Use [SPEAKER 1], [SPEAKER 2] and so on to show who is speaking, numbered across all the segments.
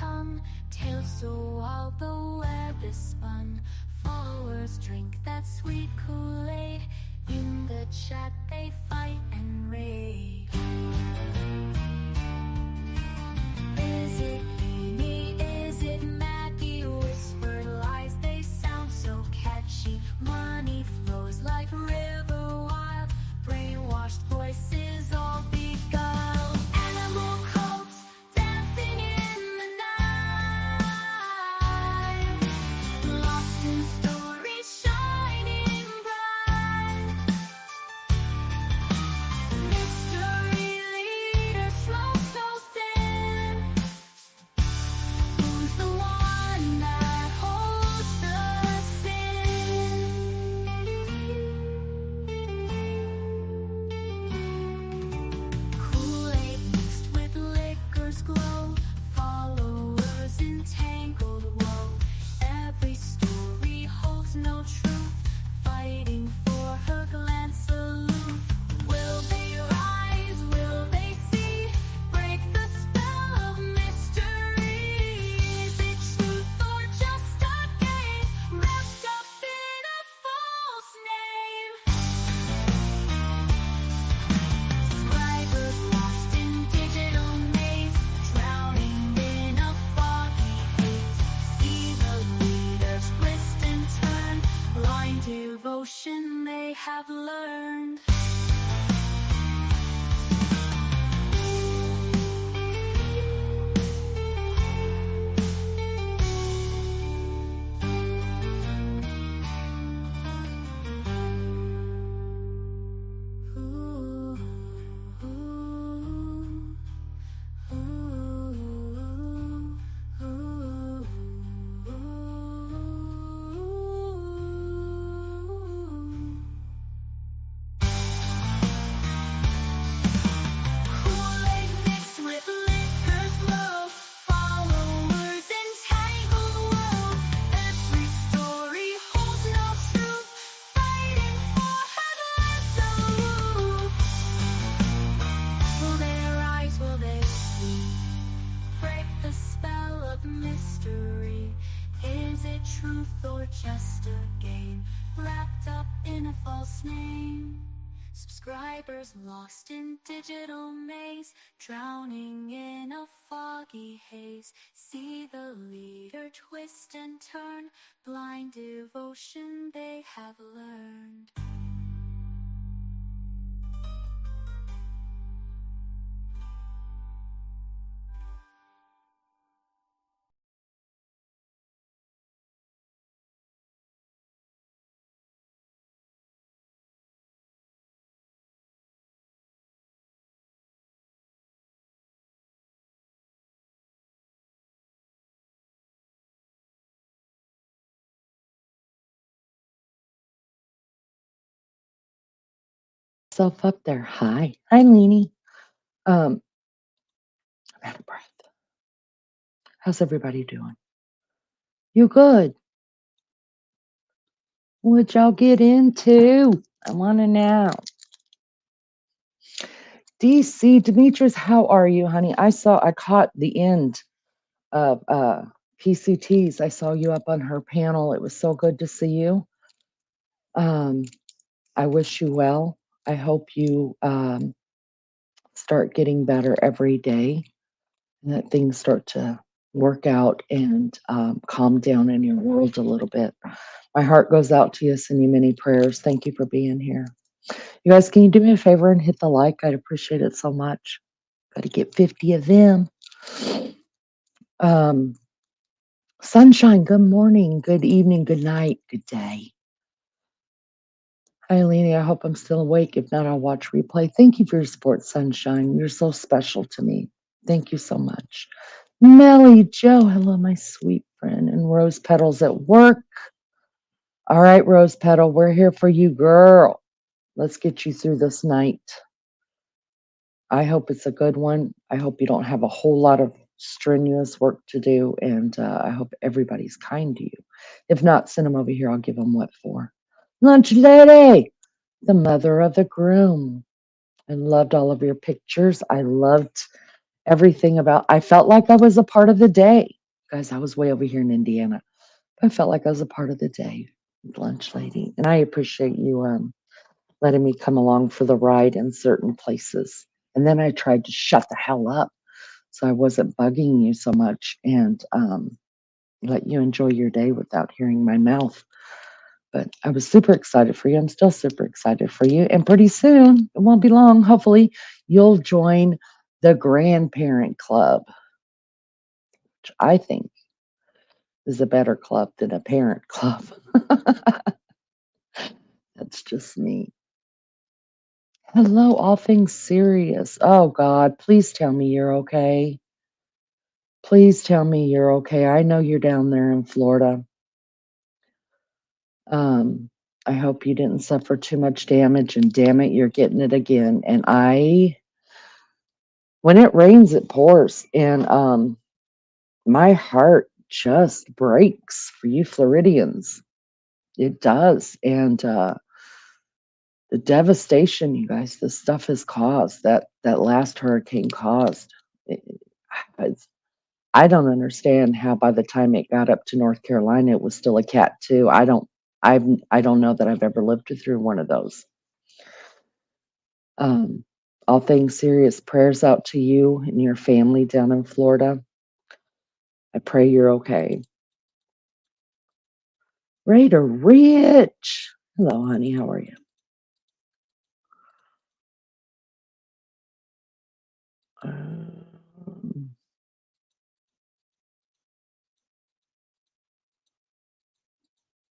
[SPEAKER 1] tongue, tails so wild the web is spun. Followers drink that sweet Kool-Aid. In the chat they fight and raid. Is it Amy? Is it Maggie? Whispered lies, they sound so catchy. Money flows like river wild. Brainwashed voices all beguiled. Animal cults dancing in the night. Lost in stories shining bright. Mystery leader slow so thin. Who's the one that holds the sin? Kool-Aid mixed with liquor's glow. Followers entangled woe. Every story holds no truth. Fighting for her glance aloof. Will they rise? Will they see? Break the spell of mystery. Is it truth or just a game? Wrapped up in a false name. Subscribers lost in digital maze, drowning in a foggy haze. See the leaders twist and turn, blind devotion they have learned. Ooh, ooh, ooh, ooh, Kool-Aid mixed with liquor's glow. Followers entangled woe. Every story holds no truth. Fighting for her glance aloof. Will they rise? Will they see? Break the spell of mystery. Is it truth or just a game? Wrapped up in a false name. Subscribers lost in digital maze, drowning in a foggy haze. See the leader twist and turn, blind devotion they have learned.
[SPEAKER 2] Self up there. Hi. Hi, Leanie. I'm out of breath. How's everybody doing? You good? What y'all get into? I want to know. DC, Demetrius, how are you, honey? I caught the end of PCTs. I saw you up on her panel. It was so good to see you. I wish you well. I hope you start getting better every day and that things start to work out and calm down in your world a little bit. My heart goes out to you. Send you many prayers. Thank you for being here. You guys, can you do me a favor and hit the like? I'd appreciate it so much. Got to get 50 of them. Sunshine, good morning, good evening, good night, good day. Hi, Leanie. I hope I'm still awake. If not, I'll watch replay. Thank you for your support, Sunshine. You're so special to me. Thank you so much. Melly Joe, hello, my sweet friend. And Rose Petals at work. All right, Rose Petal, we're here for you, girl. Let's get you through this night. I hope it's a good one. I hope you don't have a whole lot of strenuous work to do, and I hope everybody's kind to you. If not, send them over here. I'll give them what for. Lunch lady, the mother of the groom. I loved all of your pictures. I loved Everything about I felt like I was a part of the day. Guys, I was way over here in Indiana. I felt like I was a part of the day, lunch lady. And I appreciate you letting me come along for the ride in certain places. And then I tried to shut the hell up so I wasn't bugging you so much and let you enjoy your day without hearing my mouth. But I was super excited for you. I'm still super excited for you. And pretty soon, it won't be long, hopefully, you'll join the grandparent club, which I think is a better club than a parent club. That's just me. Hello, all things serious. Oh God, please tell me you're okay. Please tell me you're okay. I know you're down there in Florida. Um, I hope you didn't suffer too much damage, and damn it, you're getting it again. And when it rains, it pours, and my heart just breaks for you Floridians. It does, and the devastation you guys, this stuff has caused that last hurricane caused. It, it's, I don't understand how by the time it got up to North Carolina, it was still a cat 2. I don't know that I've ever lived through one of those. Um, all things serious, prayers out to you and your family down in Florida. I pray you're okay. Raider Rich. Hello, honey. How are you? Um,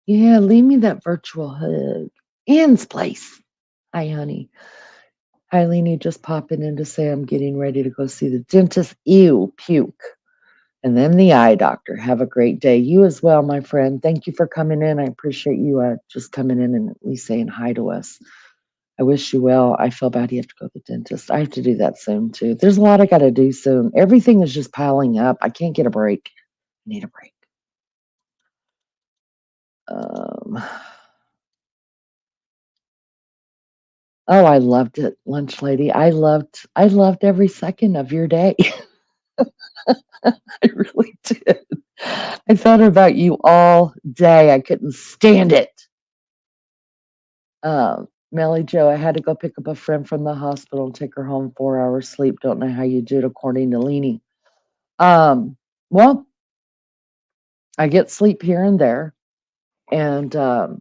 [SPEAKER 2] yeah, leave me that virtual hug. Ann's place. Hi, honey. Hi, Leanie. Just popping in to say I'm getting ready to go see the dentist. Ew, puke. And then the eye doctor. Have a great day. You as well, my friend. Thank you for coming in. I appreciate you just coming in and at least saying hi to us. I wish you well. I feel bad you have to go to the dentist. I have to do that soon too. There's a lot I got to do soon. Everything is just piling up. I can't get a break. I need a break. Um, oh, I loved it, lunch lady. I loved every second of your day. I really did. I thought about you all day. I couldn't stand it. Melly Joe, I had to go pick up a friend from the hospital and take her home. 4 hours sleep. Don't know how you did, according to Leanie. Well, I get sleep here and there, and now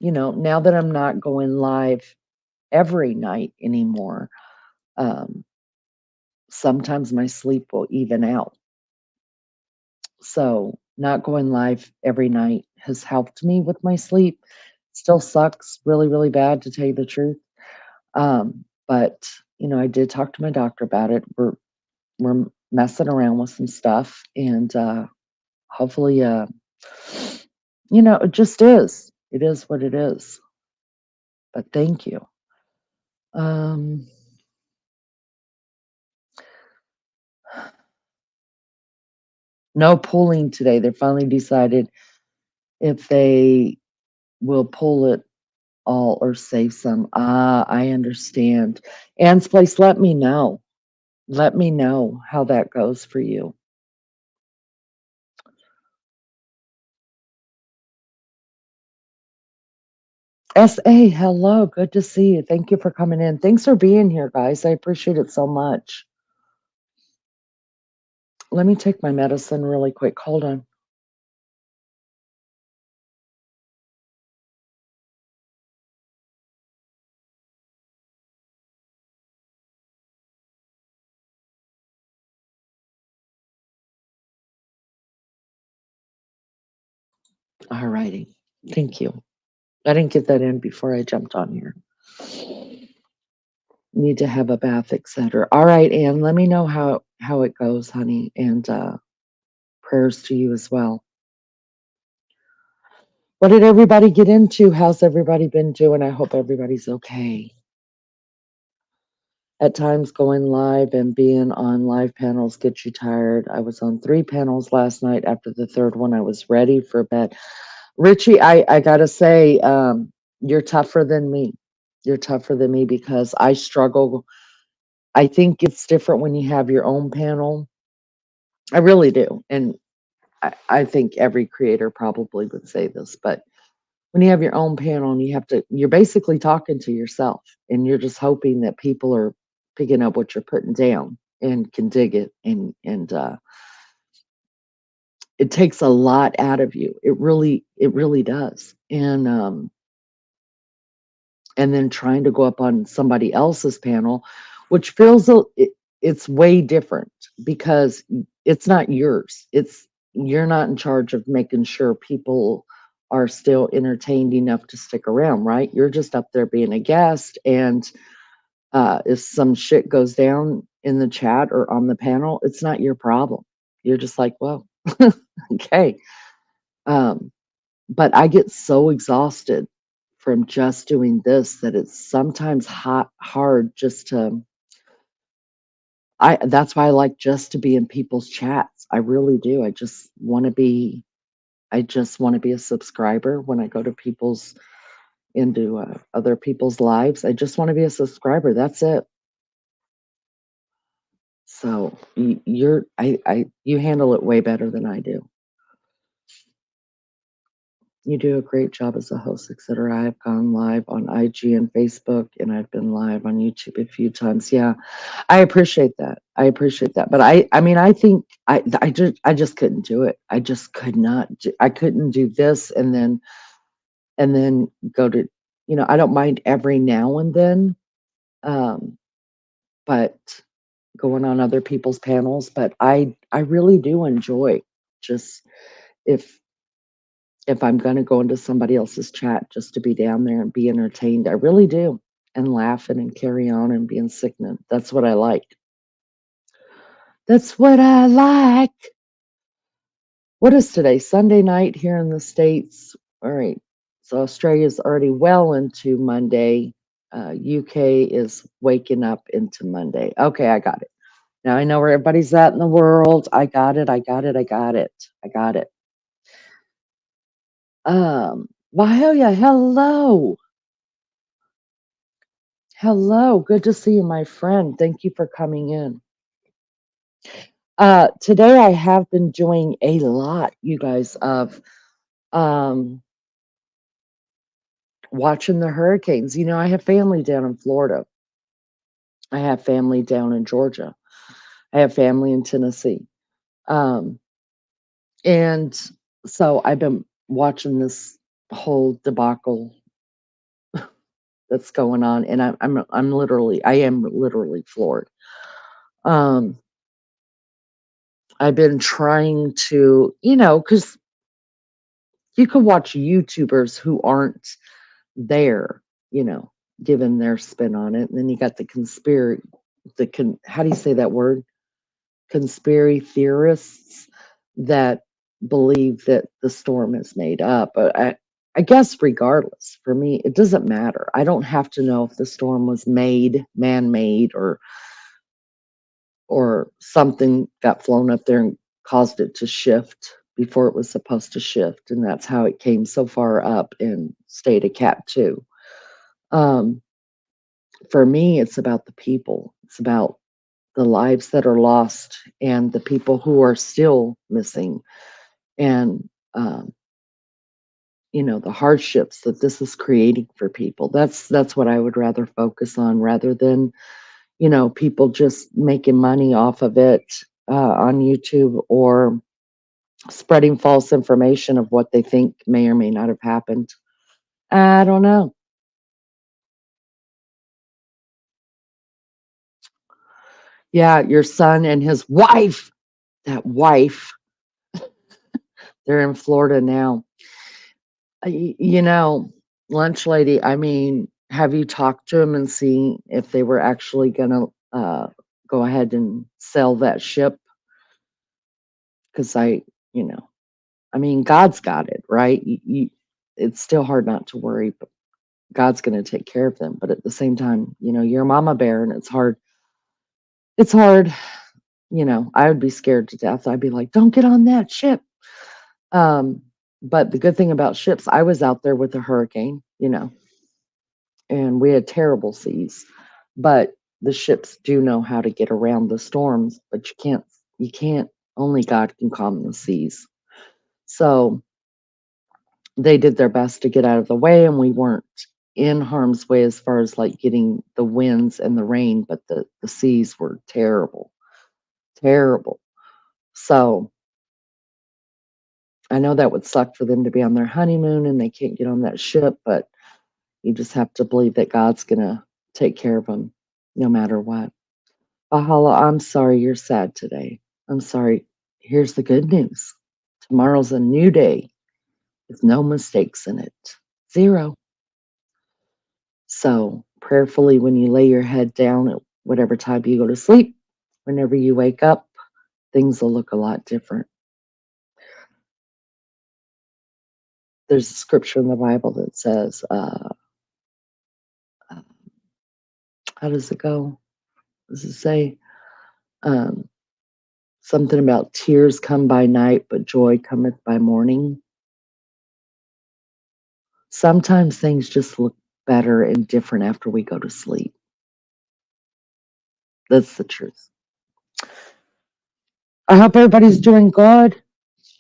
[SPEAKER 2] that I'm not going live every night anymore, um, sometimes my sleep will even out. So not going live every night has helped me with my sleep. Still sucks really, really bad to tell you the truth. But I did talk to my doctor about it. We're messing around with some stuff, and hopefully, it just is. It is what it is. But thank you. Um, no pulling today. They finally decided if they will pull it all or save some. Ah, I understand. Ann's place, let me know. Let me know how that goes for you. SA, hello. Good to see you. Thank you for coming in. Thanks for being here, guys. I appreciate it so much. Let me take my medicine really quick. Hold on. All righty. Thank you. I didn't get that in before I jumped on here. Need to have a bath, etc. All right, Ann, let me know how it goes, honey, and prayers to you as well. What did everybody get into? How's everybody been doing? I hope everybody's okay. At times, going live and being on live panels gets you tired. I was on 3 panels last night. After the 3rd one, I was ready for bed. Richie, I gotta say, you're tougher than me. You're tougher than me because I struggle. I think it's different when you have your own panel. I really do. And I think every creator probably would say this, but when you have your own panel and you're basically talking to yourself and you're just hoping that people are picking up what you're putting down and can dig it. And it takes a lot out of you. It really does. And then trying to go up on somebody else's panel, which it's way different because it's not yours. You're not in charge of making sure people are still entertained enough to stick around, right? You're just up there being a guest, and if some shit goes down in the chat or on the panel, it's not your problem. You're just like, well, okay. Um, but I get so exhausted from just doing this that it's sometimes hard just to I that's why I like just to be in people's chats. I really do. I just want to be a subscriber when I go to people's into other people's lives. I just want to be a subscriber. That's it. So you handle it way better than I do. You do a great job as a host, etc. I have gone live on IG and Facebook, and I've been live on YouTube a few times. Yeah, I appreciate that. I appreciate that. But I mean, I think I just couldn't do it. I just could not. I couldn't do this and then go to. I don't mind every now and then, um, but going on other people's panels. But I really do enjoy just if if I'm gonna go into somebody else's chat just to be down there and be entertained, I really do, and laughing and carry on and being sickening. That's what I like. That's what I like. What is today? Sunday night here in the States. All right. So Australia's already well into Monday. UK is waking up into Monday. Okay, I got it. Now I know where everybody's at in the world. I got it. I got it. I got it. I got it. Well, hell yeah. Hello. Hello, good to see you, my friend. Thank you for coming in. Today I have been doing a lot, you guys, of um, watching the hurricanes. I have family down in Florida. I have family down in Georgia. I have family in Tennessee. Um, and so I've been watching this whole debacle that's going on, and I am literally floored. Um, I've been trying to, because you can watch YouTubers who aren't there, you know, giving their spin on it. And then you got how do you say that word? Conspiracy theorists that believe that the storm is made up. But I guess regardless, for me, it doesn't matter. I don't have to know if the storm was man-made, or something got flown up there and caused it to shift before it was supposed to shift, and that's how it came so far up and stayed a cat 2. Um, for me, it's about the people. It's about the lives that are lost and the people who are still missing, and the hardships that this is creating for people. That's what I would rather focus on rather than people just making money off of it on YouTube, or spreading false information of what they think may or may not have happened. I don't know. Yeah, your son and his wife, that wife, they're in Florida now. You know, lunch lady, I mean, have you talked to him and seen if they were actually going to go ahead and sell that ship? Because you know, I mean, God's got it, right? It's still hard not to worry, but God's going to take care of them. But at the same time, you're a mama bear, and it's hard. It's hard. I would be scared to death. I'd be like, don't get on that ship. Um, but the good thing about ships, I was out there with a hurricane, and we had terrible seas. But the ships do know how to get around the storms, but you can't, only God can calm the seas. So they did their best to get out of the way, and we weren't in harm's way as far as like getting the winds and the rain, but the seas were terrible, terrible. So I know that would suck for them to be on their honeymoon and they can't get on that ship, but you just have to believe that God's gonna take care of them no matter what. Bahala, I'm sorry you're sad today. I'm sorry. Here's the good news. Tomorrow's a new day with no mistakes in it. Zero. So, prayerfully, when you lay your head down at whatever time you go to sleep, whenever you wake up, things will look a lot different. There's a scripture in the Bible that says, uh, how does it go? Does it say um, something about tears come by night, but joy cometh by morning? Sometimes things just look better and different after we go to sleep. That's the truth. I hope everybody's doing good.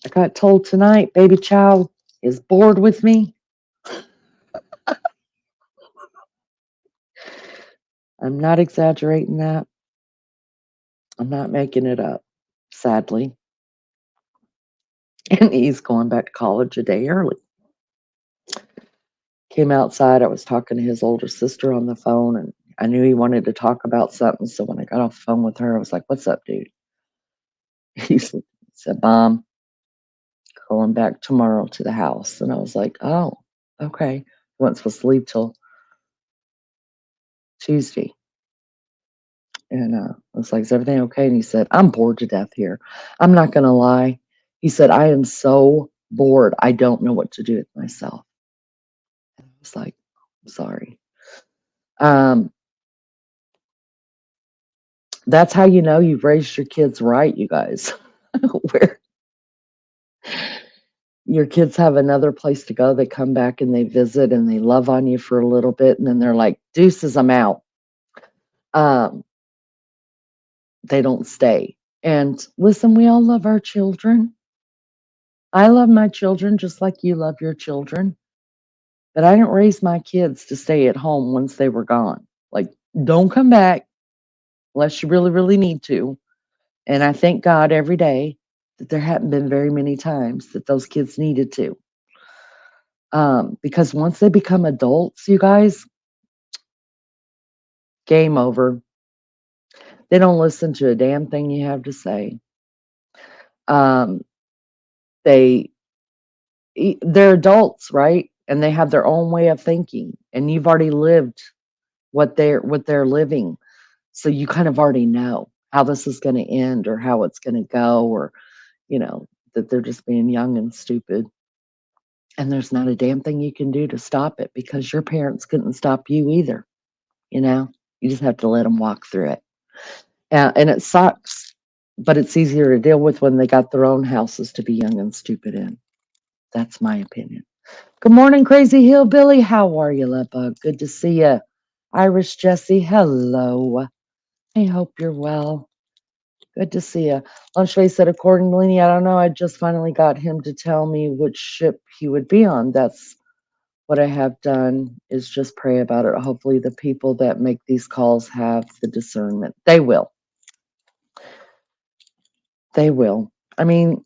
[SPEAKER 2] I got told tonight baby Chow is bored with me. I'm not exaggerating that. I'm not making it up, sadly. And he's going back to college a day early. Came outside. I was talking to his older sister on the phone, and I knew he wanted to talk about something. So when I got off the phone with her, I was like, "What's up, dude?" He said, "Mom, going back tomorrow to the house." And I was like, "Oh, okay." He wasn't supposed to leave till Tuesday. And I was like, "Is everything okay?" And he said, "I'm bored to death here. I'm not going to lie." He said, "I am so bored. I don't know what to do with myself." And I was like, "I'm sorry." Um, that's how you know you've raised your kids right, you guys. Where your kids have another place to go, they come back and they visit and they love on you for a little bit, and then they're like, "Deuces, I'm out." Um, they don't stay. And listen, we all love our children. I love my children just like you love your children, but I didn't raise my kids to stay at home once they were gone. Like, don't come back unless you really, really need to. And I thank God every day that there hadn't been very many times that those kids needed to. Because once they become adults, you guys, game over. They don't listen to a damn thing you have to say. Um, they they're adults, right? And they have their own way of thinking, and you've already lived what they're living, so you kind of already know how this is going to end or how it's going to go, or you know that they're just being young and stupid, and there's not a damn thing you can do to stop it because your parents couldn't stop you either. You know, you just have to let them walk through it. And it sucks, but it's easier to deal with when they got their own houses to be young and stupid in. That's my opinion. Good morning, Crazy Hillbilly. How are you, love bug? Good to see you. Irish Jesse, hello. I hope you're well. Good to see you. Lunchway said, accordingly, I don't know. I just finally got him to tell me which ship he would be on. That's what I have done is just pray about it. Hopefully, the people that make these calls have the discernment. They will. They will. I mean,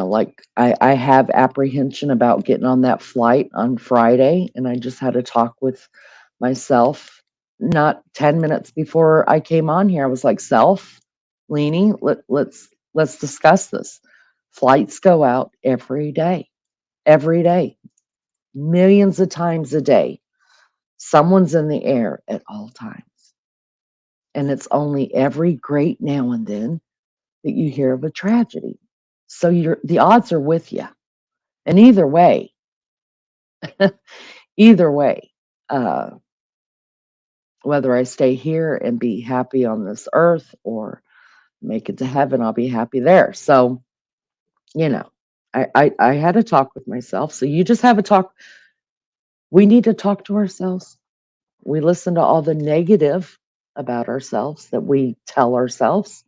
[SPEAKER 2] like I have apprehension about getting on that flight on Friday, and I just had a talk with myself not 10 minutes before I came on here. I was like, self, Leanie, let's discuss this. Flights go out every day, millions of times a day. Someone's in the air at all times. And it's only every great now and then that you hear of a tragedy. So the odds are with you. And either way, uh, whether I stay here and be happy on this earth or make it to heaven, I'll be happy there. So, you know, I had a talk with myself. So you just have a talk. We need to talk to ourselves. We listen to all the negative. about ourselves that we tell ourselves.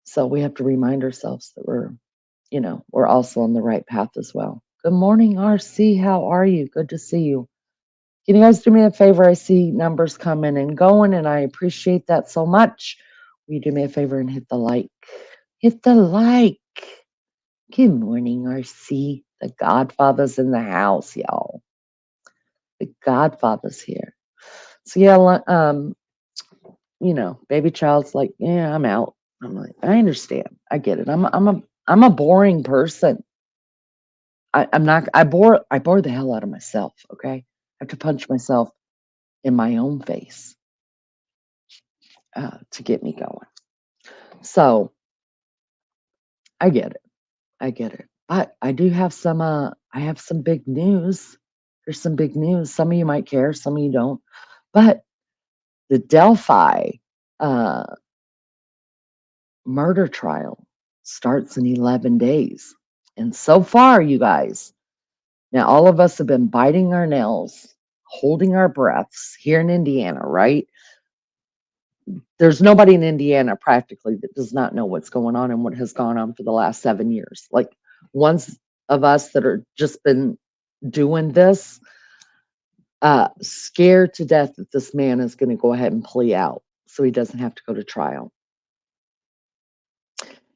[SPEAKER 2] So we have to remind ourselves that we're also on the right path as well. Good morning, RC. How are you? Good to see you. Can you guys do me a favor? I see numbers coming and going, and I appreciate that so much. Will you do me a favor and hit the like? Hit the like. Good morning, RC. The Godfather's in the house, y'all. The Godfather's here. So yeah, baby child's like, yeah, I'm out. I'm like, I understand. I get it. I'm a boring person. I'm not. I bore the hell out of myself. Okay, I have to punch myself in my own face to get me going. So I get it. I get it. But I do have some. I have some big news. There's some big news. Some of you might care. Some of you don't. But the Delphi uh, murder trial starts in 11 days. And so far, you guys, now all of us have been biting our nails, holding our breaths here in Indiana, right? There's nobody in Indiana practically that does not know what's going on and what has gone on for the last 7 years. Like ones of us that are just been doing this, scared to death that this man is going to go ahead and plea out so he doesn't have to go to trial.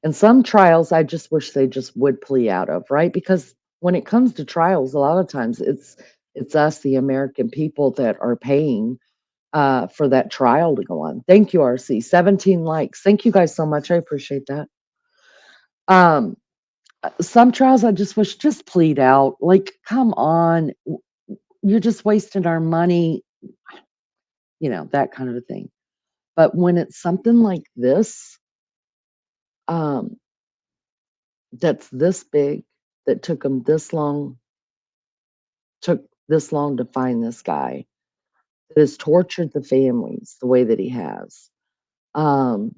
[SPEAKER 2] And some trials, I just wish they just would plea out of, right? Because when it comes to trials, a lot of times it's us, the American people, that are paying for that trial to go on. Thank you, RC. 17 likes. Thank you guys so much. I appreciate that. Some trials I just wish just plead out. Like, come on, you're just wasting our money, that kind of a thing. But when it's something like this, um, that's this big, that took this long to find this guy, that has tortured the families the way that he has. Um,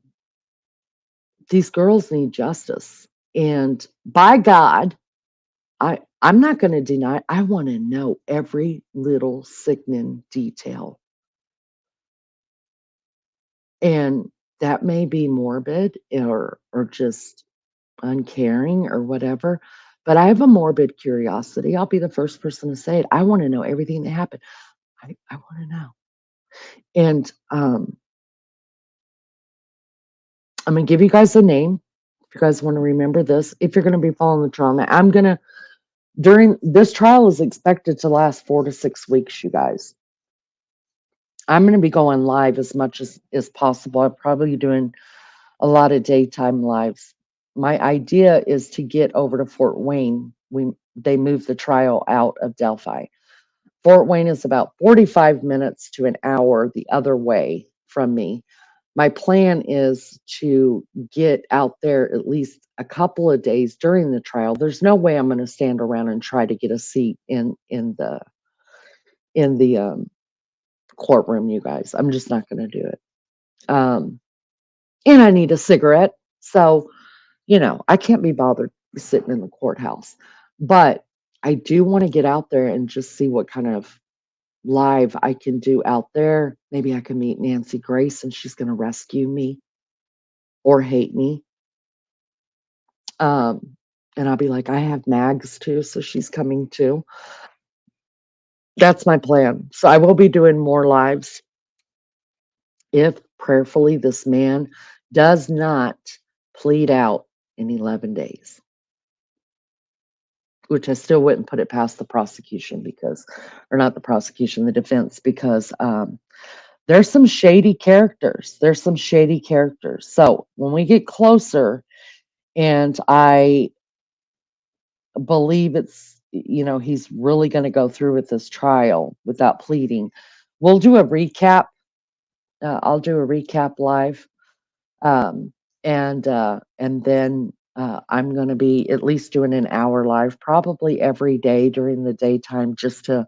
[SPEAKER 2] these girls need justice. And by God, I'm not going to deny, I want to know every little sickening detail. And that may be morbid or just uncaring or whatever, but I have a morbid curiosity. I'll be the first person to say it. I want to know everything that happened. I want to know. And I'm going to give you guys a name. If you guys want to remember this, if you're going to be following the trial, now during this trial is expected to last 4 to 6 weeks, you guys. I'm going to be going live as much as possible. I'm probably doing a lot of daytime lives. My idea is to get over to Fort Wayne. They moved the trial out of Delphi. Fort Wayne is about 45 minutes to an hour the other way from me. My plan is to get out there at least a couple of days during the trial. There's no way I'm going to stand around and try to get a seat in the courtroom, you guys. I'm just not going to do it. And I need a cigarette, so I can't be bothered sitting in the courthouse. But I do want to get out there and just see what kind of live I can do out there. Maybe I can meet Nancy Grace and she's going to rescue me or hate me. And I'll be like, I have mags too, so she's coming too. That's my plan. So I will be doing more lives if prayerfully this man does not plead out in 11 days, which I still wouldn't put it past the prosecution or not the prosecution, the defense, because there's some shady characters. So when we get closer, and I believe he's really going to go through with this trial without pleading, we'll do a recap. I'll do a recap live. And then I'm going to be at least doing an hour live, probably every day during the daytime, just to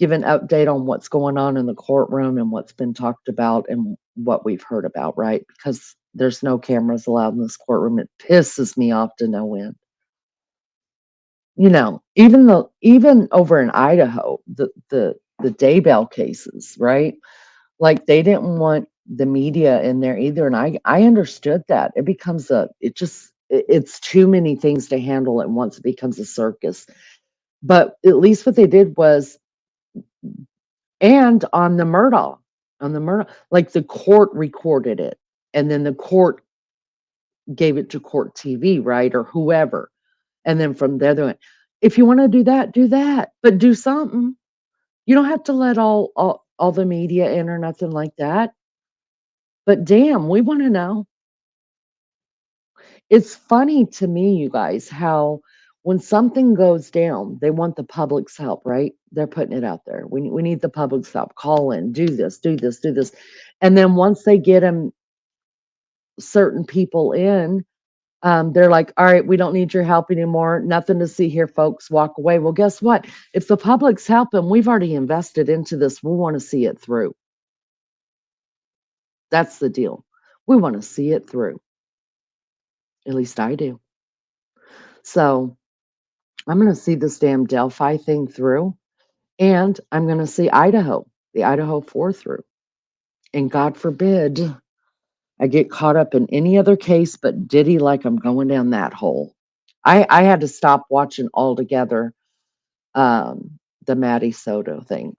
[SPEAKER 2] give an update on what's going on in the courtroom and what's been talked about and what we've heard about, right? Because there's no cameras allowed in this courtroom. It pisses me off to no end. Even over in Idaho, the Daybell cases, right? Like they didn't want the media in there either. And I understood that. It becomes it's too many things to handle at once. It becomes a circus. But at least what they did was, and on the Murdaugh, like the court recorded it, and then the court gave it to court TV, right, or whoever, and then from there they went, if you want to do that, but do something. You don't have to let all the media in or nothing like that. But damn, we want to know. It's funny to me, you guys, how when something goes down, they want the public's help, right? They're putting it out there. We need the public's help. Call in, do this, do this, do this. And then once they get them certain people in, they're like, all right, we don't need your help anymore. Nothing to see here, folks. Walk away. Well, guess what? If the public's helping, we've already invested into this. We want to see it through. That's the deal. We want to see it through. At least I do. So I'm going to see this damn Delphi thing through, and I'm going to see the Idaho 4 through. And God forbid I get caught up in any other case but Diddy, like I'm going down that hole. I had to stop watching altogether the Maddie Soto thing.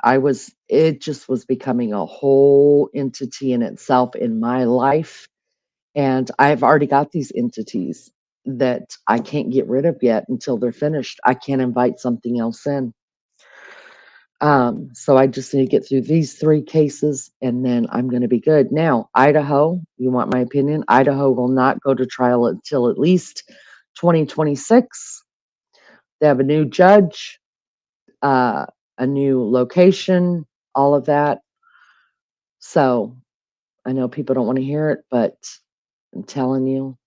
[SPEAKER 2] It just was becoming a whole entity in itself in my life. And I've already got these entities that I can't get rid of yet until they're finished. I can't invite something else in. So I just need to get through these 3 cases and then I'm going to be good. Now, Idaho, you want my opinion? Idaho will not go to trial until at least 2026. They have a new judge, a new location, all of that. So I know people don't want to hear it, but I'm telling you,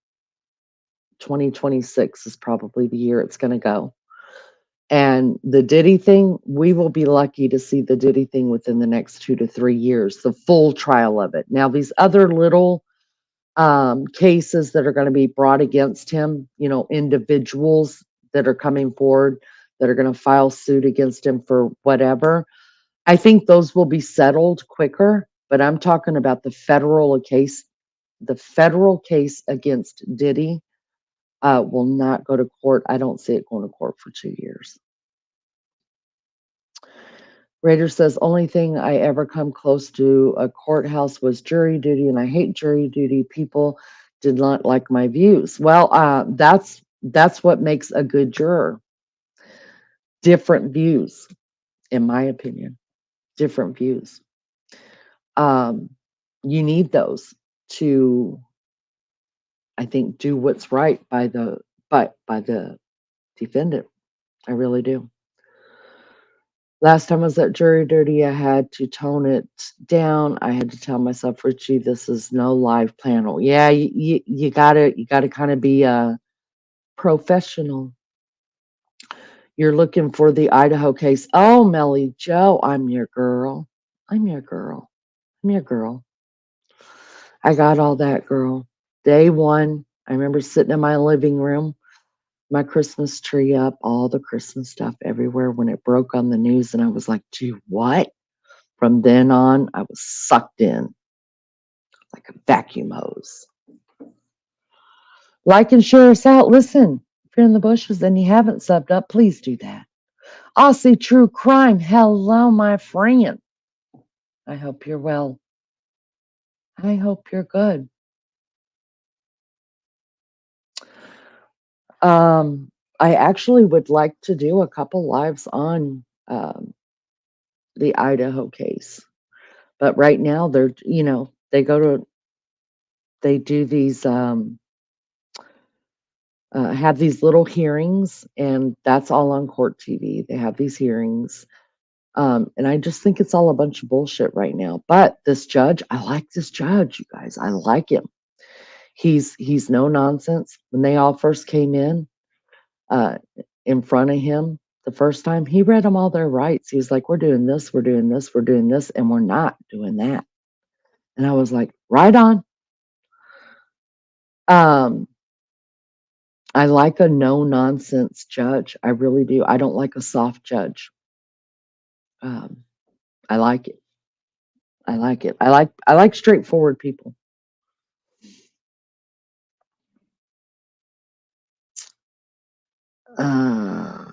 [SPEAKER 2] 2026 is probably the year it's going to go. And the Diddy thing, we will be lucky to see the Diddy thing within the next 2 to 3 years, the full trial of it. Now, these other little cases that are going to be brought against him, individuals that are coming forward that are going to file suit against him for whatever, I think those will be settled quicker. But I'm talking about the federal case against Diddy will not go to court. I don't see it going to court for 2 years. Raider says, only thing I ever come close to a courthouse was jury duty, and I hate jury duty. People did not like my views. Well, that's what makes a good juror. Different views, in my opinion. Different views. You need those to, I think, do what's right by the defendant. I really do. Last time I was at jury duty, I had to tone it down. I had to tell myself, Richie, this is no live panel. Yeah, you gotta kind of be a professional. You're looking for the Idaho case. Oh, Melly Joe, I'm your girl. I'm your girl. I'm your girl. I got all that, girl. Day one, I remember sitting in my living room, my Christmas tree up, all the Christmas stuff everywhere when it broke on the news, and I was like, gee, what? From then on, I was sucked in like a vacuum hose. Like and share us out. Listen, if you're in the bushes and you haven't subbed up, please do that. Aussie True Crime. Hello, my friend. I hope you're well. I hope you're good. I actually would like to do a couple lives on the Idaho case. But right now they're, they do these, have these little hearings, and that's all on court TV. They have these hearings. And I just think it's all a bunch of bullshit right now. But this judge, I like this judge, you guys. I like him. He's no nonsense. When they all first came in front of him the first time, he read them all their rights. He's like, we're doing this, we're doing this, we're doing this, and we're not doing that. And I was like, right on. I like a no nonsense judge. I really do. I don't like a soft judge. I like it. I like it. I like straightforward people. Uh,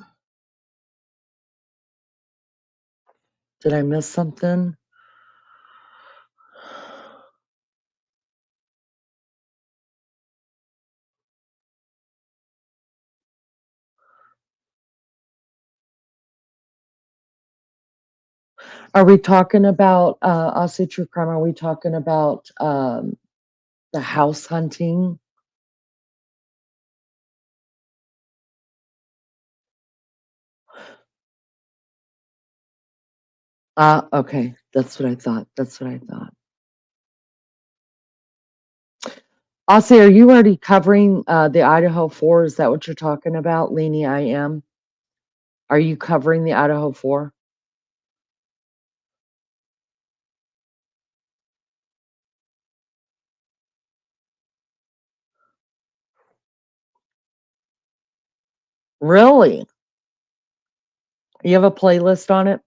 [SPEAKER 2] did I miss something? Are we talking about Aussie True Crime? Are we talking about the house hunting? Okay. That's what I thought. That's what I thought. Aussie, are you already covering the Idaho 4? Is that what you're talking about? Leanie, I am. Are you covering the Idaho 4? Really? You have a playlist on it?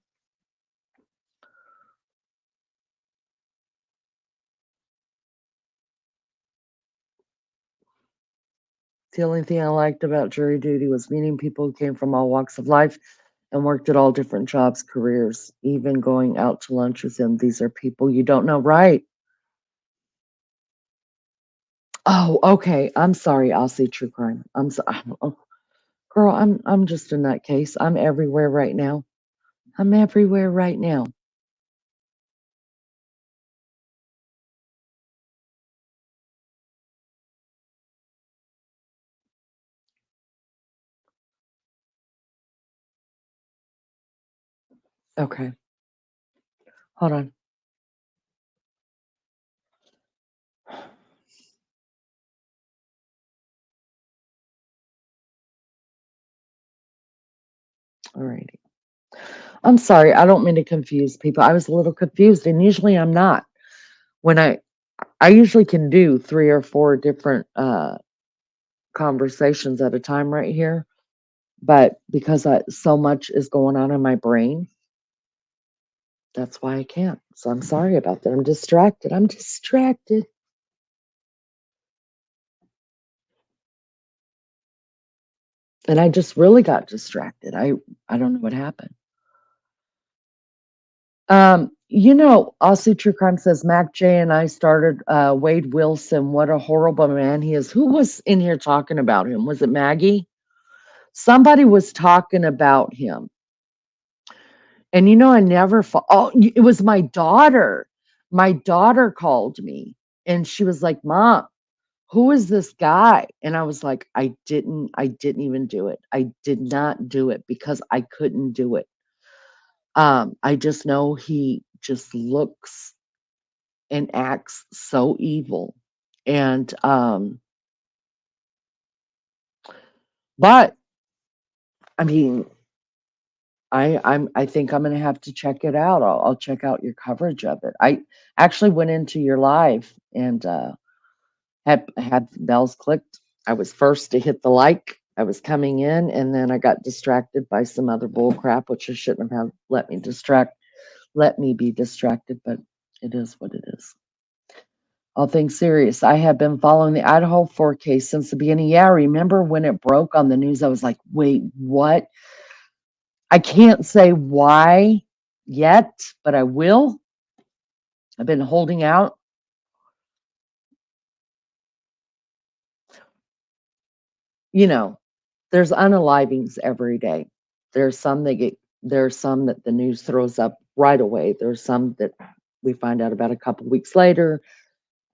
[SPEAKER 2] The only thing I liked about jury duty was meeting people who came from all walks of life and worked at all different jobs, careers, even going out to lunch with them. These are people you don't know, right? Oh, okay. I'm sorry, Aussie True Crime. I'm so, oh, girl, I'm just a nutcase. I'm everywhere right now. I'm everywhere right now. Okay, hold on. All righty. I'm sorry. I don't mean to confuse people. I was a little confused, and usually I'm not. When I usually can do 3 or 4 different conversations at a time right here, but because so much is going on in my brain, that's why I can't. So I'm sorry about that. I'm distracted. I'm distracted. And I just really got distracted. I don't know what happened. Aussie True Crime says Mac J and I started Wade Wilson. What a horrible man he is. Who was in here talking about him? Was it Maggie? Somebody was talking about him. And I never it was my daughter. My daughter called me and she was like, "Mom, who is this guy?" And I was like, I didn't even do it. I did not do it because I couldn't do it. I just know he just looks and acts so evil. And but I mean, I think I'm gonna have to check it out. I'll check out your coverage of it. I actually went into your live and had the bells clicked. I was first to hit the like. I was coming in and then I got distracted by some other bull crap, which I shouldn't have let me be distracted, but it is what it is. All things serious. I have been following the Idaho 4 case since the beginning. Yeah, I remember when it broke on the news, I was like, wait, what? I can't say why yet, but I will. I've been holding out. You know, there's unalivings every day. There's some that get there's some that the news throws up right away. There's some that we find out about a couple weeks later,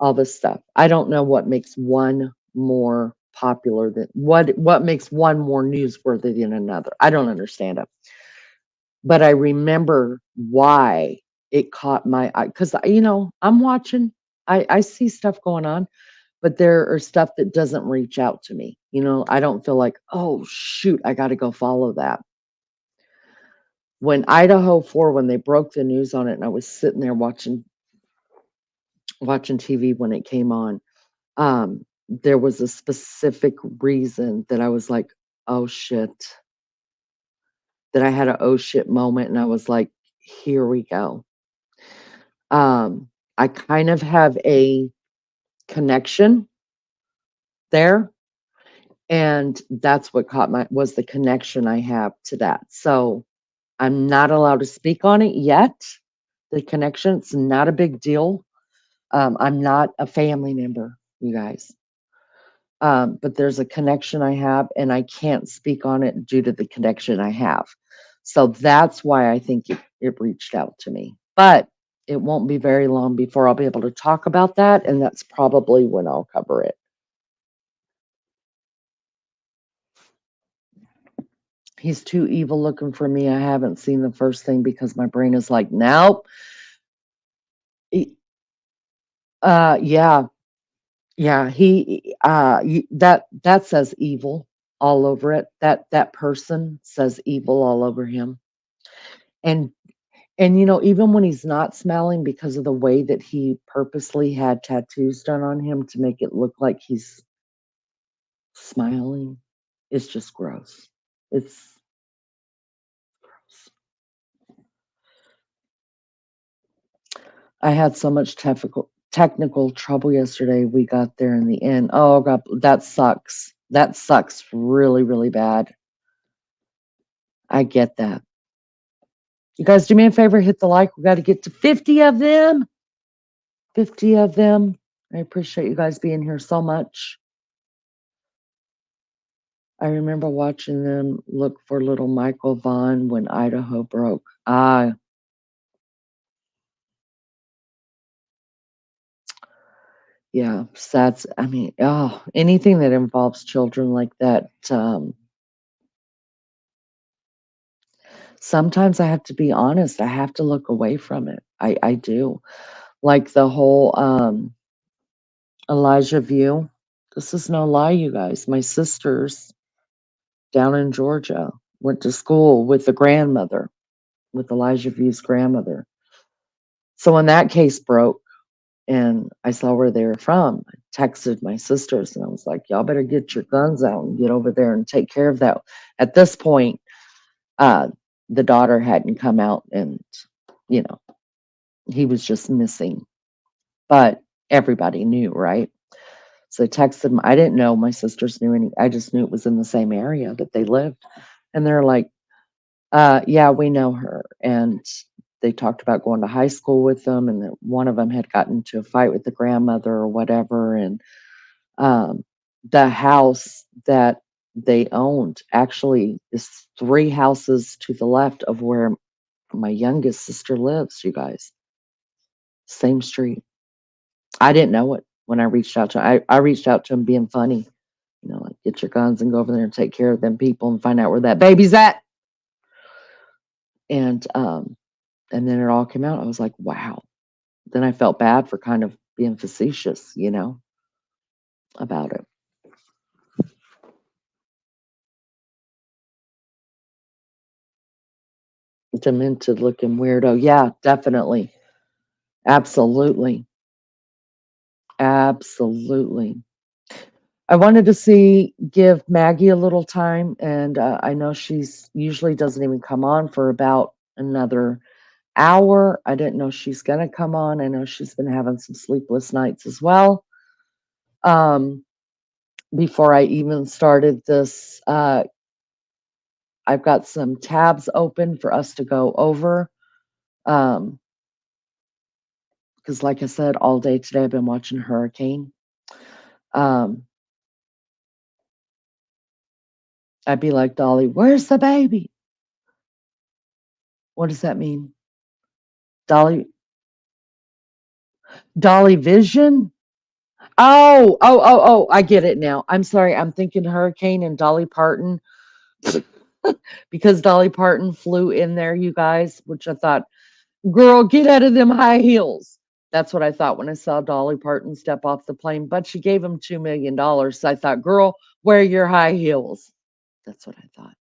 [SPEAKER 2] all this stuff. I don't know what makes one more popular than what makes one more newsworthy than another. I don't understand it. But I remember why it caught my eye because I'm watching. I see stuff going on, but there are stuff that doesn't reach out to me. I don't feel like, oh shoot, I got to go follow that. When Idaho 4, when they broke the news on it, and I was sitting there watching TV when it came on, there was a specific reason that I was like, oh shit, that I had a oh shit moment, and I was like, here we go. I kind of have a connection there, and that's what caught my was the connection I have to that. So I'm not allowed to speak on it yet. The connection, it's not a big deal. I'm not a family member, you guys. But there's a connection I have, and I can't speak on it due to the connection I have. So that's why I think it reached out to me. But it won't be very long before I'll be able to talk about that, and that's probably when I'll cover it. He's too evil looking for me. I haven't seen the first thing because my brain is like, nope. Yeah, yeah. That says evil all over it. That person says evil all over him. And even when he's not smiling because of the way that he purposely had tattoos done on him to make it look like he's smiling, it's just gross. It's gross. I had so much technical trouble yesterday. We got there in the end. Oh god, that sucks. That sucks really, really bad. I get that. You guys do me a favor, hit the like. We got to get to 50 of them. 50 of them. I appreciate you guys being here so much. I remember watching them look for little Michael Vaughn when Idaho broke. Yeah, so I mean, oh, anything that involves children like that. Sometimes I have to be honest. I have to look away from it. I do. Like the whole Elijah View. This is no lie, you guys. My sisters down in Georgia went to school with the grandmother, with Elijah View's grandmother. So when that case broke and I saw where they were from, I texted my sisters and I was like, y'all better get your guns out and get over there and take care of that. At this point, uh, the daughter hadn't come out and, you know, he was just missing. But everybody knew, right? So I texted them. I didn't know my sisters knew any. I just knew it was in the same area that they lived. And they're like, yeah, we know her. And they talked about going to high school with them. And that one of them had gotten into a fight with the grandmother or whatever. And um, the house that they owned actually is 3 houses to the left of where my youngest sister lives, you guys. Same street. I didn't know it when I reached out to him. I reached out to him being funny, like get your guns and go over there and take care of them people and find out where that baby's at. And then it all came out. I was like, wow. Then I felt bad for kind of being facetious, about it. Demented looking weirdo. Yeah, definitely. Absolutely. Absolutely. I wanted to give Maggie a little time, and I know she's usually doesn't even come on for about another hour. I didn't know she's gonna come on. I know she's been having some sleepless nights as well. Before I even started this, I've got some tabs open for us to go over. Because like I said, all day today I've been watching Hurricane. Um, I'd be like, Dolly, where's the baby? What does that mean? Dolly Vision? Oh, I get it now. I'm sorry. I'm thinking Hurricane and Dolly Parton because Dolly Parton flew in there, you guys, which I thought, girl, get out of them high heels. That's what I thought when I saw Dolly Parton step off the plane, but she gave him $2 million. So I thought, girl, wear your high heels. That's what I thought.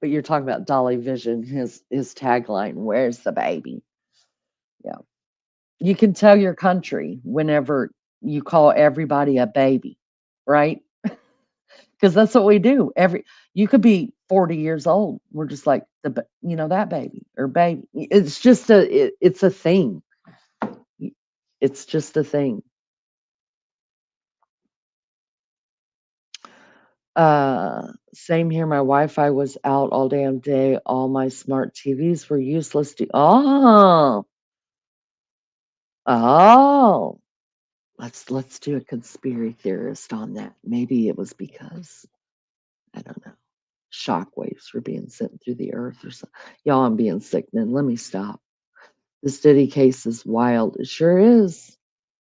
[SPEAKER 2] But you're talking about Dolly Vision, his tagline, where's the baby? Yeah. You can tell your country whenever you call everybody a baby, right? Because that's what we do. You could be 40 years old. We're just like you know, that baby or baby. It's just it's a thing. It's just a thing. Same here. My Wi-Fi was out all damn day. All my smart TVs were useless. Oh, let's do a conspiracy theorist on that. Maybe it was because I don't know. Shock waves were being sent through the earth or something. Y'all, I'm being sickening. Let me stop. This Diddy case is wild. It sure is.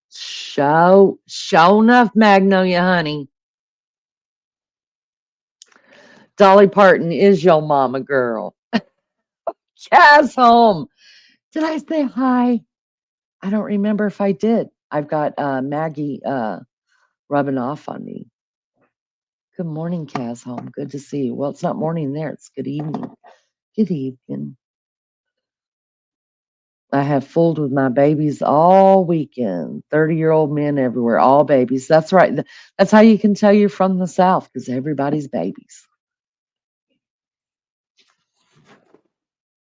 [SPEAKER 2] Show enough, Magnolia, honey. Dolly Parton is your mama girl. Chaz home. Did I say hi? I don't remember if I did. I've got Maggie rubbing off on me. Good morning, Kaz home. Good to see you. Well, it's not morning there. It's good evening. Good evening. I have fooled with my babies all weekend. 30-year-old men everywhere, all babies. That's right. That's how you can tell you're from the South, because everybody's babies.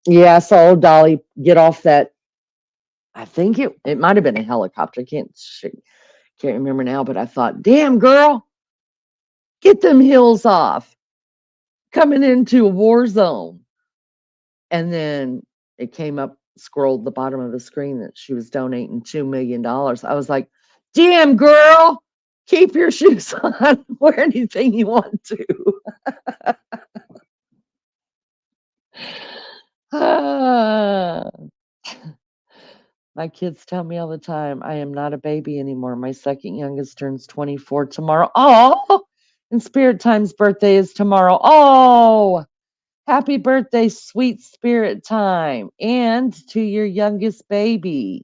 [SPEAKER 2] Yeah, I saw old Dolly get off that. I think it might have been a helicopter. Can't remember now, but I thought, damn girl, get them heels off. Coming into a war zone. And then it came up, scrolled the bottom of the screen that she was donating $2 million. I was like, damn girl, keep your shoes on. Wear anything you want to. Ah. My kids tell me all the time, I am not a baby anymore. My second youngest turns 24 tomorrow. Oh, and Spirit Time's birthday is tomorrow. Oh, happy birthday, sweet Spirit Time, and to your youngest baby.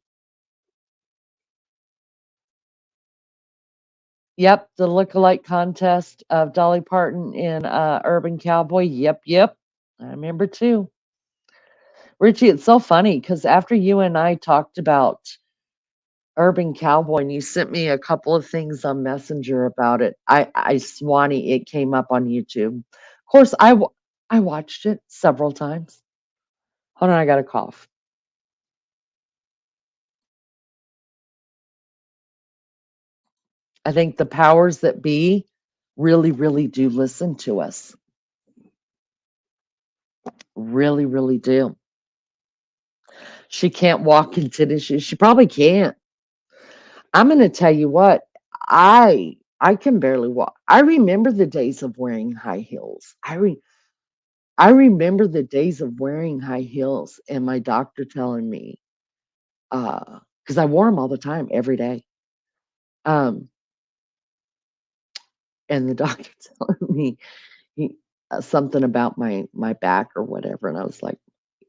[SPEAKER 2] Yep, the look-alike contest of Dolly Parton in Urban Cowboy. Yep. I remember too. Richie, it's so funny because after you and I talked about Urban Cowboy and you sent me a couple of things on Messenger about it, I Swanee, it came up on YouTube. Of course, I watched it several times. Hold on, I got a cough. I think the powers that be really, really do listen to us. Really, really do. She can't walk in tennis shoes. She probably can't. I'm going to tell you what. I can barely walk. I remember the days of wearing high heels. I remember the days of wearing high heels and my doctor telling me because I wore them all the time every day. Um and the doctor telling me he, something about my back or whatever, and I was like,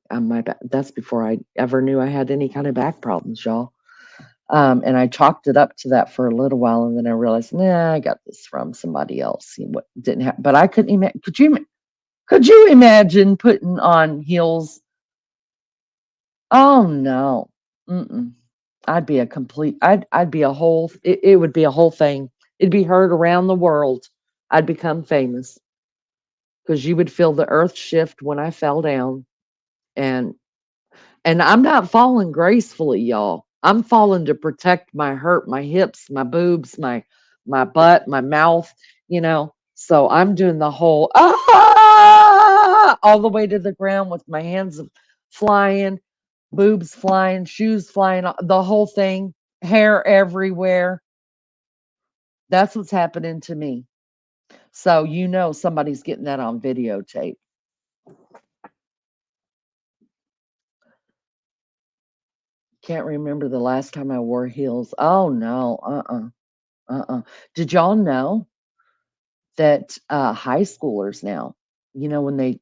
[SPEAKER 2] my back. That's before I ever knew I had any kind of back problems, y'all. And I chalked it up to that for a little while, and then I realized, nah, I got this from somebody else. What didn't have, but I couldn't imagine. Could you imagine putting on heels? Oh no, mm-mm. I'd be a complete. I'd be a whole. It would be a whole thing. It'd be heard around the world. I'd become famous because you would feel the earth shift when I fell down, and And I'm not falling gracefully, y'all. I'm falling to protect my hips, my boobs, my butt, my mouth, you know. So I'm doing the whole all the way to the ground with my hands flying, boobs flying, shoes flying, the whole thing, hair everywhere. That's what's happening to me. So you know somebody's getting that on videotape. Can't remember the last time I wore heels. Oh no, Did y'all know that high schoolers now, you know, when they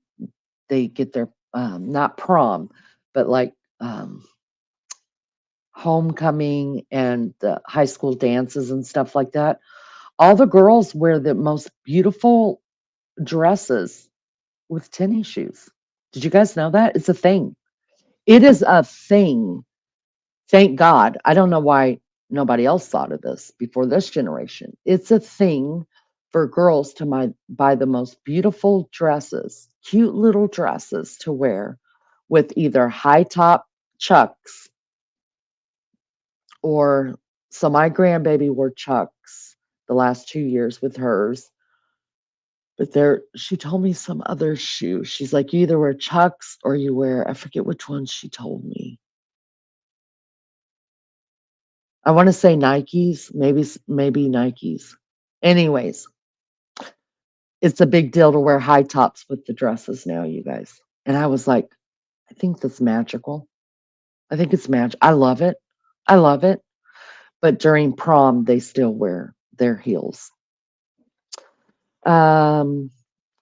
[SPEAKER 2] get their not prom, but like homecoming and the high school dances and stuff like that, all the girls wear the most beautiful dresses with tennis shoes. Did you guys know that? It's a thing. It is a thing. Thank God. I don't know why nobody else thought of this before this generation. It's a thing for girls to buy the most beautiful dresses cute little dresses to wear with either high top chucks or so my grandbaby wore chucks the last 2 years with hers. But she told me some other shoe. She's like, you either wear chucks or you wear, I forget which one she told me. I want to say Nikes, maybe Nikes. Anyways, it's a big deal to wear high tops with the dresses now, you guys. And I was like, I think that's magical. I think it's magic. I love it. I love it. But during prom, they still wear their heels. Um,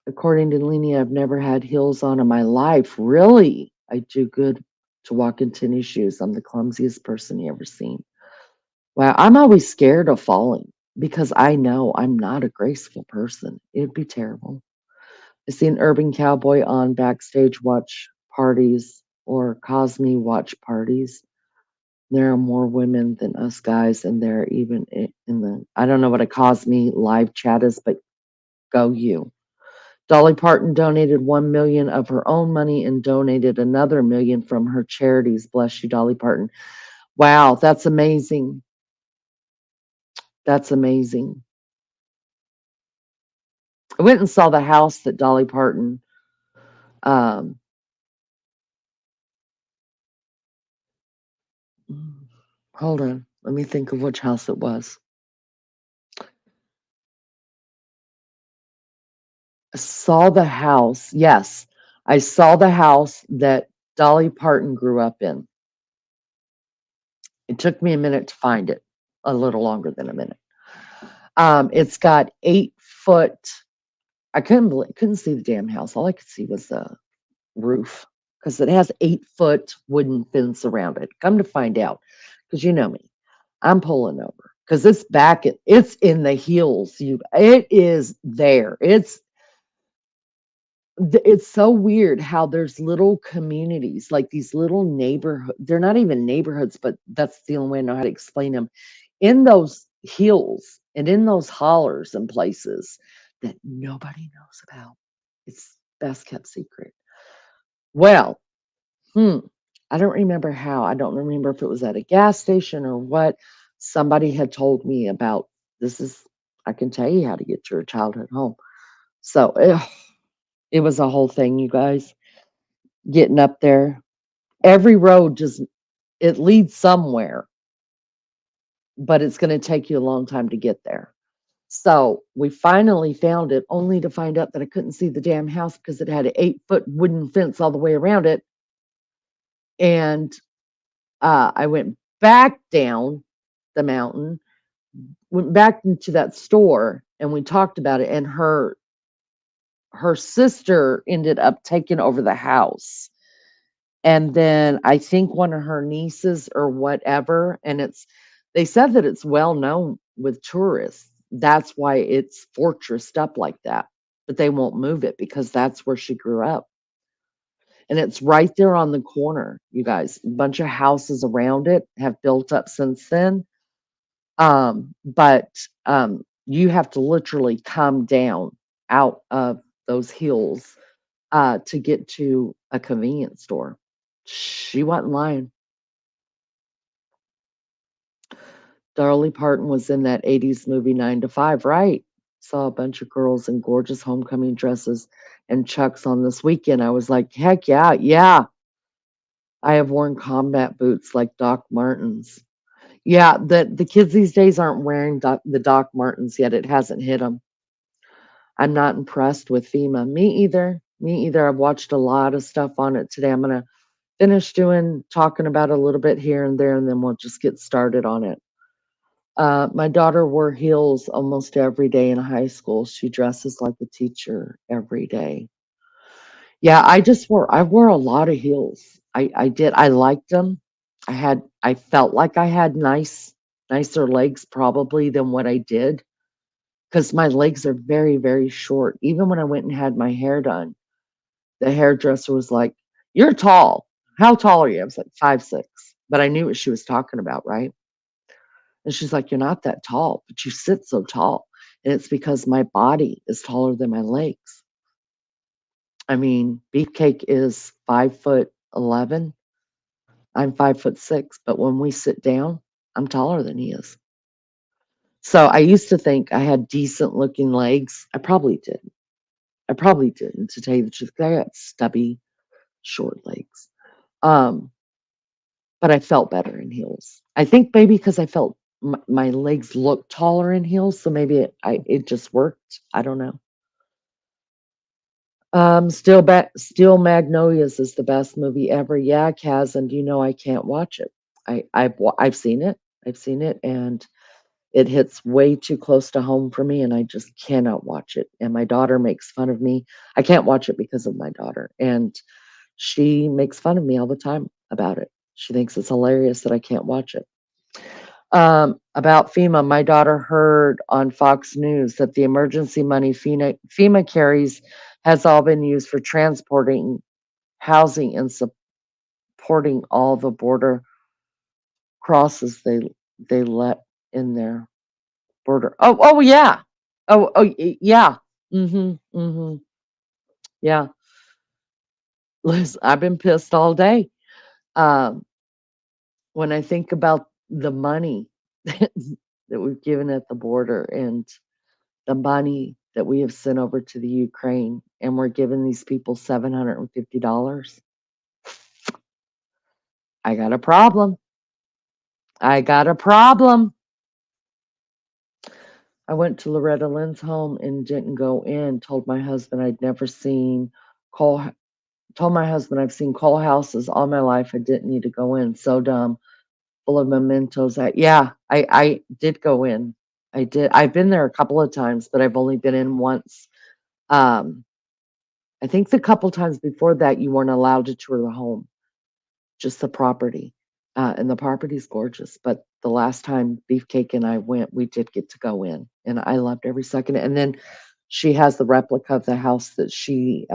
[SPEAKER 2] According to Leni, I've never had heels on in my life. Really? I do good to walk in tennis shoes. I'm the clumsiest person you ever seen. Wow, I'm always scared of falling because I know I'm not a graceful person. It'd be terrible. I see an urban cowboy on backstage watch parties or Cosme watch parties. There are more women than us guys, and they're even in the. I don't know what a Cosme live chat is, but go you. Dolly Parton donated 1 million of her own money and donated another million from her charities. Bless you, Dolly Parton. Wow, that's amazing. That's amazing. I went and saw the house that Dolly Parton um hold on, let me think of which house it was. I saw the house. Yes, I saw the house that Dolly Parton grew up in. It took me a minute to find it, a little longer than a minute. It's got 8 foot. I couldn't see the damn house. All I could see was the roof because it has 8 foot wooden fence around it. Come to find out, because you know me, I'm pulling over because it's in the hills. It is there. It's so weird how there's little communities, like these little neighborhood. They're not even neighborhoods, but that's the only way I know how to explain them. In those hills and in those hollers and places that nobody knows about. It's best kept secret. Well, hmm, I don't remember how. I don't remember if it was at a gas station or what. Somebody had told me about this is I can tell you how to get your childhood home. So it was a whole thing, you guys, getting up there. Every road just it leads somewhere, but it's going to take you a long time to get there. So we finally found it, only to find out that I couldn't see the damn house because it had an 8 foot wooden fence all the way around it. And I went back down the mountain, went back into that store, and we talked about it. And her sister ended up taking over the house. And then I think one of her nieces or whatever, and they said that it's well known with tourists. That's why it's fortressed up like that. But they won't move it because that's where she grew up. And it's right there on the corner, you guys. A bunch of houses around it have built up since then. But you have to literally come down out of those hills to get to a convenience store. She wasn't lying. Dolly Parton was in that 80s movie 9 to 5, right? Saw a bunch of girls in gorgeous homecoming dresses and chucks on this weekend. I was like, heck yeah, yeah. I have worn combat boots like Doc Martens. Yeah, the kids these days aren't wearing the Doc Martens yet. It hasn't hit them. I'm not impressed with Fema. Me either. Me either. I've watched a lot of stuff on it today. I'm gonna finish talking about it a little bit here and there, and then we'll just get started on it. My daughter wore heels almost every day in high school. She dresses like a teacher every day. Yeah, I wore a lot of heels. I did. I liked them. I felt like I had nicer legs probably than what I did because my legs are very, very short. Even when I went and had my hair done, the hairdresser was like, "You're tall. How tall are you?" I was like 5'6", but I knew what she was talking about, right? And she's like, "You're not that tall, but you sit so tall." And it's because my body is taller than my legs. I mean, Beefcake is 5'11". I'm 5'6", but when we sit down, I'm taller than he is. So I used to think I had decent looking legs. I probably did. I probably didn't, to tell you the truth. 'Cause I got stubby, short legs. Um, but I felt better in heels. I think maybe because I felt my legs looked taller in heels, so maybe it just worked. I don't know. Steel Magnolias is the best movie ever. Yeah, Kaz, and you know I can't watch it. I've seen it. I've seen it, and it hits way too close to home for me, and I just cannot watch it. And my daughter makes fun of me. I can't watch it because of my daughter, and she makes fun of me all the time about it. She thinks it's hilarious that I can't watch it. About FEMA, my daughter heard on Fox News that the emergency money FEMA carries has all been used for transporting housing and supporting all the border crosses they let in their border. Oh yeah. Yeah. Yeah. Liz, I've been pissed all day. Um, when I think about the money that we've given at the border and the money that we have sent over to the Ukraine, and we're giving these people $750. I got a problem. I got a problem. I went to Loretta Lynn's home and didn't go in. Told my husband I'd never seen coal. Told my husband I've seen coal houses all my life. I didn't need to go in. So dumb, full of mementos. I did go in. I did. I've been there a couple of times, but I've only been in once. Um, I think the couple times before that, you weren't allowed to tour the home, just the property. And the property's gorgeous. But the last time Beefcake and I went, we did get to go in, and I loved every second. And then she has the replica of the house that she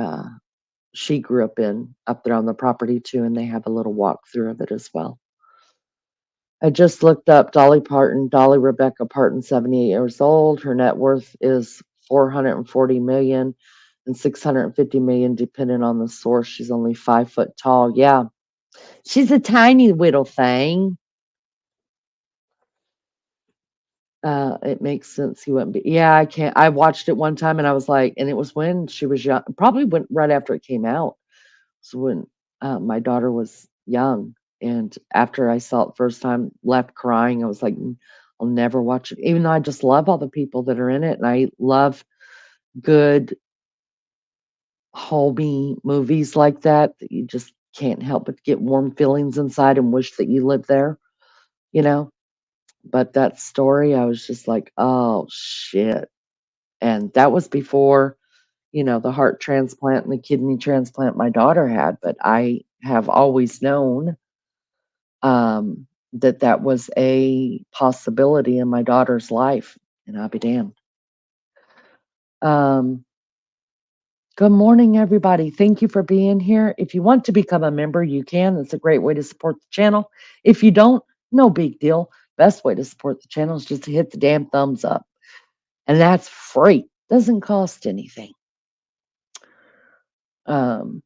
[SPEAKER 2] grew up in up there on the property too, and they have a little walkthrough of it as well. I just looked up Dolly Parton, Dolly Rebecca Parton, 78 years old. Her net worth is 440 million and 650 million, depending on the source. She's only 5 foot tall. Yeah, she's a tiny little thing. It makes sense he wouldn't be. Yeah, I can't. I watched it one time and I was like, and it was when she was young. Probably went right after it came out. So when my daughter was young, and after I saw it first time, left crying. I was like, I'll never watch it. Even though I just love all the people that are in it, and I love good, homey movies like that you just can't help but get warm feelings inside and wish that you lived there, you know. But that story, I was just like, oh shit. And that was before, the heart transplant and the kidney transplant my daughter had. But I have always known that that was a possibility in my daughter's life, and I'll be damned. Um, Good morning, everybody. Thank you for being here. If you want to become a member, you can. That's a great way to support the channel. If you don't, no big deal. Best way to support the channel is just to hit the damn thumbs up. And that's free. Doesn't cost anything. Um,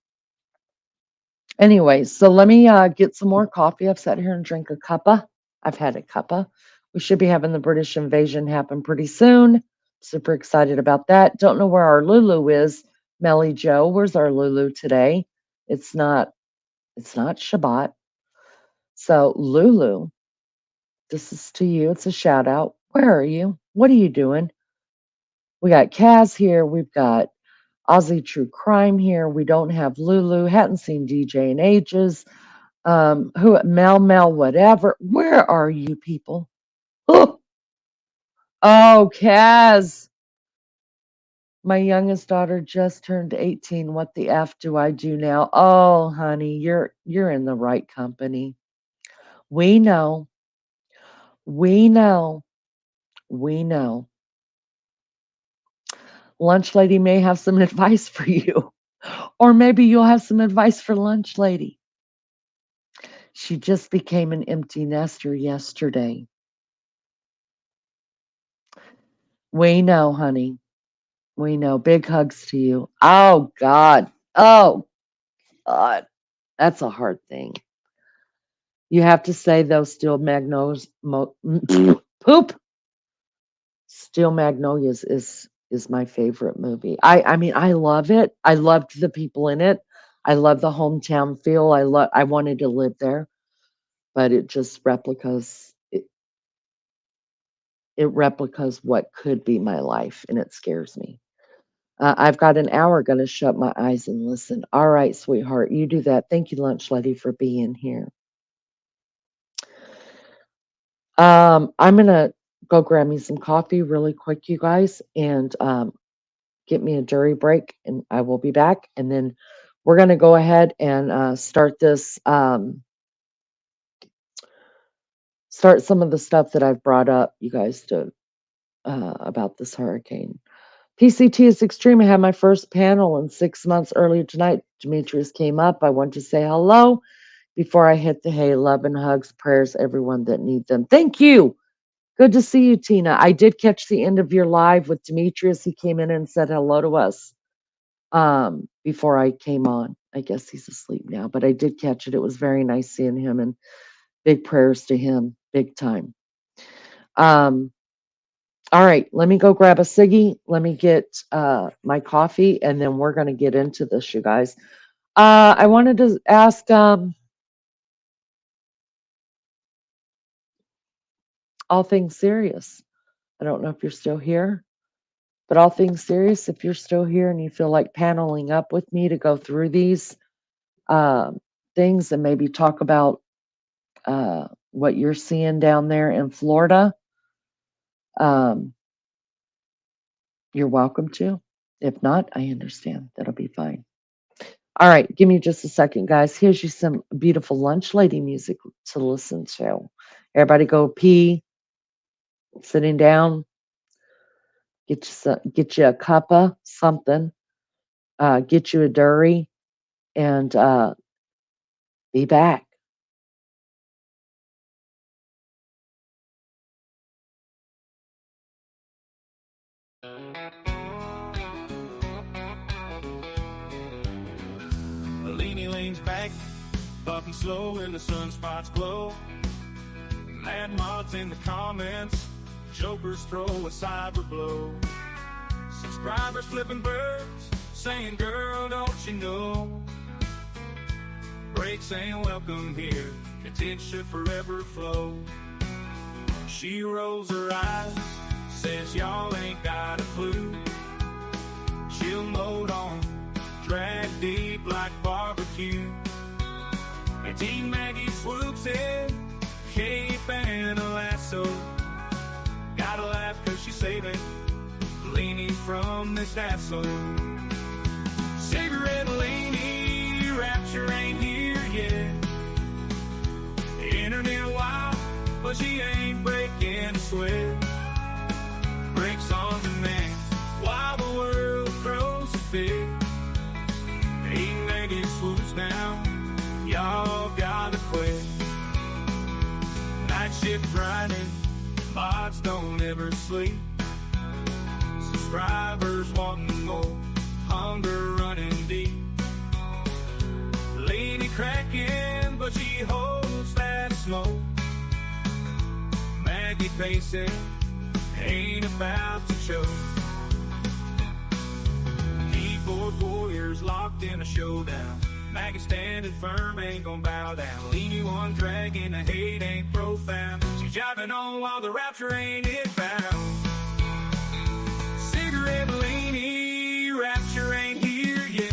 [SPEAKER 2] Anyway, so let me get some more coffee. I've sat here and drank a cuppa. I've had a cuppa. We should be having the British invasion happen pretty soon. Super excited about that. Don't know where our Lulu is. Melly Joe, where's our Lulu today? It's not, it's not Shabbat. So Lulu, this is to you. It's a shout out. Where are you? What are you doing? We got Kaz here. We've got Aussie True Crime here. We don't have Lulu. Hadn't seen DJ in ages. Who Mel whatever. Where are you people? Oh, Kaz. My youngest daughter just turned 18. What the F do I do now? Oh, honey, you're in the right company. We know. We know. We know. Lunch Lady may have some advice for you. Or maybe you'll have some advice for Lunch Lady. She just became an empty nester yesterday. We know, honey. We know. Big hugs to you. Oh, God. Oh, God. That's a hard thing. You have to say, though, Steel Magnolias, poop. Steel Magnolias is my favorite movie. I mean, I love it. I loved the people in it. I love the hometown feel. I wanted to live there, but it just replicas what could be my life, and it scares me. I've got an hour. Going to shut my eyes and listen. All right, sweetheart, you do that. Thank you, Lunch Lady, for being here. I'm gonna go grab me some coffee really quick, you guys, and get me a jury break, and I will be back. And then we're gonna go ahead and start some of the stuff that I've brought up, you guys, to about this hurricane. PCT is extreme. I had my first panel in 6 months earlier tonight. Demetrius came up. I want to say hello before I hit the hay. Love and hugs, prayers, everyone that needs them. Thank you. Good to see you, Tina. I did catch the end of your live with Demetrius. He came in and said hello to us before I came on. I guess he's asleep now, but I did catch it. It was very nice seeing him, and big prayers to him, big time. All right, let me go grab a ciggy. Let me get my coffee, and then we're going to get into this, you guys. I wanted to ask all things serious. I don't know if you're still here, but all things serious, if you're still here and you feel like paneling up with me to go through these things and maybe talk about what you're seeing down there in Florida, um, you're welcome to. If not, I understand. That'll be fine. All right, give me just a second, guys. Here's you some beautiful lunch lady music to listen to. Everybody go pee, sitting down, get you a cuppa, something, get you a durry, and be back.
[SPEAKER 3] Leany leans back, puffing slow in the sunspots glow. Mad mods in the comments, jokers throw a cyber blow. Subscribers flipping birds, saying, girl, don't you know? Break saying, welcome here, content should forever flow. She rolls her eyes, says y'all ain't got a clue. She'll load on, drag deep like barbecue. And Team Maggie swoops in, cape and a lasso. Gotta laugh cause she's saving Leany from this asshole. Cigarette Leany, rapture ain't here yet. Internet wild, but she ain't breaking a sweat. Breaks on demand, while the world throws a fit. Team Maggie swoops down, y'all gotta quit. Night shift grinding, mods don't ever sleep. Subscribers wanting more, hunger running deep. Lady cracking, but she holds that smoke. Maggie pacing, ain't about to choke. Keyboard warriors locked in a showdown. Maggie standing firm, ain't gon' bow down. Leany one dragging, the hate ain't profound. She's jiving on while the rapture ain't inbound. Cigarette Leany, rapture ain't here yet.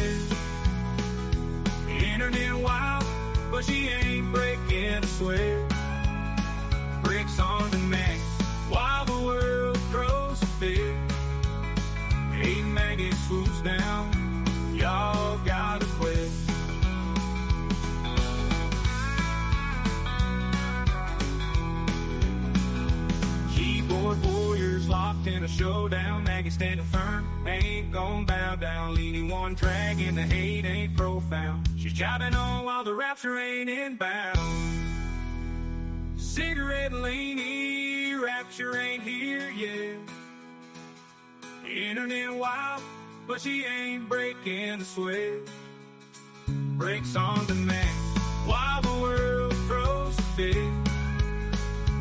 [SPEAKER 3] Internet wild, but she ain't breaking a sweat. Bricks on demand, while the world throws a fit. Hey, Maggie swoops down, y'all gotta quit. Keyboard warriors locked in a showdown. Maggie standing firm, ain't gon' bow down. Leany one dragging, the hate ain't profound. She's jiving on while the rapture ain't inbound. Cigarette Leany, rapture ain't here yet. Internet wild, but she ain't breaking the sweat. breaks on demand while the world throws a fit.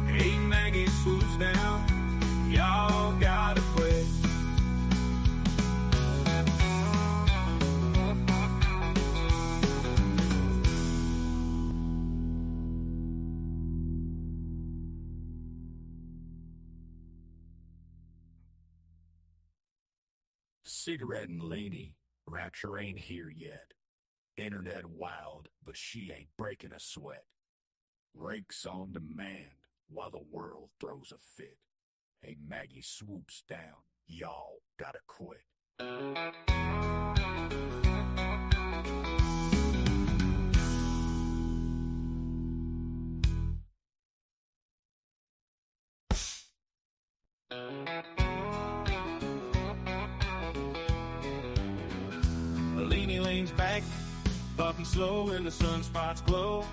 [SPEAKER 3] Hey, Maggie swoops down, y'all gotta quit. Cigarette and lady, rapture ain't here yet. Internet wild, but she ain't breaking a sweat. Breaks on demand while the world throws a fit. Hey, Maggie swoops down, y'all gotta quit. Leanie leans back, puffing slow and the sunspots glow.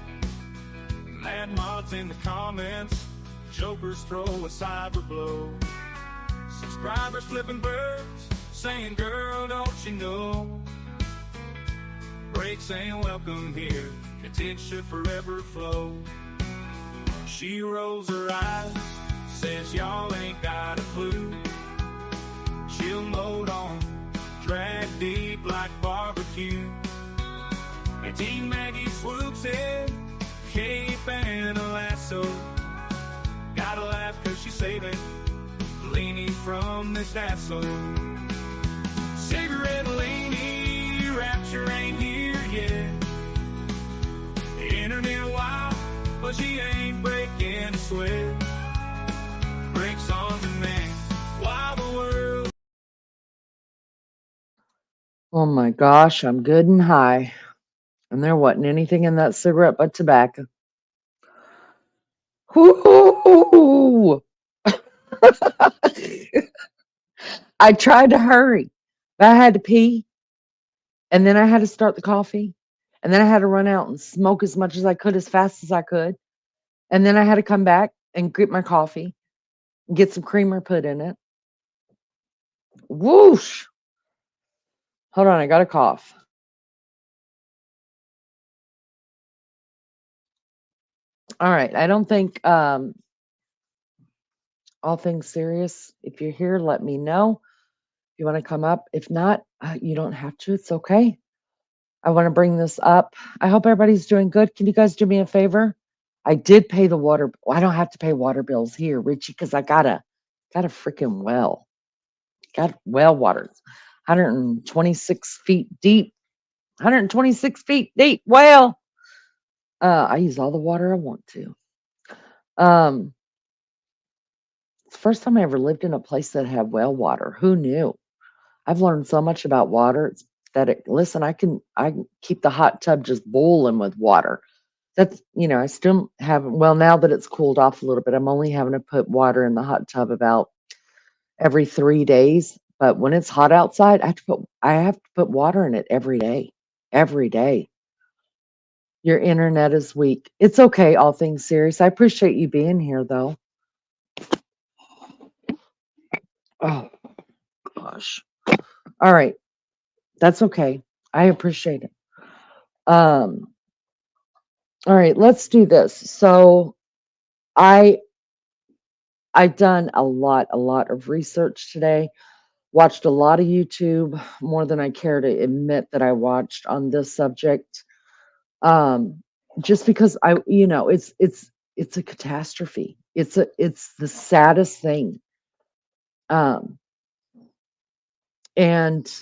[SPEAKER 3] Mad mods in the comments, jokers throw a cyber blow. Subscribers flipping birds, saying, girl, don't you know? Breaks ain't welcome here, content should forever flow. She rolls her eyes, says y'all ain't got a clue. She'll load on, drag deep like barbecue. And Team Maggie swoops in, cape and a lasso. Gotta laugh cause she's saving, leaning from this asshole. Cigarette leanie, rapture ain't here yet. Internet wild, but she ain't breaking a sweat. Breaks on demand while the world.
[SPEAKER 2] Oh my gosh, I'm good and high. And there wasn't anything in that cigarette but tobacco. Whoo! I tried to hurry, but I had to pee, and then I had to start the coffee, and then I had to run out and smoke as much as I could, as fast as I could, and then I had to come back and get my coffee, and get some creamer put in it. Whoosh! Hold on, I got a cough. All right, I don't think all things serious. If you're here, let me know. If you want to come up, if not, you don't have to. It's okay. I want to bring this up. I hope everybody's doing good. Can you guys do me a favor? I did pay the water. Well, I don't have to pay water bills here, Richie, because I got a freaking well. Got well water. 126 feet deep. 126 feet deep well. I use all the water I want to. It's the first time I ever lived in a place that had well water. Who knew? I've learned so much about water. It's pathetic. Listen, I can keep the hot tub just boiling with water. That's, I still haven't, well, now that it's cooled off a little bit, I'm only having to put water in the hot tub about every 3 days. But when it's hot outside, I have to put water in it every day. Every day. Your internet is weak. It's okay, all things serious. I appreciate you being here though. Oh gosh. All right. That's okay. I appreciate it. All right, let's do this. So I've done a lot of research today. Watched a lot of YouTube, more than I care to admit that I watched on this subject. Just because it's a catastrophe. It's the saddest thing. And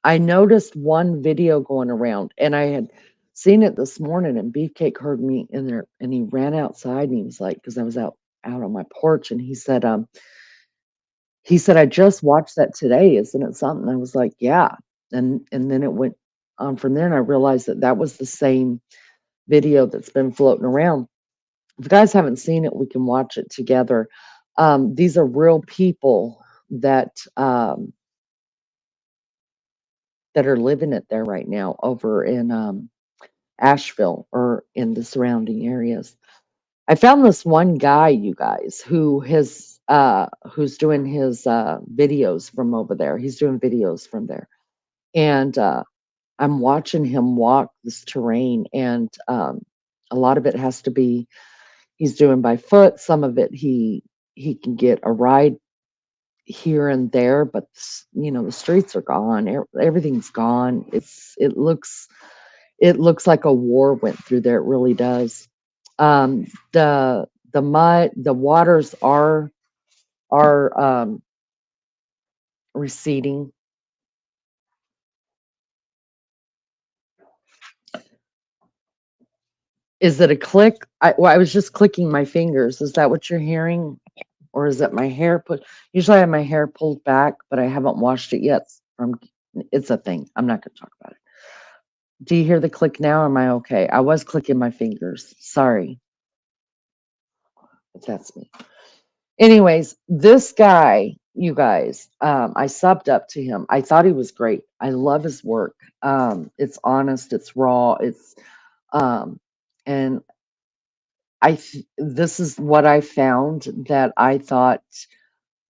[SPEAKER 2] I noticed one video going around, and I had seen it this morning, and Beefcake heard me in there, and he ran outside, and he was like, because I was out on my porch, and he said, I just watched that today. Isn't it something? I was like, yeah. And then it went on from there, and I realized that was the same video that's been floating around. If you guys haven't seen it, we can watch it together. These are real people that are living it there right now over in Asheville or in the surrounding areas. I found this one guy, you guys, who's doing his videos from over there. He's doing videos from there. And I'm watching him walk this terrain, and a lot of it has to be he's doing by foot. Some of it he can get a ride here and there, but the streets are gone. Everything's gone. It looks like a war went through there. It really does. The mud, the waters are receding. Is it a click? I was just clicking my fingers. Is that what you're hearing? Or is it my hair put usually I have my hair pulled back, but I haven't washed it yet from it's a thing. I'm not gonna talk about it. Do you hear the click now? Am I okay? I was clicking my fingers. Sorry if that's me. Anyways, this guy, you guys, I subbed up to him. I thought he was great. I love his work. It's honest, it's raw, um, and this is what I found that I thought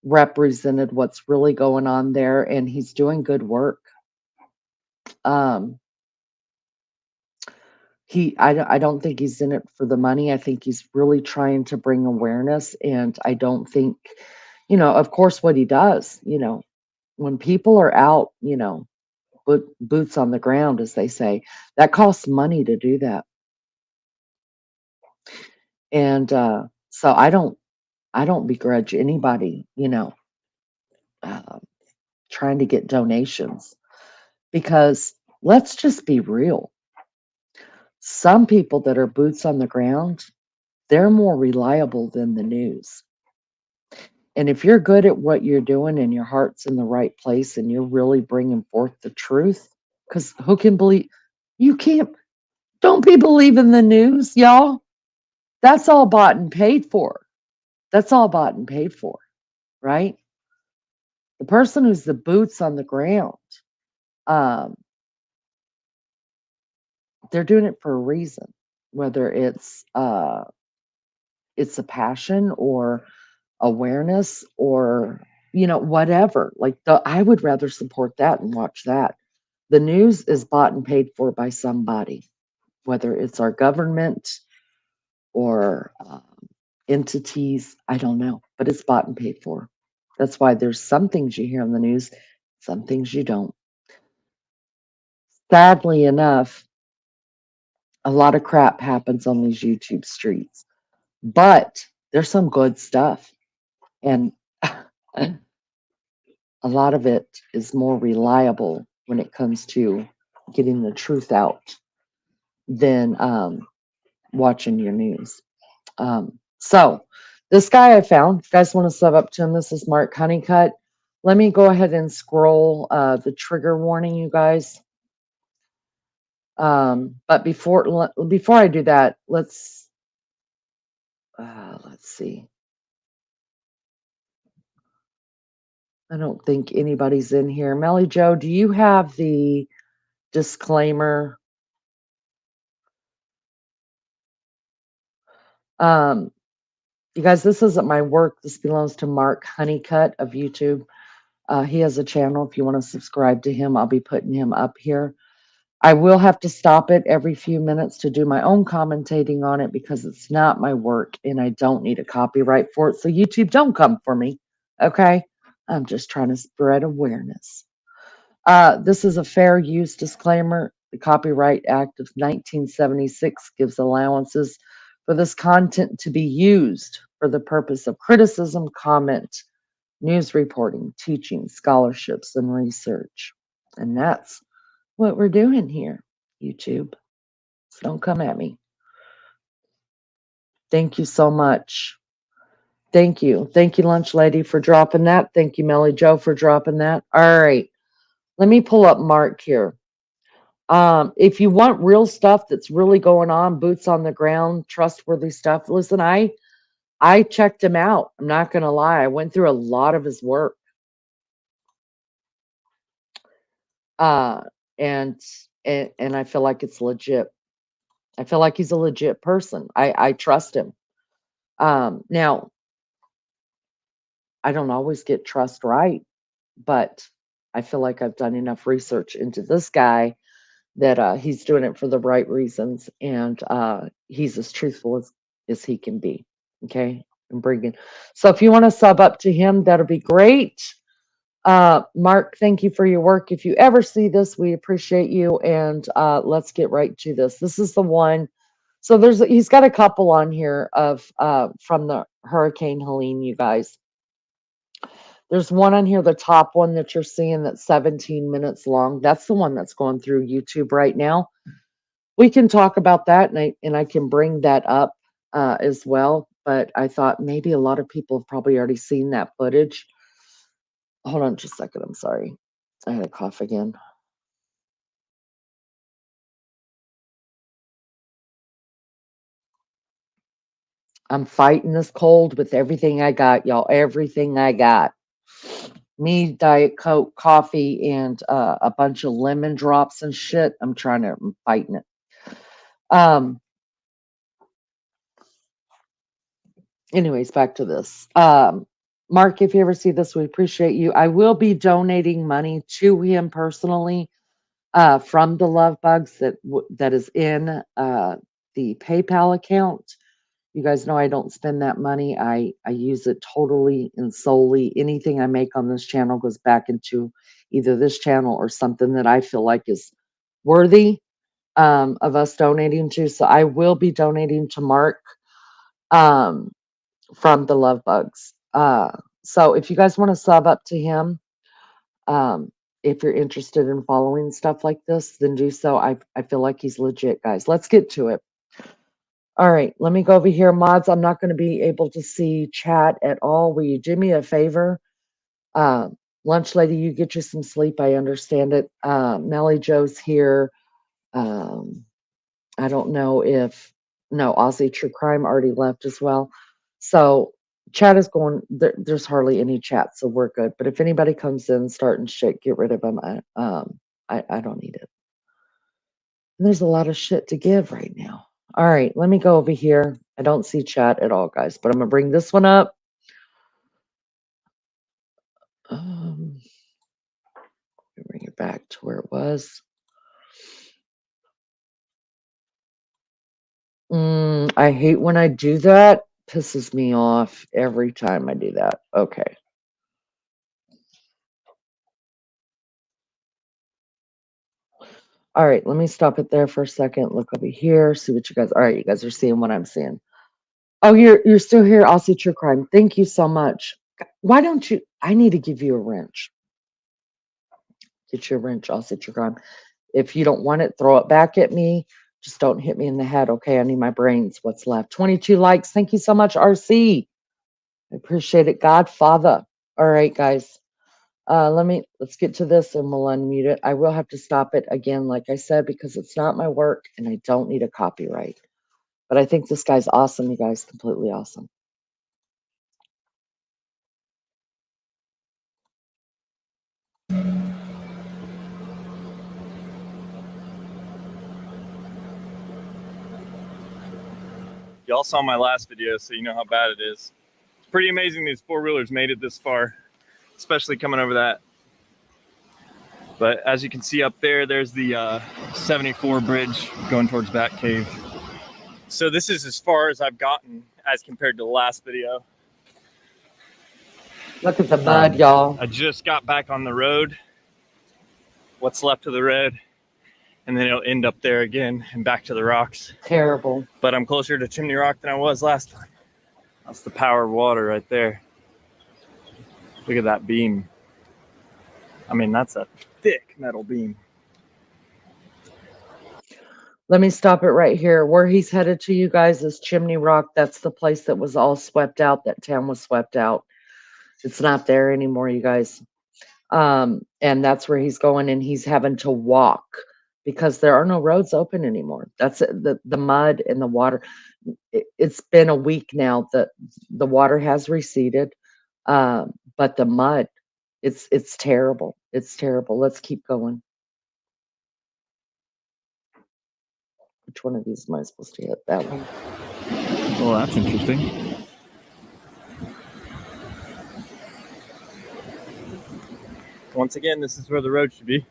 [SPEAKER 2] represented what's really going on there, and he's doing good work. Um, I don't think he's in it for the money. I think he's really trying to bring awareness, and I don't think, of course, what he does, when people are out, boots on the ground, as they say, that costs money to do that. And so I don't begrudge anybody, uh, trying to get donations because let's just be real. Some people that are boots on the ground, they're more reliable than the news. And if you're good at what you're doing and your heart's in the right place and you're really bringing forth the truth, because who can believe you can't, don't be believing the news, y'all. That's all bought and paid for. That's all bought and paid for, right? The person who's the boots on the ground, um, they're doing it for a reason, whether it's a passion or awareness or whatever. Like I would rather support that and watch that. The news is bought and paid for by somebody, whether it's our government or entities. I don't know, but it's bought and paid for. That's why there's some things you hear on the news, some things you don't. Sadly enough, a lot of crap happens on these YouTube streets, but there's some good stuff. And a lot of it is more reliable when it comes to getting the truth out than watching your news. So this guy I found, if you guys want to sub up to him, this is Mark Honeycutt. Let me go ahead and scroll the trigger warning, you guys. But before I do that, let's see. I don't think anybody's in here. Melly Joe, do you have the disclaimer? You guys, this isn't my work. This belongs to Mark Honeycutt of YouTube. He has a channel. If you want to subscribe to him, I'll be putting him up here. I will have to stop it every few minutes to do my own commentating on it because it's not my work and I don't need a copyright for it. So YouTube, don't come for me. Okay? I'm just trying to spread awareness. This is a fair use disclaimer. The Copyright Act of 1976 gives allowances for this content to be used for the purpose of criticism, comment, news reporting, teaching, scholarships, and research. And that's what we're doing here, YouTube. So don't come at me. Thank you so much. Thank you. Thank you, Lunch Lady, for dropping that. Thank you, Melly Joe, for dropping that. All right. Let me pull up Mark here. If you want real stuff that's really going on, boots on the ground, trustworthy stuff, listen, I checked him out. I'm not gonna lie. I went through a lot of his work. Uh and and I feel like it's legit. I feel like he's a legit person. I trust him. Now I don't always get trust right, but I feel like I've done enough research into this guy that he's doing it for the right reasons, and he's as truthful as he can be. Okay, and bringing. So if you want to sub up to him, that'll be great. Mark, thank you for your work. If you ever see this, we appreciate you. And let's get right to this. This is the one. So he's got a couple on here of from the Hurricane Helene, you guys. There's one on here, the top one that you're seeing that's 17 minutes long. That's the one that's going through YouTube right now. We can talk about that, and I can bring that up as well. But I thought maybe a lot of people have probably already seen that footage. Hold on just a second. I'm sorry. I had a cough again. I'm fighting this cold with everything I got, y'all. Everything I got. Me, Diet Coke, coffee, and a bunch of lemon drops and shit. I'm fighting it. Anyways, back to this. Mark, if you ever see this, we appreciate you. I will be donating money to him personally from the Love Bugs that is in the PayPal account. You guys know I don't spend that money. I use it totally and solely. Anything I make on this channel goes back into either this channel or something that I feel like is worthy of us donating to. So I will be donating to Mark from the Love Bugs. So if you guys want to sub up to him, if you're interested in following stuff like this, then do so. I feel like he's legit, guys. Let's get to it. All right, let me go over here. Mods, I'm not going to be able to see chat at all. Will you do me a favor? Lunch lady, you get you some sleep. I understand it. Melly Joe's here. I don't know if, no, Aussie True Crime already left as well. So chat is going, there's hardly any chat, so we're good. But if anybody comes in starting shit, get rid of them. I don't need it. And there's a lot of shit to give right now. All right, let me go over here. I don't see chat at all, guys, but I'm gonna bring this one up. Bring it back to where it was. I hate when I do that. Pisses me off every time I do that. Okay. All right, let me stop it there for a second. Look over here, see what you guys. All right, you guys are seeing what I'm seeing. Oh, you're still here. I'll see True Crime. Thank you so much. Why don't you? I need to give you a wrench. Get your wrench. I'll see True Crime. If you don't want it, throw it back at me. Just don't hit me in the head. Okay, I need my brains. What's left? 22 likes. Thank you so much, RC. I appreciate it. Godfather. All right, guys. Let's get to this and we'll unmute it. I will have to stop it again, like I said, because it's not my work and I don't need a copyright. But I think this guy's awesome, you guys, completely awesome.
[SPEAKER 4] Y'all saw my last video, so you know how bad it is. It's pretty amazing these four-wheelers made it this far, especially coming over that. But as you can see up there, there's the 74 bridge going towards Bat Cave. So this is as far as I've gotten as compared to the last video.
[SPEAKER 2] Look at the mud, y'all.
[SPEAKER 4] I just got back on the road. What's left of the road. And then it'll end up there again and back to the rocks.
[SPEAKER 2] Terrible.
[SPEAKER 4] But I'm closer to Chimney Rock than I was last time. That's the power of water right there. Look at that beam. I mean, that's a thick metal beam.
[SPEAKER 2] Let me stop it right here. Where he's headed to, you guys, is Chimney Rock. That's the place that was all swept out. That town was swept out. It's not there anymore, you guys. And that's where he's going, and he's having to walk because there are no roads open anymore. That's it, the mud and the water. It's been a week now that the water has receded, but the mud, it's terrible. It's terrible. Let's keep going. Which one of these am I supposed to hit? That one.
[SPEAKER 4] Well, that's interesting. Once again, this is where the road should be.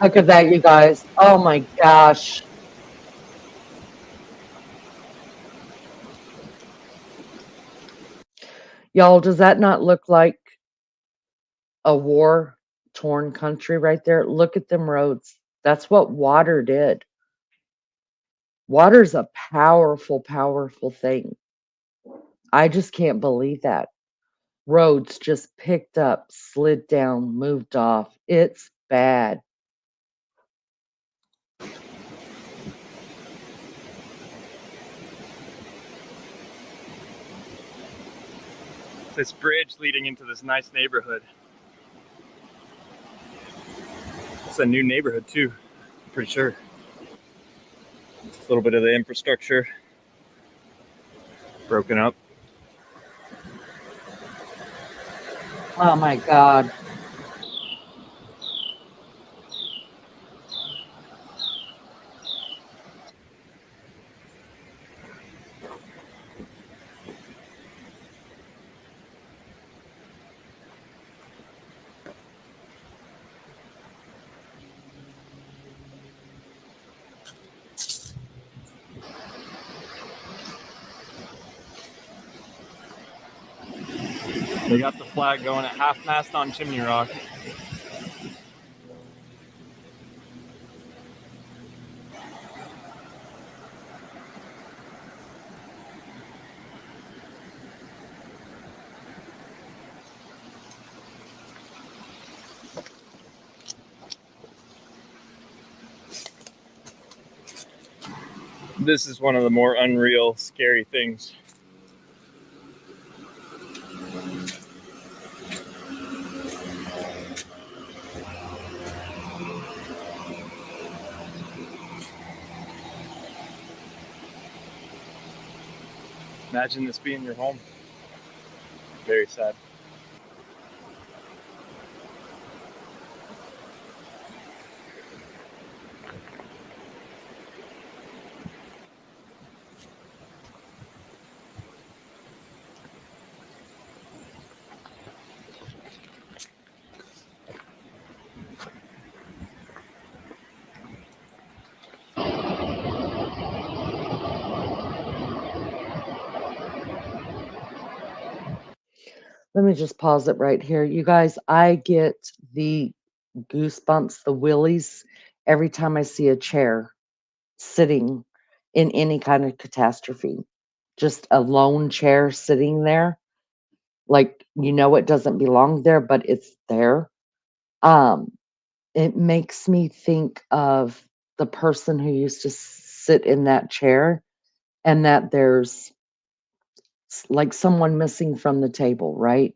[SPEAKER 2] Look at that, you guys. Oh my gosh. Y'all, does that not look like a war torn country right there? Look at them roads. That's what water did. Water's a powerful, powerful thing. I just can't believe that. Roads just picked up, slid down, moved off. It's bad.
[SPEAKER 4] This bridge leading into this nice neighborhood. It's a new neighborhood too, I'm pretty sure. A little bit of the infrastructure broken up.
[SPEAKER 2] Oh my God.
[SPEAKER 4] They got the flag going at half mast on Chimney Rock. This is one of the more unreal, scary things. Imagine this being your home. Very sad.
[SPEAKER 2] Let me just pause it right here. You guys, I get the goosebumps, the willies, every time I see a chair sitting in any kind of catastrophe. Just a lone chair sitting there. Like, it doesn't belong there, but it's there. It makes me think of the person who used to sit in that chair, and that there's like someone missing from the table, right?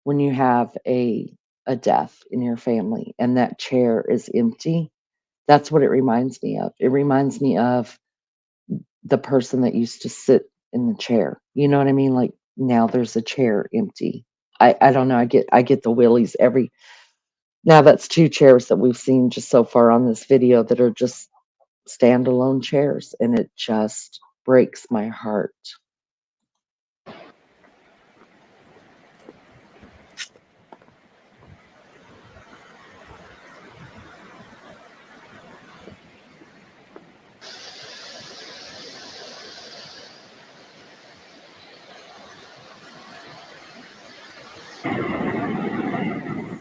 [SPEAKER 2] When you have a death in your family and that chair is empty, that's what it reminds me of. It reminds me of the person that used to sit in the chair. You know what I mean? Like, now there's a chair empty. I don't know. I get the willies every now. That's two chairs that we've seen just so far on this video that are just standalone chairs, and it just breaks my heart.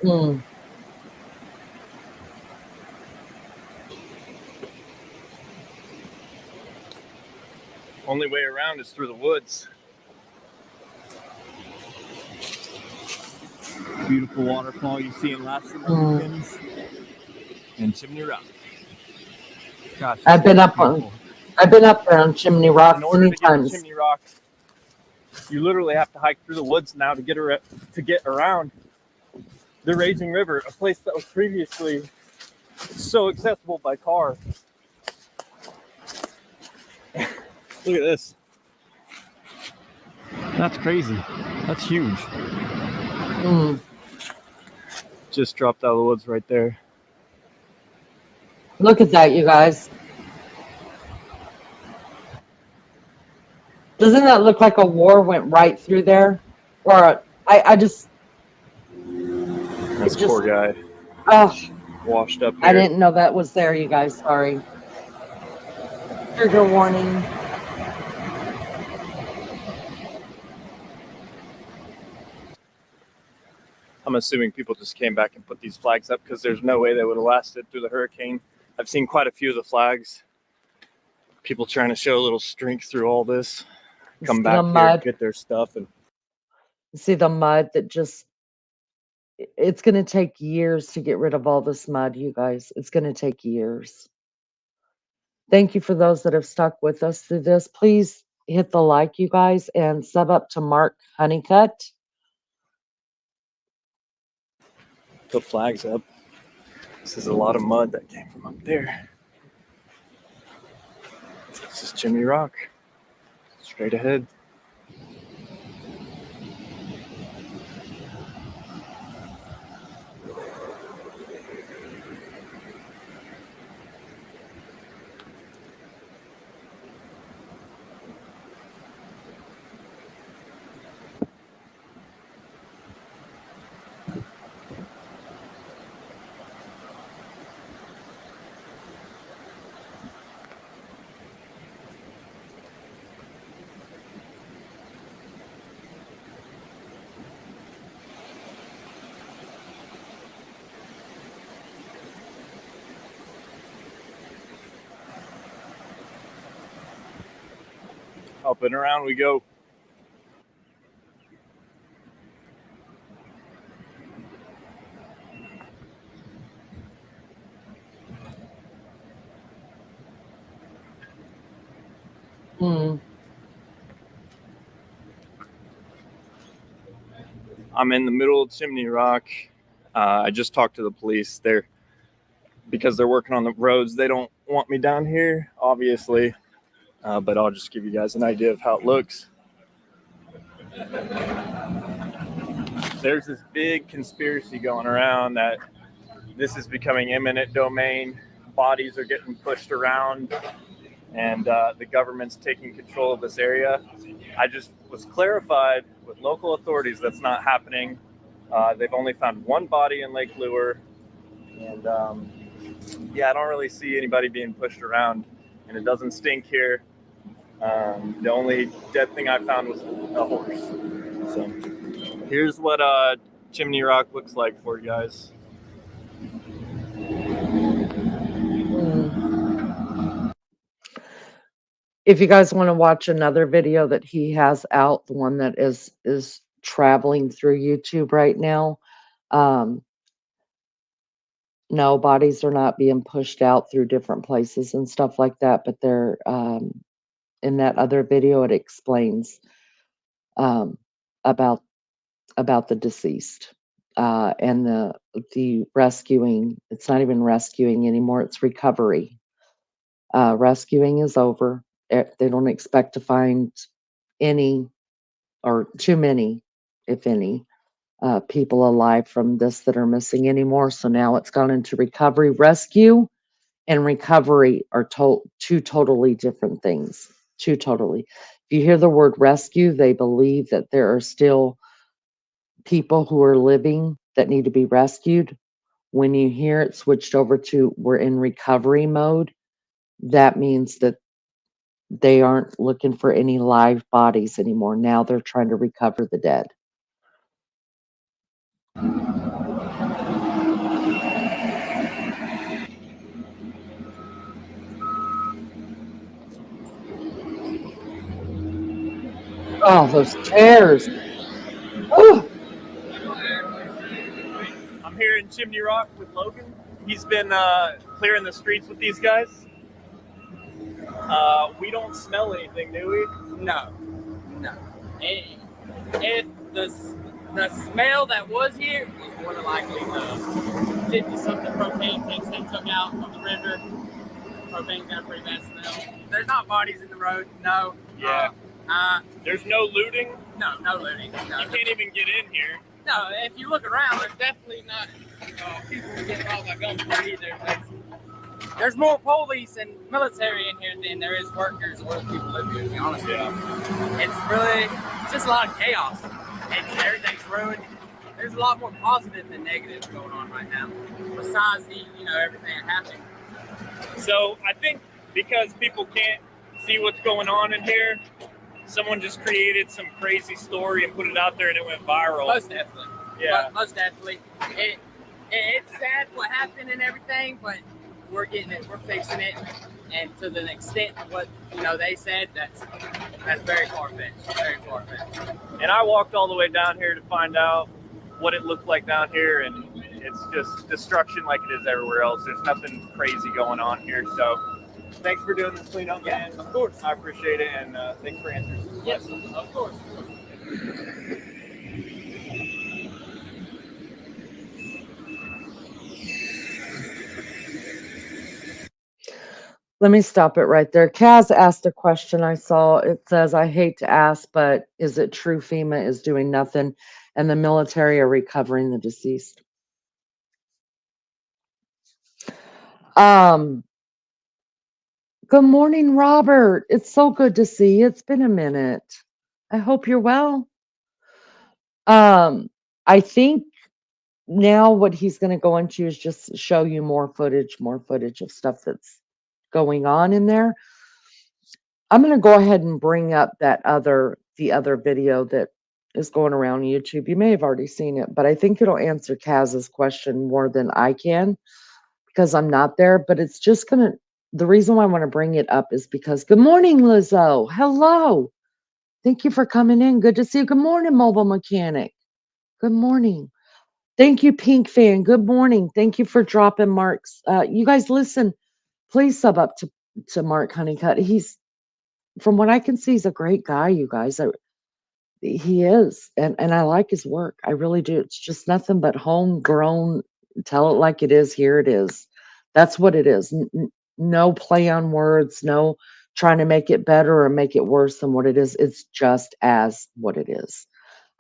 [SPEAKER 2] Mm,
[SPEAKER 4] Only way around is through the woods. Beautiful waterfall you see in Last Americans and Chimney Rock. Gosh,
[SPEAKER 2] I've been up
[SPEAKER 4] beautiful.
[SPEAKER 2] there on Chimney Rock
[SPEAKER 4] In order
[SPEAKER 2] many
[SPEAKER 4] to get to
[SPEAKER 2] times.
[SPEAKER 4] Chimney Rock, you literally have to hike through the woods now to get around the raging river, a place that was previously so accessible by car. Look at this. That's crazy. That's huge.
[SPEAKER 2] Mm,
[SPEAKER 4] Just dropped out of the woods right there.
[SPEAKER 2] look at that, you guys. Doesn't that look like a war went right through there? Or I just
[SPEAKER 4] This
[SPEAKER 2] just
[SPEAKER 4] poor guy.
[SPEAKER 2] oh,
[SPEAKER 4] washed up
[SPEAKER 2] I
[SPEAKER 4] here.
[SPEAKER 2] didn't know that was there, you guys. Sorry. Trigger warning.
[SPEAKER 4] I'm assuming people just came back and put these flags up because there's no way they would have lasted through the hurricane. I've seen quite a few of the flags. People trying to show a little strength through all this. Come
[SPEAKER 2] See the
[SPEAKER 4] back here,
[SPEAKER 2] mud.
[SPEAKER 4] get their stuff, and
[SPEAKER 2] See the mud that just, it's going to take years to get rid of all this mud, you guys. It's going to take years. Thank you for those that have stuck with us through this. Please hit the like, you guys, and sub up to Mark Honeycutt.
[SPEAKER 4] put flags up. This is a lot of mud that came from up there. This is Chimney Rock. Straight ahead. Up and around we go. I'm in the middle of Chimney Rock. I just talked to the police. Because they're working on the roads, they don't want me down here, obviously. But I'll just give you guys an idea of how it looks. There's this big conspiracy going around that this is becoming eminent domain. Bodies are getting pushed around, and the government's taking control of this area. I just was clarified with local authorities that's not happening. They've only found one body in Lake Lure, and yeah, I don't really see anybody being pushed around, and it doesn't stink here. The only dead thing I found was a horse. So here's what Chimney Rock looks like for you guys.
[SPEAKER 2] If you guys want to watch another video that he has out, the one that is traveling through YouTube right now, no, bodies are not being pushed out through different places and stuff like that, but they're in that other video it explains about the deceased and the rescuing. It's not even rescuing anymore, it's recovery. Rescuing is over. They don't expect to find any or too many, if any, people alive from this that are missing anymore. So now it's gone into recovery. Rescue and recovery are two totally different things. Two totally. If you hear the word rescue, they believe that there are still people who are living that need to be rescued. When you hear it switched over to we're in recovery mode, that means that they aren't looking for any live bodies anymore. Now they're trying to recover the dead. Oh, those chairs. Oh.
[SPEAKER 4] I'm here in Chimney Rock with Logan. He's been clearing the streets with these guys. We don't smell anything, do we?
[SPEAKER 5] No. If the smell that was here was more than likely the 50-something propane tanks they took out from the river. Propane's got a pretty bad smell. There's not bodies in the road, no.
[SPEAKER 4] Yeah. There's no looting?
[SPEAKER 5] No looting. No.
[SPEAKER 4] You can't even get in here.
[SPEAKER 5] No, if you look around, there's definitely not people getting involved by gunfire either. There's more police and military in here than there is workers or people living here, to be honest with you. It's just a lot of chaos. Everything's ruined. there's a lot more positive than negative going on right now. Besides the, everything that happened.
[SPEAKER 4] So I think because people can't see what's going on in here, someone just created some crazy story and put it out there and it went viral.
[SPEAKER 5] Most definitely.
[SPEAKER 4] Yeah.
[SPEAKER 5] Most definitely. It's sad what happened and everything, but we're getting it. We're fixing it. And to the extent of what, they said, that's very far-fetched. Very far-fetched.
[SPEAKER 4] And I walked all the way down here to find out what it looked like down here, and it's just destruction like it is everywhere else. There's nothing crazy going on here. So thanks for doing this cleanup, man.
[SPEAKER 5] Of course.
[SPEAKER 4] I appreciate it, and thanks for answering.
[SPEAKER 5] Yes, of course.
[SPEAKER 2] Let me stop it right there. Kaz asked a question I saw. It says, I hate to ask, but is it true FEMA is doing nothing and the military are recovering the deceased? Good morning, Robert. It's so good to see you. It's been a minute. I hope you're well. I think now what he's going to go into is just show you more footage of stuff that's going on in there. I'm going to go ahead and bring up the other video that is going around YouTube. You may have already seen it, but I think it'll answer Kaz's question more than I can because I'm not there. But it's just the reason why I want to bring it up is because, good morning, Lizzo. Hello. Thank you for coming in. Good to see you. Good morning, Mobile Mechanic. Good morning. Thank you, Pink Fan. Good morning. Thank you for dropping Mark's. You guys, listen, please sub up to Mark Honeycutt. He's, from what I can see, he's a great guy, you guys. He is, and I like his work. I really do. It's just nothing but homegrown. Tell it like it is. Here it is. That's what it is. No play on words. No trying to make it better or make it worse than what it is. It's just as what it is.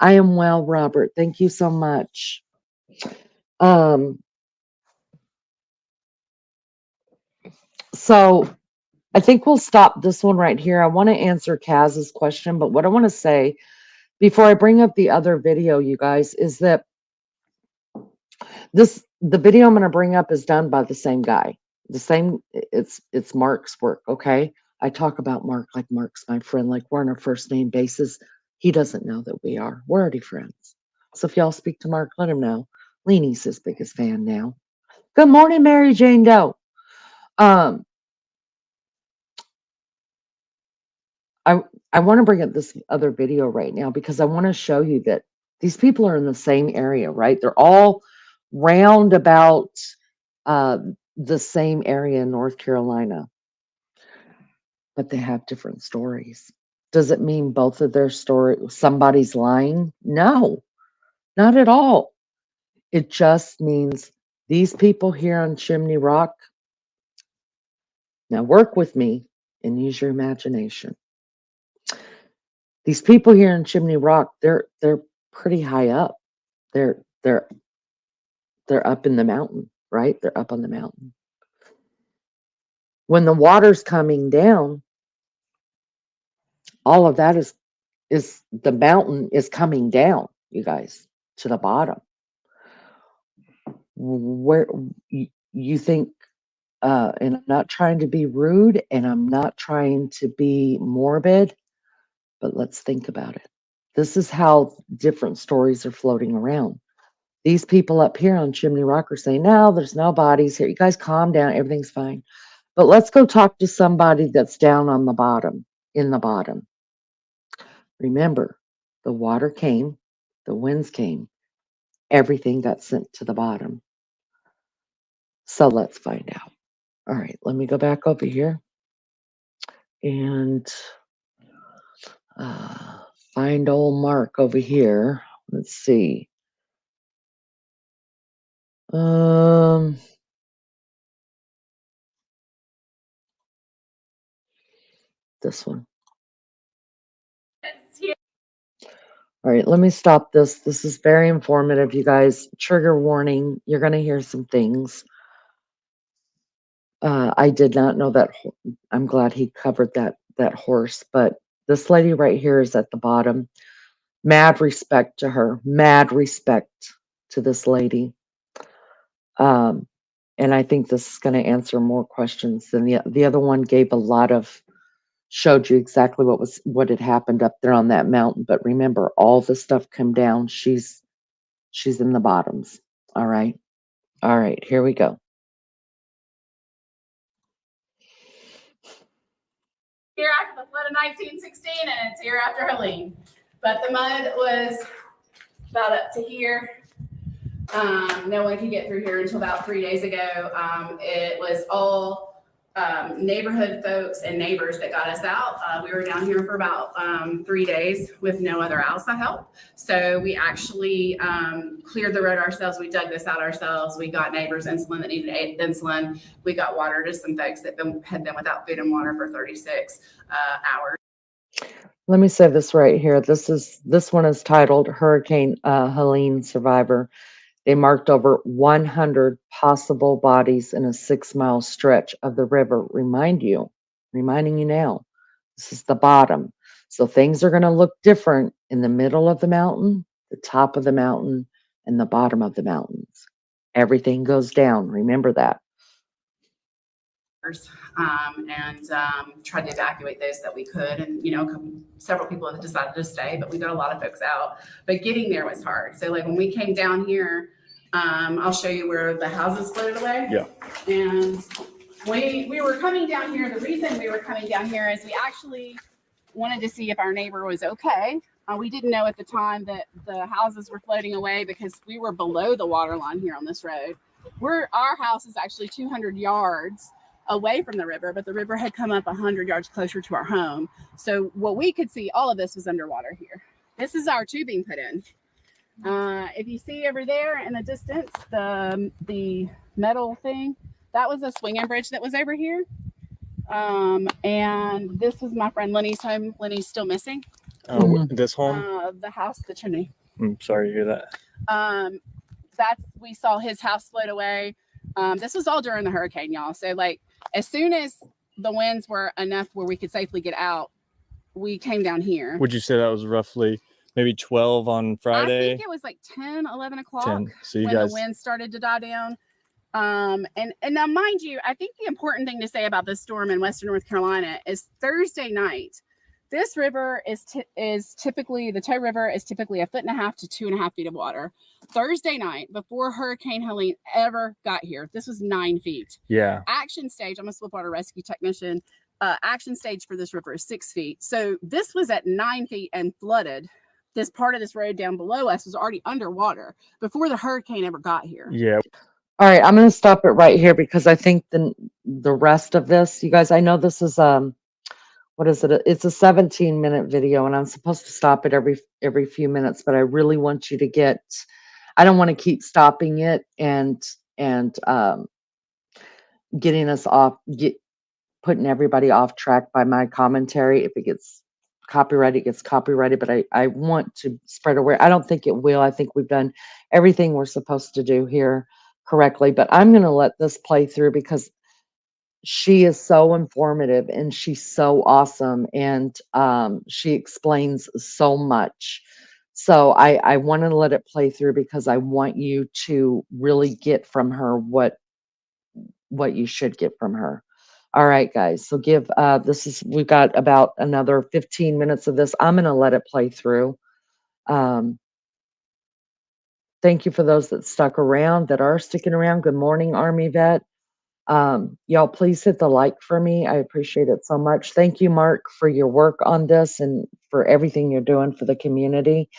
[SPEAKER 2] I am well, Robert. Thank you so much. So I think we'll stop this one right here. I want to answer Kaz's question, but what I want to say before I bring up the other video, you guys, is that the video I'm going to bring up is done by the same guy. It's Mark's work, okay? I talk about Mark like Mark's my friend, like we're on a first name basis. He doesn't know that we are. We're already friends. So if y'all speak to Mark, let him know. Leanie's his biggest fan now. Good morning, Mary Jane Doe. I want to bring up this other video right now because I want to show you that these people are in the same area, right? They're all round about the same area in North Carolina, but they have different stories. Does it mean both of their story, somebody's lying? No, not at all. It just means these people here on Chimney Rock, now work with me and use your imagination. These people here in Chimney Rock, they're pretty high up. They're up in the mountain, right? They're up on the mountain. When the water's coming down, all of that is the mountain is coming down, you guys, to the bottom. Where you think, and I'm not trying to be rude and I'm not trying to be morbid, but let's think about it. This is how different stories are floating around. These people up here on Chimney Rock are saying, no, there's no bodies here. You guys calm down. Everything's fine. But let's go talk to somebody that's down on the bottom, in the bottom. Remember, the water came, the winds came, everything got sent to the bottom. So let's find out. All right, let me go back over here and find old Mark over here. Let's see. This one. All right, let me stop this. This is very informative, you guys. Trigger warning. You're going to hear some things. I did not know that. I'm glad he covered that horse, but this lady right here is at the bottom. Mad respect to her. Mad respect to this lady. Um, and I think this is going to answer more questions than the other one gave a lot of, showed you exactly what had happened up there on that mountain. But remember, all the stuff come down. She's in the bottoms. All right. All right, here we go.
[SPEAKER 6] Here after the flood of 1916, and it's here after Helene. But the mud was about up to here. No one could get through here until about 3 days ago. It was all neighborhood folks and neighbors that got us out. We were down here for about 3 days with no other outside help. So we actually cleared the road ourselves. We dug this out ourselves. We got neighbors insulin that needed insulin. We got water to some folks that had been without food and water for 36 hours.
[SPEAKER 2] Let me say this right here. This one is titled Hurricane Helene Survivor. They marked over 100 possible bodies in a 6-mile stretch of the river. Reminding you now, this is the bottom. So things are going to look different in the middle of the mountain, the top of the mountain, and the bottom of the mountains. Everything goes down. Remember that.
[SPEAKER 6] And tried to evacuate those that we could. And, several people have decided to stay, but we got a lot of folks out. But getting there was hard. So like when we came down here, I'll show you where the houses floated away.
[SPEAKER 4] Yeah.
[SPEAKER 6] And we were coming down here. The reason we were coming down here is we actually wanted to see if our neighbor was okay. We didn't know at the time that the houses were floating away because we were below the water line here on this road. Our house is actually 200 yards away from the river, but the river had come up 100 yards closer to our home. So what we could see, all of this was underwater here. This is our tubing put in. If you see over there in the distance, the metal thing, that was a swinging bridge that was over here. And this was my friend Lenny's home. Lenny's still missing.
[SPEAKER 4] This home?
[SPEAKER 6] The house, the chimney.
[SPEAKER 4] I'm sorry to hear that.
[SPEAKER 6] We saw his house float away. This was all during the hurricane, y'all. So like as soon as the winds were enough where we could safely get out, we came down here.
[SPEAKER 4] Would you say that was roughly maybe 12 on Friday?
[SPEAKER 6] I think it was like 10, 11 o'clock
[SPEAKER 4] 10. So
[SPEAKER 6] when the wind started to die down. And now mind you, I think the important thing to say about this storm in Western North Carolina is Thursday night. This river is typically, the Toe River is typically 1.5 to 2.5 feet of water. Thursday night, before Hurricane Helene ever got here, this was 9 feet.
[SPEAKER 4] Yeah.
[SPEAKER 6] Action stage, I'm a swiftwater rescue technician. Action stage for this river is 6 feet. So this was at 9 feet and flooded. This part of this road down below us was already underwater before the hurricane ever got here.
[SPEAKER 4] Yeah.
[SPEAKER 2] All right, I'm going to stop it right here because I think the rest of this, you guys, I know this is what is it? It's a 17-minute video, and I'm supposed to stop it every few minutes, but I really want you to get. I don't want to keep stopping it and getting us off, putting everybody off track by my commentary. If it gets copyrighted, it gets copyrighted, but I want to spread awareness. I don't think it will. I think we've done everything we're supposed to do here correctly, but I'm going to let this play through because she is so informative and she's so awesome, and she explains so much. So I want to let it play through because I want you to really get from her what you should get from her. All right, guys. So we've got about another 15 minutes of this. I'm going to let it play through. Thank you for those that stuck around, that are sticking around. Good morning, Army vet. Y'all, please hit the like for me. I appreciate it so much. Thank you, Mark, for your work on this and for everything you're doing for the community.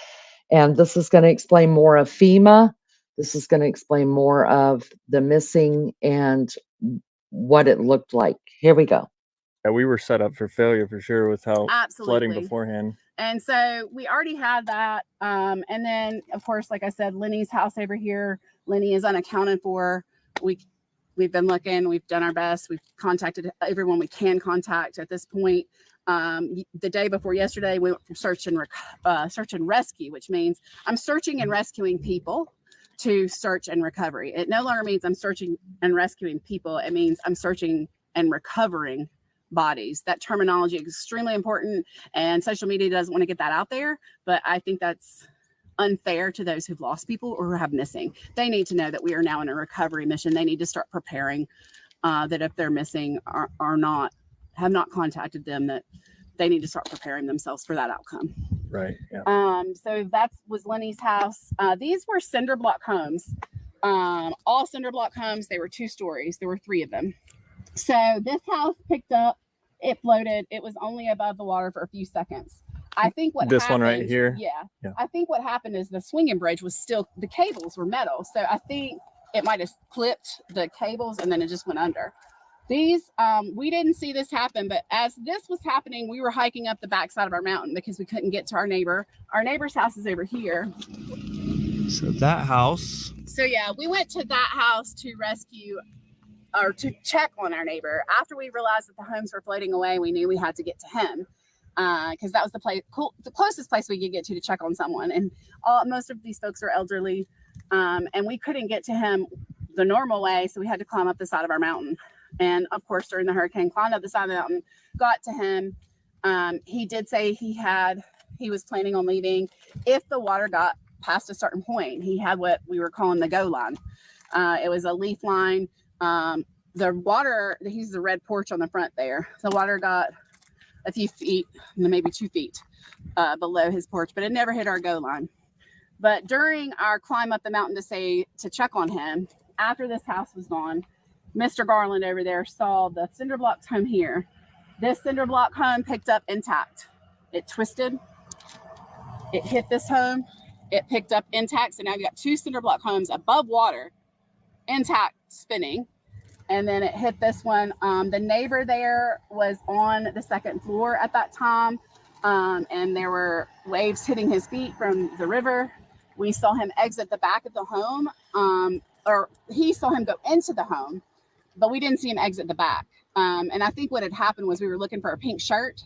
[SPEAKER 2] And this is going to explain more of FEMA. This is going to explain more of the missing and what it looked like. Here we go.
[SPEAKER 4] Yeah, we were set up for failure for sure with how
[SPEAKER 6] Absolutely.
[SPEAKER 4] flooding beforehand.
[SPEAKER 6] And so we already had that. And then, of course, like I said, Lenny's house over here, Lenny is unaccounted for. We've been looking, we've done our best. We've contacted everyone we can contact at this point. The day before yesterday, we went from search and rescue, which means I'm searching and rescuing people, to search and recovery. It no longer means I'm searching and rescuing people. It means I'm searching and recovering bodies. That terminology is extremely important, and social media doesn't want to get that out there, but I think that's unfair to those who've lost people or who have missing. They need to know that we are now in a recovery mission. They need to start preparing that if they're missing or have not contacted them, that they need to start preparing themselves for that outcome.
[SPEAKER 4] Right. Yeah.
[SPEAKER 6] So that was Lenny's house. These were cinder block homes, all cinder block homes. They were 2 stories. There were 3 of them. So this house picked up, it floated. It was only above the water for a few seconds. I think what
[SPEAKER 4] This
[SPEAKER 6] happened,
[SPEAKER 4] one right here?
[SPEAKER 6] Yeah. I think what happened is the swinging bridge was still, the cables were metal. So I think it might have clipped the cables and then it just went under. These, we didn't see this happen, but as this was happening, we were hiking up the backside of our mountain because we couldn't get to our neighbor. Our neighbor's house is over here.
[SPEAKER 4] So that house.
[SPEAKER 6] So yeah, we went to that house to rescue or to check on our neighbor. After we realized that the homes were floating away, we knew we had to get to him because that was the closest place we could get to check on someone. And most of these folks are elderly, and we couldn't get to him the normal way, so we had to climb up the side of our mountain. And of course, during the hurricane, climbed up the side of the mountain, got to him. He did say he was planning on leaving if the water got past a certain point. He had what we were calling the go line. It was a leaf line. The water, he's the red porch on the front there. The water got a few feet, maybe 2 feet below his porch, but it never hit our go line. But during our climb up the mountain to check on him, after this house was gone, Mr. Garland over there saw the cinder block home here. This cinder block home picked up intact. It twisted. It hit this home. It picked up intact. So now you got 2 cinder block homes above water, intact, spinning. And then it hit this one. The neighbor there was on the 2nd floor at that time. And there were waves hitting his feet from the river. We saw him exit the back of the home, or he saw him go into the home, but we didn't see him exit the back. And I think what had happened was we were looking for a pink shirt,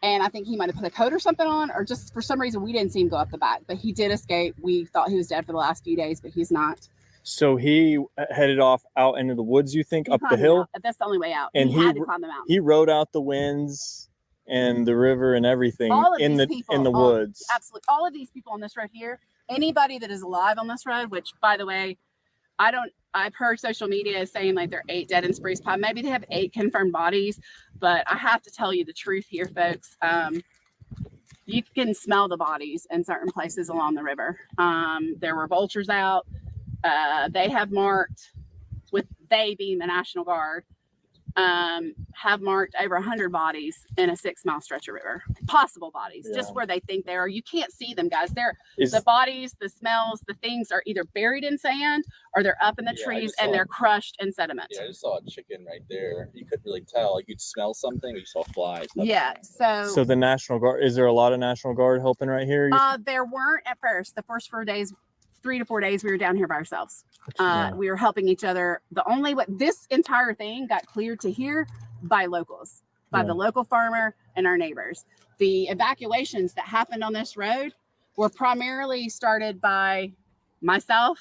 [SPEAKER 6] and I think he might have put a coat or something on, or just for some reason we didn't see him go up the back, but he did escape. We thought he was dead for the last few days, but he's not.
[SPEAKER 4] So he headed off out into the woods, you think, up the hill?
[SPEAKER 6] That's the only way out.
[SPEAKER 4] And
[SPEAKER 6] he had to climb the mountain.
[SPEAKER 4] He rode out the winds and the river and everything in the woods.
[SPEAKER 6] Absolutely. All of these people on this road here, anybody that is alive on this road, which by the way, I've heard social media is saying like there are 8 dead in Spruce Pine. Maybe they have 8 confirmed bodies, but I have to tell you the truth here, folks. You can smell the bodies in certain places along the river. There were vultures out. They have marked, with they being the National Guard, have marked over 100 bodies in a 6-mile stretch of river. Possible bodies, just where they think they are. You can't see them, guys. The bodies, the smells, the things are either buried in sand or they're up in the trees and they're crushed in sediment.
[SPEAKER 7] Yeah, I just saw a chicken right there. You couldn't really tell. Like you'd smell something, or you saw flies.
[SPEAKER 6] Yeah. So
[SPEAKER 4] the National Guard, is there a lot of National Guard helping right here?
[SPEAKER 6] There weren't at first. The first 4 days, 3 to 4 days, we were down here by ourselves. We were helping each other. This entire thing got cleared to here by locals, by the local farmer and our neighbors. The evacuations that happened on this road were primarily started by myself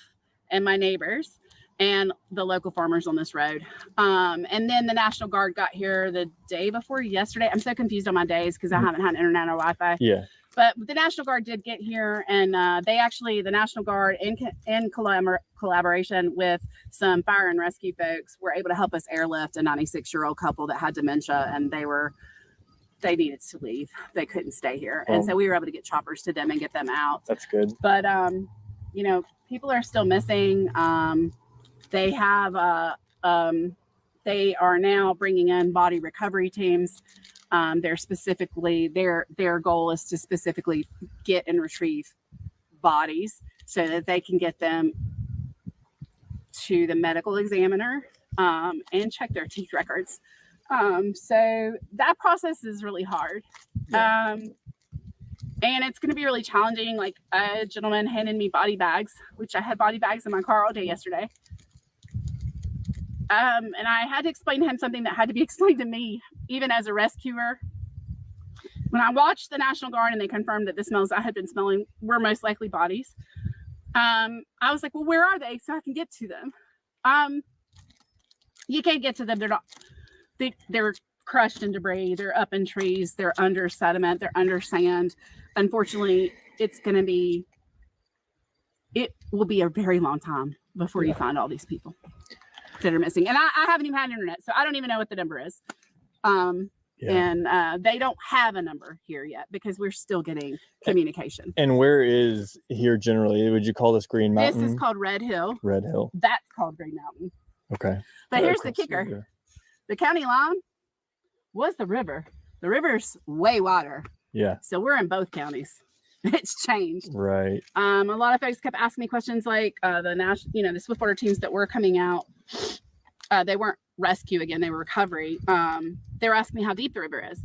[SPEAKER 6] and my neighbors and the local farmers on this road. And then the National Guard got here the day before yesterday. I'm so confused on my days because I haven't had internet or Wi-Fi.
[SPEAKER 4] Yeah.
[SPEAKER 6] But the National Guard did get here, and the National Guard, in collaboration with some fire and rescue folks, were able to help us airlift a 96-year-old couple that had dementia, and they needed to leave. They couldn't stay here. And so we were able to get choppers to them and get them out.
[SPEAKER 4] That's good.
[SPEAKER 6] But, people are still missing. They have, they are now bringing in body recovery teams. Their goal is to specifically get and retrieve bodies so that they can get them to the medical examiner and check their teeth records. So that process is really hard. And it's going to be really challenging. Like a gentleman handed me body bags, which I had body bags in my car all day yesterday. And I had to explain to him something that had to be explained to me, even as a rescuer. When I watched the National Guard and they confirmed that the smells I had been smelling were most likely bodies, I was like, well, where are they so I can get to them? You can't get to them. They're crushed in debris. They're up in trees. They're under sediment. They're under sand. Unfortunately, it will be a very long time before you find all these people that are missing. And I haven't even had internet, so I don't even know what the number is. And they don't have a number here yet because we're still getting communication.
[SPEAKER 4] And where is here generally? Would you call this Green Mountain?
[SPEAKER 6] This is called Red Hill.
[SPEAKER 4] Red Hill.
[SPEAKER 6] That's called Green Mountain.
[SPEAKER 4] Okay.
[SPEAKER 6] But here's the kicker. The county line was the river. The river's way wider.
[SPEAKER 4] Yeah.
[SPEAKER 6] So we're in both counties. It's changed.
[SPEAKER 4] Right.
[SPEAKER 6] A lot of folks kept asking me questions like the national, the swiftwater teams that were coming out. They weren't rescue again, they were recovery. They were asking me how deep the river is.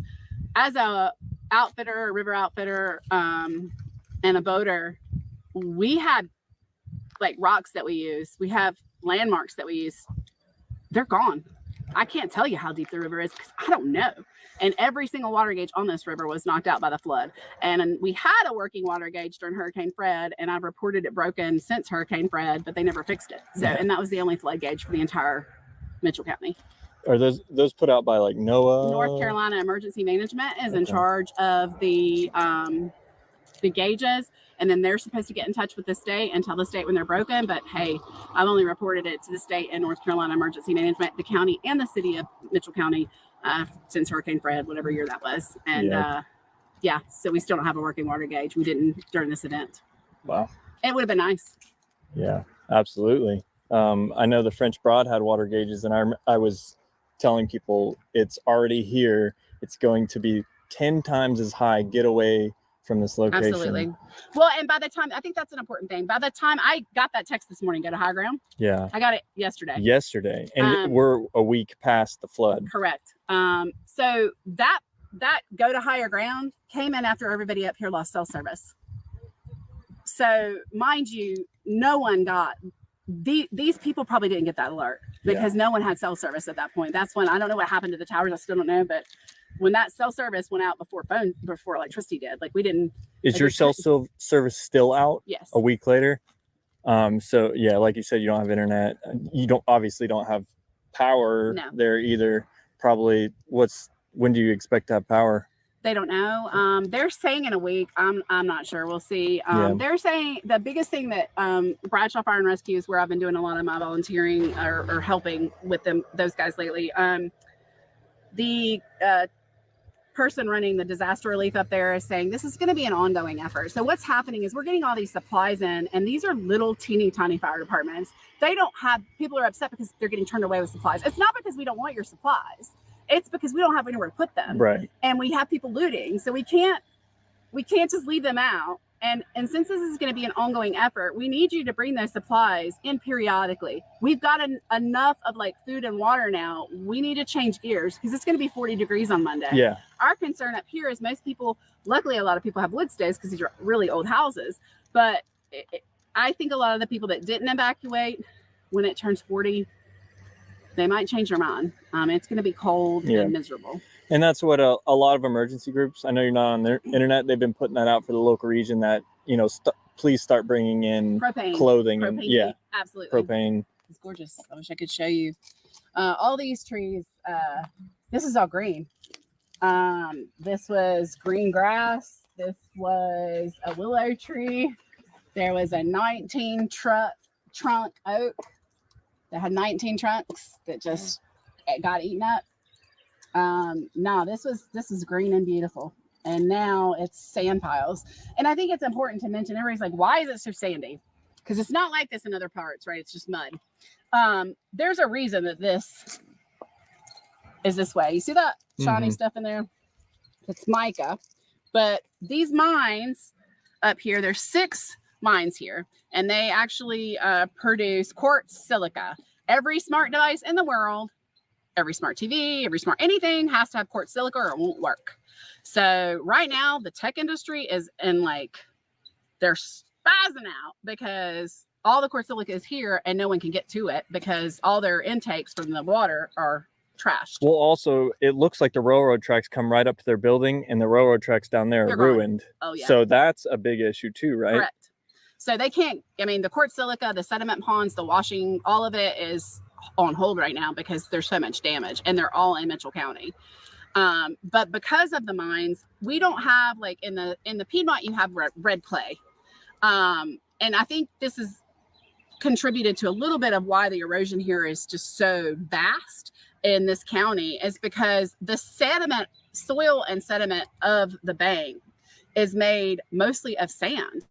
[SPEAKER 6] As a outfitter, a river outfitter, and a boater, we had like rocks that we use. We have landmarks that we use. They're gone. I can't tell you how deep the river is because I don't know. And every single water gauge on this river was knocked out by the flood. And we had a working water gauge during Hurricane Fred, and I've reported it broken since Hurricane Fred, but they never fixed it. So, and that was the only flood gauge for the entire Mitchell County.
[SPEAKER 4] Are those put out by like NOAA?
[SPEAKER 6] North Carolina Emergency Management is in charge of the gauges, and then they're supposed to get in touch with the state and tell the state when they're broken. But hey, I've only reported it to the state and North Carolina Emergency Management, the county and the city of Mitchell County since Hurricane Fred, whatever year that was. And so we still don't have a working water gauge. We didn't during this event.
[SPEAKER 4] Wow.
[SPEAKER 6] It would have been nice.
[SPEAKER 4] Yeah, absolutely. I know the French Broad had water gauges, and I was telling people it's already here. It's going to be 10 times as high. Get away from this location.
[SPEAKER 6] Absolutely. Well, and by the time, I think that's an important thing. By the time I got that text this morning, go to high ground.
[SPEAKER 4] Yeah.
[SPEAKER 6] I got it yesterday.
[SPEAKER 4] And we're a week past the flood.
[SPEAKER 6] Correct. So that go to higher ground came in after everybody up here lost cell service. So mind you, no one got these people probably didn't get that alert because no one had cell service at that point. That's when I don't know what happened to the towers. I still don't know, but when that cell service went out before electricity did, like we didn't.
[SPEAKER 4] Is your cell service still out?
[SPEAKER 6] Yes.
[SPEAKER 4] A week later. So yeah, like you said, you don't have internet. You obviously don't have power there either. Probably when do you expect to have power?
[SPEAKER 6] They don't know. They're saying in a week. I'm not sure. We'll see. They're saying the biggest thing that Bradshaw Fire and Rescue is where I've been doing a lot of my volunteering or helping with those guys lately. The person running the disaster relief up there is saying this is going to be an ongoing effort. So what's happening is we're getting all these supplies in, and these are little teeny tiny fire departments. They don't have, people are upset because they're getting turned away with supplies. It's not because we don't want your supplies. It's because we don't have anywhere to put them.
[SPEAKER 4] Right.
[SPEAKER 6] And we have people looting. So we can't just leave them out. And since this is going to be an ongoing effort, we need you to bring those supplies in periodically. We've got enough of like food and water now. We need to change gears because it's going to be 40 degrees on Monday.
[SPEAKER 4] Yeah.
[SPEAKER 6] Our concern up here is most people, luckily a lot of people have wood staves because these are really old houses. But I think a lot of the people that didn't evacuate, when it turns 40, they might change their mind. It's going to be cold and miserable.
[SPEAKER 4] And that's what a lot of emergency groups, I know you're not on their internet, they've been putting that out for the local region that, please start bringing in
[SPEAKER 6] propane,
[SPEAKER 4] clothing.
[SPEAKER 6] Propane, absolutely.
[SPEAKER 4] Propane.
[SPEAKER 6] It's gorgeous. I wish I could show you. All these trees, this is all green. This was green grass. This was a willow tree. There was a 19 trunk oak that had 19 trunks that just got eaten up. No, this is green and beautiful. And now it's sand piles. And I think it's important to mention, everybody's like, why is it so sandy? Because it's not like this in other parts, right? It's just mud. There's a reason that this is this way. You see that shiny stuff in there? It's mica. But these mines up here, there's 6 mines here, and they actually produce quartz silica. Every smart device in the world, every smart TV, every smart anything has to have quartz silica or it won't work. So right now the tech industry is in they're spazzing out because all the quartz silica is here and no one can get to it because all their intakes from the water are trashed.
[SPEAKER 4] Well, also it looks like the railroad tracks come right up to their building and the railroad tracks down there are ruined.
[SPEAKER 6] Oh yeah.
[SPEAKER 4] So that's a big issue too, right?
[SPEAKER 6] Correct. So they can't, the quartz silica, the sediment ponds, the washing, all of it is on hold right now because there's so much damage and they're all in Mitchell County. But because of the mines, we don't have, like in the Piedmont, you have red clay. And I think this is contributed to a little bit of why the erosion here is just so vast in this county, is because the soil and sediment of the bank is made mostly of sand.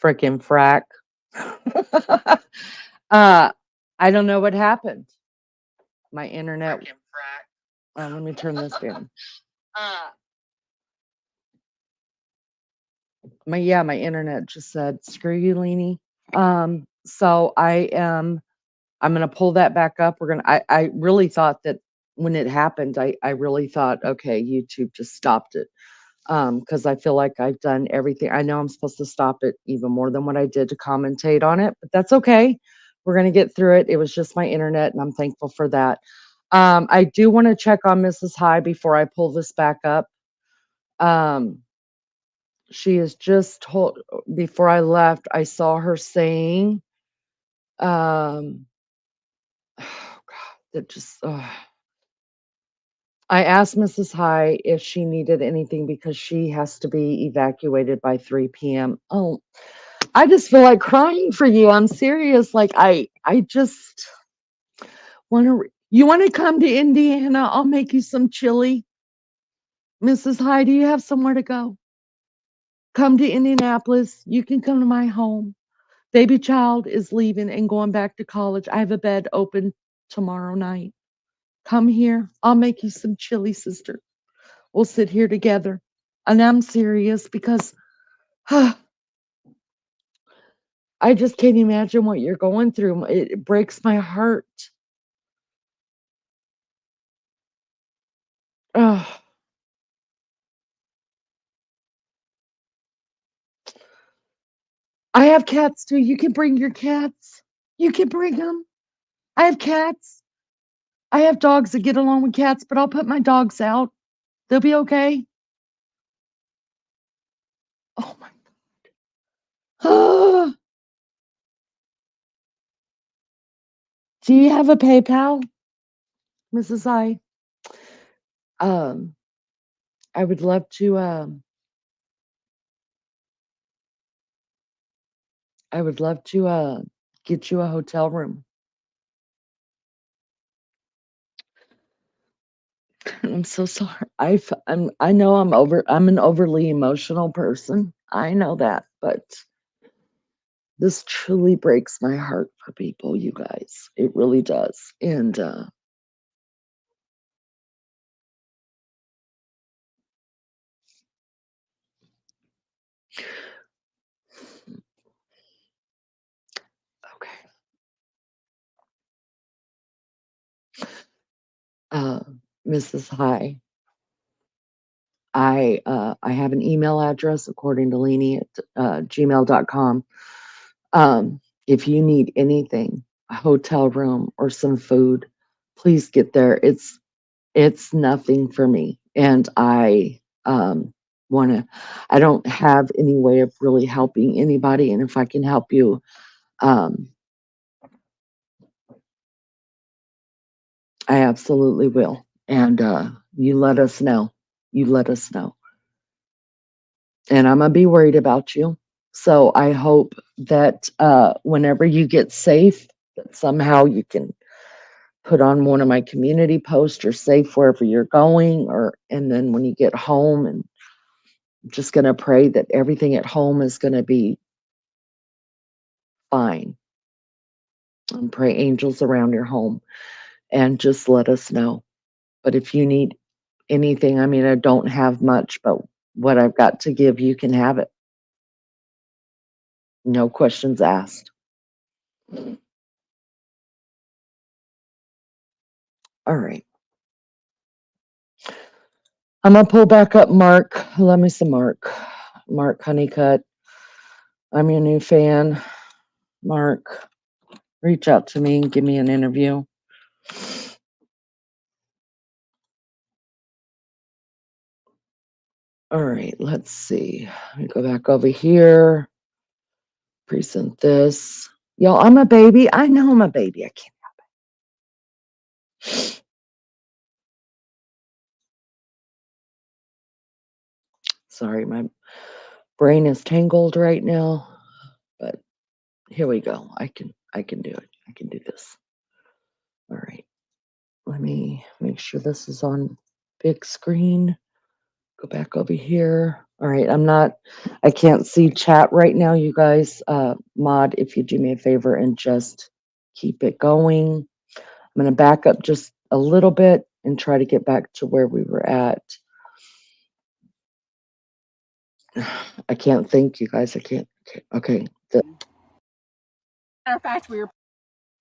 [SPEAKER 2] Frickin' frack. uh, I don't know what happened. My internet. Let me turn this down. My internet just said, screw you, Leanie. So I'm gonna pull that back up. I really thought that when it happened, I really thought, okay, YouTube just stopped it. Because I feel like I've done everything. I know I'm supposed to stop it even more than what I did to commentate on it, but that's okay. We're going to get through it. It was just my internet, and I'm thankful for that. I do want to check on Mrs. High before I pull this back up. She is just told, before I left, I saw her saying, oh God, that just, I asked Mrs. High if she needed anything because she has to be evacuated by 3 p.m. Oh, I just feel like crying for you. I'm serious. Like I just want to. You want to come to Indiana? I'll make you some chili. Mrs. High, do you have somewhere to go? Come to Indianapolis. You can come to my home. Baby child is leaving and going back to college. I have a bed open tomorrow night. Come here. I'll make you some chili, sister. We'll sit here together. And I'm serious because I just can't imagine what you're going through. It breaks my heart. Oh, I have cats too. You can bring your cats. You can bring them. I have cats. I have dogs that get along with cats, but I'll put my dogs out. They'll be okay. Oh my God. Do you have a PayPal, Mrs. I? Um, I would love to get you a hotel room. I'm so sorry. I know I'm an overly emotional person. I know that, but this truly breaks my heart for people, you guys. It really does. And okay. Uh, Mrs. High, I have an email address according to Leanie at gmail.com. If you need anything, a hotel room or some food, please get there. It's nothing for me. And I I don't have any way of really helping anybody. And if I can help you, um, I absolutely will. And you let us know. You let us know. And I'm gonna be worried about you. So I hope that whenever you get safe, that somehow you can put on one of my community posts or safe wherever you're going, or and then when you get home, and I'm just gonna pray that everything at home is gonna be fine. And pray angels around your home and just let us know. But if you need anything, I mean, I don't have much, but what I've got to give, you can have it. No questions asked. All right. I'm gonna pull back up Mark. Let me some Mark. Mark Honeycutt. I'm your new fan. Mark, reach out to me and give me an interview. All right, let's see. Let me go back over here. Present this. Y'all, I'm a baby. I know I'm a baby. I can't help it. Sorry, my brain is tangled right now, but here we go. I can do it. I can do this. All right. Let me make sure this is on big screen. Go back over here. All right, I can't see chat right now, you guys. Mod, if you do me a favor and just keep it going. I'm gonna back up just a little bit and try to get back to where we were at. I can't think, you guys. I can't. Okay.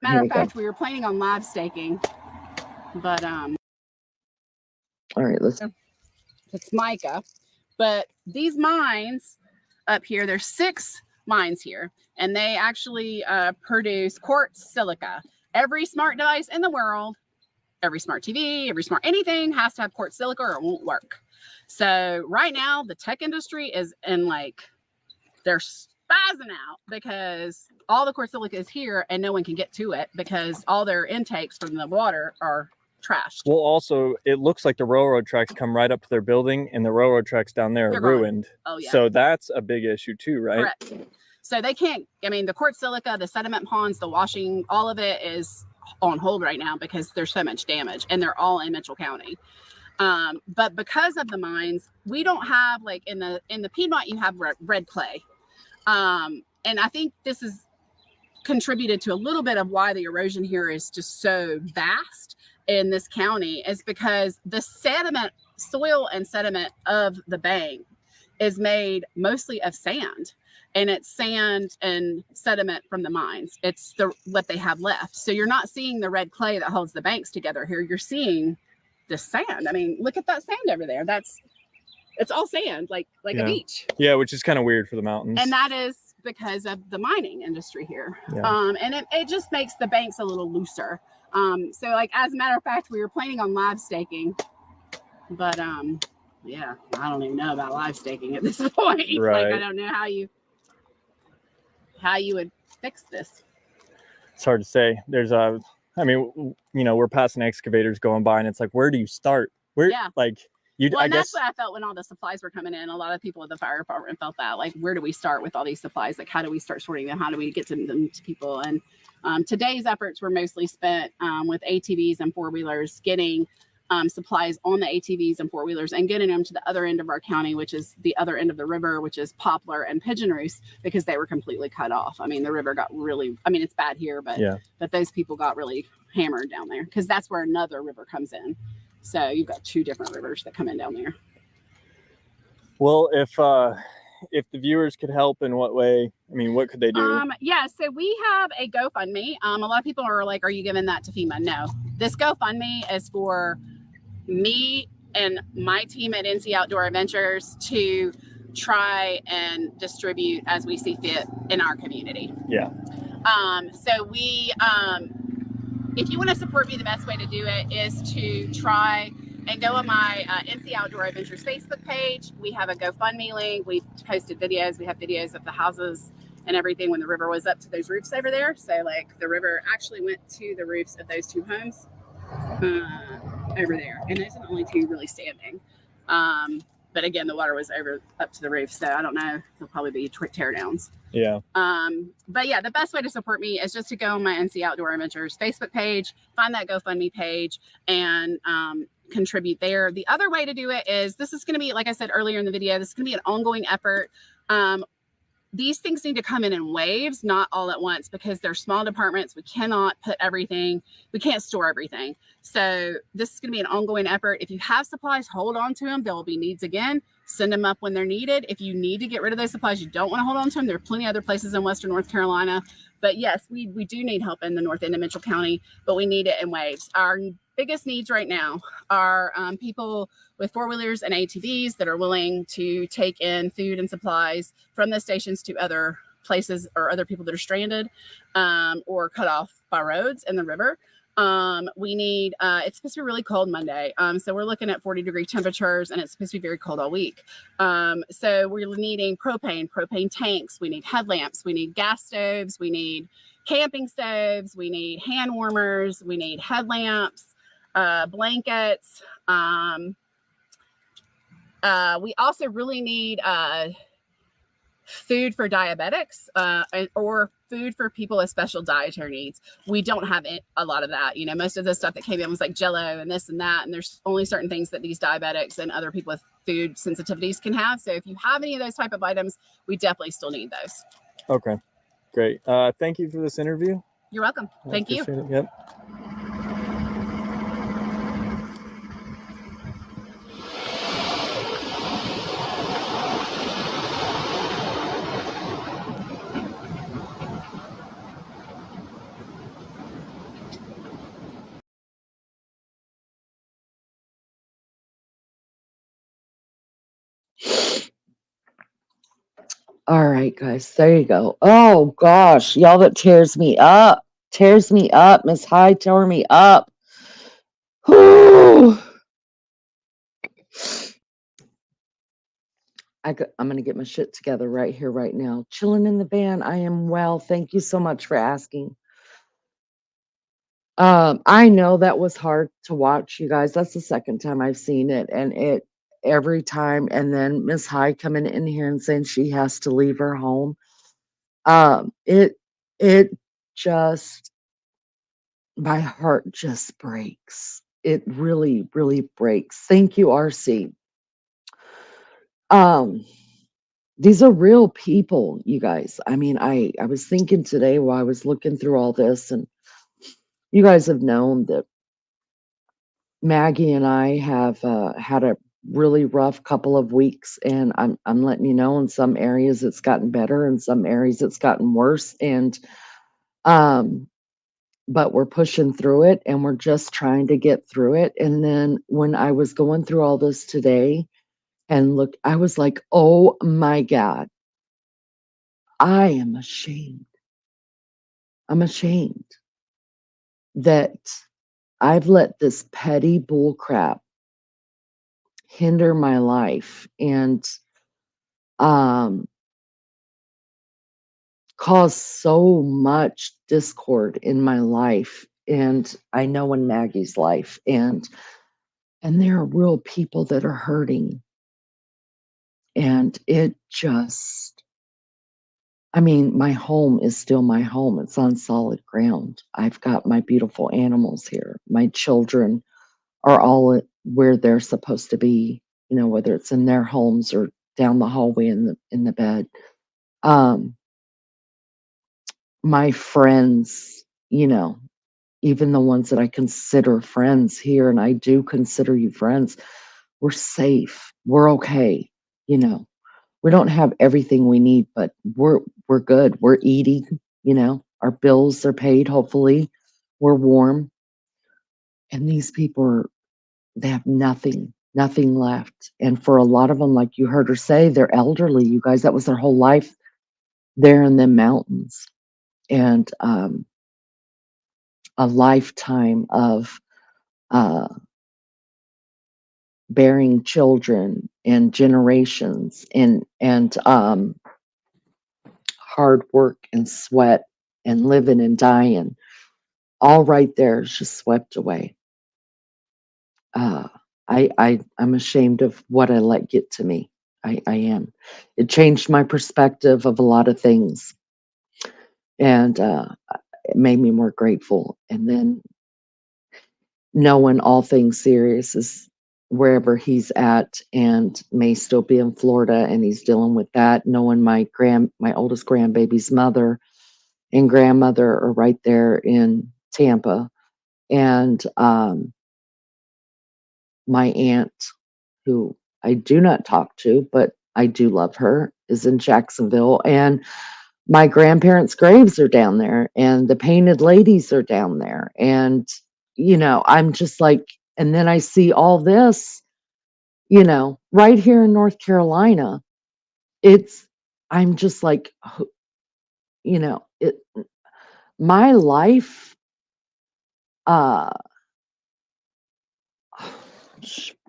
[SPEAKER 6] Matter of fact, we were planning on live staking, but
[SPEAKER 2] All right, let's.
[SPEAKER 6] It's mica. But these mines up here, there's 6 mines here, and they actually produce quartz silica. Every smart device in the world, every smart TV, every smart anything has to have quartz silica or it won't work. So right now, the tech industry is in like, they're spazzing out because all the quartz silica is here and no one can get to it because all their intakes from the water are trashed.
[SPEAKER 4] Well, also, it looks like the railroad tracks come right up to their building, and the railroad tracks down there
[SPEAKER 6] They're
[SPEAKER 4] are
[SPEAKER 6] gone.
[SPEAKER 4] ruined.
[SPEAKER 6] Oh, yeah.
[SPEAKER 4] So that's a big issue too, right?
[SPEAKER 6] Correct. So they can't, I mean, the quartz silica, the sediment ponds, the washing, all of it is on hold right now because there's so much damage, and they're all in Mitchell County. But because of the mines, we don't have, like in the Piedmont, you have red clay. And I think this is contributed to a little bit of why the erosion here is just so vast in this county, is because the sediment, soil and sediment of the bank is made mostly of sand, and it's sand and sediment from the mines. It's what they have left. So you're not seeing the red clay that holds the banks together here. You're seeing the sand. I mean, look at that sand over there. It's all sand, like
[SPEAKER 4] Yeah.
[SPEAKER 6] a beach.
[SPEAKER 4] Yeah, which is kind of weird for the mountains.
[SPEAKER 6] And that is because of the mining industry here.
[SPEAKER 4] Yeah.
[SPEAKER 6] And it just makes the banks a little looser. So like, as a matter of fact, we were planning on live staking, but yeah, I don't even know about live staking at this point.
[SPEAKER 4] Right.
[SPEAKER 6] Like, I don't know how you would fix this.
[SPEAKER 4] It's hard to say. There's I mean, you know, we're passing excavators going by, and it's like, where do you start? Where,
[SPEAKER 6] Yeah.
[SPEAKER 4] like, you,
[SPEAKER 6] Well,
[SPEAKER 4] I
[SPEAKER 6] and
[SPEAKER 4] guess.
[SPEAKER 6] that's what I felt when all the supplies were coming in. A lot of people at the fire department felt that, like, where do we start with all these supplies? Like, how do we start sorting them? How do we get them to people? And today's efforts were mostly spent with ATVs and 4-wheelers, getting supplies on the ATVs and 4-wheelers and getting them to the other end of our county, which is the other end of the river, which is Poplar and Pigeon Roost, because they were completely cut off. I mean, the river got really, I mean, it's bad here, but
[SPEAKER 4] Yeah.
[SPEAKER 6] but those people got really hammered down there because that's where another river comes in. So you've got 2 different rivers that come in down there.
[SPEAKER 4] Well, if the viewers could help, in what way? I mean, what could they do?
[SPEAKER 6] Yeah, so we have a GoFundMe. A lot of people are like, are you giving that to FEMA? No. This GoFundMe is for me and my team at NC Outdoor Adventures to try and distribute as we see fit in our community.
[SPEAKER 4] Yeah.
[SPEAKER 6] So we, if you want to support me, the best way to do it is to try and go on my NC Outdoor Adventures Facebook page. We have a GoFundMe link. We've posted videos. We have videos of the houses and everything when the river was up to those roofs over there. So like the river actually went to the roofs of those 2 homes over there. And those are the only 2 really standing. But again, the water was up to the roof. So I don't know. There'll probably be tear downs.
[SPEAKER 4] Yeah.
[SPEAKER 6] But yeah, the best way to support me is just to go on my NC Outdoor Adventures Facebook page, find that GoFundMe page, and contribute there. The other way to do it is, this is going to be, like I said earlier in the video, this is going to be an ongoing effort. These things need to come in waves, not all at once, because they're small departments. We cannot put everything, we can't store everything. So this is going to be an ongoing effort. If you have supplies, hold on to them. There will be needs again. Send them up when they're needed. If you need to get rid of those supplies, you don't want to hold on to them. There are plenty of other places in Western North Carolina. But yes, we do need help in the north end of Mitchell County, but we need it in waves. Our biggest needs right now are people with 4-wheelers and ATVs that are willing to take in food and supplies from the stations to other places, or other people that are stranded or cut off by roads in the river. We need, it's supposed to be really cold Monday. So we're looking at 40-degree temperatures, and it's supposed to be very cold all week. So we're needing propane tanks. We need headlamps. We need gas stoves. We need camping stoves. We need hand warmers. We need headlamps, blankets. We also really need food for diabetics or food for people with special dietary needs. We don't have a lot of that. You know, most of the stuff that came in was like Jell-O and this and that. And there's only certain things that these diabetics and other people with food sensitivities can have. So if you have any of those type of items, we definitely still need those.
[SPEAKER 4] Okay, great. Thank you for this interview.
[SPEAKER 6] You're welcome. Thank you.
[SPEAKER 4] Appreciate it. Yep.
[SPEAKER 2] All right, guys, there you go. Oh gosh, y'all, that tears me up. Tears me up. Miss High tore me up. Whew. I'm gonna get my shit together right here, right now. Chilling in the van. I am well. Thank you so much for asking. I know that was hard to watch, you guys. That's the second time I've seen it, and it every time. And then Miss High coming in here and saying she has to leave her home. It just my heart just breaks. It really, really breaks. Thank you, RC. Um, these are real people, you guys. I mean, I was thinking today while I was looking through all this, and you guys have known that Maggie and I have had a really rough couple of weeks, and I'm letting you know, in some areas it's gotten better, in some areas it's gotten worse, and um, but we're pushing through it, and we're just trying to get through it. And then when I was going through all this today, and look, I was like, oh my God, I am ashamed. I'm ashamed that I've let this petty bullcrap hinder my life and um cause so much discord in my life, and I know in Maggie's life, and there are real people that are hurting, and it just, I mean, my home is still my home. It's on solid ground. I've got my beautiful animals here. My children are all where they're supposed to be, you know, whether it's in their homes or down the hallway in the bed. Um, my friends, you know, even the ones that I consider friends here, and I do consider you friends, we're safe. We're okay. You know, we don't have everything we need, but we're good. We're eating, you know, our bills are paid, hopefully. We're warm. And these people are, they have nothing, nothing left. And for a lot of them, like you heard her say, they're elderly, you guys. That was their whole life there in the mountains. And a lifetime of uh bearing children and generations and hard work and sweat and living and dying, all right there is just swept away. I'm ashamed of what I let get to me. I am. It changed my perspective of a lot of things, and it made me more grateful. And then knowing all things serious is wherever he's at, and may still be in Florida, and he's dealing with that. Knowing my oldest grandbaby's mother and grandmother are right there in Tampa, and my aunt, who I do not talk to, but I do love her, is in Jacksonville, and my grandparents' graves are down there, and the painted ladies are down there, and you know, I'm just like, and then I see all this, you know, right here in North Carolina. It's, I'm just like, you know, it, my life, uh,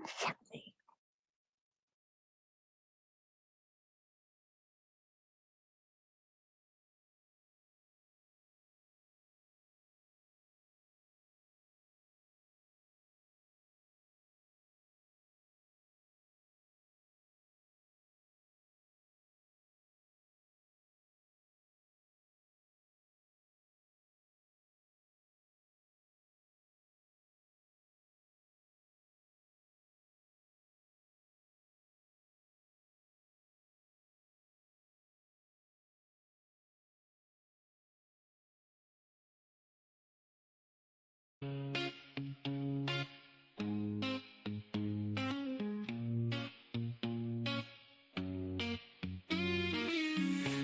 [SPEAKER 2] fuck me.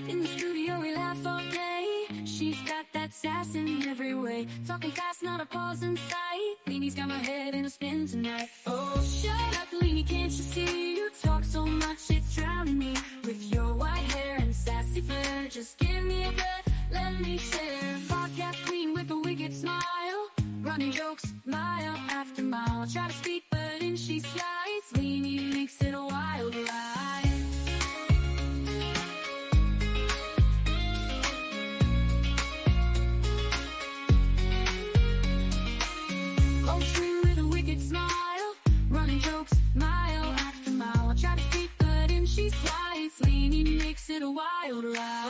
[SPEAKER 1] In the studio we laugh all day. She's got that sass in every way. Talking fast, not a pause in sight. Leanie's got my head in a spin tonight. Oh, shut up, Leanie, can't you see? You talk so much, it's drowning me. With your white hair and sass. Just give me a breath, let me share. Podcast queen with a wicked smile, running jokes mile after mile. Try to speak, but in she slides. Leaning makes it a wild ride. Poetry with a wicked smile, running jokes mile after mile. Try to speak, but in she slides. Leaning makes it a wild ride.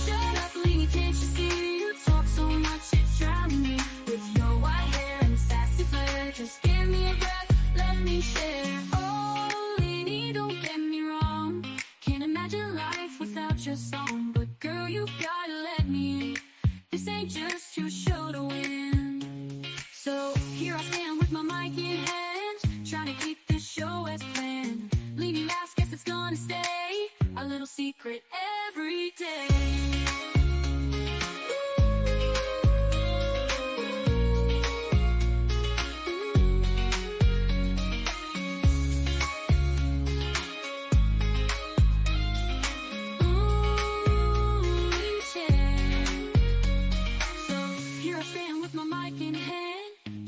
[SPEAKER 1] Shut up, Leaning, can't you see? You talk so much, it's drowning me. With your white hair and sassy flair, just give me a breath, let me share. Oh, Leaning, don't get me wrong, can't imagine life without your song. But girl, you've gotta let me in. This ain't just your show to win. So here I stand with my mic in hand, trying to keep this show as planned. Leaning last, guess it's gonna stay a little secret every day.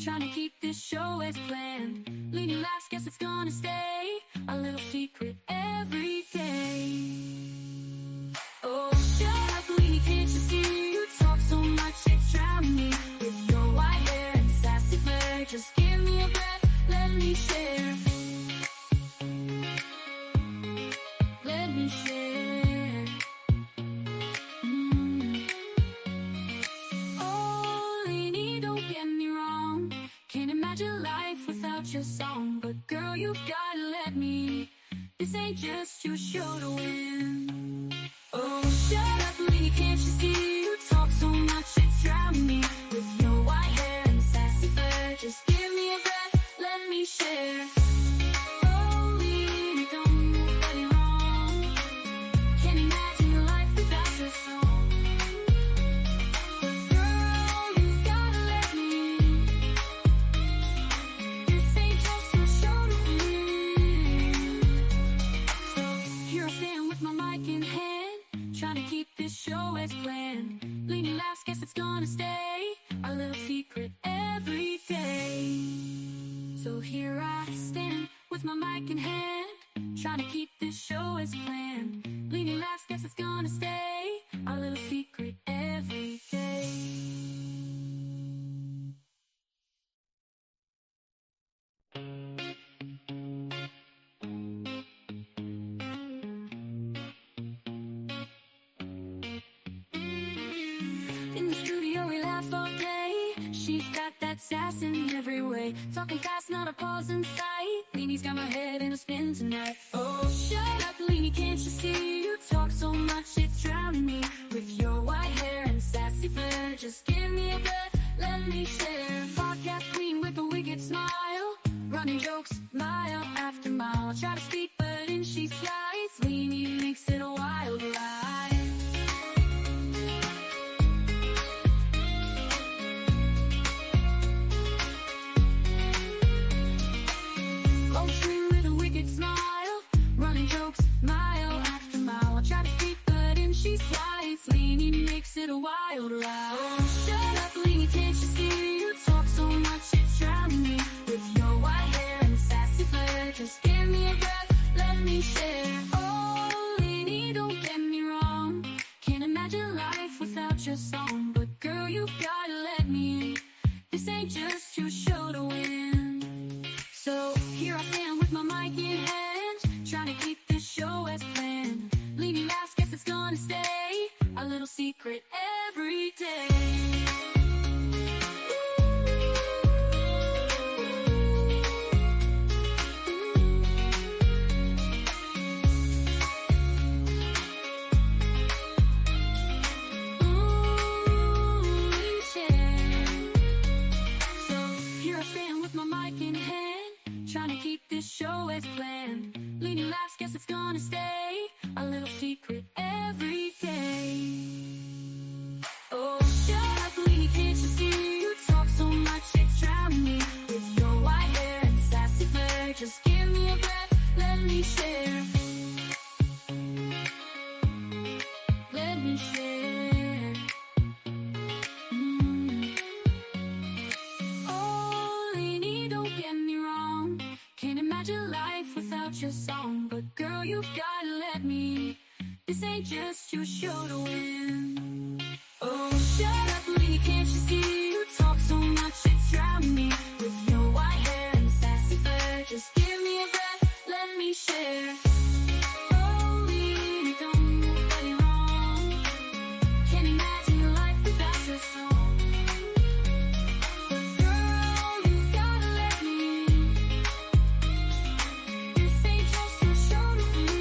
[SPEAKER 1] Trying to keep this show as planned. Leaning last, guess it's gonna stay a little secret every day. Oh, shut up, Leaning, can't you see? You talk so much, it's drowning me. With your white hair and sassy flair, just give me a breath, let me share. Let me share. Oh, Leaning, don't get me wrong, can't imagine life without your song. But girl, you've gotta let me. This ain't just your show to win. Oh, shut up, Leaning, can't you see? You talk so much, it's drowning me. With your white hair and sassy flair, just give me a breath, let me share. Oh, Leaning, don't get me wrong, can't imagine life without your song. But girl, you've gotta let me. This ain't just your show to win. So here I stand with my mic in hand, trying to keep this show as planned. Leaning last, guess it's gonna stay a little secret every day. So here I stand with my mic in hand, trying to keep this show as planned. Leaning last, guess it's gonna stay a little secret every day. In the studio we laugh all day, she's got that sass in every way. Talking fast, not a pause in sight. Leanie's got my head in a spin tonight. Oh, shut up, Leaning, can't you see? You talk so much, it's drowning me. With your white hair and sassy flair, just give me a breath, let me share. Podcast queen with a wicked smile, running jokes mile after mile. Try to speak, but in she slides. Leaning makes it a wild ride. Poetry with a wicked smile, running jokes mile after mile. I try to speak, but in she slides. Leaning makes it a wild ride. Oh, shut up, Leaning, can't you see? You talk so much, it's drowning me. With your white hair and sassy flair, just give me a breath, let me share. Oh, Leaning, don't get me wrong, can't imagine life without your song. But girl, you've gotta let me in. This ain't just your show to win. So here I stand with my mic in hand, trying to keep this show as planned. Leaning last, guess it's gonna stay a little secret every day. Trying to keep this show as planned. Leaning last, guess it's gonna stay a little secret every day. Oh, shut up, This ain't just your show to win. Oh, shut up, lady, can't you see? You talk so much, it's drowning me. With your white hair and sassy flair, just give me a breath, let me share. Oh, lady, don't get me wrong. Can't imagine your life without your song. Girl, you've gotta let me in. This ain't just your show to win.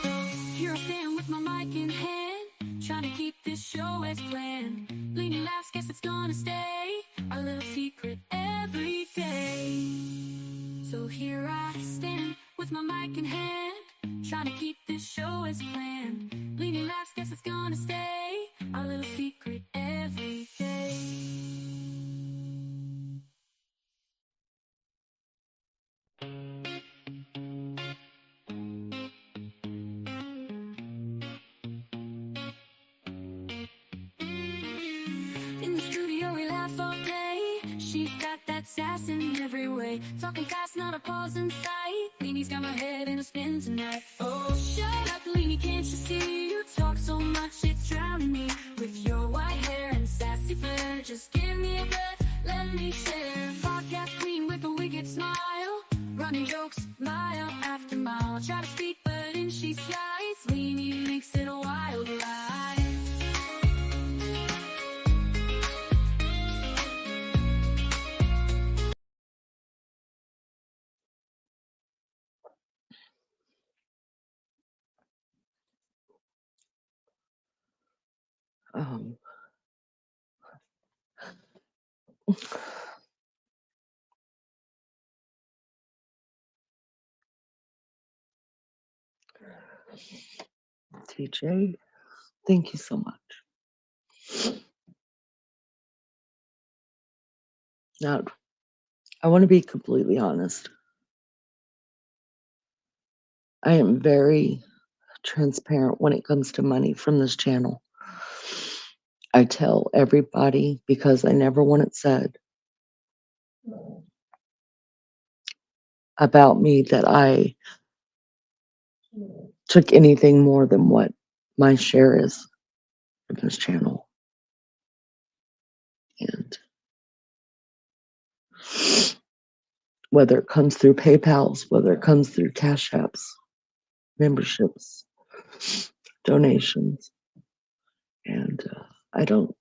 [SPEAKER 1] So here I stand with my mic in hand, trying to keep this show as planned. Leaning laughs, guess it's gonna stay our little secret every day. So here I stand with my mic in hand, trying to keep this show as planned. Leaning laughs, guess it's gonna stay our little secret every day. In the studio we laugh all day. She's got that sass in every way. Talking fast, not a pause in sight. Leanie's got my head in a spin tonight. Oh, shut up, Leanie, can't you see? You talk so much, it's drowning me. With your white hair and sassy flair, just give me a breath, let me share. Podcast queen with a wicked smile, running jokes mile after mile. Try to speak, but in she slides. Leanie makes it a wild ride.
[SPEAKER 2] Um, TJ, thank you so much. Now, I want to be completely honest. I am very transparent when it comes to money from this channel. I tell everybody because I never want it said about me that I took anything more than what my share is from this channel. And whether it comes through PayPals, whether it comes through Cash Apps, memberships, donations, and I don't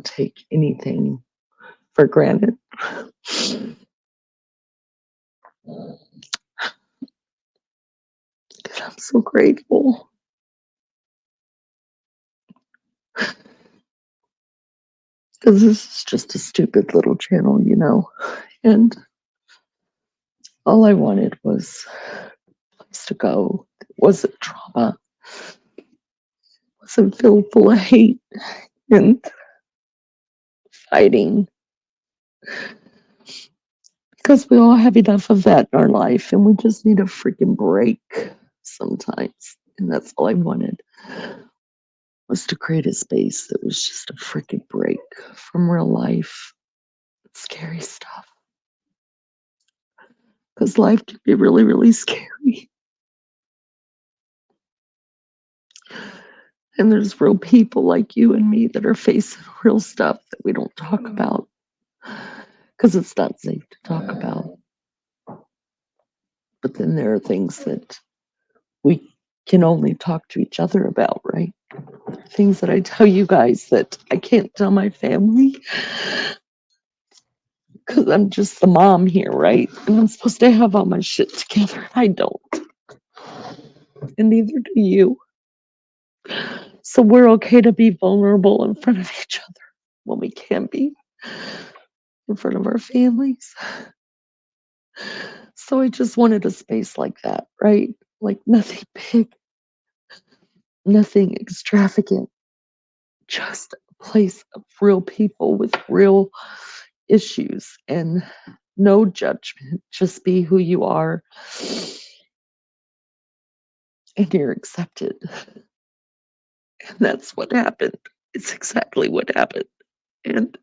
[SPEAKER 2] take anything for granted. I'm so grateful. Because this is just a stupid little channel, you know. And all I wanted was a place to go. It wasn't trauma. It wasn't filled full of hate and fighting. Because we all have enough of that in our life and we just need a freaking break sometimes. And that's all I wanted, was to create a space that was just a freaking break from real life. Scary stuff. Because life can be really, really scary. And there's real people like you and me that are facing real stuff that we don't talk about. Because it's not safe to talk about. But then there are things that we can only talk to each other about, right? Things that I tell you guys that I can't tell my family. Because I'm just the mom here, right? And I'm supposed to have all my shit together, and I don't. And neither do you. So we're okay to be vulnerable in front of each other when we can be in front of our families. So I just wanted a space like that, right? Like nothing big, nothing extravagant, just a place of real people with real issues and no judgment. Just be who you are and you're accepted. And that's what happened. It's exactly what happened. And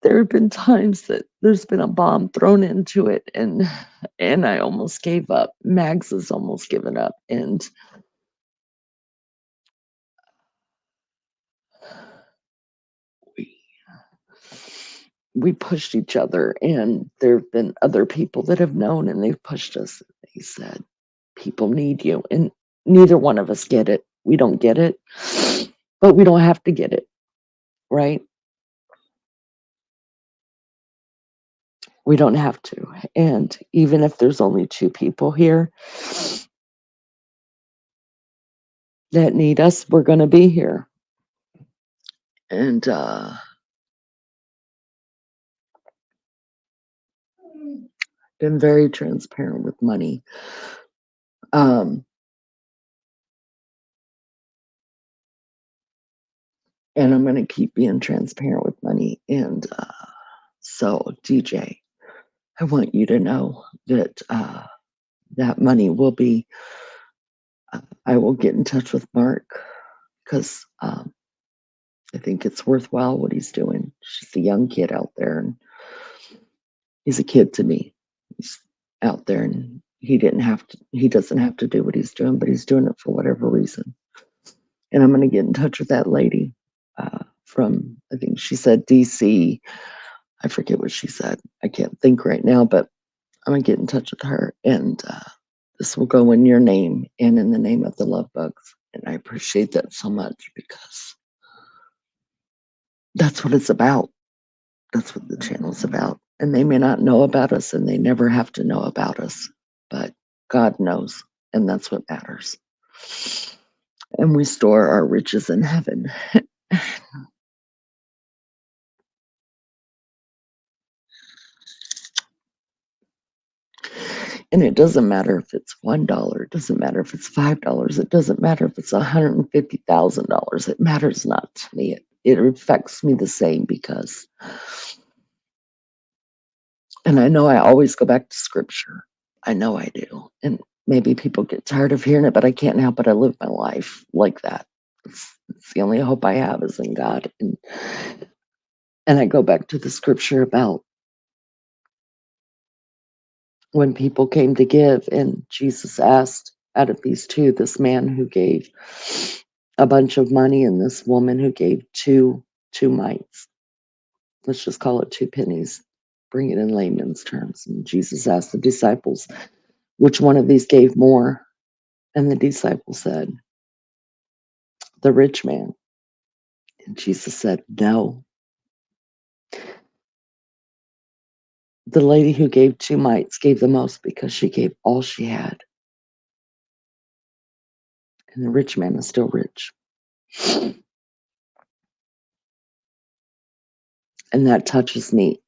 [SPEAKER 2] There have been times that there's been a bomb thrown into it, and I almost gave up. Mags has almost given up, and we pushed each other, and there have been other people that have known, and they've pushed us. They said, people need you, and neither one of us get it. We don't get it, but we don't have to get it, right? We don't have to. And even if there's only 2 people here that need us, we're going to be here. And been very transparent with money. And I'm going to keep being transparent with money. And so, DJ, I want you to know that that money will be, I will get in touch with Mark, because I think it's worthwhile what he's doing. She's a young kid out there, and he's a kid to me. He's out there, and he doesn't have to do what he's doing, but he's doing it for whatever reason. And I'm going to get in touch with that lady from, I think she said DC. I forget what she said. I can't think right now, but I'm going to get in touch with her. And this will go in your name and in the name of the Love Bugs. And I appreciate that so much, because that's what it's about. That's what the channel's about. And they may not know about us, and they never have to know about us, but God knows. And that's what matters. And we store our riches in heaven. And it doesn't matter if it's $1, it doesn't matter if it's $5, it doesn't matter if it's $150,000. It matters not to me. It affects me the same, because, and I know I always go back to scripture. I know I do. And maybe people get tired of hearing it, but I can't help it. I live my life like that. It's the only hope I have is in God. And I go back to the scripture about when people came to give, and Jesus asked, out of these 2, this man who gave a bunch of money, and this woman who gave two mites. Let's just call it 2 pennies. Bring it in layman's terms. And Jesus asked the disciples, which one of these gave more? And the disciples said, the rich man. And Jesus said, no. The lady who gave 2 mites gave the most, because she gave all she had. And the rich man is still rich. And that touches me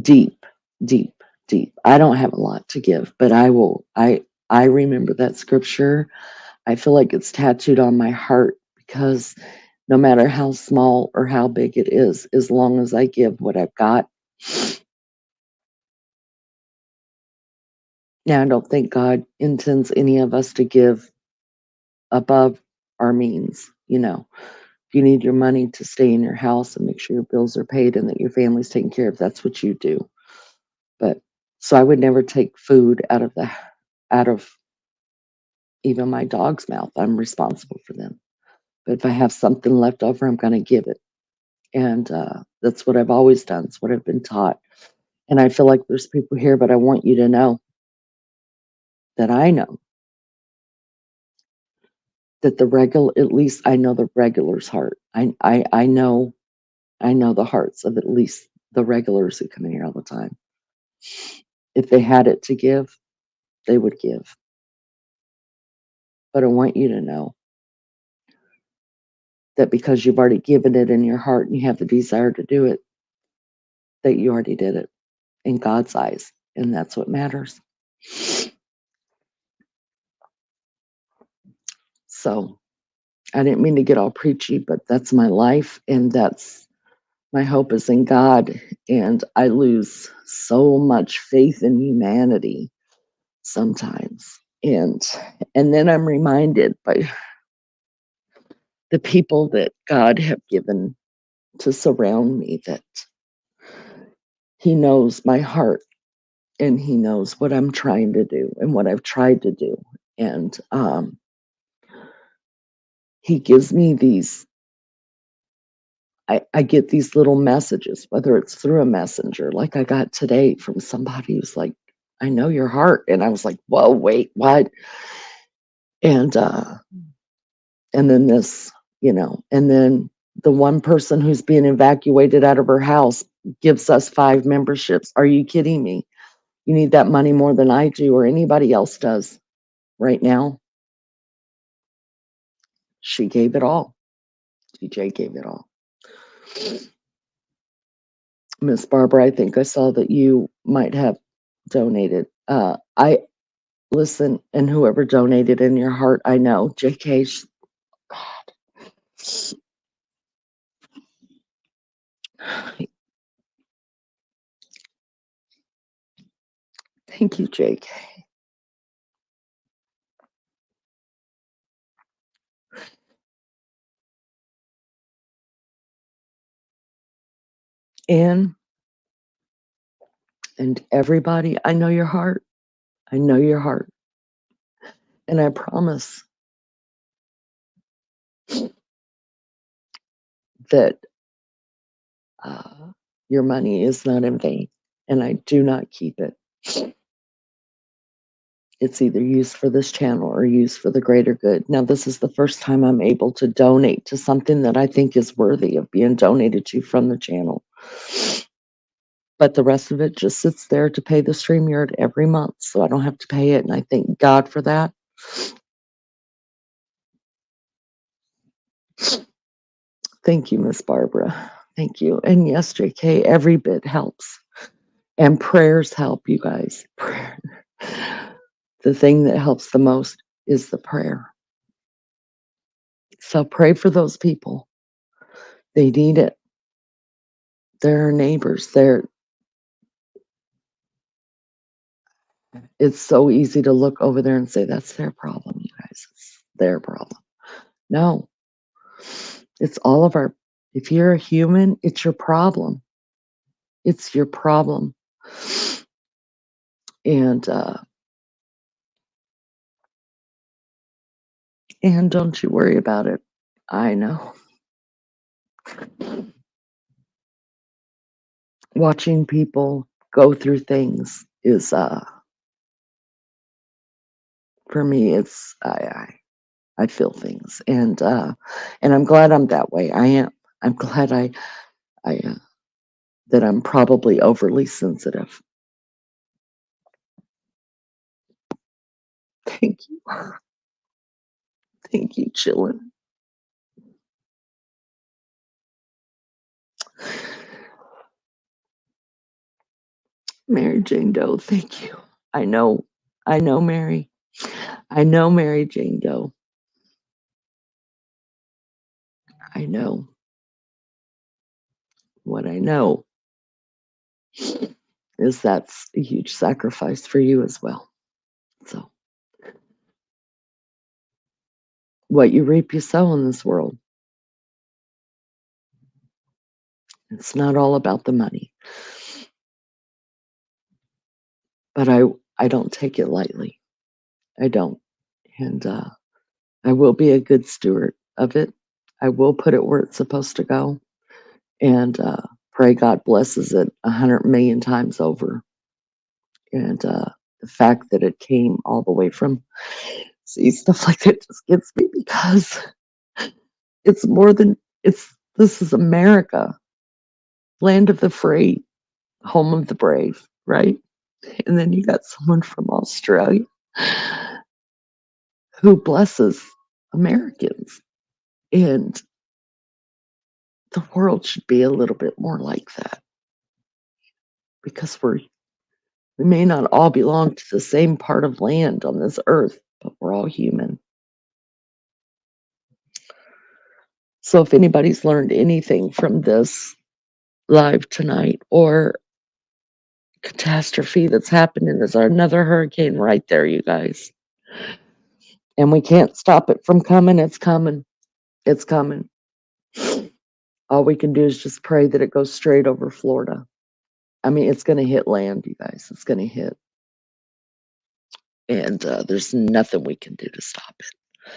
[SPEAKER 2] deep, deep, deep. I don't have a lot to give, but I remember that scripture. I feel like it's tattooed on my heart, because no matter how small or how big it is, as long as I give what I've got. Now, I don't think God intends any of us to give above our means. If you need your money to stay in your house and make sure your bills are paid and that your family's taken care of, that's what you do. But so I would never take food out of even my dog's mouth. I'm responsible for them. But if I have something left over, I'm going to give it. And that's what I've always done. It's what I've been taught. And I feel like there's people here, but I want you to know that I know that at least I know the regular's heart. I know the hearts of at least the regulars who come in here all the time. If they had it to give, they would give. But I want you to know that because you've already given it in your heart and you have the desire to do it, that you already did it in God's eyes. And that's what matters. So I didn't mean to get all preachy, but that's my life. And that's my hope is in God. And I lose so much faith in humanity sometimes. And then I'm reminded by the people that God have given to surround me, that He knows my heart, and he knows what I'm trying to do and what I've tried to do. And he gives me these, I get these little messages, whether it's through a messenger, like I got today from somebody who's like, I know your heart. And I was like, whoa, wait, what? And then this, and then the one person who's being evacuated out of her house gives us 5 memberships. Are you kidding me? You need that money more than I do or anybody else does right now. She gave it all. DJ gave it all. Miss Barbara, I think I saw that you might have donated. I listen, and whoever donated in your heart, I know. JK, God. Thank you, JK. And everybody, I know your heart. I know your heart. And I promise that your money is not in vain, and I do not keep it. It's either used for this channel or used for the greater good. Now, this is the first time I'm able to donate to something that I think is worthy of being donated to from the channel. But the rest of it just sits there to pay the StreamYard every month, so I don't have to pay it, and I thank God for that. Thank you, Miss Barbara. Thank you. And yes, JK, every bit helps. And prayers help, you guys. Prayer. The thing that helps the most is the prayer. So pray for those people. They need it. They're our neighbors. It's so easy to look over there and say, that's their problem, you guys. It's their problem. No. It's all of our, if you're a human, it's your problem. It's your problem. And don't you worry about it. I know. Watching people go through things is for me, it's I feel things, and I'm glad I'm that way. I am. I'm glad I that I'm probably overly sensitive. Thank you. Thank you, Chillin. Mary Jane Doe, thank you. I know, Mary. I know Mary Jane Doe. I know. What I know is that's a huge sacrifice for you as well. So, what you reap, you sow in this world. It's not all about the money. But I don't take it lightly. I don't. And I will be a good steward of it. I will put it where it's supposed to go. And pray God blesses it 100 million times over. And the fact that it came all the way from, see, stuff like that just gets me because it's more than, this is America, land of the free, home of the brave, right? And then you got someone from Australia who blesses Americans. And the world should be a little bit more like that, because we may not all belong to the same part of land on this earth, but we're all human. So if anybody's learned anything from this live tonight, or catastrophe that's happening, there's another hurricane right there, you guys. And we can't stop it from coming. It's coming. It's coming. All we can do is just pray that it goes straight over Florida. I mean, it's going to hit land, you guys. It's going to hit. And there's nothing we can do to stop it.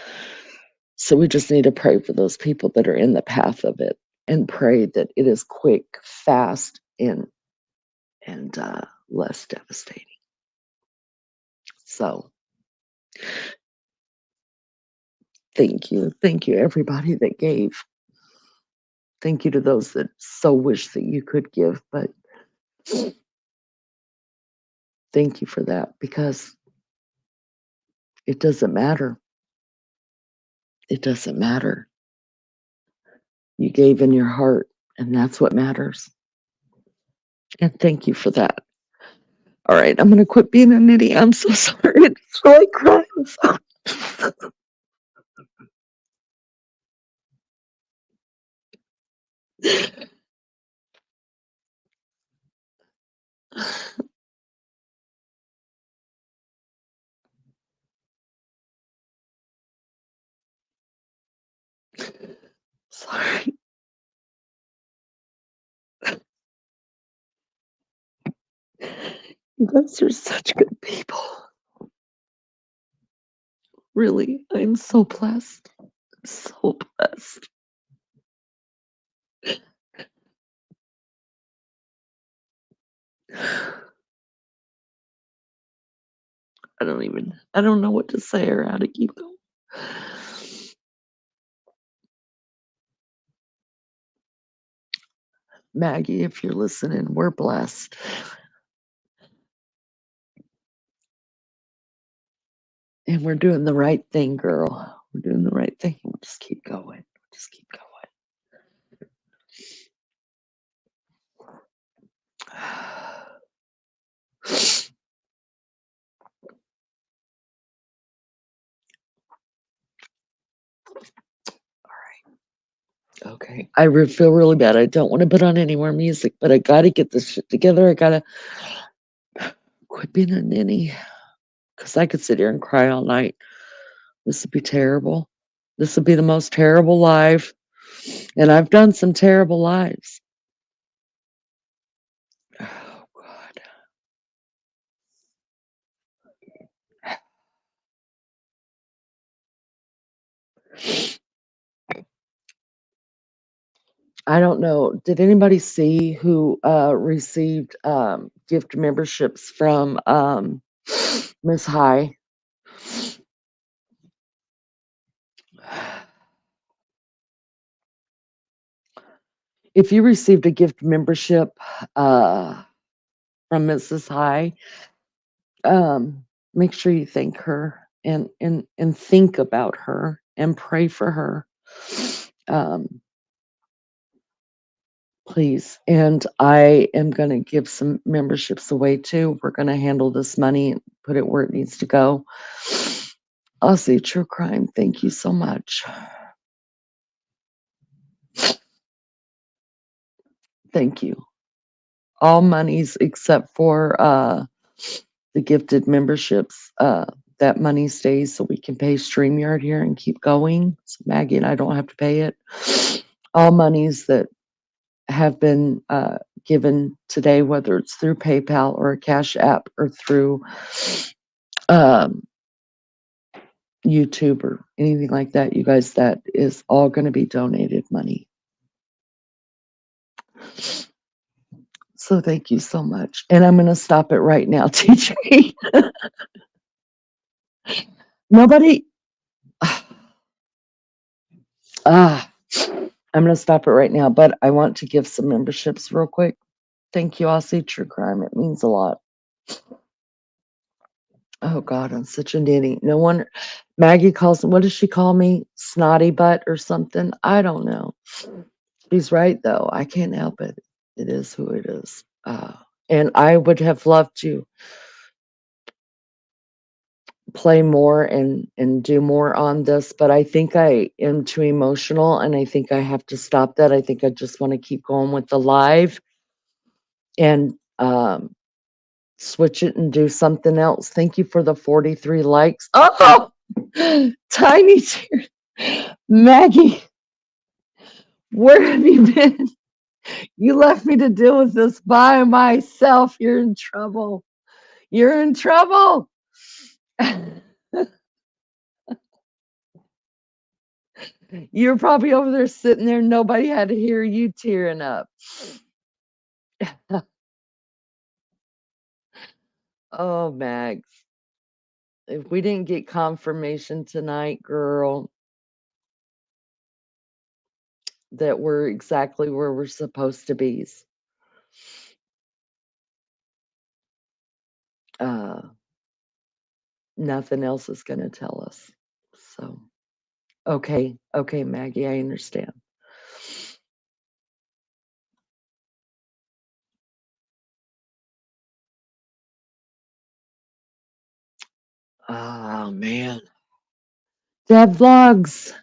[SPEAKER 2] So we just need to pray for those people that are in the path of it, and pray that it is quick, fast, and less devastating. So thank you everybody that gave. Thank you to those that so wish that you could give, but thank you for that, because it doesn't matter. It doesn't matter. You gave in your heart, and that's what matters. And thank you for that. All right, I'm gonna quit being a nitty. I'm so sorry. It's really crying. Sorry. You guys are such good people. Really, I'm so blessed. So blessed. I don't know what to say or how to keep going. Maggie, if you're listening, we're blessed. And we're doing the right thing, girl. We're doing the right thing. We'll just keep going. We'll just keep going. Okay. I feel really bad. I don't want to put on any more music, but I got to get this shit together. I got to quit being a ninny, because I could sit here and cry all night. This would be terrible. This would be the most terrible live. And I've done some terrible lives. Oh, God. I don't know. Did anybody see who received gift memberships from Miss High? If you received a gift membership from Mrs. High, make sure you thank her and think about her and pray for her. Please. And I am going to give some memberships away too. We're going to handle this money and put it where it needs to go. Aussie True Crime, thank you so much. Thank you. All monies except for the gifted memberships, that money stays so we can pay StreamYard here and keep going. So Maggie and I don't have to pay it. All monies that have been given today, whether it's through PayPal or a Cash App or through YouTube or anything like that, you guys, that is all going to be donated money. So thank you so much. And I'm going to stop it right now, TJ. Nobody. I'm going to stop it right now, but I want to give some memberships real quick. Thank you, Aussie True Crime. It means a lot. Oh, God, I'm such a nitty. No wonder. Maggie calls, what does she call me? Snotty butt or something? I don't know. She's right, though. I can't help it. It is who it is. And I would have loved to play more and do more on this, but I think I am too emotional, and I think I have to stop that. I think I just want to keep going with the live and switch it and do something else. Thank you for the 43 likes. Oh, tiny tears. Maggie, where have you been? You left me to deal with this by myself. You're in trouble. You're in trouble. You're probably over there sitting there. Nobody had to hear you tearing up. Oh, Max. If we didn't get confirmation tonight, girl, that we're exactly where we're supposed to be, uh, nothing else is going to tell us. So, okay, Maggie, I understand. Oh, man. Dad Vlogs.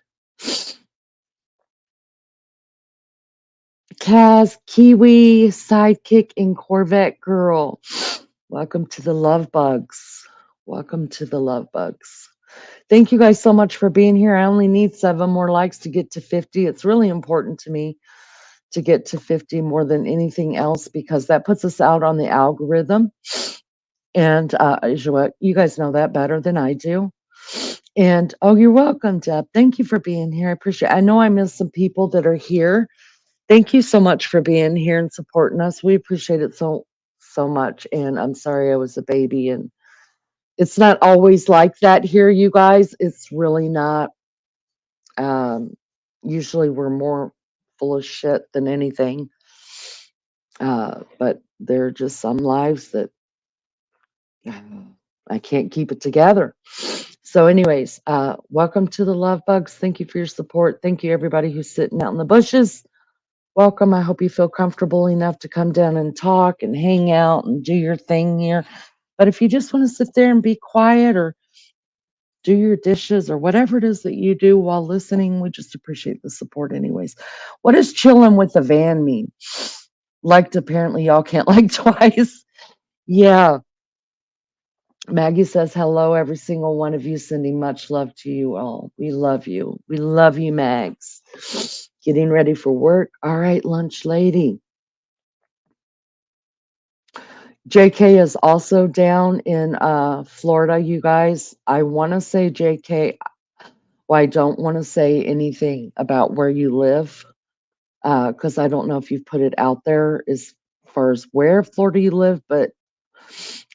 [SPEAKER 2] Kaz, Kiwi, Sidekick, and Corvette Girl. Welcome to the Love Bugs. Welcome to the Love Bugs. Thank you guys so much for being here. I only need 7 more likes to get to 50. It's really important to me to get to 50 more than anything else because that puts us out on the algorithm. And you guys know that better than I do. And oh, you're welcome, Deb. Thank you for being here. I appreciate it. I know I missed some people that are here. Thank you so much for being here and supporting us. We appreciate it so much. And I'm sorry I was a baby, and it's not always like that here, you guys. It's really not. Usually we're more full of shit than anything. But there are just some lives that I can't keep it together. So anyways, welcome to the Love Bugs. Thank you for your support. Thank you everybody who's sitting out in the bushes. Welcome. I hope you feel comfortable enough to come down and talk and hang out and do your thing here. But if you just want to sit there and be quiet or do your dishes or whatever it is that you do while listening, we just appreciate the support anyways. What does chilling with the van mean? Liked apparently y'all can't like twice. Yeah. Maggie says hello, every single one of you, sending much love to you all. We love you. We love you, Mags. Getting ready for work. All right, lunch lady. JK is also down in Florida, you guys. I want to say JK. Well, I don't want to say anything about where you live because I don't know if you've put it out there as far as where Florida you live, but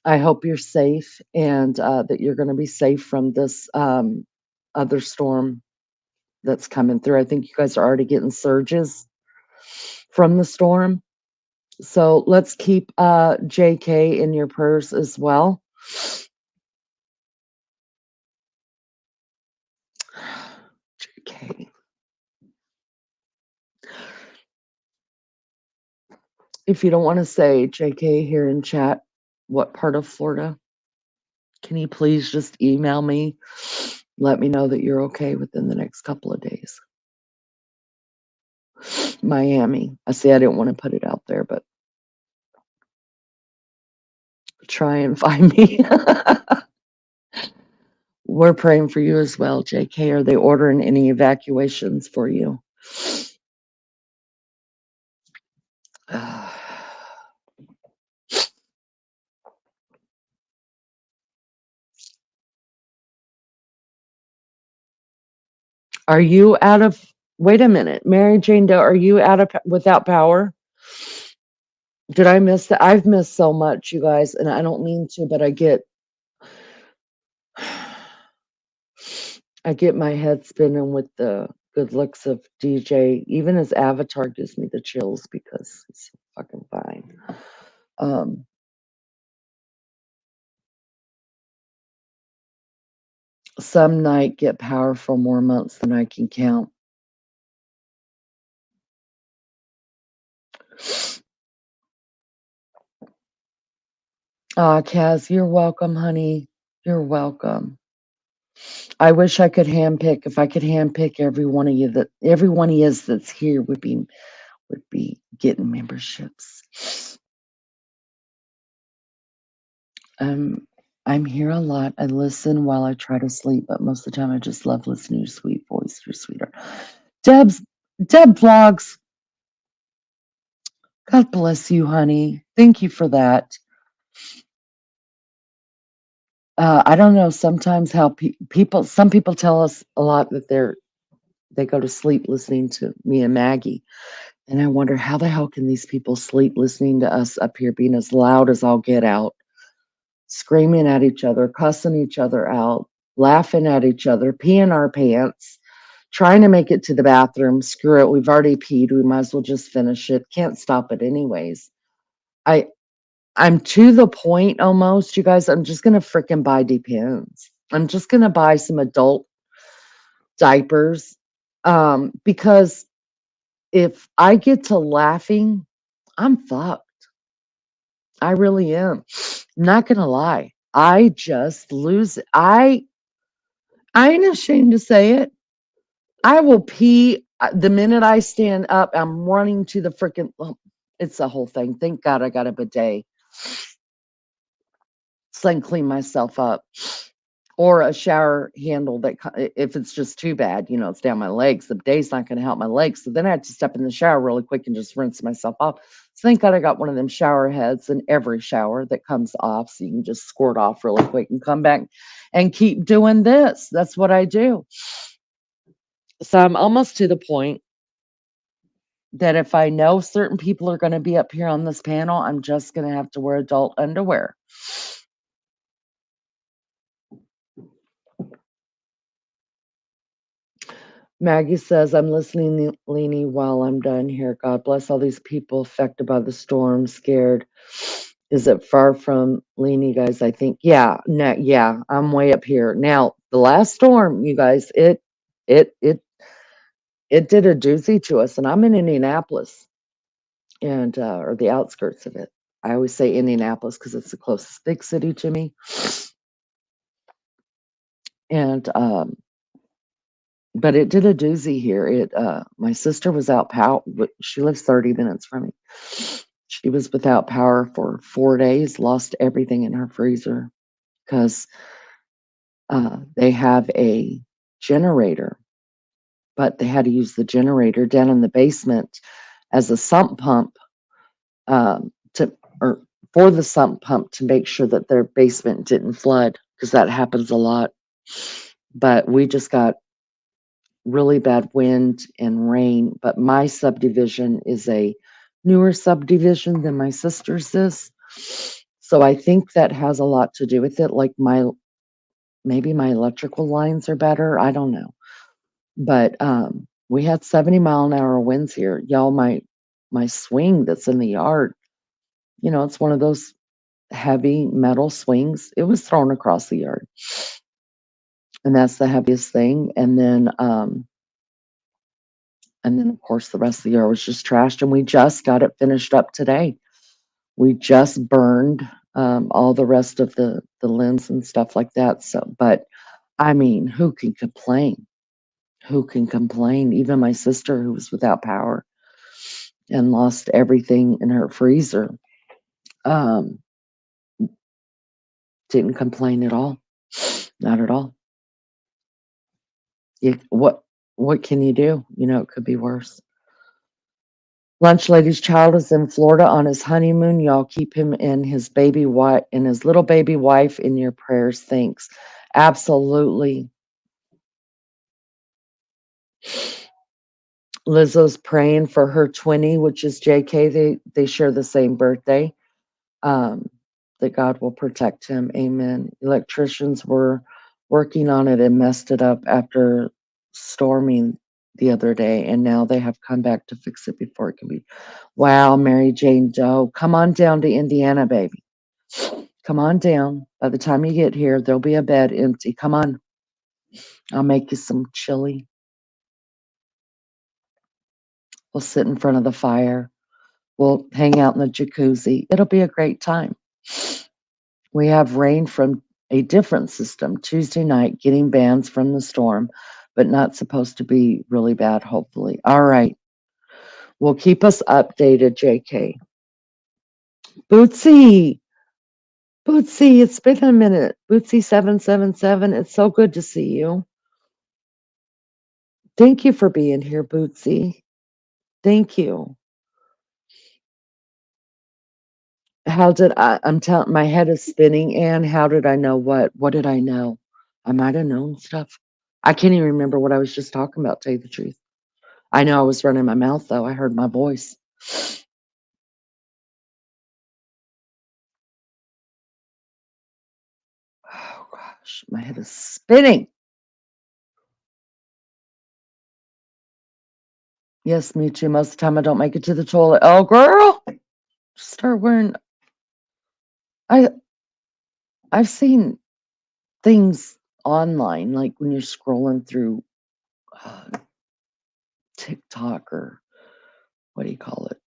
[SPEAKER 2] I hope you're safe and that you're going to be safe from this other storm that's coming through. I think you guys are already getting surges from the storm. So let's keep JK in your prayers as well. JK. If you don't want to say JK here in chat, what part of Florida, can you please just email me? Let me know that you're okay within the next couple of days. Miami. I say I didn't want to put it out there, but try and find me. We're praying for you as well, JK. Are they ordering any evacuations for you? Are you out of, wait a minute, Mary Jane Doe, are you out of, without power? Did I miss that? I've missed so much, you guys, and I don't mean to, but I get my head spinning with the good looks of DJ. Even his avatar gives me the chills because he's so fucking fine. Some night get power for more months than I can count. Kaz, you're welcome, honey. You're welcome. I wish I could handpick. If I could handpick every one of you that's here would be getting memberships. I'm here a lot. I listen while I try to sleep, but most of the time I just love listening to your sweet voice. You're sweeter. Deb Vlogs. God bless you, honey. Thank you for that. I don't know sometimes how some people tell us a lot that they go to sleep listening to me and Maggie. And I wonder how the hell can these people sleep listening to us up here being as loud as all get out, screaming at each other, cussing each other out, laughing at each other, peeing our pants, trying to make it to the bathroom. Screw it, we've already peed. We might as well just finish it. Can't stop it anyways. I I'm to the point almost, you guys. I'm just gonna freaking buy Depends. I'm just gonna buy some adult diapers. Because if I get to laughing, I'm fucked. I really am. I'm not gonna lie. I just lose it. I ain't ashamed to say it. I will pee the minute I stand up. I'm running to the freaking. Well, it's a whole thing. Thank God I got a bidet so I can clean myself up, or a shower handle that if it's just too bad, it's down my legs. The bidet's not going to help my legs, so then I have to step in the shower really quick and just rinse myself off. So thank God I got one of them shower heads in every shower that comes off, so you can just squirt off really quick and come back and keep doing this. That's what I do. So I'm almost to the point that if I know certain people are going to be up here on this panel, I'm just going to have to wear adult underwear. Maggie says, I'm listening, Leanie, while I'm done here. God bless all these people affected by the storm, scared. Is it far from Leanie, guys? I think, yeah, yeah, I'm way up here. Now, the last storm, you guys, it did a doozy to us, and I'm in Indianapolis, and or the outskirts of it. I always say Indianapolis because it's the closest big city to me. And but it did a doozy here. My sister was out power. She lives 30 minutes from me. She was without power for 4 days, lost everything in her freezer because they have a generator, but they had to use the generator down in the basement as a sump pump to or for the sump pump to make sure that their basement didn't flood because that happens a lot. But we just got really bad wind and rain. But my subdivision is a newer subdivision than my sister's is. So I think that has a lot to do with it. Like maybe my electrical lines are better. I don't know. But we had 70-mile-an-hour winds here. Y'all, my swing that's in the yard, it's one of those heavy metal swings. It was thrown across the yard. And that's the heaviest thing. And then, of course, the rest of the yard was just trashed, and we just got it finished up today. We just burned all the rest of the limbs and stuff like that. So, but I mean, who can complain? Who can complain? Even my sister, who was without power and lost everything in her freezer, um, didn't complain at all. Not at all. What can you do? It could be worse. Lunch Lady's child is in Florida on his honeymoon. Y'all keep him and his baby wife and his little baby wife in your prayers. Thanks. Absolutely. Lizzo's praying for her twinny, which is JK. They share the same birthday. That God will protect him. Amen. Electricians were working on it and messed it up after storming the other day, and now they have come back to fix it before it can be. Wow, Mary Jane Doe, come on down to Indiana, baby. Come on down. By the time you get here, there'll be a bed empty. Come on. I'll make you some chili. We'll sit in front of the fire. We'll hang out in the jacuzzi. It'll be a great time. We have rain from a different system Tuesday night, getting bands from the storm, but not supposed to be really bad, hopefully. All right. Well, keep us updated, JK. Bootsy. Bootsy, it's been a minute. Bootsy777, it's so good to see you. Thank you for being here, Bootsy. Thank you. How did I'm telling, my head is spinning. And how did I know what? What did I know? I might have known stuff. I can't even remember what I was just talking about, to tell you the truth. I know I was running my mouth though. I heard my voice. Oh gosh, my head is spinning. Yes, me too. Most of the time I don't make it to the toilet. Oh girl, start wearing. I I've seen things online, like when you're scrolling through uh, TikTok or what do you call it,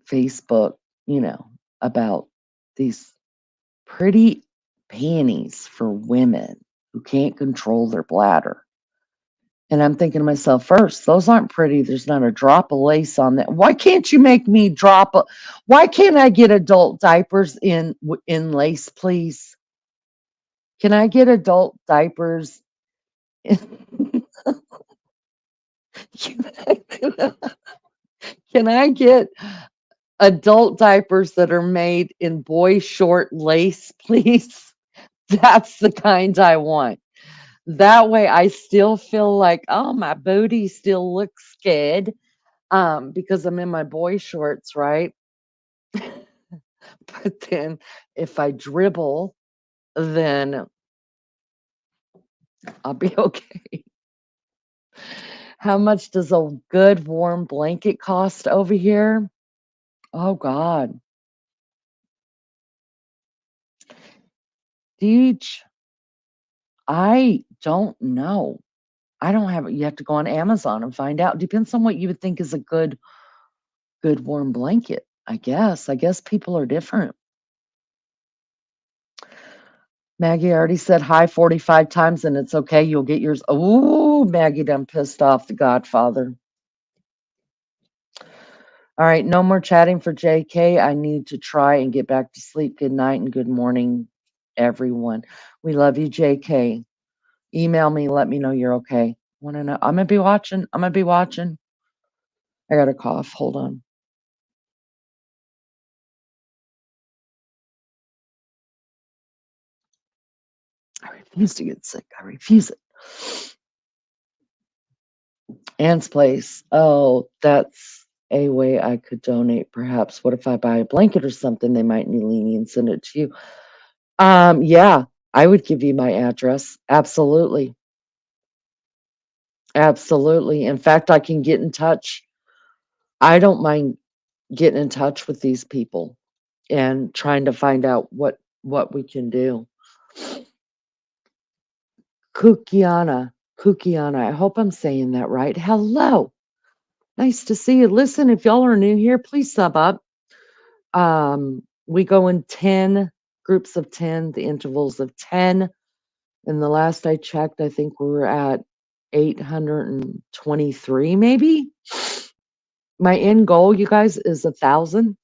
[SPEAKER 2] Facebook, you know, about these pretty panties for women who can't control their bladder. And I'm thinking to myself, first, those aren't pretty. There's not a drop of lace on that. Why can't you make me drop a? Why can't I get adult diapers in lace, please? Can I get adult diapers? Can I get adult diapers that are made in boy short lace, please? That's the kind I want. That way I still feel like, oh, my booty still looks good. Because I'm in my boy shorts, right? But then if I dribble, then I'll be okay. How much does a good warm blanket cost over here? Oh God. Deej, I don't know. I don't have it. You have to go on Amazon and find out. Depends on what you would think is a good warm blanket, I guess. I guess people are different. Maggie already said hi 45 times and it's okay. You'll get yours. Oh, Maggie done pissed off the Godfather. All right, no more chatting for JK. I need to try and get back to sleep. Good night and good morning, everyone. We love you, JK. Email me, let me know you're okay. Want to know? I'm gonna be watching. I'm gonna be watching. I got a cough. Hold on. I refuse to get sick. I refuse it. Ann's place. Oh, that's a way I could donate, perhaps. What if I buy a blanket or something? They might need Leanie and send it to you. Yeah, I would give you my address. Absolutely. Absolutely. In fact, I can get in touch. I don't mind getting in touch with these people and trying to find out what we can do. Kukiana, I hope I'm saying that right. Hello. Nice to see you. Listen, if y'all are new here, please sub up. We go in 10 groups of 10, the intervals of 10. And the last I checked, I think we were at 823, maybe. My end goal, you guys, is 1,000.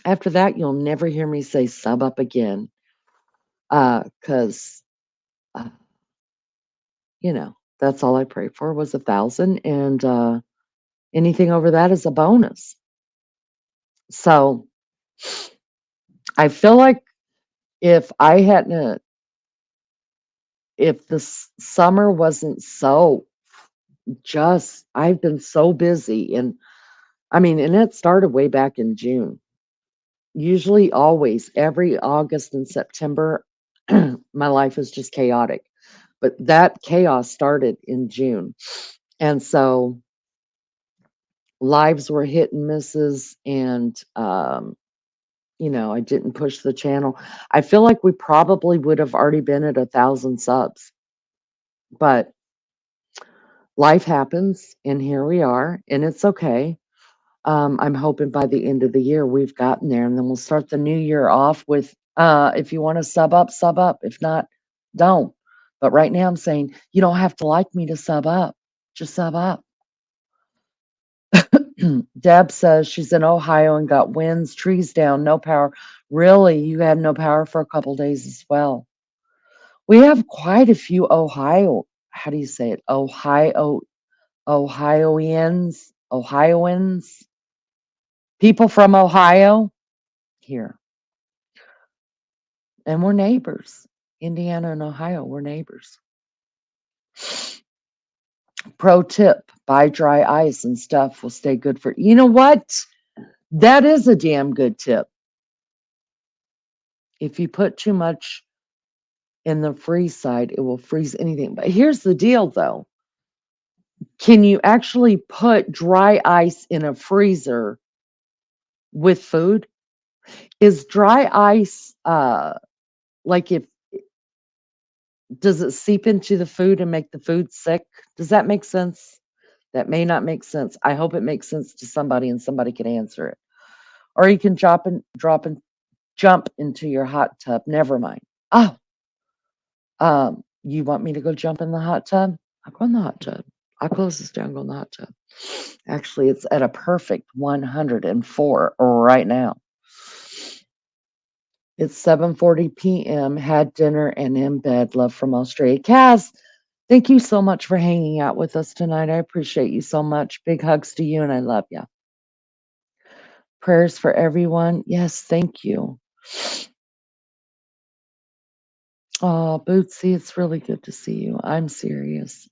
[SPEAKER 2] After that, you'll never hear me say sub up again. Because, you know, that's all I prayed for was 1,000. And anything over that is a bonus. So I feel like if I hadn't, if this summer wasn't so just, I've been so busy. And I mean, and it started way back in June. Usually, always, every August and September, my life is just chaotic. But that chaos started in June. And so lives were hit and misses. And, you know, I didn't push the channel. I feel like we probably would have already been at 1,000 subs. But life happens, and here we are, and it's okay. I'm hoping by the end of the year we've gotten there, and then we'll start the new year off with if you want to sub up, sub up. If not, don't. But right now I'm saying you don't have to like me to sub up. Just sub up. Deb says she's in Ohio and got winds, trees down, no power. Really? You had no power for a couple days as well. We have quite a few Ohio, how do you say it? Ohioans, people from Ohio here. And we're neighbors. Indiana and Ohio, we're neighbors. Pro tip, buy dry ice and stuff will stay good for, you know what? That is a damn good tip. If you put too much in the freeze side, it will freeze anything. But here's the deal though. Can you actually put dry ice in a freezer with food? Is dry ice like if does it seep into the food and make the food sick? Does that make sense? That may not make sense. I hope it makes sense to somebody and somebody can answer it. Or you can jump into your hot tub. Never mind. Oh, you want me to go jump in the hot tub? I'll go in the hot tub. I'll close this down, go in the hot tub. Actually, it's at a perfect 104 right now. It's 7:40 p.m. Had dinner and in bed. Love from Australia. Kaz, thank you so much for hanging out with us tonight. I appreciate you so much. Big hugs to you, and I love you. Prayers for everyone. Yes, thank you. Oh, Bootsy, it's really good to see you. I'm serious.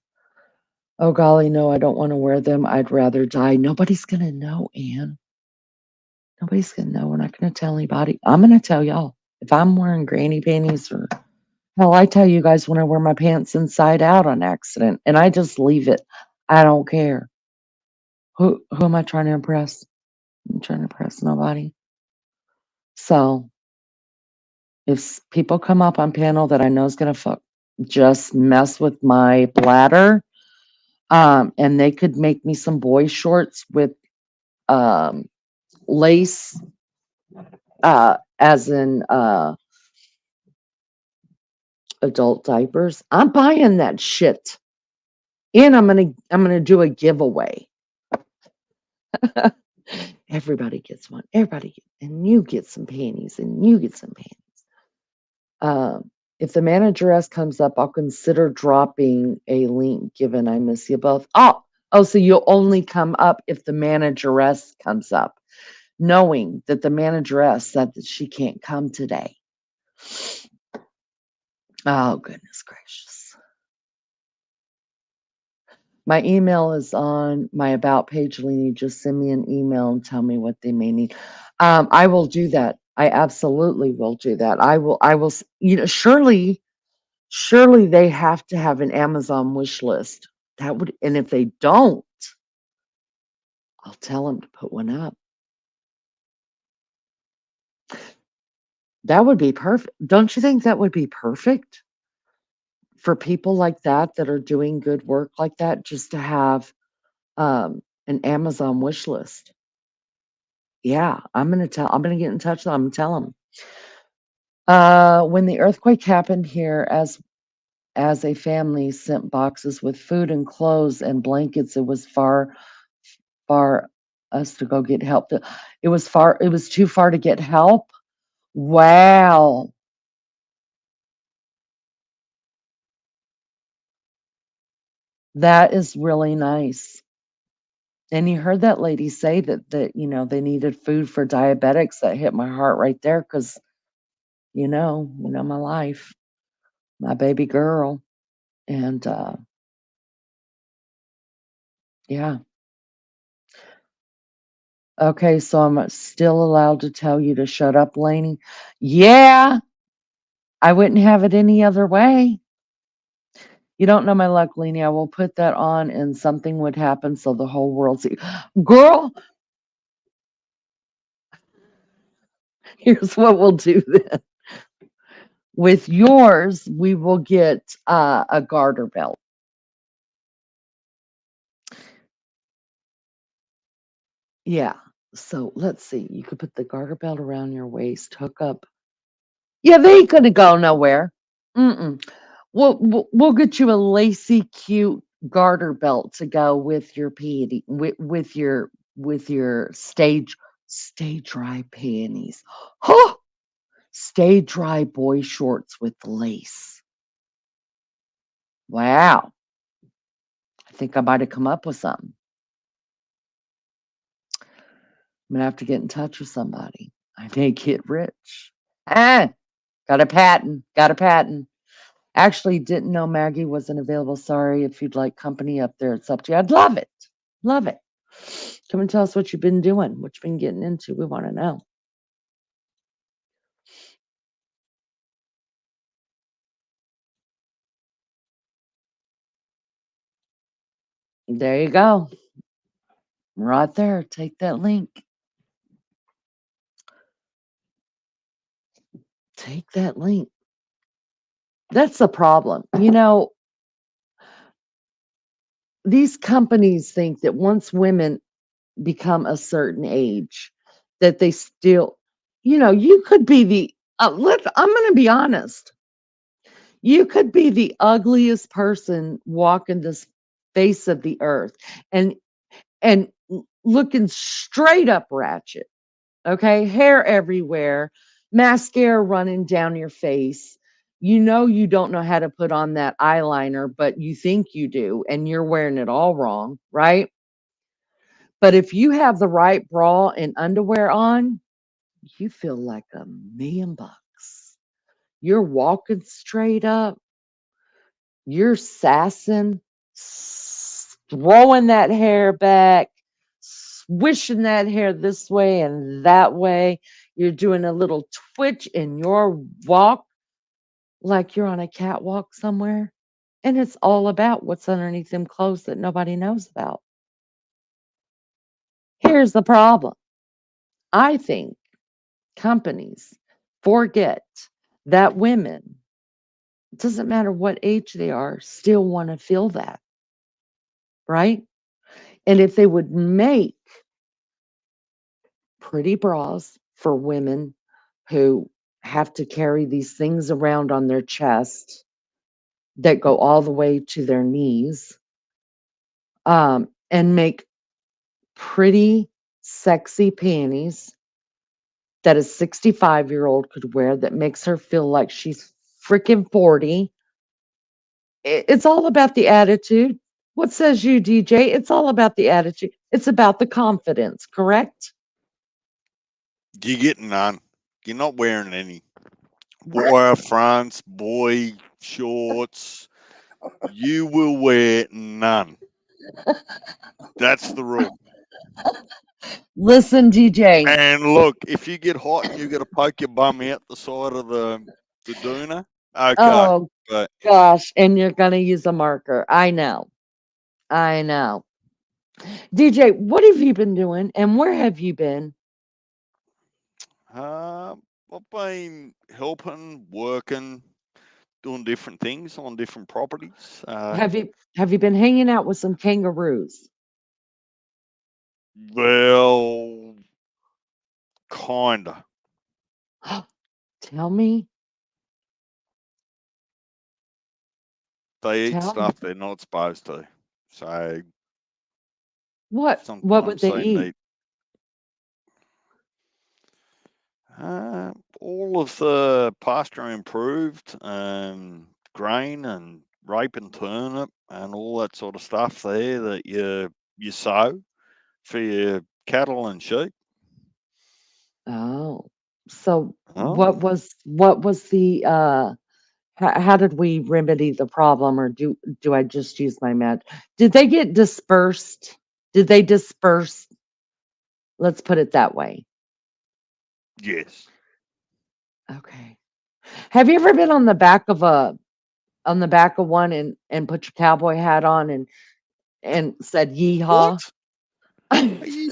[SPEAKER 2] Oh, golly, no, I don't want to wear them. I'd rather die. Nobody's going to know, Ann. Nobody's going to know. We're not going to tell anybody. I'm going to tell y'all. If I'm wearing granny panties or hell, I tell you guys when I wear my pants inside out on accident and I just leave it. I don't care. Who am I trying to impress? I'm trying to impress nobody. So if people come up on panel that I know is going to just mess with my bladder, and they could make me some boy shorts with lace, as in adult diapers. I'm buying that shit, and I'm gonna do a giveaway. Everybody gets one. And you get some panties, and you get some panties. If the manageress comes up, I'll consider dropping a link. Given I miss you both. Oh, so you'll only come up if the manageress comes up, knowing that the manageress said that she can't come today. Oh, goodness gracious. My email is on my about page, Leni. Just send me an email and tell me what they may need. I will do that. I absolutely will do that. I will, surely they have to have an Amazon wish list. And if they don't, I'll tell them to put one up. That would be perfect. Don't you think that would be perfect for people like that are doing good work like that, just to have an Amazon wish list? Yeah, I'm gonna get in touch with them and tell them. When the earthquake happened here, as a family sent boxes with food and clothes and blankets, it was far us to go get help. It was too far to get help. Wow. That is really nice. And you heard that lady say that they needed food for diabetics. That hit my heart right there because my life, my baby girl. And yeah. Okay, so I'm still allowed to tell you to shut up, Lainey. Yeah, I wouldn't have it any other way. You don't know my luck, Lainey. I will put that on and something would happen so the whole world see. Girl, here's what we'll do then. With yours, we will get a garter belt. Yeah. So let's see. You could put the garter belt around your waist, hook up. Yeah, they ain't gonna go nowhere. Mm-mm. We'll get you a lacy, cute garter belt to go with your panty with your stay dry panties. Huh! Stay dry boy shorts with lace. Wow. I think I might have come up with something. I'm gonna have to get in touch with somebody. I may get rich. Ah, Got a patent. Got a patent. Actually, didn't know Maggie wasn't available. Sorry. If you'd like company up there, it's up to you. I'd love it. Love it. Come and tell us what you've been doing, what you've been getting into. We want to know. There you go. Right there. Take that link. Take that link. That's the problem. These companies think that once women become a certain age, that they still, you could be I'm going to be honest. You could be the ugliest person walking this face of the earth and looking straight up ratchet. Okay, hair everywhere, mascara running down your face. You don't know how to put on that eyeliner, but you think you do, and you're wearing it all wrong, right? But if you have the right bra and underwear on, you feel like $1,000,000. You're walking straight up, you're sassing, throwing that hair back, swishing that hair this way and that way. You're doing a little twitch in your walk like you're on a catwalk somewhere. And it's all about what's underneath them clothes that nobody knows about. Here's the problem. I think companies forget that women, it doesn't matter what age they are, still want to feel that, right? And if they would make pretty bras for women who have to carry these things around on their chest that go all the way to their knees, and make pretty, sexy panties that a 65-year-old could wear that makes her feel like she's freaking 40. It's all about the attitude. What says you, DJ? It's all about the attitude. It's about the confidence, correct?
[SPEAKER 8] You get none. You're not wearing any wire fronts, boy shorts. You will wear none. That's the rule.
[SPEAKER 2] Listen, DJ.
[SPEAKER 8] And look, if you get hot and you got to poke your bum out the side of the doona, okay.
[SPEAKER 2] Oh,
[SPEAKER 8] But
[SPEAKER 2] gosh. And you're going to use a marker. I know. I know. DJ, what have you been doing and where have you been?
[SPEAKER 8] I've been helping, working, doing different things on different properties.
[SPEAKER 2] Have you been hanging out with some kangaroos?
[SPEAKER 8] Well, kinda.
[SPEAKER 2] Tell me.
[SPEAKER 8] They eat
[SPEAKER 2] Tell me.
[SPEAKER 8] stuff they're not supposed to. So
[SPEAKER 2] What would
[SPEAKER 8] sometimes
[SPEAKER 2] they
[SPEAKER 8] they
[SPEAKER 2] eat?
[SPEAKER 8] need all of the pasture improved, grain and rape and turnip and all that sort of stuff there that you sow for your cattle and sheep.
[SPEAKER 2] Oh. So
[SPEAKER 8] Oh,
[SPEAKER 2] what was the how did we remedy the problem, or do I just use my med? Did they get dispersed? Did they disperse? Let's put it that way.
[SPEAKER 8] yes.
[SPEAKER 2] Okay. Have you ever been on the back of one and put your cowboy hat on and said
[SPEAKER 8] What?
[SPEAKER 2] yeehaw?
[SPEAKER 8] Are you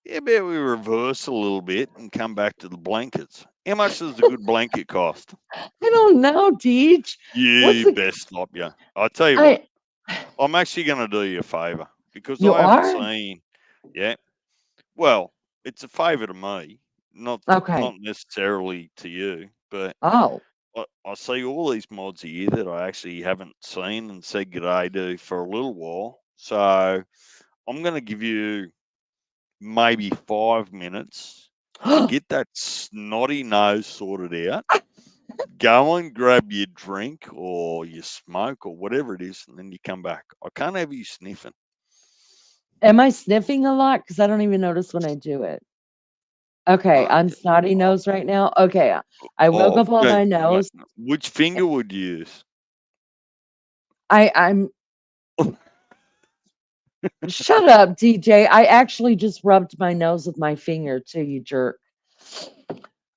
[SPEAKER 8] yeah, but we reverse a little bit and come back to the blankets. How much does a good blanket cost?
[SPEAKER 2] I don't know, Deej. What's
[SPEAKER 8] You
[SPEAKER 2] the
[SPEAKER 8] best stop you. I'll tell you what.
[SPEAKER 2] I
[SPEAKER 8] I'm actually going to do you a favour because
[SPEAKER 2] you
[SPEAKER 8] I haven't
[SPEAKER 2] are?
[SPEAKER 8] seen. Yeah. Well, it's a favour to me, not
[SPEAKER 2] Okay.
[SPEAKER 8] necessarily to you, but
[SPEAKER 2] Oh.
[SPEAKER 8] I see all these mods here that I actually haven't seen and said g'day to for a little while. So I'm going to give you maybe 5 minutes to get that snotty nose sorted out. Go and grab your drink or your smoke or whatever it is, and then you come back. I can't have you sniffing.
[SPEAKER 2] Am I sniffing a lot? Because I don't even notice when I do it. Okay, I'm snotty nose right now. Okay, I will go blow my nose.
[SPEAKER 8] Which finger would you use?
[SPEAKER 2] I'm shut up, DJ. I actually just rubbed my nose with my finger too, you jerk.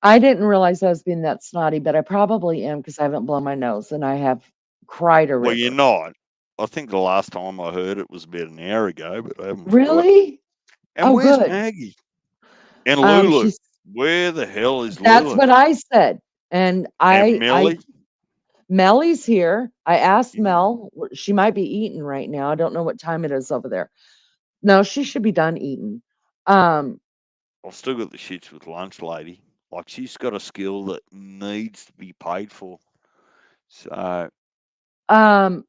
[SPEAKER 2] I didn't realize I was being that snotty, but I probably am because I haven't blown my nose and I have cried a
[SPEAKER 8] Well, you're
[SPEAKER 2] river.
[SPEAKER 8] not. I think the last time I heard it was about an hour ago, but I haven't forgot.
[SPEAKER 2] Really?
[SPEAKER 8] And
[SPEAKER 2] Oh,
[SPEAKER 8] where's
[SPEAKER 2] good.
[SPEAKER 8] Maggie? And Lulu?
[SPEAKER 2] She's
[SPEAKER 8] Where the hell is
[SPEAKER 2] that's
[SPEAKER 8] Lulu?
[SPEAKER 2] what I said. And
[SPEAKER 8] And
[SPEAKER 2] I
[SPEAKER 8] Millie?
[SPEAKER 2] Melly's here. I asked
[SPEAKER 8] Yeah.
[SPEAKER 2] Mel, she might be eating right now. I don't know what time it is over there. No, she should be done eating. Um,
[SPEAKER 8] I've still got the shits with lunch lady. Like she's got a skill that needs to be paid for. So
[SPEAKER 2] um,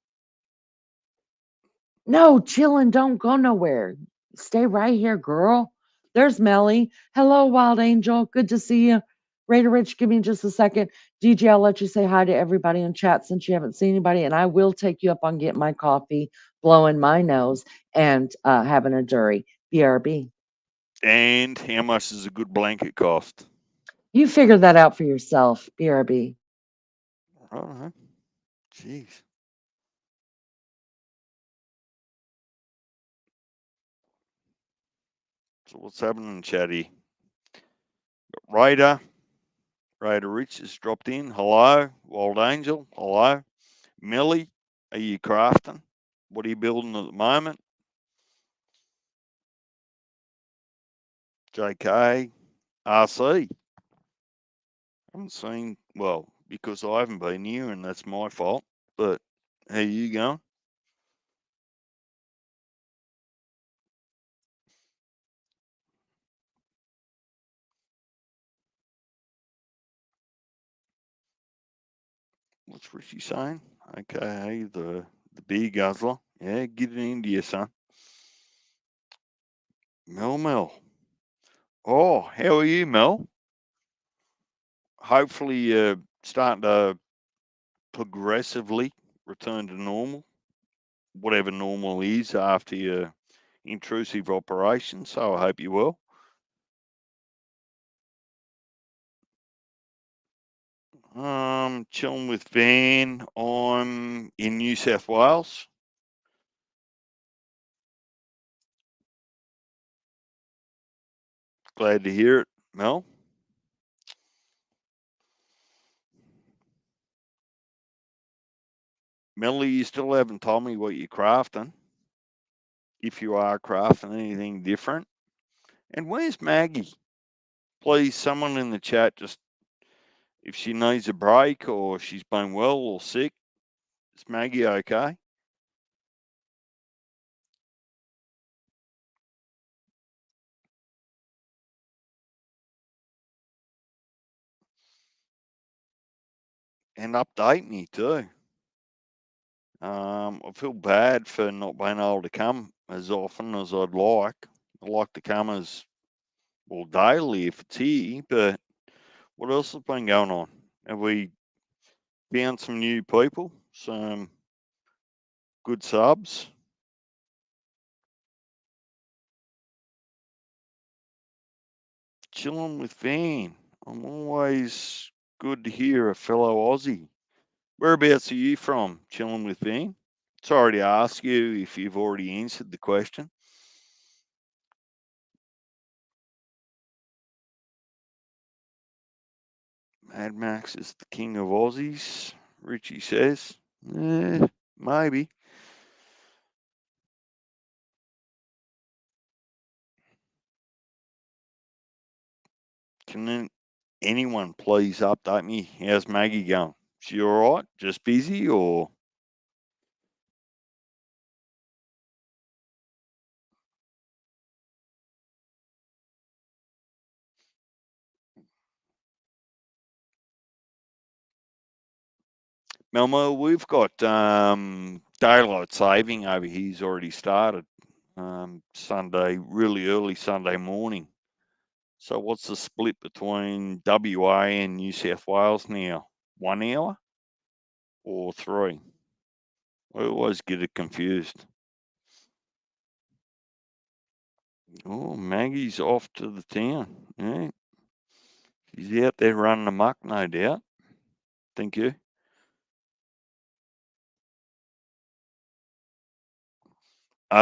[SPEAKER 2] no, chillin', don't go nowhere. Stay right here, girl. There's Melly. Hello, Wild Angel. Good to see you. Raider Rich, give me just a second. DJ, I'll let you say hi to everybody in chat since you haven't seen anybody, and I will take you up on getting my coffee, blowing my nose, and having a durry. BRB.
[SPEAKER 8] and how much does a good blanket cost?
[SPEAKER 2] You figure that out for yourself. BRB.
[SPEAKER 8] Right. Jeez. So what's happening, Chatty? Raider. Raider Rich has dropped in. Hello. Wild Angel. Hello. Millie, are you crafting? What are you building at the moment? JK, RC. Haven't seen, well, because I haven't been here and that's my fault. But how you going? What's Richie saying? Okay, the beer guzzler. Yeah, get it into you, son. Mel. Oh, how are you, Mel? Hopefully, starting to progressively return to normal, whatever normal is after your intrusive operation. So I hope you will. Chilling with Van. I'm in New South Wales. Glad to hear it, Mel. Melly, you still haven't told me what you're crafting. If you are crafting anything different. And where's Maggie? Please, someone in the chat, just if she needs a break or she's been well or sick, is Maggie okay? And update me too. I feel bad for not being able to come as often as I'd like. I like to come as well daily if it's here, but what else has been going on? Have we found some new people, some good subs? Chilling with Van. I'm always good to hear a fellow Aussie. Whereabouts are you from? Chilling with Van? Sorry to ask you if you've already answered the question. Mad Max is the king of Aussies, Richie says. Maybe. Can anyone please update me? How's Maggie going? She all right? Just busy or? Melmo, we've got daylight saving over here's already started. Sunday, really early Sunday morning. So what's the split between WA and New South Wales now? 1 hour or 3? I always get it confused. Oh, Maggie's off to the town. Yeah. He's out there running amok, no doubt. Thank you.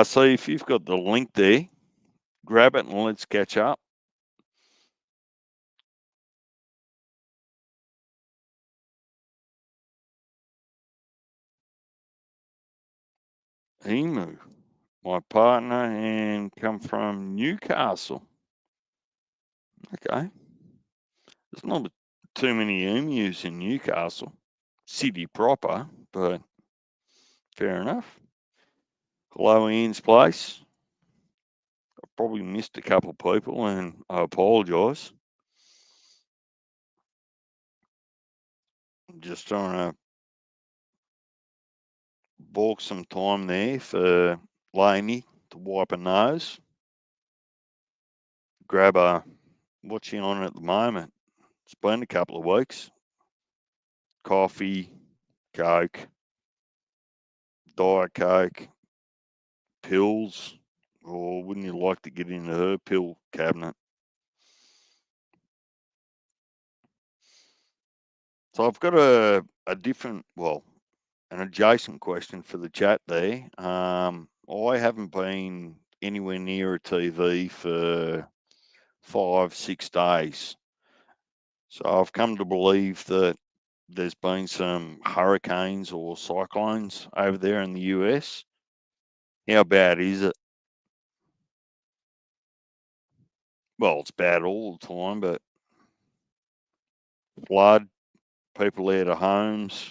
[SPEAKER 8] So if you've got the link there, grab it and let's catch up. Emu, my partner, and come from Newcastle. Okay. There's not too many emus in Newcastle, city proper, but fair enough. Hello, Ian's place. I probably missed a couple of people and I apologise. I'm just trying to balk some time there for Laney to wipe a nose. Grab a, what's she on at the moment? It's been a couple of weeks. Coffee, Coke, Diet Coke, pills, or wouldn't you like to get into her pill cabinet? So I've got a different, well, an adjacent question for the chat there. I haven't been anywhere near a TV for 5-6 days. So I've come to believe that there's been some hurricanes or cyclones over there in the US. How bad is it? Well, it's bad all the time, but flood, people out of homes.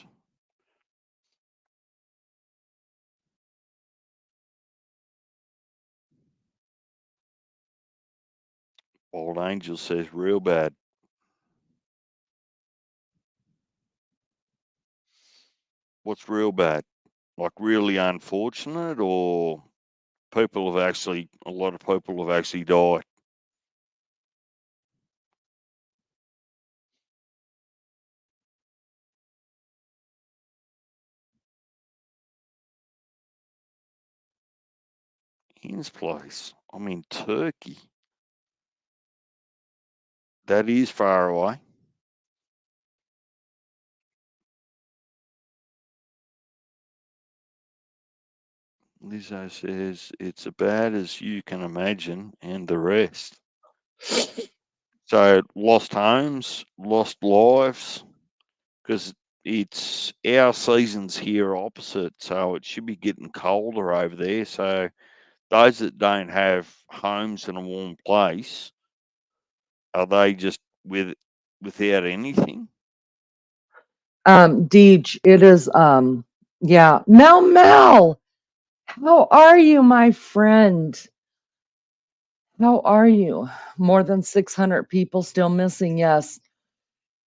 [SPEAKER 8] Old Angel says real bad. What's real bad? Like really unfortunate, or people have actually, a lot of people have actually died? His place. I'm in Turkey. That is far away. Lizzo says it's as bad as you can imagine, and the rest. So lost homes, lost lives, because it's our seasons here opposite, so it should be getting colder over there. So those that don't have homes in a warm place, are they just without anything?
[SPEAKER 2] Deej, it is, yeah. Mel, how are you, my friend? How are you? More than 600 people still missing. Yes.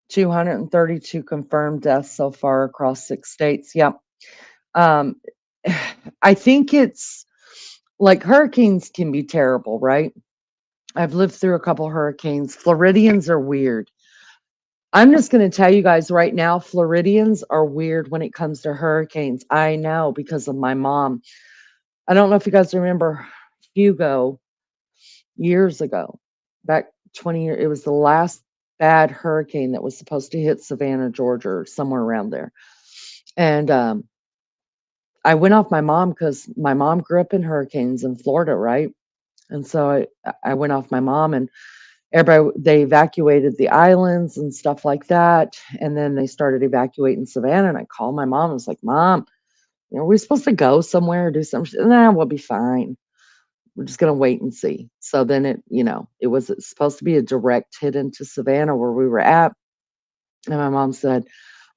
[SPEAKER 2] 232 confirmed deaths so far across 6 states. Yep. Um, I think it's like hurricanes can be terrible, right? I've lived through a couple hurricanes. Floridians are weird. I'm just going to tell you guys right now, Floridians are weird when it comes to hurricanes. I know because of my mom. I don't know if you guys remember Hugo years ago, back 20 years. It was the last bad hurricane that was supposed to hit Savannah, Georgia, or somewhere around there. And I went off my mom because my mom grew up in hurricanes in Florida, right? And so I went off my mom, and everybody, they evacuated the islands and stuff like that. And then they started evacuating Savannah. And I called my mom. I was like, Mom, we're supposed to go somewhere or do something. She said, nah, we'll be fine. We're just going to wait and see. So then it was supposed to be a direct hit into Savannah where we were at. And my mom said,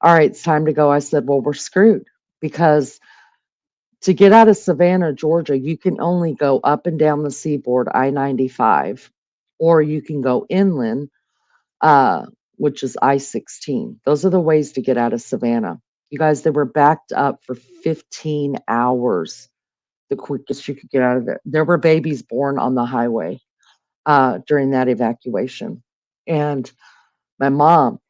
[SPEAKER 2] all right, it's time to go. I said, well, we're screwed because to get out of Savannah, Georgia, you can only go up and down the seaboard, I-95, or you can go inland, which is I-16. Those are the ways to get out of Savannah. You guys, they were backed up for 15 hours, the quickest you could get out of there. There were babies born on the highway during that evacuation. And my mom,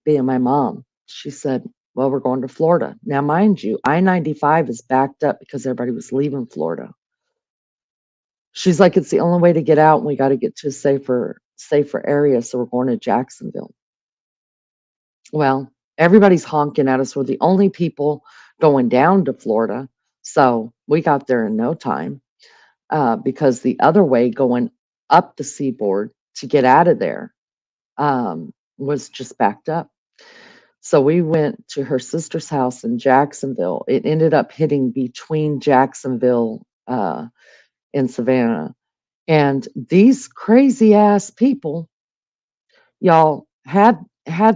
[SPEAKER 2] being my mom, she said, well, we're going to Florida. Now, mind you, I-95 is backed up because everybody was leaving Florida. She's like, it's the only way to get out, and we got to get to a safer safer area, so we're going to Jacksonville. Well, everybody's honking at us. We're the only people going down to Florida, so we got there in no time because the other way going up the seaboard to get out of there was just backed up. So we went to her sister's house in Jacksonville. It ended up hitting between Jacksonville and Savannah. And these crazy ass people, y'all, had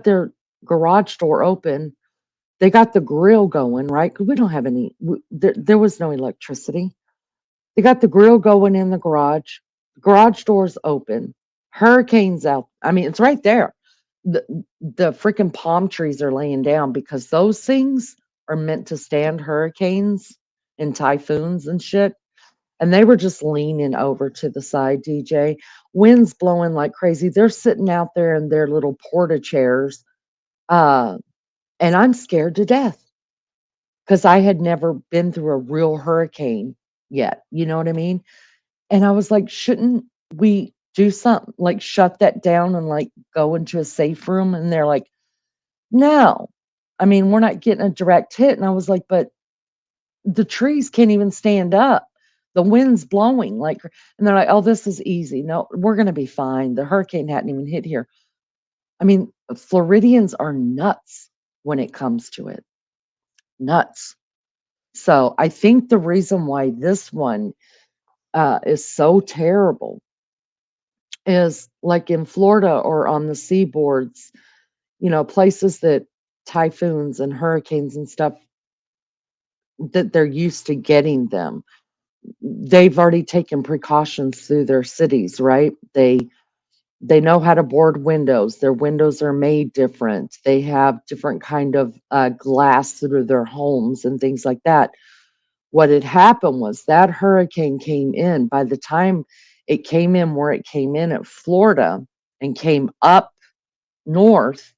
[SPEAKER 2] their garage door open. They got the grill going, right? 'Cause we don't have any, there was no electricity. They got the grill going in the garage doors open, hurricanes out. I mean, it's right there. The freaking palm trees are laying down because those things are meant to stand hurricanes and typhoons and shit. And they were just leaning over to the side, DJ. Winds blowing like crazy. They're sitting out there in their little porta chairs. Uh, and I'm scared to death because I had never been through a real hurricane yet. You know what I mean? And I was like, shouldn't we do something like shut that down and like go into a safe room? And they're like, no. I mean, we're not getting a direct hit. And I was like, but the trees can't even stand up. The wind's blowing like, and they're like, oh, this is easy. No, we're going to be fine. The hurricane hadn't even hit here. I mean, Floridians are nuts when it comes to it. Nuts. So I think the reason why this one is so terrible is like in Florida or on the seaboards, places that typhoons and hurricanes and stuff that they're used to getting them. They've already taken precautions through their cities, right? They know how to board windows. Their windows are made different. They have different kind of glass through their homes and things like that. What had happened was that hurricane came in. By the time it came in where it came in at Florida and came up north,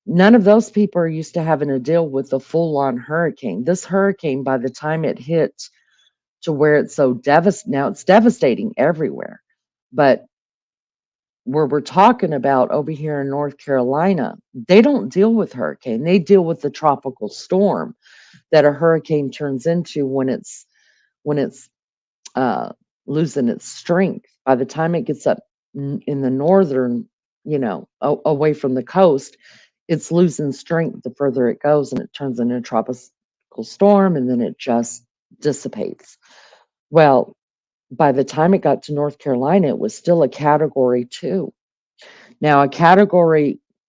[SPEAKER 2] none of those people are used to having to deal with a full-on hurricane. This hurricane, by the time it hit to where it's so devastating, now it's devastating everywhere. But where we're talking about over here in North Carolina, they don't deal with hurricane. They deal with the tropical storm that a hurricane turns into when it's uh, losing its strength. By the time it gets up in the northern, away from the coast, it's losing strength the further it goes, and it turns into a tropical storm, and then it just dissipates. Well, by the time it got to North Carolina, it was still a category 2. Now,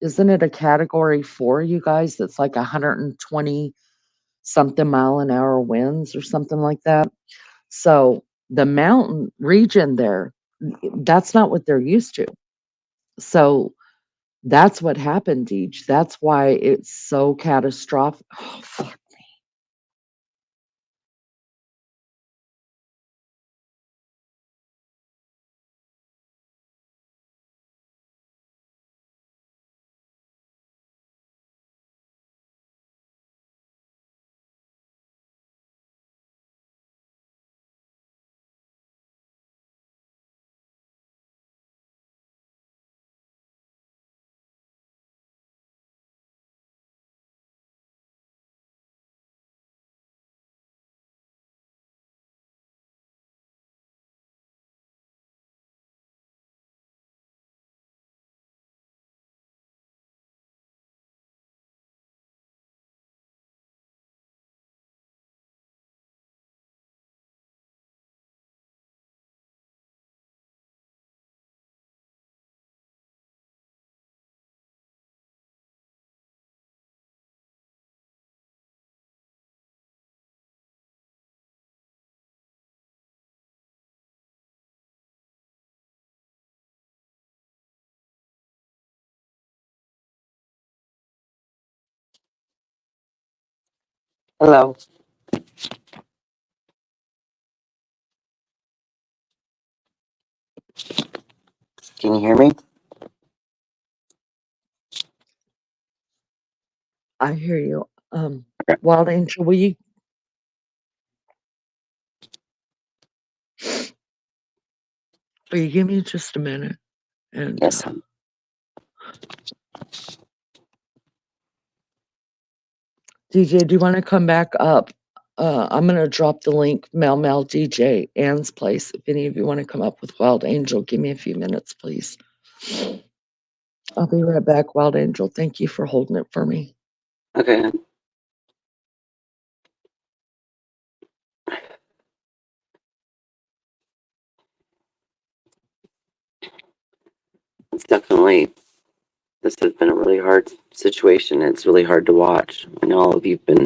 [SPEAKER 2] isn't it a category 4, you guys? That's like 120 something mile an hour winds or something like that. So the mountain region there, that's not what they're used to. So that's what happened, Deej. That's why it's so catastrophic. Oh, fuck.
[SPEAKER 9] Hello, can you hear me?
[SPEAKER 2] I hear you.
[SPEAKER 9] Okay.
[SPEAKER 2] Wild Angel, will you give me just a minute? And
[SPEAKER 9] Yes.
[SPEAKER 2] DJ, do you want to come back up? I'm going to drop the link, Mel, DJ, Ann's place. If any of you want to come up with Wild Angel, give me a few minutes, please. I'll be right back, Wild Angel. Thank you for holding it for me.
[SPEAKER 9] Okay. It's definitely, this has been a really hard situation. It's really hard to watch. I know all of you've been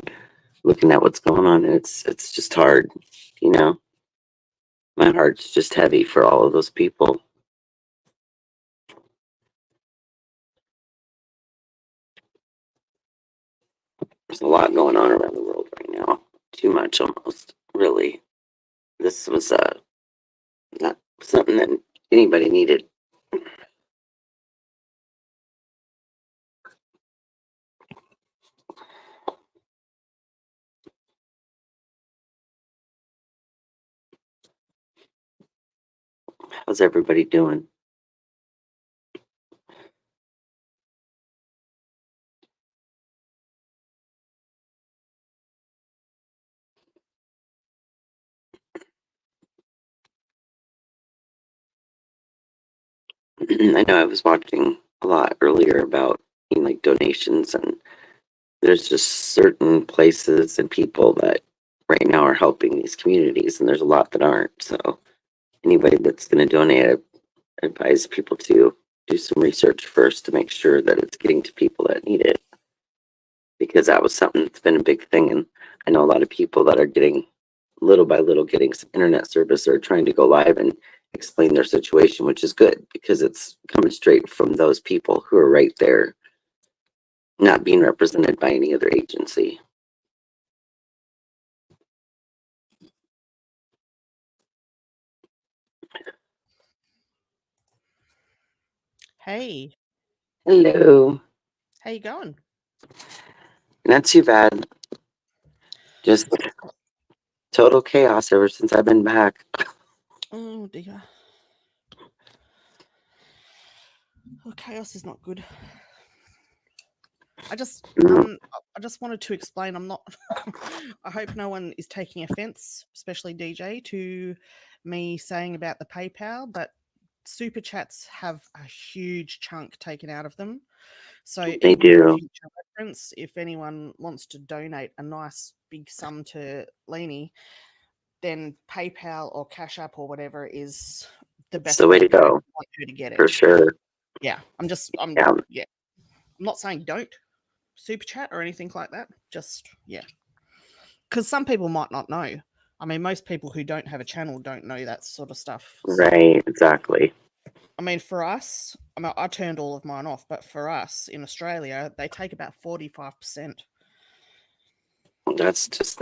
[SPEAKER 9] looking at what's going on, and it's just hard, you know. My heart's just heavy for all of those people. There's a lot going on around the world right now. Too much almost, really. This was not something that anybody needed. How's everybody doing? I know I was watching a lot earlier about like donations, and there's just certain places and people that right now are helping these communities, and there's a lot that aren't. So anybody that's going to donate, I advise people to do some research first to make sure that it's getting to people that need it, because that was something that's been a big thing. And I know a lot of people that are getting little by little getting some internet service or trying to go live and explain their situation, which is good because it's coming straight from those people who are right there, not being represented by any other agency.
[SPEAKER 10] Hey,
[SPEAKER 9] Hello.
[SPEAKER 10] how you going?
[SPEAKER 9] Not too bad. Just total chaos ever since I've been back.
[SPEAKER 10] Oh dear. Oh, chaos is not good. I just wanted to explain I'm not I hope no one is taking offense, especially DJ, to me saying about the PayPal, but super chats have a huge chunk taken out of them. So
[SPEAKER 9] They
[SPEAKER 10] even for
[SPEAKER 9] do.
[SPEAKER 10] future reference, if anyone wants to donate a nice big sum to Leanie, then PayPal or Cash App or whatever is the
[SPEAKER 9] It's
[SPEAKER 10] best
[SPEAKER 9] the way to
[SPEAKER 10] go.
[SPEAKER 9] go,
[SPEAKER 10] I want you to get
[SPEAKER 9] for
[SPEAKER 10] it.
[SPEAKER 9] sure.
[SPEAKER 10] Yeah, I'm
[SPEAKER 9] Yeah.
[SPEAKER 10] not saying don't super chat or anything like that. Just because some people might not know. I mean, most people who don't have a channel don't know that sort of stuff.
[SPEAKER 9] Right, exactly.
[SPEAKER 10] I mean, for us, I turned all of mine off, but for us in Australia, they take about 45%.
[SPEAKER 9] That's just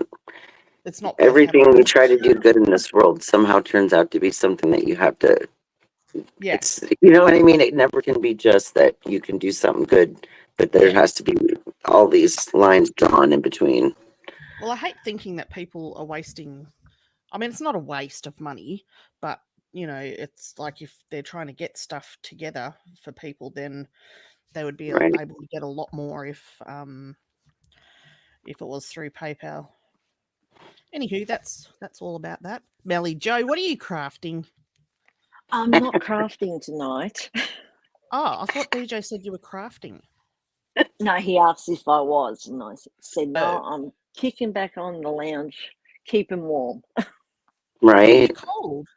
[SPEAKER 10] It's not worth
[SPEAKER 9] everything
[SPEAKER 10] having.
[SPEAKER 9] you try to do good in this world somehow turns out to be something that you have to.
[SPEAKER 10] Yeah,
[SPEAKER 9] It's, you know what I mean? It never can be just that you can do something good, but there
[SPEAKER 10] yeah.
[SPEAKER 9] has to be all these lines drawn in between.
[SPEAKER 10] Well, I hate thinking that people are wasting. I mean, it's not a waste of money, but it's like if they're trying to get stuff together for people, then they would be
[SPEAKER 9] Right.
[SPEAKER 10] able to get a lot more if it was through PayPal. Anywho, that's all about that. Melly Joe, what are you crafting?
[SPEAKER 11] I'm not crafting tonight.
[SPEAKER 10] Oh, I thought DJ said you were crafting.
[SPEAKER 11] No, he asked if I was, and I said, no,
[SPEAKER 10] Oh.
[SPEAKER 11] I'm kicking back on the lounge, keeping warm.
[SPEAKER 9] Right.
[SPEAKER 10] You're cold.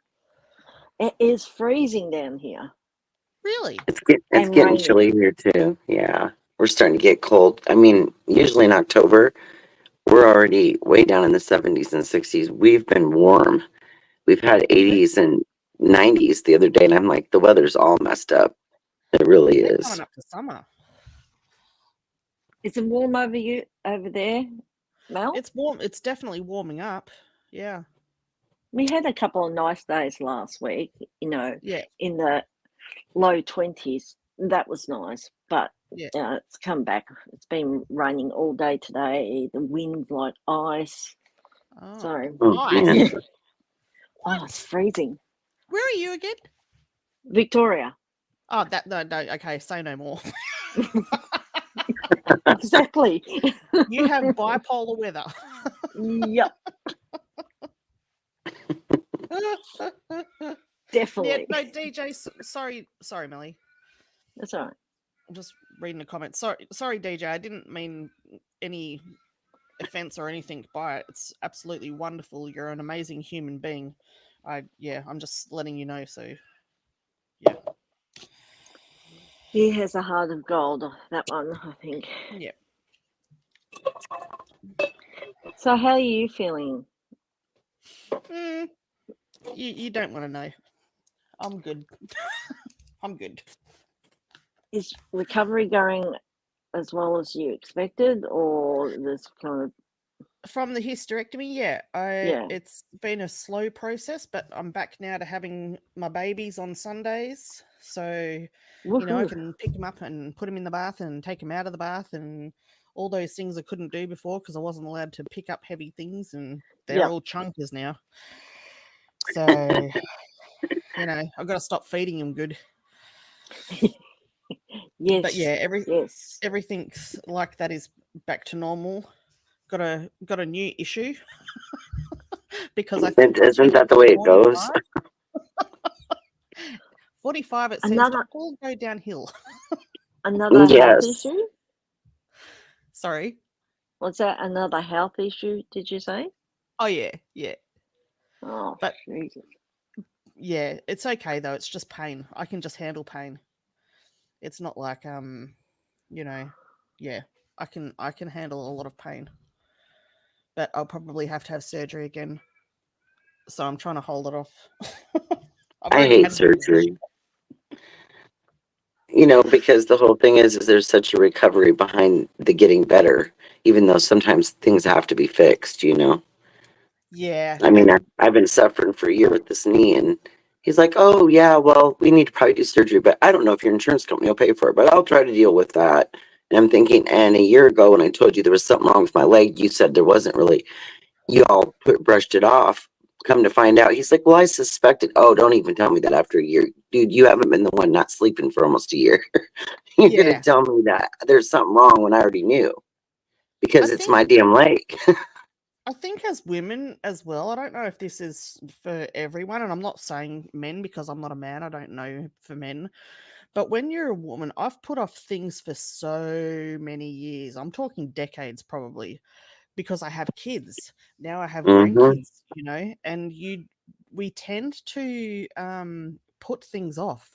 [SPEAKER 11] It is freezing down here.
[SPEAKER 10] Really?
[SPEAKER 9] It's
[SPEAKER 11] And
[SPEAKER 9] getting
[SPEAKER 11] raining.
[SPEAKER 9] chilly here too. Yeah. We're starting to get cold. I mean, usually in October, we're already way down in the 70s and 60s. We've been warm. We've had 80s and 90s the other day, and I'm like, the weather's all messed up. It really
[SPEAKER 10] We're
[SPEAKER 9] is.
[SPEAKER 10] coming up to summer.
[SPEAKER 11] Is it warm over there, Mel?
[SPEAKER 10] It's warm. It's definitely warming up. Yeah.
[SPEAKER 11] We had a couple of nice days last week,
[SPEAKER 10] Yeah.
[SPEAKER 11] in the low 20s. That was nice, but
[SPEAKER 10] Yeah.
[SPEAKER 11] it's come back. It's been raining all day today. The wind's like ice.
[SPEAKER 10] Oh,
[SPEAKER 11] So,
[SPEAKER 10] ice.
[SPEAKER 11] oh, it's freezing.
[SPEAKER 10] Where are you again?
[SPEAKER 11] Victoria.
[SPEAKER 10] Oh, that no, okay, say no more.
[SPEAKER 11] Exactly.
[SPEAKER 10] You have bipolar weather.
[SPEAKER 11] Yep,
[SPEAKER 10] Yeah,
[SPEAKER 11] definitely.
[SPEAKER 10] no, DJ. Sorry, Melly.
[SPEAKER 11] That's all right.
[SPEAKER 10] I'm just reading the comments. Sorry, DJ. I didn't mean any offense or anything by it. It's absolutely wonderful. You're an amazing human being. I'm just letting you know. So, yeah.
[SPEAKER 11] He has a heart of gold, that one, I think.
[SPEAKER 10] Yeah.
[SPEAKER 11] So, how are you feeling?
[SPEAKER 10] You don't want to know. I'm good. I'm good.
[SPEAKER 11] Is recovery going as well as you expected, or this kind of
[SPEAKER 10] From the hysterectomy, yeah,
[SPEAKER 11] Yeah.
[SPEAKER 10] it's been a slow process, but I'm back now to having my babies on Sundays. So, you know, I
[SPEAKER 11] woohoo?
[SPEAKER 10] can pick them up and put them in the bath and take them out of the bath and all those things I couldn't do before because I wasn't allowed to pick up heavy things, and they're
[SPEAKER 11] Yep.
[SPEAKER 10] all chunkers now. So, you know, I've got to stop feeding them good.
[SPEAKER 11] Yes.
[SPEAKER 10] But yeah,
[SPEAKER 11] yes.
[SPEAKER 10] everything's like that is back to normal. Got a new issue because I think once you
[SPEAKER 9] Isn't
[SPEAKER 10] hit
[SPEAKER 9] that the way it goes?
[SPEAKER 10] 45, it says
[SPEAKER 11] Another
[SPEAKER 10] all go downhill.
[SPEAKER 11] another health
[SPEAKER 9] Yes.
[SPEAKER 11] issue?
[SPEAKER 10] Sorry.
[SPEAKER 11] What's that? Another health issue? Did you say?
[SPEAKER 10] Oh yeah.
[SPEAKER 11] Oh,
[SPEAKER 10] But
[SPEAKER 11] Jesus.
[SPEAKER 10] yeah, it's okay though. It's just pain. I can just handle pain. It's not like you know, yeah, I can handle a lot of pain. But I'll probably have to have surgery again. So I'm trying to hold it off. I've
[SPEAKER 9] I
[SPEAKER 10] already
[SPEAKER 9] hate
[SPEAKER 10] had the operation.
[SPEAKER 9] surgery. You know, because the whole thing is there's such a recovery behind the getting better, even though sometimes things have to be fixed, you know?
[SPEAKER 10] Yeah.
[SPEAKER 9] I mean, I've been suffering for a year with this knee, and he's like, "Oh yeah, well, we need to probably do surgery, but I don't know if your insurance company will pay for it, but I'll try to deal with that." And I'm thinking, and a year ago when I told you there was something wrong with my leg, you said there wasn't really. You all brushed it off. Come to find out, he's like, "Well, I suspected." Oh, don't even tell me that after a year, dude. You haven't been the one not sleeping for almost a year. You're gonna
[SPEAKER 10] Yeah.
[SPEAKER 9] tell me that there's something wrong when I already knew because
[SPEAKER 10] I
[SPEAKER 9] it's
[SPEAKER 10] think
[SPEAKER 9] my damn leg.
[SPEAKER 10] I think as women as well, I don't know if this is for everyone, and I'm not saying men because I'm not a man, I don't know for men. But when you're a woman, I've put off things for so many years. I'm talking decades probably because I have kids. Now I have
[SPEAKER 9] hmm
[SPEAKER 10] grandkids, you know, and we tend to put things off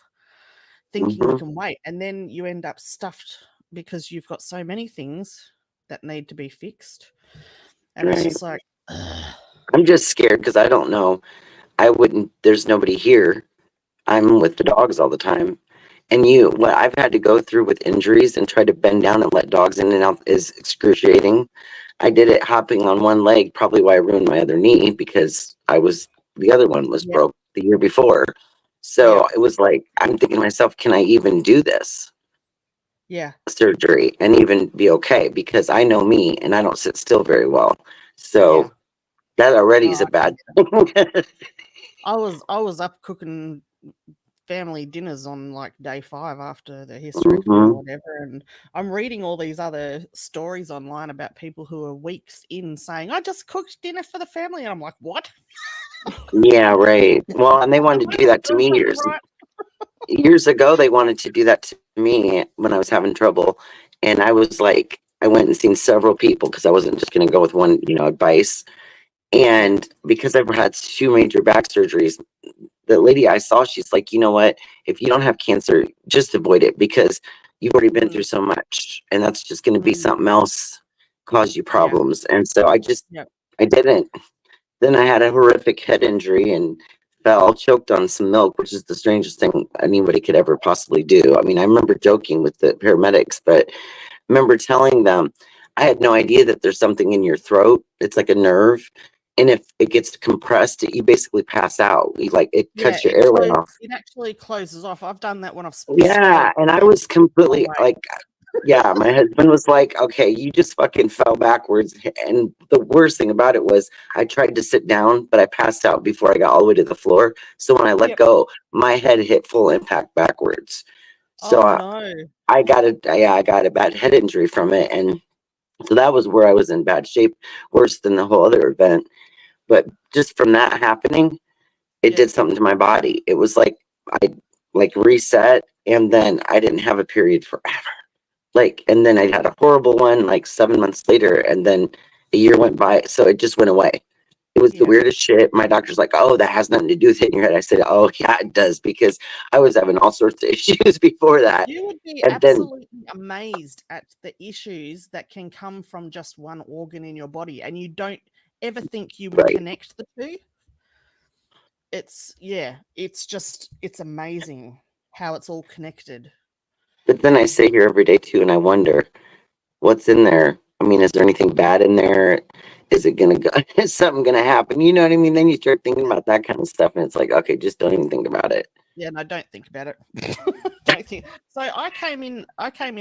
[SPEAKER 10] thinking we
[SPEAKER 9] hmm
[SPEAKER 10] can wait, and then you end up stuffed because you've got so many things that need to be fixed. And it's
[SPEAKER 9] Right.
[SPEAKER 10] just like, ugh.
[SPEAKER 9] I'm just scared because I don't know. I wouldn't. There's nobody here. I'm with the dogs all the time. And what I've had to go through with injuries and try to bend down and let dogs in and out is excruciating. I did it hopping on one leg, probably why I ruined my other knee because the other one was
[SPEAKER 10] Yep,
[SPEAKER 9] broke the year before. So
[SPEAKER 10] yep,
[SPEAKER 9] it was like, I'm thinking to myself, can I even do this
[SPEAKER 10] yeah,
[SPEAKER 9] surgery and even be okay? Because I know me and I don't sit still very well.
[SPEAKER 10] yeah.
[SPEAKER 9] So that already
[SPEAKER 10] Oh,
[SPEAKER 9] is a
[SPEAKER 10] I can
[SPEAKER 9] bad
[SPEAKER 10] get that.
[SPEAKER 9] thing.
[SPEAKER 10] I was up cooking family dinners on like day 5 after the hysterectomy or
[SPEAKER 9] hmm
[SPEAKER 10] whatever, and I'm reading all these other stories online about people who are weeks in saying, "I just cooked dinner for the family," and I'm like, "What?
[SPEAKER 9] Yeah, right. Well, and they
[SPEAKER 10] Am
[SPEAKER 9] wanted to
[SPEAKER 10] I
[SPEAKER 9] do
[SPEAKER 10] not
[SPEAKER 9] that to
[SPEAKER 10] doing
[SPEAKER 9] me
[SPEAKER 10] something right?"
[SPEAKER 9] years ago. They wanted to do that to me when I was having trouble, and I was like, I went and seen several people because I wasn't just going to go with one, advice.
[SPEAKER 10] Yeah.
[SPEAKER 9] And because I've had 2 major back surgeries, the lady I saw, she's like, you know what? If you don't have cancer, just avoid it because you've already been through
[SPEAKER 10] Mm,
[SPEAKER 9] so much, and that's just going to be
[SPEAKER 10] mm,
[SPEAKER 9] something else cause you
[SPEAKER 10] yeah.
[SPEAKER 9] problems. And so
[SPEAKER 10] Yep.
[SPEAKER 9] I didn't. Then I had a horrific head injury and choked on some milk, which is the strangest thing anybody could ever possibly do. I mean, I remember joking with the paramedics, but I remember telling them I had no idea that there's something in your throat. It's like a nerve. And if it gets compressed, you basically pass out. It
[SPEAKER 10] Yeah,
[SPEAKER 9] cuts your airway off.
[SPEAKER 10] it actually closes off. I've done that when I've
[SPEAKER 9] Yeah.
[SPEAKER 10] swallowed
[SPEAKER 9] And I
[SPEAKER 10] milk
[SPEAKER 9] was
[SPEAKER 10] the wrong
[SPEAKER 9] completely
[SPEAKER 10] way.
[SPEAKER 9] like, yeah, my husband was like, okay, you just fucking fell backwards. And the worst thing about it was I tried to sit down, but I passed out before I got all the way to the floor. So when I let
[SPEAKER 10] Yep.
[SPEAKER 9] go, my head hit full impact backwards. So
[SPEAKER 10] Oh no.
[SPEAKER 9] I got I got a bad head injury from it, and so that was where I was in bad shape, worse than the whole other event. But just from that happening, it
[SPEAKER 10] Yeah.
[SPEAKER 9] did something to my body. It was like I like reset, and then I didn't have a period forever. Like, and then I had a horrible one like 7 months later, and then a year went by, so it just went away. It was the
[SPEAKER 10] Yeah.
[SPEAKER 9] weirdest shit. My doctor's like, "Oh, that has nothing to do with hitting your head." I said, "Oh, yeah, it does," because I was having all sorts of issues before that.
[SPEAKER 10] You would be
[SPEAKER 9] And then,
[SPEAKER 10] absolutely amazed at the issues that can come from just one organ in your body, and you don't ever think you would
[SPEAKER 9] right.
[SPEAKER 10] connect the two. It's amazing how it's all connected.
[SPEAKER 9] But then I sit here every day too, and I wonder what's in there. I mean, is there anything bad in there? Is it gonna go? Is something gonna happen? You know what I mean? Then you start thinking about that kind of stuff, and it's like, okay, just don't even think about it.
[SPEAKER 10] Yeah, no, don't think about it. Don't think. So I came in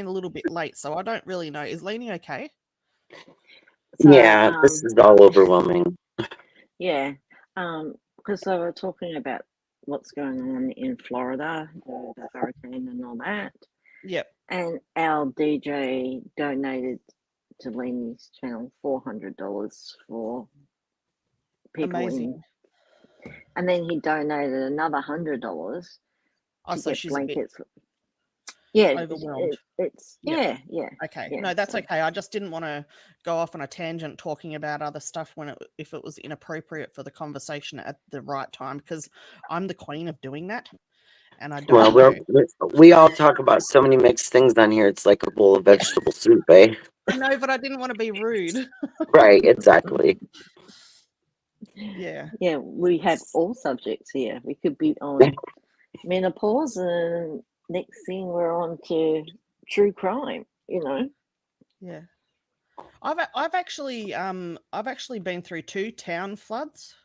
[SPEAKER 10] a little bit late, so I don't really know. Is Lainey okay?
[SPEAKER 11] So,
[SPEAKER 9] Yeah, this is all overwhelming.
[SPEAKER 11] yeah, because they were talking about what's going on in Florida, the hurricane and all that.
[SPEAKER 10] Yep.
[SPEAKER 11] And our DJ donated to Leanie's channel $400 for people
[SPEAKER 10] Amazing.
[SPEAKER 11] and then he donated another $100
[SPEAKER 10] Oh,
[SPEAKER 11] to
[SPEAKER 10] so
[SPEAKER 11] get
[SPEAKER 10] she's a bit
[SPEAKER 11] blankets. Yeah,
[SPEAKER 10] overwhelmed.
[SPEAKER 11] it's
[SPEAKER 10] Yep.
[SPEAKER 11] yeah.
[SPEAKER 10] Okay.
[SPEAKER 11] Yeah,
[SPEAKER 10] No, that's
[SPEAKER 11] so-
[SPEAKER 10] okay. I just didn't want to go off on a tangent talking about other stuff if it was inappropriate for the conversation at the right time, because I'm the queen of doing that, and I don't
[SPEAKER 9] Well,
[SPEAKER 10] know.
[SPEAKER 9] we all talk about so many mixed things on here. It's like a bowl of
[SPEAKER 10] Yeah.
[SPEAKER 9] vegetable soup, eh?
[SPEAKER 10] I know, but I didn't want to be rude.
[SPEAKER 9] Right, exactly.
[SPEAKER 10] Yeah.
[SPEAKER 11] Yeah, we have all subjects here. We could be on menopause, and next thing we're on to true crime.
[SPEAKER 10] Yeah. I've actually been through 2 town floods.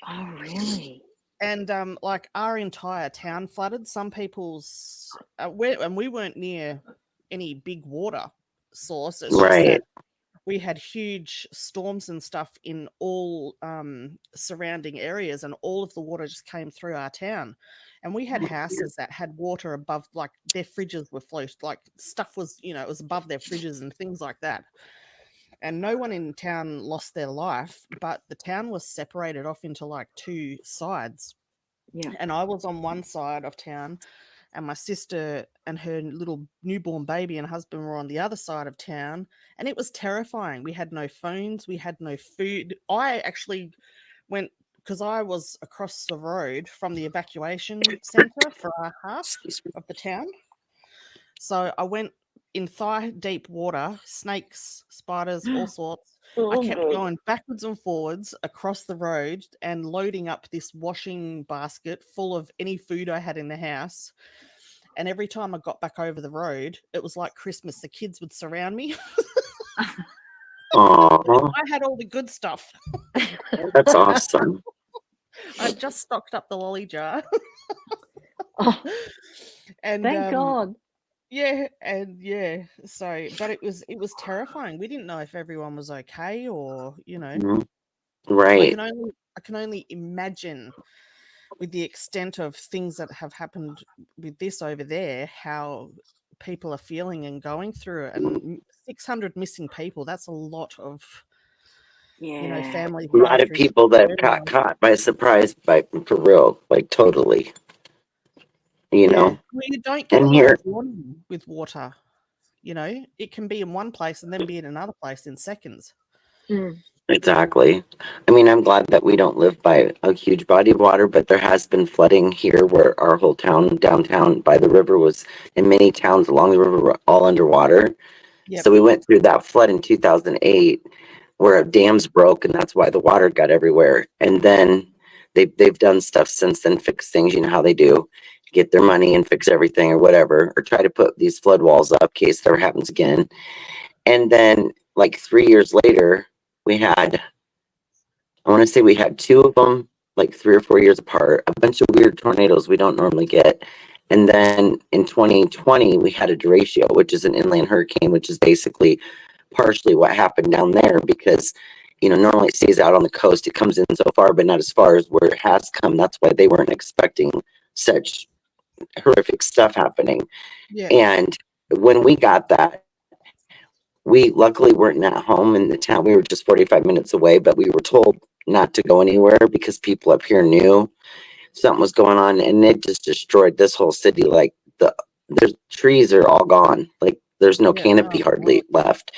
[SPEAKER 11] Oh, really?
[SPEAKER 10] And like our entire town flooded. Some people's we weren't near any big water source. It's just
[SPEAKER 9] Right.
[SPEAKER 10] that we had huge storms and stuff in all surrounding areas, and all of the water just came through our town. And we had houses that had water above, like their fridges were floated, like stuff was, it was above their fridges and things like that. And no one in town lost their life, but the town was separated off into like 2 sides.
[SPEAKER 11] Yeah.
[SPEAKER 10] And I was on one side of town, and my sister and her little newborn baby and husband were on the other side of town. And it was terrifying. We had no phones, we had no food. I actually went, because I was across the road from the evacuation center for our half of the town. So I went in thigh deep water, snakes, spiders, all sorts. I kept going backwards and forwards across the road and loading up this washing basket full of any food I had in the house. And every time I got back over the road, it was like Christmas. The kids would surround me.
[SPEAKER 9] Aww,
[SPEAKER 10] I had all the good stuff.
[SPEAKER 9] that's awesome.
[SPEAKER 10] I just stocked up the lolly jar.
[SPEAKER 11] Oh,
[SPEAKER 10] And
[SPEAKER 11] thank God.
[SPEAKER 10] yeah, and yeah. So, but it was terrifying. We didn't know if everyone was okay, or
[SPEAKER 9] Mhm.
[SPEAKER 10] I
[SPEAKER 9] Right.
[SPEAKER 10] can only imagine, with the extent of things that have happened with this over there, how people are feeling and going through it. And 600 missing people, that's a lot of
[SPEAKER 11] Yeah.
[SPEAKER 10] families
[SPEAKER 9] A
[SPEAKER 10] going
[SPEAKER 9] lot of
[SPEAKER 10] through
[SPEAKER 9] people that
[SPEAKER 10] their
[SPEAKER 9] got
[SPEAKER 10] lives.
[SPEAKER 9] caught by surprise, for real, like totally,
[SPEAKER 10] Yeah. Well, you don't get a
[SPEAKER 9] And
[SPEAKER 10] lot
[SPEAKER 9] here,
[SPEAKER 10] of warning with water. It can be in one place and then be in another place in seconds.
[SPEAKER 9] exactly. I mean, I'm glad that we don't live by a huge body of water, but there has been flooding here where our whole town, downtown by the river, was, and many towns along the river were all underwater.
[SPEAKER 10] Yep.
[SPEAKER 9] So we went through that flood in 2008 where dams broke, and that's why the water got everywhere. And then they've done stuff since then, fix things, you know how they do, get their money and fix everything or whatever, or try to put these flood walls up in case it ever happens again. And then like 3 years later, we had, I want to say we had 2 of them, like 3 or 4 years apart, a bunch of weird tornadoes we don't normally get. And then in 2020, we had a derecho, which is an inland hurricane, which is basically partially what happened down there because, normally it stays out on the coast. It comes in so far, but not as far as where it has come. That's why they weren't expecting such horrific stuff happening.
[SPEAKER 10] Yeah.
[SPEAKER 9] And when we got that, we luckily weren't at home in the town. We were just 45 minutes away, but we were told not to go anywhere because people up here knew something was going on, and it just destroyed this whole city. Like the trees are all gone. Like there's no
[SPEAKER 10] Yeah.
[SPEAKER 9] canopy
[SPEAKER 10] Oh,
[SPEAKER 9] hardly left.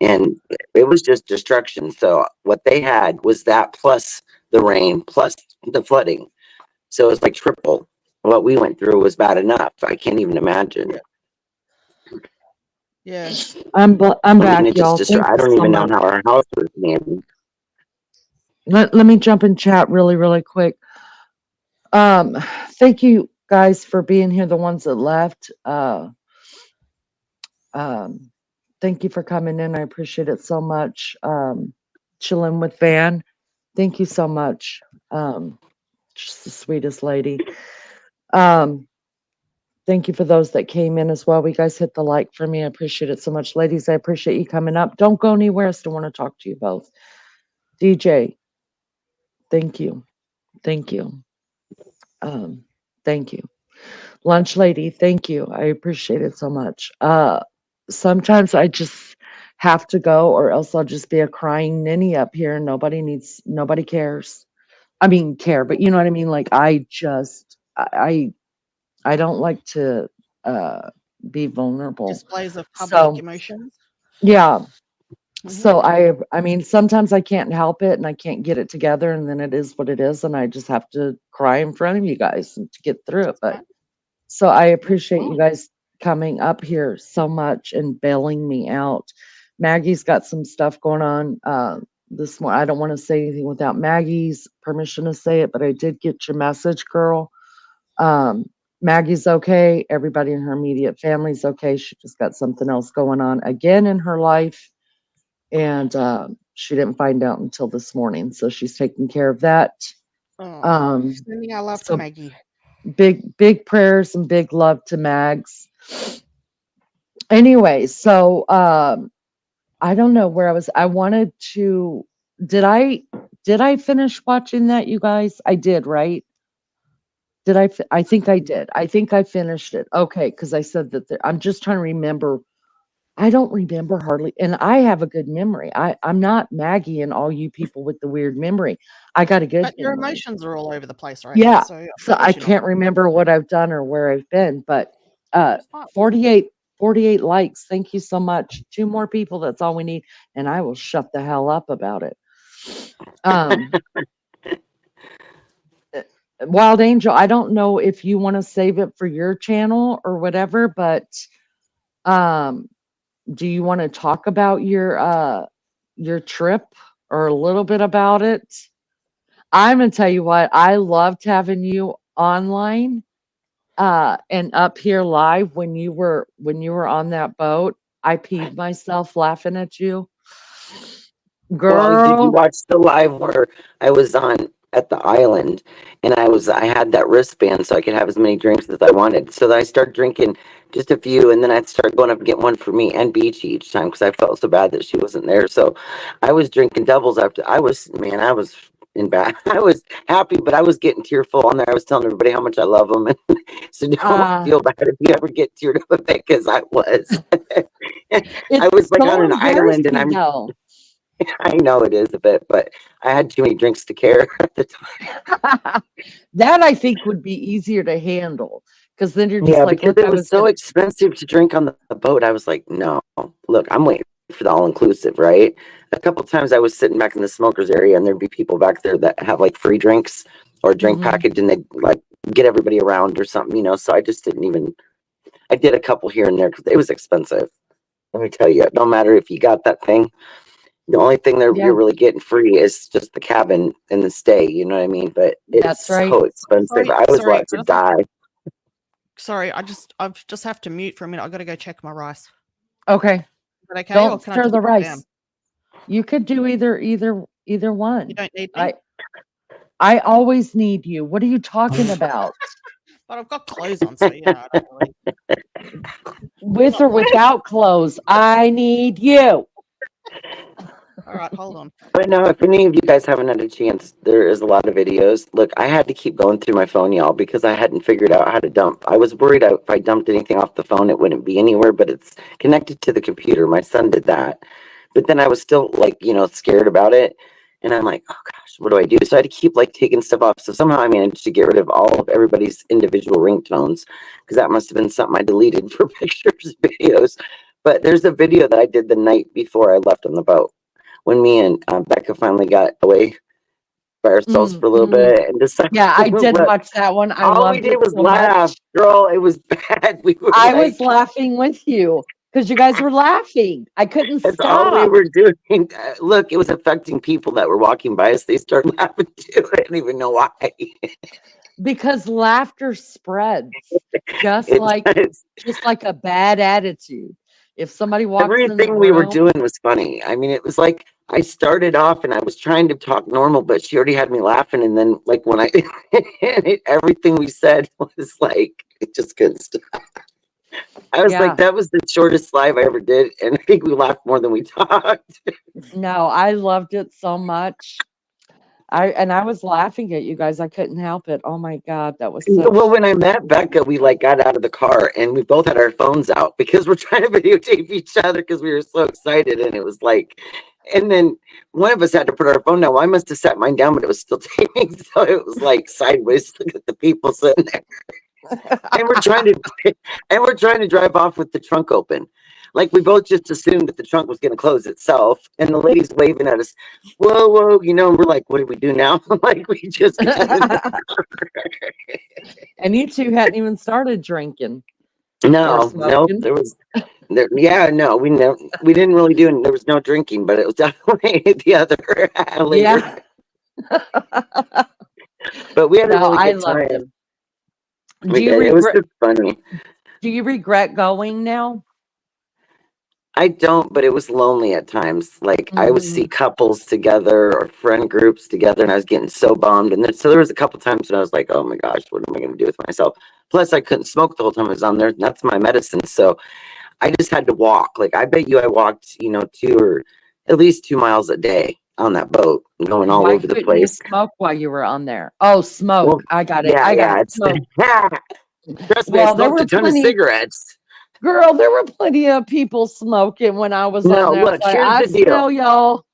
[SPEAKER 9] And it was just destruction. So what they had was that plus the rain, plus the flooding. So it's like triple. What we went through was bad enough. I can't even imagine.
[SPEAKER 10] yeah.
[SPEAKER 2] I'm
[SPEAKER 9] I mean,
[SPEAKER 2] back,
[SPEAKER 9] it
[SPEAKER 2] y'all.
[SPEAKER 9] just
[SPEAKER 2] Thank
[SPEAKER 9] I
[SPEAKER 2] you
[SPEAKER 9] don't
[SPEAKER 2] so
[SPEAKER 9] even know
[SPEAKER 2] much.
[SPEAKER 9] how our house was made.
[SPEAKER 2] Let me jump in chat really quick. Thank you guys for being here, the ones that left. Thank you for coming in. I appreciate it so much. Chilling with Van. Thank you so much. Just the sweetest lady. Thank you for those that came in as well. You guys hit the like for me. I appreciate it so much. Ladies, I appreciate you coming up. Don't go anywhere. I still want to talk to you both. DJ, thank you. Thank you. Thank you. Lunch lady, thank you. I appreciate it so much. Sometimes I just have to go, or else I'll just be a crying ninny up here and nobody cares. I mean, care, but you know what I mean? Like I don't like to be vulnerable.
[SPEAKER 10] Displays of public
[SPEAKER 2] So
[SPEAKER 10] emotions.
[SPEAKER 2] yeah.
[SPEAKER 10] Mhm.
[SPEAKER 2] So I mean, sometimes I can't help it and I can't get it together, and then it is what it is, and I just have to cry in front of you guys and to get through it. But
[SPEAKER 10] Right.
[SPEAKER 2] so I appreciate you guys coming up here so much and bailing me out. Maggie's got some stuff going on this morning. I don't want to say anything without Maggie's permission to say it, but I did get your message, girl. Maggie's okay. Everybody in her immediate family's okay. She just got something else going on again in her life, and she didn't find out until this morning. So she's taking care of that.
[SPEAKER 10] Oh, sending our love to
[SPEAKER 2] So
[SPEAKER 10] Maggie.
[SPEAKER 2] big prayers and big love to Mags. Anyway, so I don't know where I was. I wanted to. Did I finish watching that, you guys? I did, right? Did I? I think I did. I think I finished it. Okay, because I said that. I'm just trying to remember. I don't remember hardly, and I have a good memory. I'm not Maggie and all you people with the weird memory. I got a good
[SPEAKER 10] But your
[SPEAKER 2] memory.
[SPEAKER 10] emotions are all over the place right now.
[SPEAKER 2] Yeah.
[SPEAKER 10] So of
[SPEAKER 2] So I
[SPEAKER 10] course you're not.
[SPEAKER 2] can't remember what I've done or where I've been, but
[SPEAKER 10] It's fine.
[SPEAKER 2] 48 likes. Thank you so much. 2 more people. That's all we need. And I will shut the hell up about it. Wild Angel, I don't know if you want to save it for your channel or whatever, but do you want to talk about your trip or a little bit about it? I'm gonna tell you what, I loved having you online and up here live when you were on that boat. I peed myself laughing at you.
[SPEAKER 9] Well, did you
[SPEAKER 2] Girl.
[SPEAKER 9] watch the live where I was on at the island and I had that wristband so I could have as many drinks as I wanted. So then I started drinking just a few, and then I'd start going up and get one for me and Beachy each time because I felt so bad that she wasn't there. So I was drinking doubles after I was in bad. I was happy, but I was getting tearful on there. I was telling everybody how much I love them. So don't feel bad if you ever get teared up a bit, because I was. I was
[SPEAKER 2] It's
[SPEAKER 9] like on
[SPEAKER 2] so
[SPEAKER 9] an island, and
[SPEAKER 2] embarrassing though.
[SPEAKER 9] I know it is a bit, but I had too many drinks to care at the time.
[SPEAKER 2] That I think would be easier to handle because then you're just
[SPEAKER 9] Yeah,
[SPEAKER 2] like,
[SPEAKER 9] because
[SPEAKER 2] look,
[SPEAKER 9] it
[SPEAKER 2] I
[SPEAKER 9] was
[SPEAKER 2] was
[SPEAKER 9] so
[SPEAKER 2] gonna.
[SPEAKER 9] expensive to drink on the boat. I was like, no, look, I'm waiting for the all inclusive, right? A couple times I was sitting back in the smokers area, and there'd be people back there that have like free drinks or drink
[SPEAKER 2] Mhm.
[SPEAKER 9] package, and they like get everybody around or something. So I just didn't even. I did a couple here and there because it was expensive. Let me tell you, no matter if you got that thing. The only thing that
[SPEAKER 2] Yeah,
[SPEAKER 9] you're really getting free is just the cabin and the stay. You know what I mean? But it's
[SPEAKER 2] that's right.
[SPEAKER 9] so expensive. I was about to die.
[SPEAKER 10] Sorry, I just have to mute for a minute. I got to go check my rice.
[SPEAKER 2] Okay.
[SPEAKER 10] Is that okay?
[SPEAKER 2] Don't
[SPEAKER 10] Or can I
[SPEAKER 2] stir
[SPEAKER 10] just
[SPEAKER 2] the
[SPEAKER 10] put it down?
[SPEAKER 2] rice. You could do either one.
[SPEAKER 10] You don't need me?
[SPEAKER 2] I always need you. What are you talking about?
[SPEAKER 10] But I've got clothes on, so I don't really.
[SPEAKER 2] With or without clothes, I need you.
[SPEAKER 10] All right, hold on.
[SPEAKER 9] But no, if any of you guys haven't had a chance, there is a lot of videos. Look, I had to keep going through my phone, y'all, because I hadn't figured out how to dump. I was worried if I dumped anything off the phone, it wouldn't be anywhere, but it's connected to the computer. My son did that. But then I was still like, scared about it. And I'm like, oh gosh, what do I do? So I had to keep like taking stuff off. So somehow I managed to get rid of all of everybody's individual ringtones, because that must have been something I deleted for pictures, videos. But there's a video that I did the night before I left on the boat, when me and Becca finally got away by ourselves for a little bit and decided.
[SPEAKER 2] Yeah, I did
[SPEAKER 9] Look,
[SPEAKER 2] watch that one. I
[SPEAKER 9] all we
[SPEAKER 2] loved
[SPEAKER 9] did
[SPEAKER 2] it
[SPEAKER 9] was
[SPEAKER 2] so
[SPEAKER 9] laugh,
[SPEAKER 2] much.
[SPEAKER 9] girl. It was bad. We were
[SPEAKER 2] I
[SPEAKER 9] like,
[SPEAKER 2] was laughing with you because you guys were laughing. I couldn't
[SPEAKER 9] that's all we
[SPEAKER 2] stop.
[SPEAKER 9] were doing. Look, it was affecting people that were walking by us. They started laughing too. I don't even know why.
[SPEAKER 2] Because laughter spreads, just
[SPEAKER 9] It's,
[SPEAKER 2] like
[SPEAKER 9] it's
[SPEAKER 2] a bad attitude. If somebody walks in the
[SPEAKER 9] everything we were
[SPEAKER 2] room,
[SPEAKER 9] doing was funny. I mean, it was like I started off and I was trying to talk normal, but she already had me laughing. And then, like, when I everything we said was like, it just couldn't stop. I was like,
[SPEAKER 2] yeah.
[SPEAKER 9] that was the shortest live I ever did, and I think we laughed more than we talked.
[SPEAKER 2] No, I loved it so much. I was laughing at you guys. I couldn't help it. Oh my God, that was
[SPEAKER 9] Well,
[SPEAKER 2] such.
[SPEAKER 9] when I met Becca, we like got out of the car and we both had our phones out because we're trying to videotape each other because we were so excited. And it was like, and then one of us had to put our phone down. Well, I must have set mine down, but it was still taping. So it was like sideways. Look at the people sitting there. And we're trying to drive off with the trunk open. Like we both just assumed that the trunk was going to close itself, and the lady's waving at us. Whoa, whoa, and we're like, what do we do now? Like we just got in the
[SPEAKER 2] And you two hadn't even started drinking or
[SPEAKER 9] No,
[SPEAKER 2] smoking.
[SPEAKER 9] no, we didn't really do it. There was no drinking, but it was definitely the other later.
[SPEAKER 2] Yeah.
[SPEAKER 9] But we had a
[SPEAKER 2] No,
[SPEAKER 9] really
[SPEAKER 2] I
[SPEAKER 9] good
[SPEAKER 2] loved it.
[SPEAKER 9] time.
[SPEAKER 2] Do you
[SPEAKER 9] It was
[SPEAKER 2] regret?
[SPEAKER 9] just funny.
[SPEAKER 2] Do you regret going now?
[SPEAKER 9] I don't, but it was lonely at times. Like I would see couples together or friend groups together, and I was getting so bummed. And so there was a couple times when I was like, "Oh my gosh, what am I going to do with myself?" Plus, I couldn't smoke the whole time I was on there. That's my medicine, so I just had to walk. Like I bet you, I walked, 2 miles a day on that boat, going all
[SPEAKER 2] Why
[SPEAKER 9] over the
[SPEAKER 2] couldn't you
[SPEAKER 9] place.
[SPEAKER 2] smoke while you were on there? Oh, smoke.
[SPEAKER 9] Well,
[SPEAKER 2] I got it.
[SPEAKER 9] yeah,
[SPEAKER 2] I got
[SPEAKER 9] yeah.
[SPEAKER 2] it.
[SPEAKER 9] It's
[SPEAKER 2] Smoke.
[SPEAKER 9] trust me, I
[SPEAKER 2] Well, there
[SPEAKER 9] smoked
[SPEAKER 2] were
[SPEAKER 9] a ton of
[SPEAKER 2] plenty,
[SPEAKER 9] cigarettes.
[SPEAKER 2] girl, there were plenty of people smoking when I was on
[SPEAKER 9] No,
[SPEAKER 2] there. I was
[SPEAKER 9] look,
[SPEAKER 2] like,
[SPEAKER 9] here's
[SPEAKER 2] I
[SPEAKER 9] the deal.
[SPEAKER 2] smell y'all.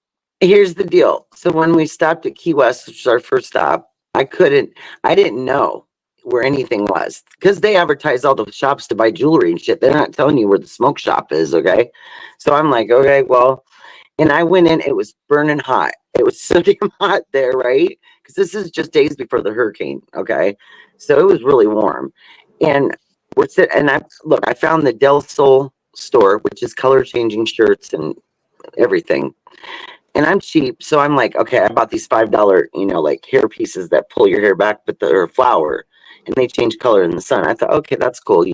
[SPEAKER 9] Here's the deal. So when we stopped at Key West, which was our first stop, I didn't know where anything was because they advertise all the shops to buy jewelry and shit. They're not telling you where the smoke shop is. Okay. So I'm like, okay, well, and I went in, it was burning hot. It was so damn hot there, right? Because this is just days before the hurricane. Okay. So it was really warm. And we're sitting, and I found the Del Sol store, which is color changing shirts and everything. And I'm cheap, so I'm like, okay, I bought these $5, like hair pieces that pull your hair back, but they're flower, and they change color in the sun. I thought, okay, that's cool,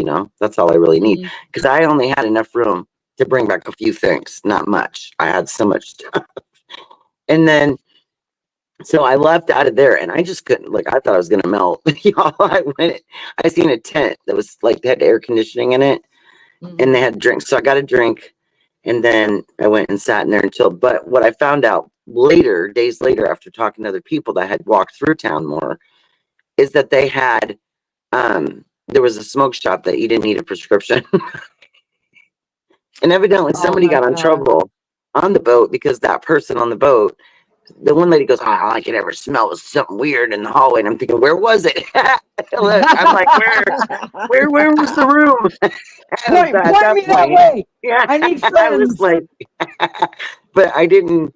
[SPEAKER 9] that's all I really need, because I only had enough room to bring back a few things, not much. I had so much stuff, and then so I left out of there, and I just couldn't. Like, I thought I was gonna melt. Y'all, I seen a tent that was like they had air conditioning in it, and they had drinks. So I got a drink. And then I went and sat in there until, but what I found out later, days later, after talking to other people that had walked through town more, is that they had, there was a smoke shop that you didn't need a prescription. And evidently
[SPEAKER 2] Oh
[SPEAKER 9] somebody
[SPEAKER 2] my
[SPEAKER 9] got in
[SPEAKER 2] God.
[SPEAKER 9] trouble on the boat because that person on the boat, the one lady goes, oh, all I could ever smell was something weird in the hallway. And I'm thinking, where was it? Look, I'm like, where was the room?
[SPEAKER 2] Point
[SPEAKER 9] At
[SPEAKER 2] me
[SPEAKER 9] that
[SPEAKER 2] that
[SPEAKER 9] point,
[SPEAKER 2] way.
[SPEAKER 9] yeah,
[SPEAKER 2] I need
[SPEAKER 9] I was
[SPEAKER 2] friends.
[SPEAKER 9] like, but I didn't.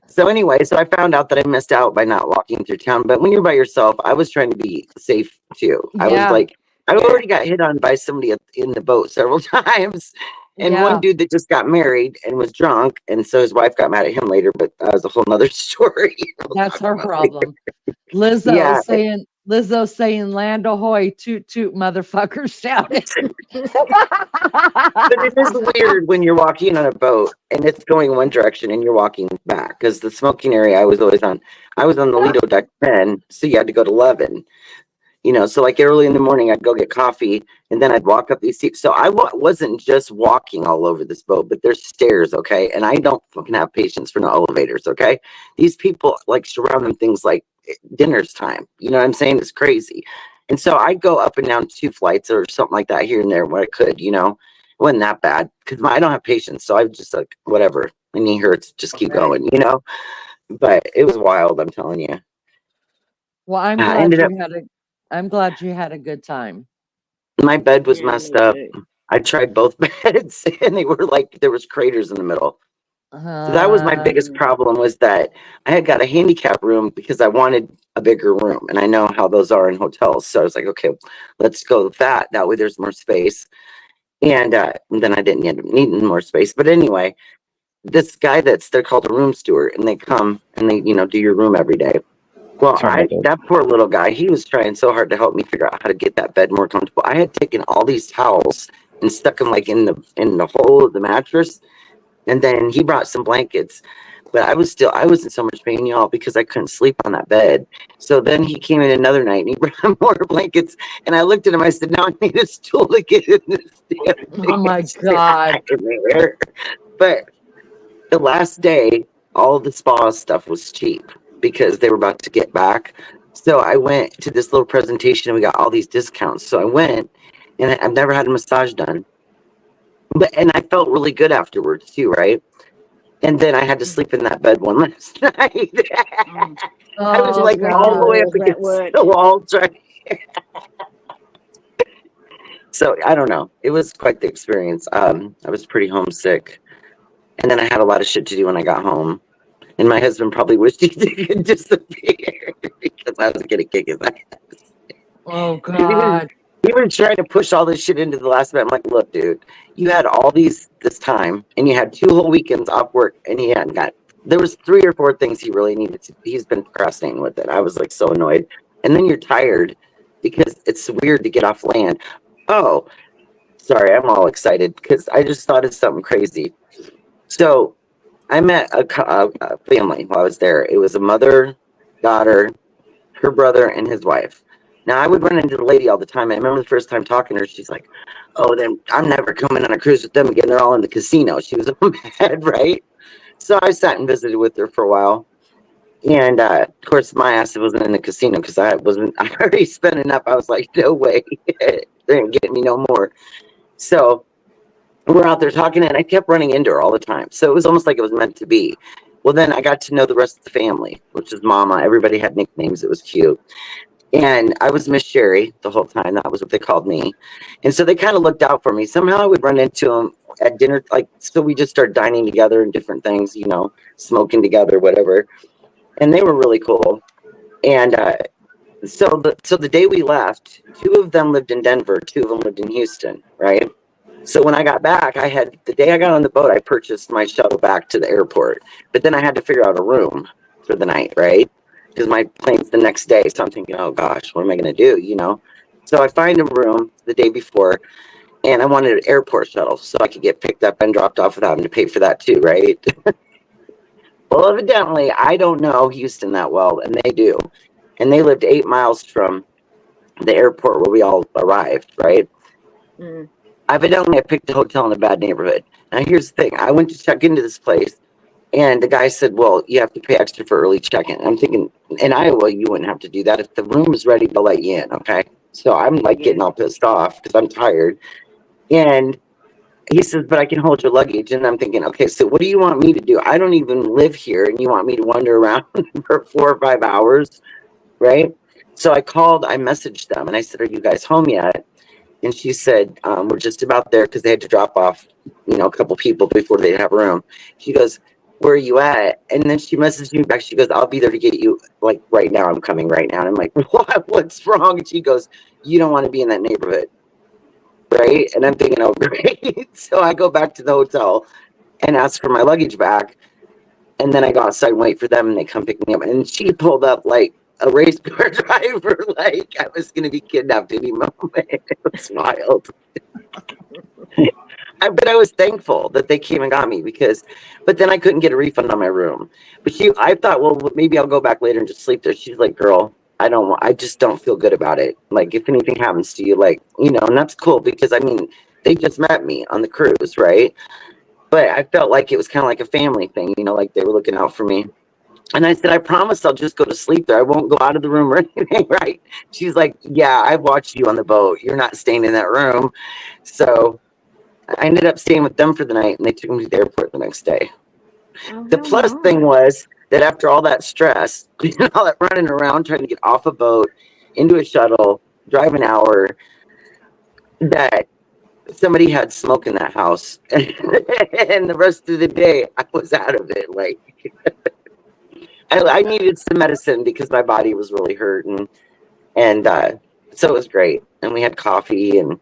[SPEAKER 9] So anyway, so I found out that I missed out by not walking through town. But when you're by yourself, I was trying to be safe too. I was
[SPEAKER 2] Yeah.
[SPEAKER 9] like, I already got hit on by somebody in the boat several times. And one
[SPEAKER 2] Yeah.
[SPEAKER 9] dude that just got married and was drunk, and so his wife got mad at him later, but that was a whole nother story.
[SPEAKER 2] That's her problem. Lizzo
[SPEAKER 9] Yeah.
[SPEAKER 2] saying land ahoy, toot toot, motherfucker, shout it.
[SPEAKER 9] But it is weird when you're walking on a boat and it's going one direction and you're walking back, because the smoking area I was on the Lido deck 10, so you had to go to 11. So like early in the morning, I'd go get coffee and then I'd walk up these steps. So I wasn't just walking all over this boat, but there's stairs, okay? And I don't fucking have patience for no elevators, okay? These people like surround them things like dinner's time. You know what I'm saying? It's crazy. And so I'd go up and down 2 flights or something like that here and there when I could, It wasn't that bad because I don't have patience. So I was just like, whatever. My knee hurts, just keep going, But it was wild, I'm telling you.
[SPEAKER 2] Well, I'm
[SPEAKER 9] I
[SPEAKER 2] glad
[SPEAKER 9] ended up,
[SPEAKER 2] you had a good time.
[SPEAKER 9] my bed was
[SPEAKER 11] Yeah,
[SPEAKER 9] messed
[SPEAKER 11] me
[SPEAKER 9] up.
[SPEAKER 11] too.
[SPEAKER 9] I tried both beds and they were like, there was craters in the middle. So that was my biggest
[SPEAKER 11] Mm.
[SPEAKER 9] problem, was that I had got a handicap room because I wanted a bigger room. And I know how those are in hotels. So I was like, okay, let's go with that. That way there's more space. And then I didn't end up needing more space. But anyway, this guy they're called a room steward, and they come and they, do your room every day. Well,
[SPEAKER 4] Sorry about that.
[SPEAKER 9] that poor little guy, he was trying so hard to help me figure out how to get that bed more comfortable. I had taken all these towels and stuck them like in the hole of the mattress, and then he brought some blankets. But I was in so much pain, y'all, because I couldn't sleep on that bed. So then he came in another night and he brought more blankets. And I looked at him, I said, now I need a stool to get in this damn thing.
[SPEAKER 2] Oh my
[SPEAKER 9] It's
[SPEAKER 2] God.
[SPEAKER 9] nightmare. But the last day, all of the spa stuff was cheap because they were about to get back. So I went to this little presentation and we got all these discounts. So I went, and I've never had a massage done. And I felt really good afterwards too, right? And then I had to sleep in that bed one last night. I was
[SPEAKER 2] Oh
[SPEAKER 9] like
[SPEAKER 11] Just
[SPEAKER 9] all the way
[SPEAKER 2] God.
[SPEAKER 9] up
[SPEAKER 11] wondering if that
[SPEAKER 9] against
[SPEAKER 11] worked.
[SPEAKER 9] the wall trying. So I don't know. It was quite the experience. I was pretty homesick. And then I had a lot of shit to do when I got home. And my husband probably wished he could disappear because I was gonna kick his ass.
[SPEAKER 2] Oh
[SPEAKER 9] 'Cause
[SPEAKER 2] God.
[SPEAKER 9] he was trying to push all this shit into the last minute. I'm like, look, dude, you had all this time, and you had 2 whole weekends off work, and he hadn't got. There was 3 or 4 things he really needed to. He's been procrastinating with it. I was like so annoyed. And then you're tired because it's weird to get off land. Oh, sorry, I'm all excited because I just thought of something crazy. So I met a family while I was there. It was a mother, daughter, her brother, and his wife. Now I would run into the lady all the time. I remember the first time talking to her, she's like, "Oh, then I'm never coming on a cruise with them again. They're all in the casino." She was all mad, right? So I sat and visited with her for a while. And of course, my ass wasn't in the casino because I already spent enough. I was like, no way, they ain't getting me no more. So we're out there talking, and I kept running into her all the time. So it was almost like it was meant to be. Well, then I got to know the rest of the family, which was Mama. Everybody had nicknames. It was cute. And I was Miss Sherry the whole time. That was what they called me. And so they kind of looked out for me. Somehow I would run into them at dinner. So we just started dining together and different things, smoking together, whatever. And they were really cool. And so the day we left, 2 of them lived in Denver, 2 of them lived in Houston, right? So when I got back, the day I got on the boat, I purchased my shuttle back to the airport. But then I had to figure out a room for the night, right? Because my plane's the next day. So I'm thinking, oh gosh, what am I going to do, So I find a room the day before, and I wanted an airport shuttle so I could get picked up and dropped off without having to pay for that too, right? Well, evidently, I don't know Houston that well, and they do. And they lived 8 miles from the airport where we all arrived, right?
[SPEAKER 11] Mm.
[SPEAKER 9] Evidently, I picked a hotel in a bad neighborhood. Now, here's the thing. I went to check into this place, and the guy said, well, you have to pay extra for early check-in. I'm thinking, in Iowa, you wouldn't have to do that. If the room is ready, they'll let you in, okay? So I'm like getting all pissed off because I'm tired. And he says, but I can hold your luggage. And I'm thinking, okay, so what do you want me to do? I don't even live here, and you want me to wander around for 4 or 5 hours, right? So I messaged them, and I said, are you guys home yet? And she said, we're just about there because they had to drop off, a couple people before they'd have room. She goes, where are you at? And then she messaged me back. She goes, I'll be there to get you like right now. I'm coming right now. And I'm like, what's wrong? And she goes, you don't want to be in that neighborhood. Right. And I'm thinking, oh, great. So I go back to the hotel and ask for my luggage back. And then I go outside and wait for them, and they come pick me up. And she pulled up like a race car driver, like I was going to be kidnapped any moment. It was wild. But I was thankful that they came and got me but then I couldn't get a refund on my room. But I thought, well, maybe I'll go back later and just sleep there. She's like, girl, I just don't feel good about it. Like if anything happens to you, like, you know, and that's cool because I mean, they just met me on the cruise, right? But I felt like it was kind of like a family thing, you know, like they were looking out for me. And I said, I promise I'll just go to sleep there. I won't go out of the room or anything, right? She's like, yeah, I watched you on the boat. You're not staying in that room. So I ended up staying with them for the night and they took me to the airport the next day.
[SPEAKER 11] Oh,
[SPEAKER 9] The
[SPEAKER 11] how
[SPEAKER 9] plus thing
[SPEAKER 11] nice.
[SPEAKER 9] was that after all that stress, all that running around trying to get off a boat, into a shuttle, drive an hour, that somebody had smoke in that house. And the rest of the day, I was out of it. Like, I needed some medicine because my body was really hurting. And so it was great. And we had coffee and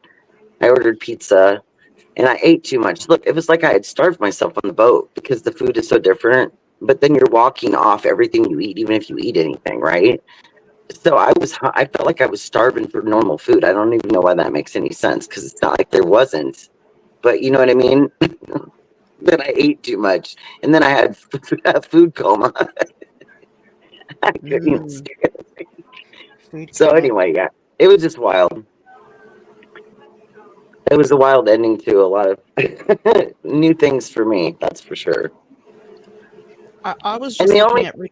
[SPEAKER 9] I ordered pizza and I ate too much. Look, it was like I had starved myself on the boat because the food is so different. But then you're walking off everything you eat, even if you eat anything, right? So I felt like I was starving for normal food. I don't even know why that makes any sense because it's not like there wasn't. But you know what I mean? Then I ate too much. And then I had a food coma. I couldn't even
[SPEAKER 10] Mm,
[SPEAKER 9] stand it.
[SPEAKER 10] food
[SPEAKER 9] So
[SPEAKER 10] coma.
[SPEAKER 9] anyway, yeah, it was just wild. It was a wild ending to a lot of new things for me, that's for sure.
[SPEAKER 10] I was
[SPEAKER 9] And
[SPEAKER 10] just
[SPEAKER 9] the
[SPEAKER 10] looking
[SPEAKER 9] only
[SPEAKER 10] at
[SPEAKER 9] go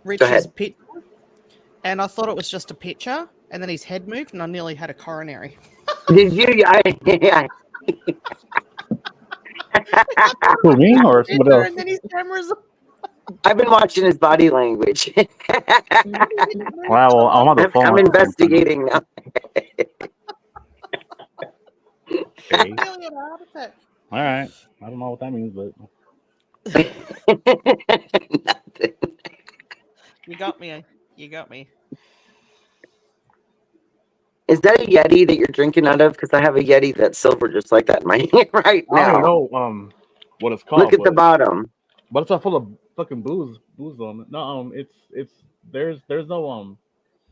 [SPEAKER 10] Rich's
[SPEAKER 9] ahead.
[SPEAKER 10] picture, and I thought it was just a picture, and then his head moved, and I nearly had a coronary.
[SPEAKER 9] Did you? Yeah.
[SPEAKER 12] Who, me or somebody
[SPEAKER 10] Picture,
[SPEAKER 12] else?
[SPEAKER 10] and then his camera's.
[SPEAKER 9] I've been watching his body language.
[SPEAKER 12] Wow, well, I'm on the phone
[SPEAKER 9] I'm
[SPEAKER 12] at the same time.
[SPEAKER 9] investigating now.
[SPEAKER 12] Okay.
[SPEAKER 10] Nearly had a heart attack.
[SPEAKER 12] All right. I don't know what that means, but
[SPEAKER 9] Nothing.
[SPEAKER 10] You got me. You got me.
[SPEAKER 9] Is that a Yeti that you're drinking out of? Because I have a Yeti that's silver just like that in my hand right
[SPEAKER 12] I don't even
[SPEAKER 9] now.
[SPEAKER 12] know what it's
[SPEAKER 9] Look
[SPEAKER 12] called,
[SPEAKER 9] at the bottom.
[SPEAKER 12] but it's all full of fucking booze on it. No, it's there's no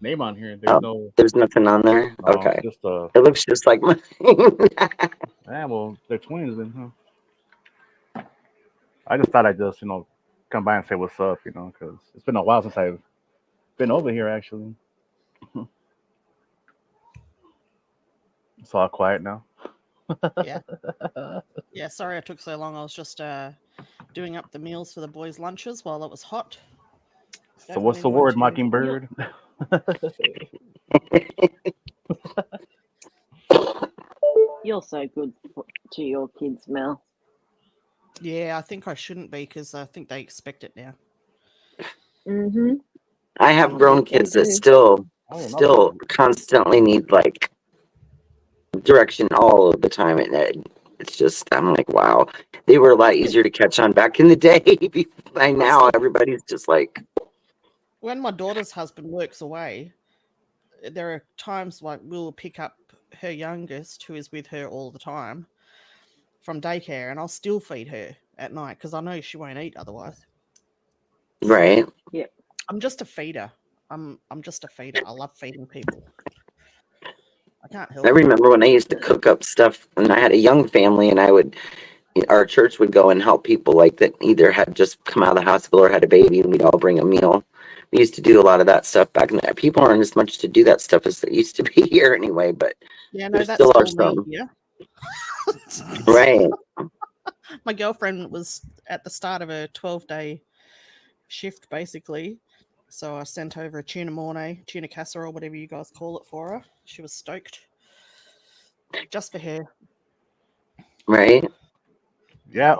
[SPEAKER 12] name on here. There's
[SPEAKER 9] Oh,
[SPEAKER 12] no
[SPEAKER 9] there's nothing on there?
[SPEAKER 12] no. It's
[SPEAKER 9] Okay.
[SPEAKER 12] just
[SPEAKER 9] It looks just like mine.
[SPEAKER 12] yeah. Well, they're twins then, huh? I just thought I'd just come by and say what's up, because it's been a while since I've been over here actually. It's all quiet now.
[SPEAKER 10] Yeah. Yeah. Sorry I took so long. I was just doing up the meals for the boys' lunches while it was hot.
[SPEAKER 12] So
[SPEAKER 10] Don't want
[SPEAKER 12] what's the
[SPEAKER 10] anyone
[SPEAKER 12] word,
[SPEAKER 10] to.
[SPEAKER 12] Mockingbird?
[SPEAKER 11] You're so good to your kids, Mel.
[SPEAKER 10] Yeah, I think I shouldn't be because I think they expect it now.
[SPEAKER 11] Mm-hmm.
[SPEAKER 9] I have
[SPEAKER 11] Yes,
[SPEAKER 9] grown
[SPEAKER 11] they
[SPEAKER 9] kids that
[SPEAKER 11] do.
[SPEAKER 12] I didn't know
[SPEAKER 9] still
[SPEAKER 12] that.
[SPEAKER 9] constantly need like direction all of the time, and it's just I'm like, wow, they were a lot easier to catch on back in the day. By now, everybody's just like,
[SPEAKER 10] When my daughter's husband works away, there are times like we'll pick up her youngest, who is with her all the time, from daycare, and I'll still feed her at night because I know she won't eat otherwise.
[SPEAKER 9] right.
[SPEAKER 11] Yep.
[SPEAKER 10] I'm just a feeder. I'm just a feeder. I love feeding people. I can't
[SPEAKER 9] I
[SPEAKER 10] help it.
[SPEAKER 9] remember when I used to cook up stuff when I had a young family, and our church would go and help people like that either had just come out of the hospital or had a baby, and we'd all bring a meal. We used to do a lot of that stuff back in the day. People aren't as much to do that stuff as they used to be here anyway, but
[SPEAKER 10] Yeah,
[SPEAKER 9] there
[SPEAKER 10] no, that's
[SPEAKER 9] still are
[SPEAKER 10] still me
[SPEAKER 9] some.
[SPEAKER 10] here.
[SPEAKER 9] Right.
[SPEAKER 10] My girlfriend was at the start of a 12-day shift, basically. So I sent over a tuna mornay, tuna casserole, whatever you guys call it, for her. She was stoked. Just for her.
[SPEAKER 9] Right.
[SPEAKER 12] Yeah.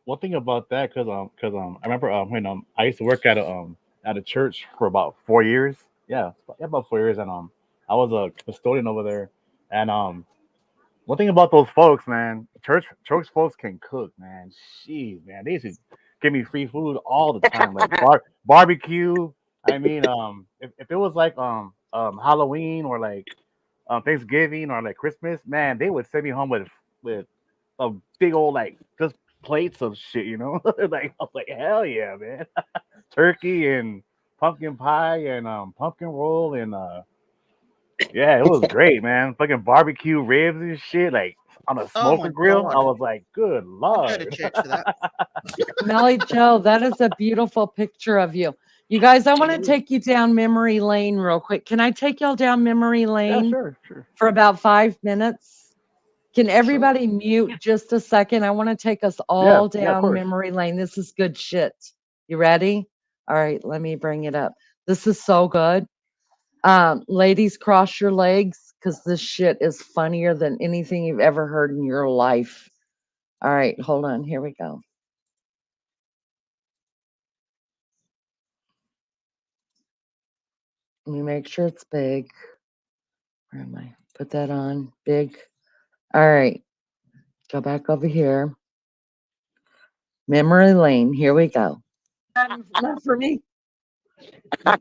[SPEAKER 12] One thing about that, I remember when I used to work at a church for about 4 years. Yeah, about 4 years, and I was a custodian over there, and one thing about those folks, man, church folks can cook, man. Jeez, man, they used to give me free food all the time, like barbecue. I mean, if it was like Halloween or like Thanksgiving or like Christmas, man, they would send me home with a big old like just plates of shit, like I was like, hell yeah, man, turkey and pumpkin pie and pumpkin roll and yeah, it was great, man. Fucking barbecue ribs and shit, like on a
[SPEAKER 10] Oh
[SPEAKER 12] smoker
[SPEAKER 10] my
[SPEAKER 12] grill. I
[SPEAKER 10] God.
[SPEAKER 12] was like, good
[SPEAKER 10] I'd go to
[SPEAKER 12] lord.
[SPEAKER 10] church for that.
[SPEAKER 2] Melly Joe, that is a beautiful picture of you. You guys, I want to take you down memory lane real quick. Can I take y'all down memory
[SPEAKER 12] Yeah,
[SPEAKER 2] lane
[SPEAKER 12] sure.
[SPEAKER 2] for about 5 minutes? Can everybody mute just a second? I want to take us all
[SPEAKER 12] Of
[SPEAKER 2] down
[SPEAKER 12] course.
[SPEAKER 2] memory lane. This is good shit. You ready? All right, let me bring it up. This is so good. Ladies, cross your legs because this shit is funnier than anything you've ever heard in your life. All right, hold on. Here we go. Let me make sure it's big. Where am I? Put that on. Big. All right. Go back over here. Memory lane. Here we go. Not for me.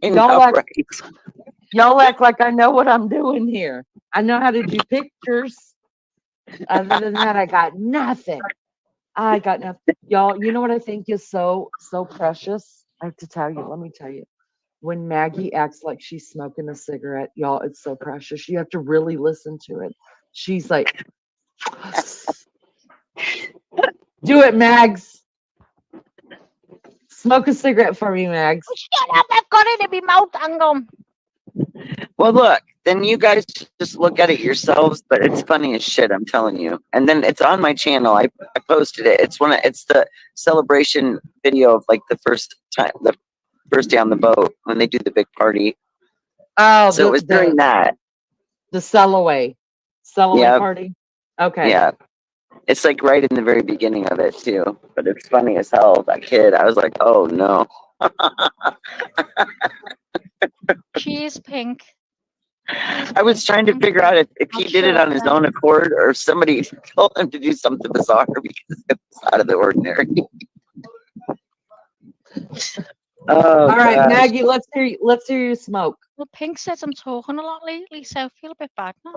[SPEAKER 2] Y'all act like I know what I'm doing here. I know how to do pictures. Other than that, I got nothing. I got nothing. Y'all, you know what I think is so precious? I have to tell you. Let me tell you. When Maggie acts like she's smoking a cigarette, y'all, it's so precious. You have to really listen to it. She's like, do it, Mags. Smoke a cigarette for me, Mags.
[SPEAKER 13] Shut up, I've got it in my mouth. Hang on.
[SPEAKER 9] Well, look, then you guys just look at it yourselves, but it's funny as shit, I'm telling you. And then it's on my channel. I posted it. It's the celebration video of like the first day on the boat when they do the big party.
[SPEAKER 2] Oh,
[SPEAKER 9] so it was during that.
[SPEAKER 2] The Sellaway party. Okay.
[SPEAKER 9] Yeah. It's like right in the very beginning of it too. But it's funny as hell. That kid, I was like, oh no.
[SPEAKER 13] Cheers, Pink.
[SPEAKER 9] I was trying to figure out if he did it on his own accord or if somebody told him to do something bizarre because it was out of the ordinary.
[SPEAKER 2] All right, Maggie, let's hear you smoke.
[SPEAKER 13] Well, Pink says I'm talking a lot lately, so I feel a bit bad now.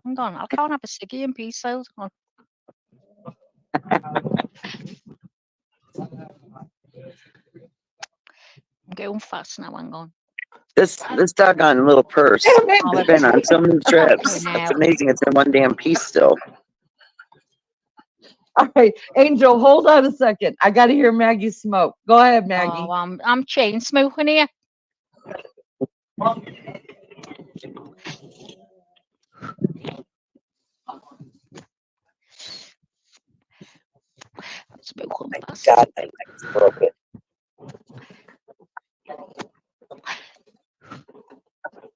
[SPEAKER 13] Hang on, I can't have a ciggy in peace. So I'm going fast now. Hang on.
[SPEAKER 9] This doggone little purse has been on so many trips. It's amazing. It's in one damn piece still.
[SPEAKER 2] All right, Angel, hold on a second. I got to hear Maggie smoke. Go ahead, Maggie.
[SPEAKER 13] Oh, I'm chain smoking here. Smoking fast.
[SPEAKER 9] God, I broke it.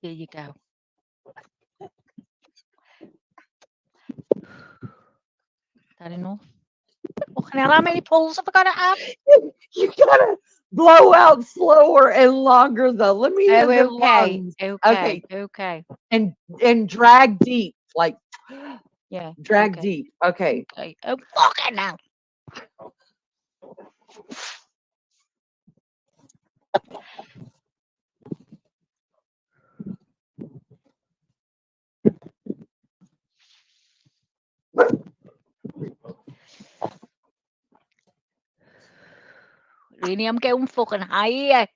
[SPEAKER 13] Here you go. That enough? Fucking hell, how many pulls have I got to have?
[SPEAKER 2] You gotta blow out slower and longer though. Let me hear the lungs.
[SPEAKER 13] Okay.
[SPEAKER 2] And drag deep, like
[SPEAKER 13] yeah,
[SPEAKER 2] drag deep. Okay.
[SPEAKER 13] Oh fucking hell. Really, I'm going fucking high here.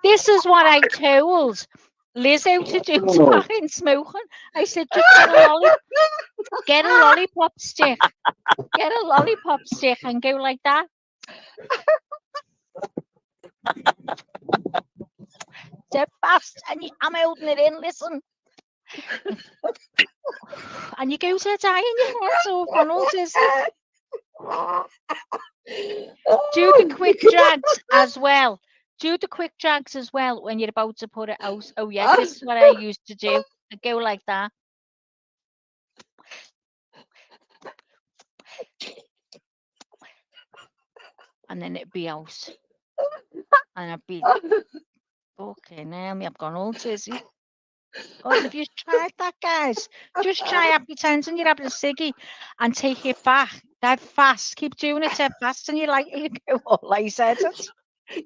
[SPEAKER 13] This is what I told Lizzo to do to fucking smoking. I said, just get a lollipop stick. Get a lollipop stick and go like that. Step fast and I'm holding it in, listen. And you go to die in your head so funnels is do the quick drags as well. Do the quick drags as well when you're about to put it out. Oh yeah, this is what I used to do. I go like that. And then it'd be out. And I'd be fucking hell, I've gone all tizzy. Oh, have you tried that, guys? Just try happy times when you're having a ciggy and take it back. That fast. Keep doing it that fast and you like you go all I said it.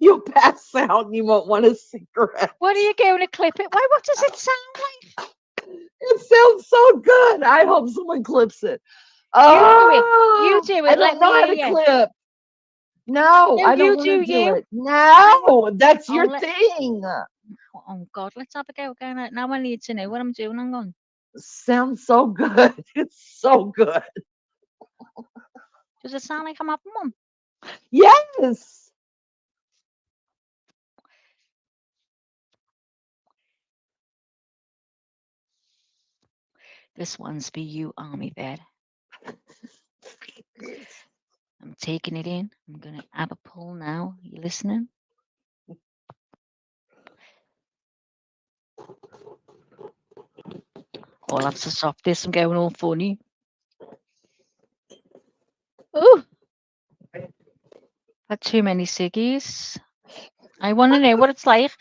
[SPEAKER 2] You'll pass out and you won't want a cigarette.
[SPEAKER 13] What are you going to clip it? Why? What does it sound like?
[SPEAKER 2] It sounds so good. I hope someone clips it.
[SPEAKER 13] You do it.
[SPEAKER 2] I don't know how to clip. No, I don't want to do it. No, that's your thing.
[SPEAKER 13] Oh God, let's have a go again. Now I need to know what I'm doing. Hang on.
[SPEAKER 2] Sounds so good. It's so good.
[SPEAKER 13] Does it sound like I'm having one?
[SPEAKER 2] Yes.
[SPEAKER 13] This one's for you, Army Vet. I'm taking it in. I'm going to have a pull now. You listening? I'll have to stop this. I'm going all funny. Oh, had too many ciggies. I want to know what it's like.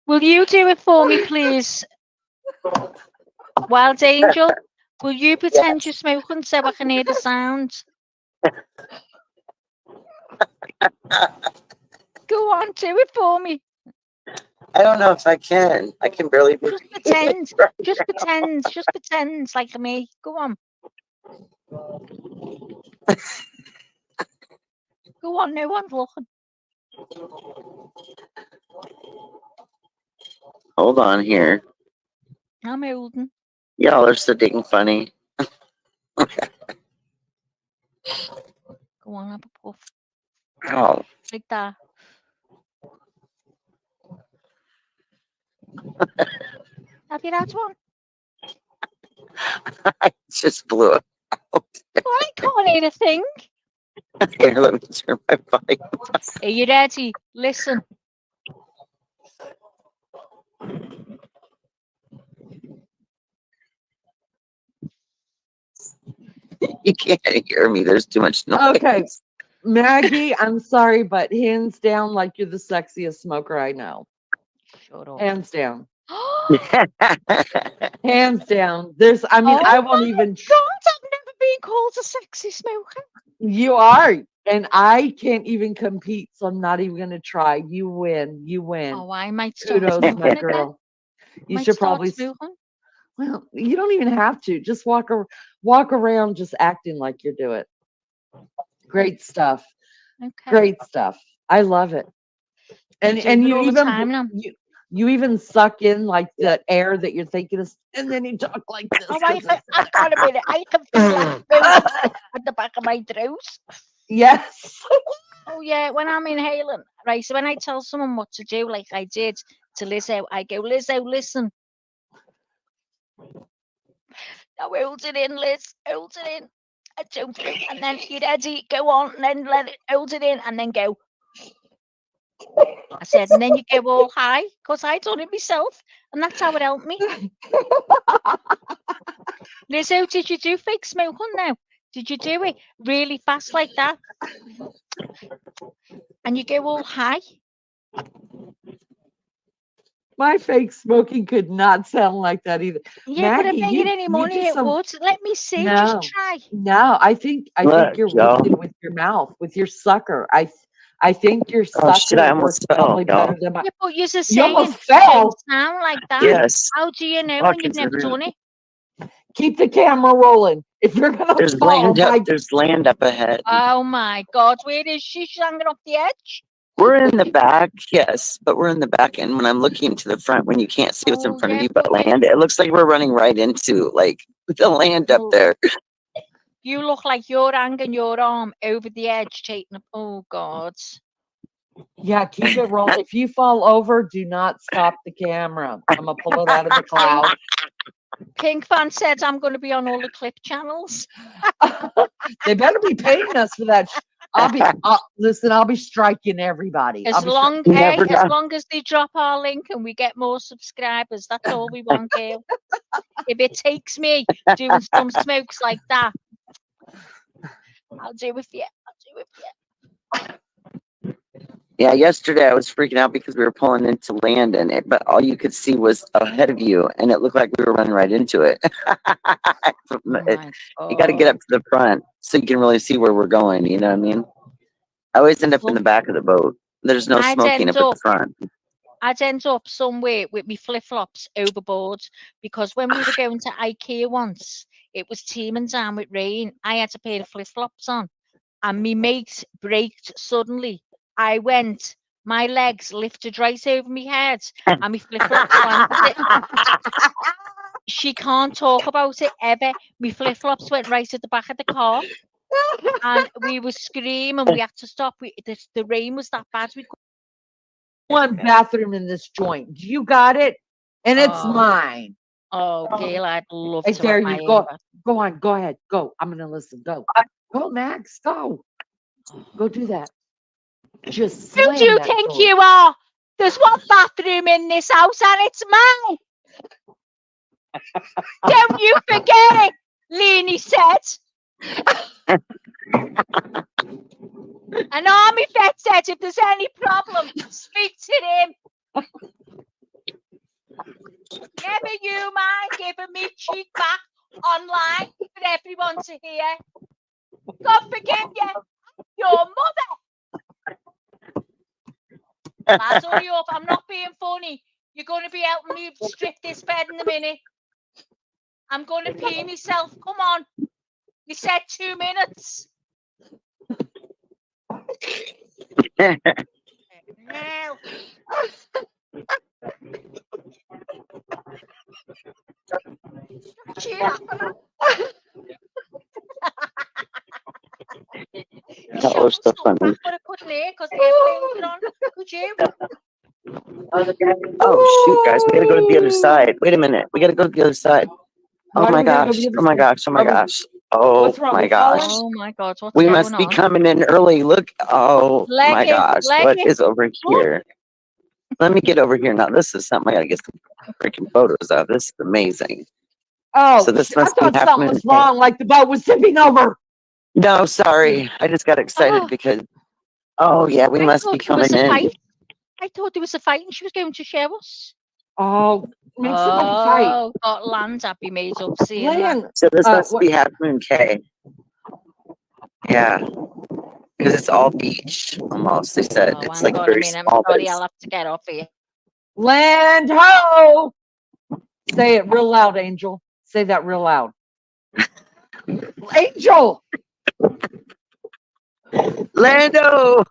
[SPEAKER 13] Will you do it for me, please? Wild Angel, will you pretend you're smoking so I can hear the sound? Go on, do it for me.
[SPEAKER 9] I don't know if I can. I can barely breathe.
[SPEAKER 13] Just pretend.
[SPEAKER 9] right
[SPEAKER 13] Just
[SPEAKER 9] now.
[SPEAKER 13] pretend. Just pretend like me. Go on. Go on, no one's looking.
[SPEAKER 9] Hold on here.
[SPEAKER 13] I'm holding.
[SPEAKER 9] Y'all are so dang funny.
[SPEAKER 13] Go on, have a puff.
[SPEAKER 9] Oh,
[SPEAKER 13] Like that. Have you had one?
[SPEAKER 9] I just blew it.
[SPEAKER 13] Well, I can't hear a thing.
[SPEAKER 9] Here, let me turn my volume.
[SPEAKER 13] Are you ready? Listen.
[SPEAKER 9] You can't hear me. There's too much noise.
[SPEAKER 2] Okay, Maggie, I'm sorry, but hands down, like you're the sexiest smoker I know.
[SPEAKER 13] Shut up.
[SPEAKER 2] Hands down.
[SPEAKER 13] Oh
[SPEAKER 2] Hands down. There's, I mean, I won't
[SPEAKER 13] my
[SPEAKER 2] even.
[SPEAKER 13] God, I've never been called a sexy smoker.
[SPEAKER 2] You are, and I can't even compete, so I'm not even gonna try. You win. You win.
[SPEAKER 13] Oh, I might start
[SPEAKER 2] Kudos,
[SPEAKER 13] smoking
[SPEAKER 2] my
[SPEAKER 13] again.
[SPEAKER 2] girl. You
[SPEAKER 13] Might
[SPEAKER 2] should
[SPEAKER 13] start
[SPEAKER 2] probably.
[SPEAKER 13] smoking.
[SPEAKER 2] Well, you don't even have to. Just walk around, just acting like you do it. Great stuff.
[SPEAKER 13] Okay.
[SPEAKER 2] Great stuff. I love it.
[SPEAKER 13] You do
[SPEAKER 2] And
[SPEAKER 13] it
[SPEAKER 2] you
[SPEAKER 13] all the
[SPEAKER 2] even
[SPEAKER 13] time now.
[SPEAKER 2] you even suck in like the air that you're thinking of, and then you talk like this.
[SPEAKER 13] Oh,
[SPEAKER 2] 'cause it's-
[SPEAKER 13] I got a minute. I can feel like smoking at the back of my throat.
[SPEAKER 2] Yes.
[SPEAKER 13] Oh yeah, when I'm inhaling, right? So when I tell someone what to do, like I did to Lizzo, I go, Lizzo, listen. Now hold it in, Liz. Hold it in. I don't think, and then you ready? Go on, and then let it hold it in, and then go. I said, and then you go all high, because I done it myself, and that's how it helped me. Lizzo, did you do fake smoking now? Did you do it really fast like that? And you go all high?
[SPEAKER 2] My fake smoking could not sound like that either.
[SPEAKER 13] Yeah, but it
[SPEAKER 2] Maggie,
[SPEAKER 13] made any
[SPEAKER 2] you
[SPEAKER 13] money,
[SPEAKER 2] do
[SPEAKER 13] it
[SPEAKER 2] some.
[SPEAKER 13] would. Let me see,
[SPEAKER 2] No,
[SPEAKER 13] just try.
[SPEAKER 2] no. I think
[SPEAKER 9] Look,
[SPEAKER 2] you're
[SPEAKER 9] y'all.
[SPEAKER 2] wicked with your mouth, with your sucker. I think your
[SPEAKER 9] Oh shit! I
[SPEAKER 2] sucker
[SPEAKER 9] almost
[SPEAKER 2] works
[SPEAKER 9] fell,
[SPEAKER 2] probably
[SPEAKER 9] y'all.
[SPEAKER 2] better than my.
[SPEAKER 13] Yeah, but you're
[SPEAKER 2] You
[SPEAKER 13] saying
[SPEAKER 2] almost
[SPEAKER 13] it don't
[SPEAKER 2] fell.
[SPEAKER 13] sound like that.
[SPEAKER 9] Yes.
[SPEAKER 13] How do you know
[SPEAKER 9] Fuck,
[SPEAKER 13] when you've
[SPEAKER 9] it's
[SPEAKER 13] never
[SPEAKER 9] everywhere.
[SPEAKER 13] done it?
[SPEAKER 2] Keep the camera rolling. If you're gonna
[SPEAKER 9] There's
[SPEAKER 2] fall,
[SPEAKER 9] land up.
[SPEAKER 2] my
[SPEAKER 9] There's land up ahead.
[SPEAKER 13] Oh my God, where is she? She's hanging off the edge.
[SPEAKER 9] We're in the back, yes, but we're in the back. And when I'm looking to the front, when you can't see what's in
[SPEAKER 13] Oh
[SPEAKER 9] front of
[SPEAKER 13] yeah,
[SPEAKER 9] you but
[SPEAKER 13] but
[SPEAKER 9] land, it looks like we're running right into like the land up
[SPEAKER 13] well,
[SPEAKER 9] there.
[SPEAKER 13] you look like you're hanging your arm over the edge, taking a. Oh God.
[SPEAKER 2] yeah, keep it rolling. If you fall over, do not stop the camera. I'm gonna pull it out of the cloud.
[SPEAKER 13] Pink Fan said I'm going to be on all the clip channels.
[SPEAKER 2] They better be paying us for that. Listen. I'll be striking everybody.
[SPEAKER 13] As long as they drop our link and we get more subscribers, that's all we want, girl. If it takes me doing some smokes like that, I'll do it for you. I'll do it for you.
[SPEAKER 9] Yeah, yesterday I was freaking out because we were pulling into land and it, but all you could see was ahead of you, and it looked like we were running right into it. You got to get up to the front so you can really see where we're going. You know what I mean? I always end up in the back of the boat. There's no smoking up at the front.
[SPEAKER 13] I'd end up somewhere with me flip-flops overboard because when we were going to IKEA once, it was teeming down with rain. I had a pair of flip-flops on and my mate braked suddenly. I went, my legs lifted right over my head and my flip-flops landed it. She can't talk about it ever. My flip-flops went right at the back of the car. and we were screaming. We had to stop. The rain was that bad. We
[SPEAKER 2] One bathroom in this joint. You got it? And it's mine.
[SPEAKER 13] Oh, Gail, I'd love
[SPEAKER 2] Hey,
[SPEAKER 13] to
[SPEAKER 2] there
[SPEAKER 13] have my
[SPEAKER 2] you
[SPEAKER 13] own
[SPEAKER 2] go.
[SPEAKER 13] bathroom.
[SPEAKER 2] Go on. Go ahead. Go. I'm going to listen. Go. Go, Max. Go. Go do that. Just
[SPEAKER 13] Who do
[SPEAKER 2] slam
[SPEAKER 13] you
[SPEAKER 2] that
[SPEAKER 13] think
[SPEAKER 2] door.
[SPEAKER 13] you are? There's one bathroom in this house and it's mine. Don't you forget it, Leanie said. An army vet said if there's any problem, speak to him. Never you mind giving me cheek back online for everyone to hear. God forgive you, your mother. Lads, hurry up. I'm not being funny. You're going to be helping me strip this bed in a minute. I'm going to pee myself. Come on. You said 2 minutes. Hell. Cheer up.
[SPEAKER 9] That was so funny.
[SPEAKER 13] But I couldn't hear because the airplanes were on. Could you?
[SPEAKER 9] Oh shoot, guys, we gotta go to the other side. Wait a minute, we gotta go to the other side.
[SPEAKER 2] Why
[SPEAKER 9] Oh
[SPEAKER 2] do
[SPEAKER 9] my
[SPEAKER 2] we gotta go
[SPEAKER 9] gosh!
[SPEAKER 2] to the other
[SPEAKER 9] Oh my
[SPEAKER 2] side?
[SPEAKER 9] gosh! Oh my gosh! Oh
[SPEAKER 2] What's wrong?
[SPEAKER 9] my
[SPEAKER 2] We
[SPEAKER 9] gosh!
[SPEAKER 2] falling?
[SPEAKER 13] Oh my God, what's
[SPEAKER 9] We
[SPEAKER 13] going
[SPEAKER 9] must be
[SPEAKER 13] on?
[SPEAKER 9] coming in early. Look! Oh
[SPEAKER 13] Leg
[SPEAKER 9] my
[SPEAKER 13] it,
[SPEAKER 9] gosh!
[SPEAKER 13] leg
[SPEAKER 9] What
[SPEAKER 13] it.
[SPEAKER 9] is over here? Let me get over here now. This is something I gotta get some freaking photos of. This is amazing.
[SPEAKER 2] Oh,
[SPEAKER 9] So this
[SPEAKER 2] I
[SPEAKER 9] must be
[SPEAKER 2] thought something
[SPEAKER 9] happening.
[SPEAKER 2] was wrong, like the boat was tipping over.
[SPEAKER 9] No, sorry. I just got excited because. Oh yeah, we must be
[SPEAKER 13] There was
[SPEAKER 9] coming
[SPEAKER 13] a
[SPEAKER 9] in.
[SPEAKER 13] fight. I thought there was a fight and she was going to show us.
[SPEAKER 2] Oh, make somebody fight.
[SPEAKER 13] Oh, got land. I'd be made up seeing that.
[SPEAKER 2] Land.
[SPEAKER 9] So this must
[SPEAKER 2] What?
[SPEAKER 9] be Half Moon K. Yeah, because it's all beach almost. They said
[SPEAKER 13] Oh,
[SPEAKER 9] it's
[SPEAKER 13] hang
[SPEAKER 9] like
[SPEAKER 13] on a
[SPEAKER 9] very
[SPEAKER 13] minute. I'm
[SPEAKER 9] small. But
[SPEAKER 13] sorry,
[SPEAKER 9] it's,
[SPEAKER 13] I'll have to get off here.
[SPEAKER 2] Land ho! Say it real loud, Angel. Say that real loud. Angel!
[SPEAKER 9] Lando!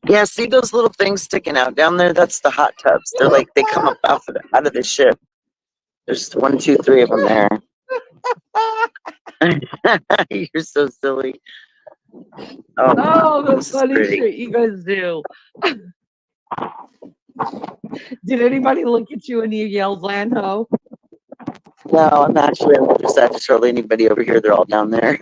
[SPEAKER 9] Yeah, see those little things sticking out down there? That's the hot tubs. They're like, they come up out of the ship. There's 1, 2, 3 of them there. You're so silly.
[SPEAKER 2] Oh, the
[SPEAKER 9] this is
[SPEAKER 2] funny
[SPEAKER 9] pretty.
[SPEAKER 2] shit you guys do. Did anybody look at you and you yelled land ho?
[SPEAKER 9] No, I'm actually on the other side. Just hardly anybody over here. They're all down there.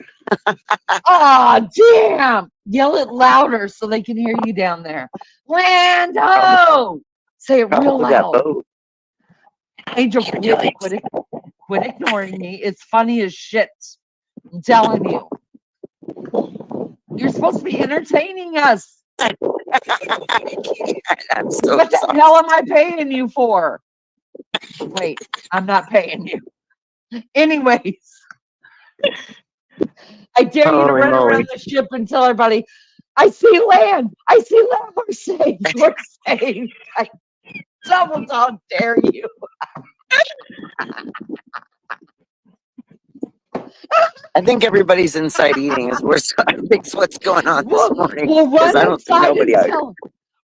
[SPEAKER 2] Oh, damn! Yell it louder so they can hear you down there. Land ho! Say it real
[SPEAKER 9] Probably that
[SPEAKER 2] loud.
[SPEAKER 9] boat.
[SPEAKER 2] Angel, quit ignoring me. It's funny as shit. I'm telling you. You're supposed to be entertaining us.
[SPEAKER 9] I'm so
[SPEAKER 2] What the
[SPEAKER 9] sorry.
[SPEAKER 2] hell am I paying you for? Wait, I'm not paying you. Anyways, I dare you to
[SPEAKER 9] Holy
[SPEAKER 2] run
[SPEAKER 9] moly.
[SPEAKER 2] around the ship and tell everybody, I see land. I see land. We're saved. We're saved. I double dog dare you.
[SPEAKER 9] I think everybody's inside eating is worse. I think what's going on this morning.
[SPEAKER 2] We'll
[SPEAKER 9] Because
[SPEAKER 2] run
[SPEAKER 9] I don't see
[SPEAKER 2] inside
[SPEAKER 9] nobody
[SPEAKER 2] and
[SPEAKER 9] out here.
[SPEAKER 2] tell.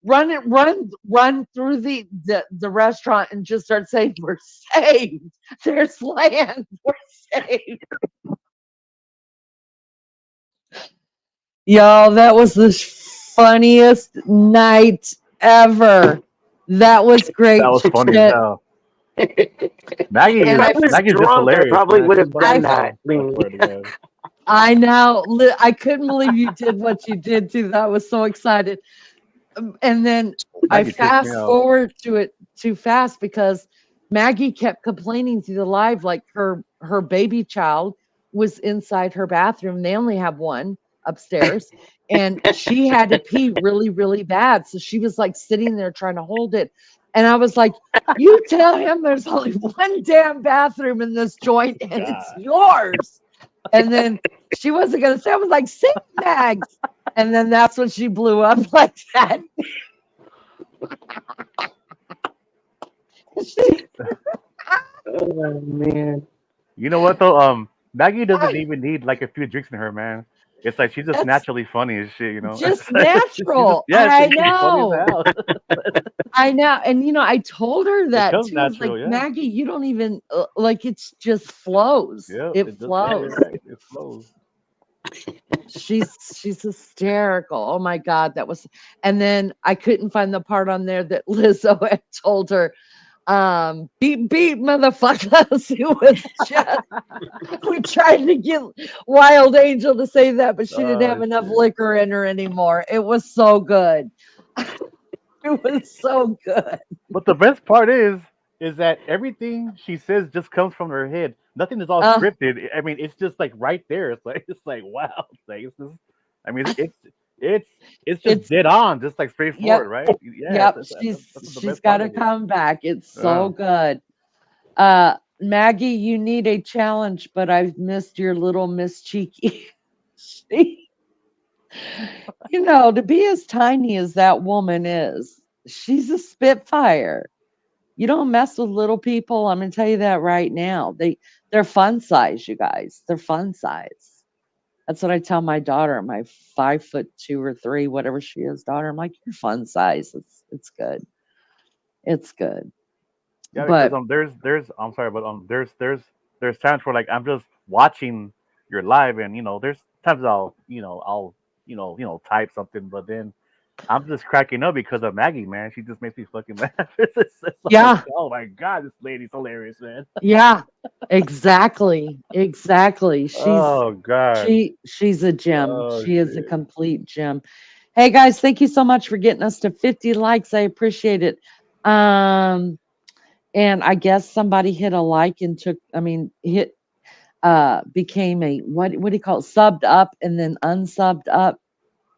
[SPEAKER 2] Run through the restaurant and just start saying, we're saved. There's land. We're saved. Y'all, that was the funniest night ever. That was great.
[SPEAKER 12] That was funny
[SPEAKER 2] shit.
[SPEAKER 12] as hell. Maggie
[SPEAKER 2] And I
[SPEAKER 12] is
[SPEAKER 2] was
[SPEAKER 12] Maggie's just
[SPEAKER 9] drunk, I
[SPEAKER 12] hilarious.
[SPEAKER 9] probably
[SPEAKER 12] Man.
[SPEAKER 9] would have
[SPEAKER 12] She's funny
[SPEAKER 9] done
[SPEAKER 12] as hell.
[SPEAKER 9] that. I mean,
[SPEAKER 12] I swear to God.
[SPEAKER 2] I know. I couldn't believe you did what you did too. I was so excited. And then I
[SPEAKER 12] Maggie tripped me
[SPEAKER 2] fast
[SPEAKER 12] out.
[SPEAKER 2] forward to it too fast because Maggie kept complaining through the live like her baby child was inside her bathroom. They only have one upstairs. And she had to pee really, really bad. So she was like sitting there trying to hold it. And I was like, you tell him there's only one damn bathroom in this joint and it's yours. And then she wasn't going to say, I was like, sit, Mags. And then that's when she blew up like that.
[SPEAKER 9] oh man.
[SPEAKER 12] You know what though? Maggie doesn't even need like a few drinks in her, man. It's like she's just
[SPEAKER 2] That's
[SPEAKER 12] naturally funny as shit, you know.
[SPEAKER 2] just
[SPEAKER 12] It's like, she's just
[SPEAKER 2] natural.
[SPEAKER 12] yeah,
[SPEAKER 2] I
[SPEAKER 12] she's just funny as
[SPEAKER 2] know.
[SPEAKER 12] hell.
[SPEAKER 2] I know. And I told her
[SPEAKER 12] It
[SPEAKER 2] that
[SPEAKER 12] comes
[SPEAKER 2] too. I was like,
[SPEAKER 12] natural, yeah.
[SPEAKER 2] Maggie, you don't even like it's just flows.
[SPEAKER 12] Yeah,
[SPEAKER 2] It
[SPEAKER 12] it does. Yeah,
[SPEAKER 2] flows.
[SPEAKER 12] you're right. It flows.
[SPEAKER 2] She's hysterical. Oh my God, that was. And then I couldn't find the part on there that Lizzo had told her, beep beep motherfuckers. It was just we tried to get Wild Angel to say that, but she didn't have
[SPEAKER 12] Oh
[SPEAKER 2] enough
[SPEAKER 12] shit.
[SPEAKER 2] liquor in her anymore. It was so good. It was so good.
[SPEAKER 12] But the best part is that everything she says just comes from her head. Nothing is all
[SPEAKER 2] Uh,
[SPEAKER 12] scripted. I mean, it's just like right there. It's like wow. It's like it's just, I mean, it's it's just
[SPEAKER 2] it's
[SPEAKER 12] dead on, just like
[SPEAKER 2] yep,
[SPEAKER 12] straightforward, right? Yeah,
[SPEAKER 2] yep.
[SPEAKER 12] that's the
[SPEAKER 2] She's
[SPEAKER 12] best
[SPEAKER 2] got
[SPEAKER 12] part
[SPEAKER 2] to
[SPEAKER 12] of it.
[SPEAKER 2] come back. It's so
[SPEAKER 12] Uh,
[SPEAKER 2] good. Maggie, you need a challenge, but I've missed your little Miss Cheeky. She, to be as tiny as that woman is, she's a spitfire. You don't mess with little people. I'm gonna tell you that right now. They're fun size, you guys. They're fun size. That's what I tell my daughter, my 5'2" or 3, whatever she is, daughter. I'm like, you're fun size. It's good. It's good.
[SPEAKER 12] yeah, because
[SPEAKER 2] But
[SPEAKER 12] there's I'm sorry, but there's times where like I'm just watching your live, and there's times I'll type something, but then I'm just cracking up because of Maggie, man. She just makes me fucking laugh. I'm like,
[SPEAKER 2] yeah,
[SPEAKER 12] oh my god, this lady's hilarious, man.
[SPEAKER 2] yeah, exactly. Exactly.
[SPEAKER 12] Oh god.
[SPEAKER 2] She's a gem.
[SPEAKER 12] Oh
[SPEAKER 2] She is a
[SPEAKER 12] shit.
[SPEAKER 2] complete gem. Hey guys, thank you so much for getting us to 50 likes. I appreciate it. Um, and I guess somebody hit a like and hit became a what do you call it? Subbed up and then unsubbed up.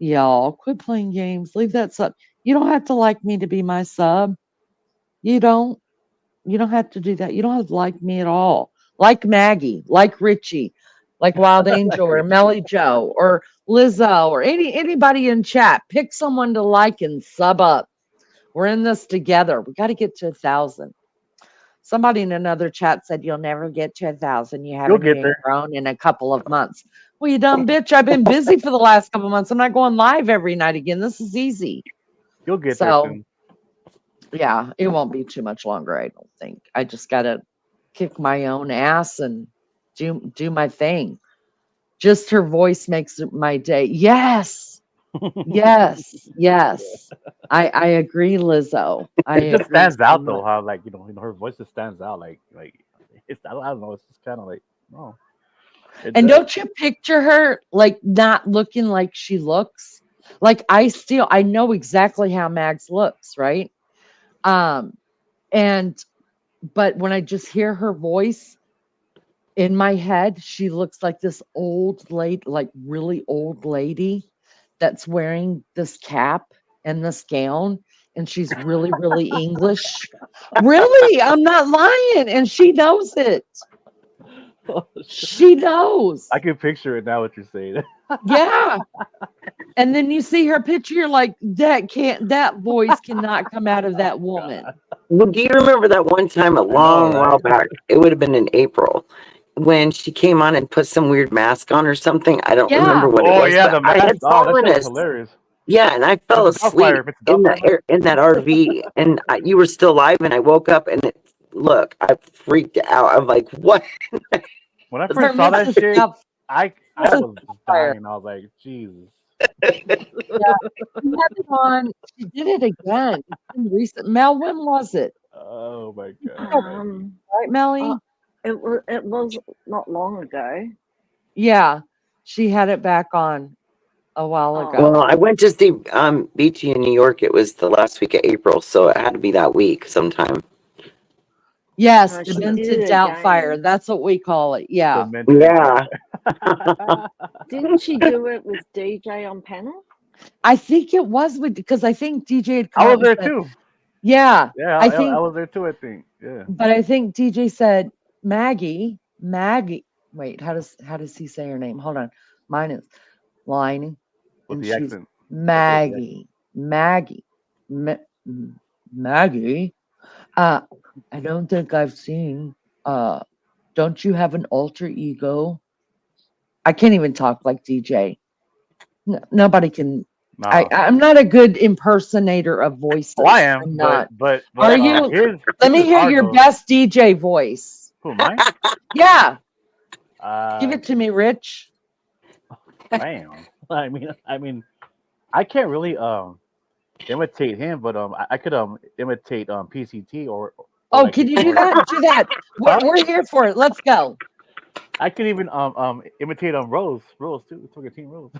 [SPEAKER 2] Y'all, quit playing games. Leave that sub. You don't have to like me to be my sub. You don't. You don't have to do that. You don't have to like me at all. Like Maggie, like Richie, like Wild Angel or Melly Joe or Lizzo or anybody in chat. Pick someone to like and sub up. We're in this together. We got to get to 1,000. Somebody in another chat said you'll never get to 1,000. You
[SPEAKER 12] You'll
[SPEAKER 2] haven't
[SPEAKER 12] get
[SPEAKER 2] even
[SPEAKER 12] there.
[SPEAKER 2] grown in a couple of months. Well, you dumb bitch. I've been busy for the last couple of months. I'm not going live every night again. This is easy.
[SPEAKER 12] You'll get there
[SPEAKER 2] So
[SPEAKER 12] soon.
[SPEAKER 2] yeah, it won't be too much longer, I don't think. I just gotta kick my own ass and do my thing. Just her voice makes my day. Yes, yes, yes. I agree, Lizzo. I
[SPEAKER 12] It just
[SPEAKER 2] agree
[SPEAKER 12] stands
[SPEAKER 2] so
[SPEAKER 12] out though,
[SPEAKER 2] much.
[SPEAKER 12] how like her voice just stands out like it's I don't know, it's just kind of like oh, it
[SPEAKER 2] And
[SPEAKER 12] does.
[SPEAKER 2] don't you picture her like not looking like she looks? Like I know exactly how Mags looks, right? Um, and but when I just hear her voice, in my head, she looks like this old lady, like really old lady that's wearing this cap and this gown, and she's really, really English. Really, I'm not lying, and she knows it.
[SPEAKER 12] Oh,
[SPEAKER 2] She knows.
[SPEAKER 12] I can picture it now. What you're saying.
[SPEAKER 2] Yeah. And then you see her picture, you're like, that voice cannot come out of that woman.
[SPEAKER 9] Well, do you remember that one time a
[SPEAKER 12] I know,
[SPEAKER 9] long while
[SPEAKER 12] right?
[SPEAKER 9] back? It would have been in April when she came on and put some weird mask on or something. I don't remember
[SPEAKER 2] Yeah.
[SPEAKER 9] what it
[SPEAKER 12] Oh
[SPEAKER 9] was,
[SPEAKER 12] yeah,
[SPEAKER 9] but
[SPEAKER 12] the
[SPEAKER 9] I
[SPEAKER 12] mask.
[SPEAKER 9] had
[SPEAKER 12] Oh, that
[SPEAKER 9] fallen
[SPEAKER 12] shit was
[SPEAKER 9] as
[SPEAKER 12] hilarious.
[SPEAKER 9] yeah, and I
[SPEAKER 12] With
[SPEAKER 9] fell
[SPEAKER 12] the Doubtfire,
[SPEAKER 9] asleep
[SPEAKER 12] if it's
[SPEAKER 9] in the
[SPEAKER 12] Doubtfire,
[SPEAKER 9] in that RV, and you were still alive, and I woke up and look, I freaked out. I'm like, what?
[SPEAKER 12] when I
[SPEAKER 2] Her
[SPEAKER 12] first saw that
[SPEAKER 2] Mrs.
[SPEAKER 12] shit, I
[SPEAKER 2] Mrs.
[SPEAKER 12] was just
[SPEAKER 2] Fire.
[SPEAKER 12] dying. I was like, Jesus.
[SPEAKER 2] Yeah. She had it on. She did it again. It's been recent. Mel, when was it?
[SPEAKER 12] Oh my god, Maggie.
[SPEAKER 2] Right,
[SPEAKER 11] Uh,
[SPEAKER 2] Melly?
[SPEAKER 11] it was not long ago.
[SPEAKER 2] Yeah. She had it back on a while
[SPEAKER 9] Well,
[SPEAKER 11] Oh,
[SPEAKER 2] ago.
[SPEAKER 9] I went to see BT in New York. It was the last week of April, so it had to be that week sometime.
[SPEAKER 2] Yes,
[SPEAKER 11] no, she
[SPEAKER 2] demented
[SPEAKER 11] did it
[SPEAKER 2] doubtfire.
[SPEAKER 11] again.
[SPEAKER 2] That's what we call it. Yeah.
[SPEAKER 12] Demented
[SPEAKER 9] Yeah.
[SPEAKER 12] Doubtfire.
[SPEAKER 11] Didn't she do it with DJ on panel?
[SPEAKER 2] I think it was because I think DJ had
[SPEAKER 12] I
[SPEAKER 2] come
[SPEAKER 12] was
[SPEAKER 2] out and
[SPEAKER 12] there
[SPEAKER 2] said,
[SPEAKER 12] too.
[SPEAKER 2] yeah,
[SPEAKER 12] Yeah,
[SPEAKER 2] I
[SPEAKER 12] I
[SPEAKER 2] think,
[SPEAKER 12] was there too. I think. Yeah.
[SPEAKER 2] but I think DJ said, Maggie. Wait, how does he say her name? Hold on. Mine is Lining.
[SPEAKER 12] With
[SPEAKER 2] And
[SPEAKER 12] the
[SPEAKER 2] she's
[SPEAKER 12] accent. That's what the accent.
[SPEAKER 2] Maggie, Maggie. Uh, I don't think I've seen. Don't you have an alter ego? I can't even talk like DJ. Nobody can.
[SPEAKER 12] No.
[SPEAKER 2] I'm not a good impersonator of voices.
[SPEAKER 12] Oh, I am,
[SPEAKER 2] I'm not.
[SPEAKER 12] but
[SPEAKER 2] Are you?
[SPEAKER 12] His
[SPEAKER 2] Let me
[SPEAKER 12] is
[SPEAKER 2] hear
[SPEAKER 12] hard,
[SPEAKER 2] your
[SPEAKER 12] though.
[SPEAKER 2] best DJ voice.
[SPEAKER 12] Who, mine?
[SPEAKER 2] Yeah, give it to me, Rich.
[SPEAKER 12] Damn. I mean, I can't really imitate him, but I could imitate PCT or
[SPEAKER 2] Oh,
[SPEAKER 12] like
[SPEAKER 2] can you do
[SPEAKER 12] or
[SPEAKER 2] that? Do that.
[SPEAKER 12] huh?
[SPEAKER 2] We're here for it. Let's go.
[SPEAKER 12] I could even imitate Rose too. It's like a team Rose.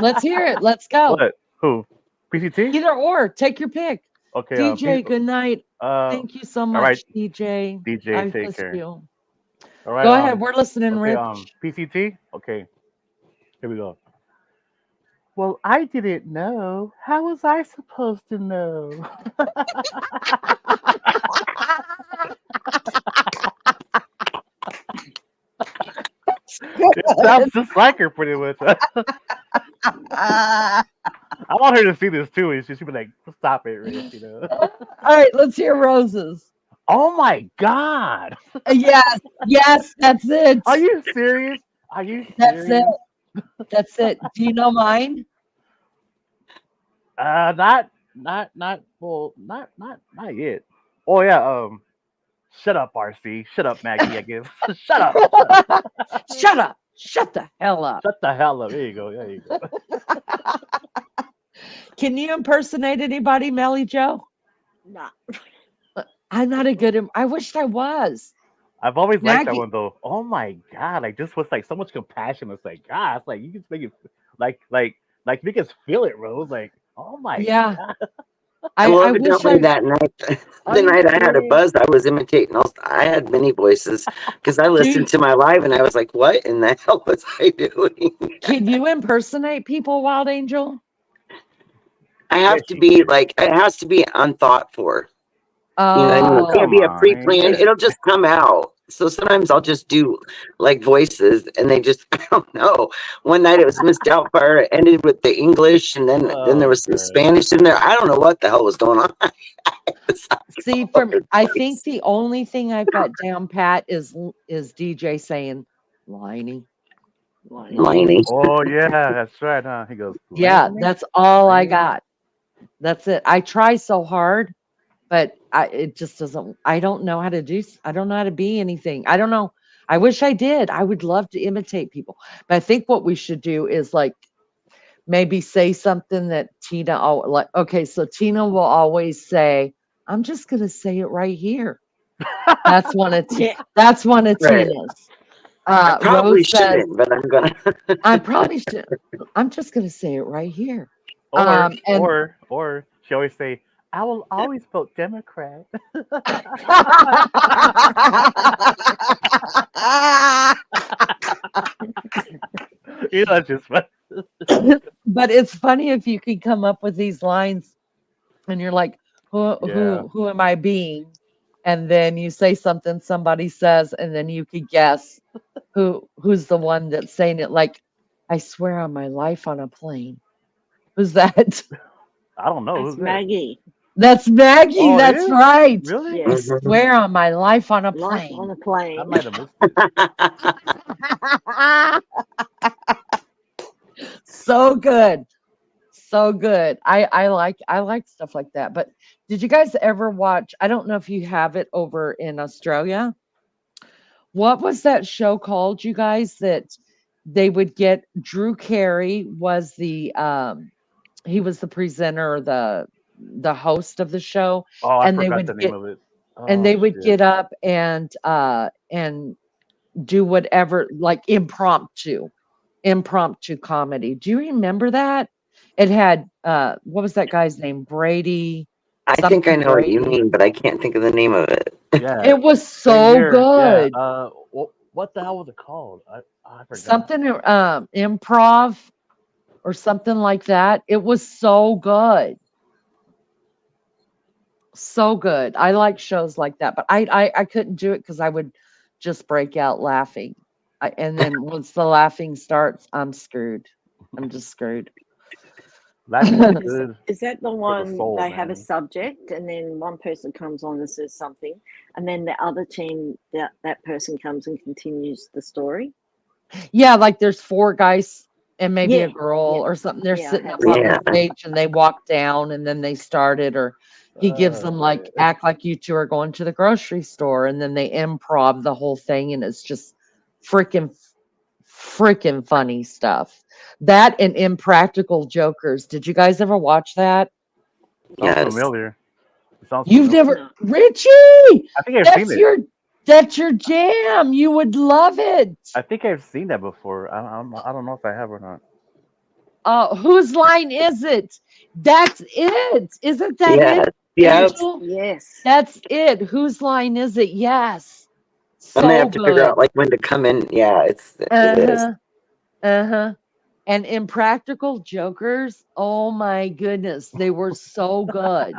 [SPEAKER 2] Let's hear it. Let's go.
[SPEAKER 12] What? Who? PCT?
[SPEAKER 2] Either or. Take your pick.
[SPEAKER 12] Okay.
[SPEAKER 2] DJ, good night.
[SPEAKER 12] uh,
[SPEAKER 2] Thank you so
[SPEAKER 12] all
[SPEAKER 2] much,
[SPEAKER 12] right,
[SPEAKER 2] DJ.
[SPEAKER 12] DJ,
[SPEAKER 2] I
[SPEAKER 12] take
[SPEAKER 2] missed
[SPEAKER 12] care.
[SPEAKER 2] you.
[SPEAKER 12] All right.
[SPEAKER 2] Go ahead. We're listening,
[SPEAKER 12] Okay.
[SPEAKER 2] Rich.
[SPEAKER 12] PCT. Okay. Here we go. Well, I didn't know. How was I supposed to know? It sounds just like her pretty much. I want her to see this too, and she'd be like, "Stop it, Rich,"
[SPEAKER 2] All right, let's hear Roses.
[SPEAKER 12] Oh my God!
[SPEAKER 2] Yes, yes, that's it.
[SPEAKER 12] Are you serious? Are you
[SPEAKER 2] That's
[SPEAKER 12] serious?
[SPEAKER 2] it. That's it. Do you know mine?
[SPEAKER 12] Not yet. Oh yeah. Shut up, RC. Shut up, Maggie. I guess. Shut up.
[SPEAKER 2] Shut up. Shut the hell up.
[SPEAKER 12] Shut the hell up. There you go. There you go.
[SPEAKER 2] Can you impersonate anybody, Melly Joe?
[SPEAKER 11] No.
[SPEAKER 2] I'm not a good. I wished I was.
[SPEAKER 12] I've always liked that
[SPEAKER 2] Maggie.
[SPEAKER 12] one though. Oh my God! Like this was like so much compassion. It's like God. It's like you can make it like make us feel it, Rose. Like oh my
[SPEAKER 2] Yeah.
[SPEAKER 12] God.
[SPEAKER 9] Well,
[SPEAKER 2] I wish
[SPEAKER 9] evidently that night,
[SPEAKER 12] Are
[SPEAKER 9] the
[SPEAKER 12] you
[SPEAKER 9] night I had a
[SPEAKER 12] serious?
[SPEAKER 9] buzz, I was imitating. I had many voices because I listened to my live and I was like, "What in the hell was I doing?"
[SPEAKER 2] Can you impersonate people, Wild Angel?
[SPEAKER 9] I
[SPEAKER 12] Yeah,
[SPEAKER 9] have to be like, it has to be unthought for. You know what I mean? It
[SPEAKER 2] Oh,
[SPEAKER 9] can't
[SPEAKER 12] come
[SPEAKER 9] be a
[SPEAKER 12] on.
[SPEAKER 9] pre-planned. It'll just come out. So sometimes I'll just do like voices, and they just I don't know. One night it was Miss Doubtfire, it ended with the English, and then there
[SPEAKER 12] Oh
[SPEAKER 9] was some
[SPEAKER 12] God.
[SPEAKER 9] Spanish in there. I don't know what the hell was going on.
[SPEAKER 2] see, I think the only thing I've got down pat is DJ saying, "Liney,
[SPEAKER 9] Lining.
[SPEAKER 12] Oh yeah, that's right. Huh? He goes.
[SPEAKER 2] Yeah,
[SPEAKER 12] Laney?
[SPEAKER 2] that's all I
[SPEAKER 12] Laney?
[SPEAKER 2] got. That's it. I try so hard, but it just doesn't. I don't know how to do. I don't know how to be anything. I don't know. I wish I did. I would love to imitate people, but I think what we should do is like maybe say something that Tina. Like, okay, so Tina will always say, "I'm just gonna say it right here." That's one of
[SPEAKER 11] Yeah.
[SPEAKER 2] that's one of
[SPEAKER 9] Right.
[SPEAKER 2] Tina's.
[SPEAKER 9] I probably
[SPEAKER 2] Rose says,
[SPEAKER 9] shouldn't, but I'm gonna.
[SPEAKER 2] "I probably should. I'm just gonna say it right here."
[SPEAKER 12] Or
[SPEAKER 2] And
[SPEAKER 12] or she always say, "I will always vote Democrat." You know, it's just fun.
[SPEAKER 2] but it's funny if you could come up with these lines and you're like,
[SPEAKER 12] Yeah.
[SPEAKER 2] who am I being? And then you say something somebody says, and then you could guess who's the one that's saying it. Like, I swear on my life on a plane. Who's that?
[SPEAKER 12] I don't know
[SPEAKER 11] That's
[SPEAKER 12] who's that.
[SPEAKER 11] Maggie.
[SPEAKER 2] That's Maggie.
[SPEAKER 12] Oh, it
[SPEAKER 2] That's
[SPEAKER 12] is?
[SPEAKER 2] right.
[SPEAKER 12] Really?
[SPEAKER 2] I
[SPEAKER 11] Yeah.
[SPEAKER 9] Mhm.
[SPEAKER 2] swear on my life on a
[SPEAKER 11] Life
[SPEAKER 2] plane.
[SPEAKER 11] on a
[SPEAKER 12] I
[SPEAKER 11] plane.
[SPEAKER 12] might have missed it.
[SPEAKER 2] So good. So good. I like stuff like that. But did you guys ever watch? I don't know if you have it over in Australia. What was that show called, you guys, that they would get Drew Carey was he was the presenter or the host of the show,
[SPEAKER 12] Oh, I
[SPEAKER 2] and they
[SPEAKER 12] forgot the
[SPEAKER 2] would
[SPEAKER 12] name
[SPEAKER 2] get
[SPEAKER 12] of it.
[SPEAKER 2] and
[SPEAKER 12] Oh
[SPEAKER 2] they would
[SPEAKER 12] shit.
[SPEAKER 2] get up and do whatever, like impromptu comedy. Do you remember that? It had what was that guy's name? Brady,
[SPEAKER 9] I think I
[SPEAKER 2] something
[SPEAKER 9] know what you
[SPEAKER 2] Brady.
[SPEAKER 9] mean, but I can't think of the name of it.
[SPEAKER 12] Yeah.
[SPEAKER 2] It was
[SPEAKER 12] Same
[SPEAKER 2] so
[SPEAKER 12] here. Yeah.
[SPEAKER 2] good.
[SPEAKER 12] What the hell was it called? I forgot.
[SPEAKER 2] Something improv or something like that. It was so good. So good. I like shows like that, but I couldn't do it because I would just break out laughing. And then once the laughing starts, I'm screwed. I'm just screwed.
[SPEAKER 12] Laughing is
[SPEAKER 11] Is,
[SPEAKER 12] good
[SPEAKER 11] is that the
[SPEAKER 12] for the
[SPEAKER 11] one
[SPEAKER 12] soul,
[SPEAKER 11] they have a
[SPEAKER 12] man.
[SPEAKER 11] subject and then one person comes on and says something, and then the other team, that person comes and continues the story?
[SPEAKER 2] Yeah, like there's four guys and maybe
[SPEAKER 11] Yeah,
[SPEAKER 2] a girl
[SPEAKER 11] yeah,
[SPEAKER 2] or something. They're
[SPEAKER 11] yeah. I
[SPEAKER 2] sitting
[SPEAKER 11] have
[SPEAKER 2] up on
[SPEAKER 11] seen
[SPEAKER 2] the
[SPEAKER 9] Yeah.
[SPEAKER 11] that.
[SPEAKER 2] stage and they walk down and then they started, or he gives them like,
[SPEAKER 12] man.
[SPEAKER 2] act like you two are going to the grocery store, and then they improv the whole thing, and it's just freaking freaking funny stuff. That and Impractical Jokers. Did you guys ever watch that?
[SPEAKER 12] Sounds
[SPEAKER 9] Yes.
[SPEAKER 12] familiar. It sounds
[SPEAKER 2] You've
[SPEAKER 12] familiar.
[SPEAKER 2] never,
[SPEAKER 11] No.
[SPEAKER 2] Richie,
[SPEAKER 12] I think I've seen
[SPEAKER 2] that's
[SPEAKER 12] it.
[SPEAKER 2] your that's your jam. You would love it.
[SPEAKER 12] I think I've seen that before. I don't know if I have or not.
[SPEAKER 2] Whose line is it? That's it. Isn't that
[SPEAKER 9] Yeah.
[SPEAKER 2] it,
[SPEAKER 9] Yep.
[SPEAKER 11] Yes,
[SPEAKER 2] Angel?
[SPEAKER 11] yes.
[SPEAKER 2] That's it. Whose line is it? Yes.
[SPEAKER 9] I'm gonna
[SPEAKER 2] So
[SPEAKER 9] have to figure out
[SPEAKER 2] good.
[SPEAKER 9] like when to come in. Yeah, it is.
[SPEAKER 2] Uh-huh. Uh-huh. And Impractical Jokers, oh my goodness, they were so good.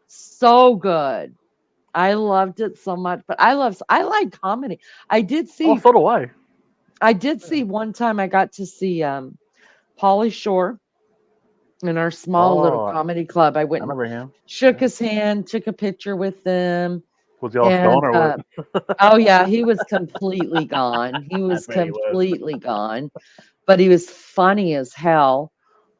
[SPEAKER 2] So good. I loved it so much, but I like comedy. I did
[SPEAKER 12] Oh,
[SPEAKER 2] see
[SPEAKER 12] so do I.
[SPEAKER 2] one time I got to see Pauly Shore in our small little
[SPEAKER 12] Oh,
[SPEAKER 2] comedy club. I
[SPEAKER 12] I
[SPEAKER 2] went and
[SPEAKER 12] remember him.
[SPEAKER 2] shook
[SPEAKER 12] Yeah.
[SPEAKER 2] his hand, took a picture with them,
[SPEAKER 12] Was he all
[SPEAKER 2] and
[SPEAKER 12] stoned or what?
[SPEAKER 2] oh yeah, he was completely gone. He
[SPEAKER 12] I
[SPEAKER 2] was
[SPEAKER 12] bet he was.
[SPEAKER 2] completely gone, but he was funny as hell.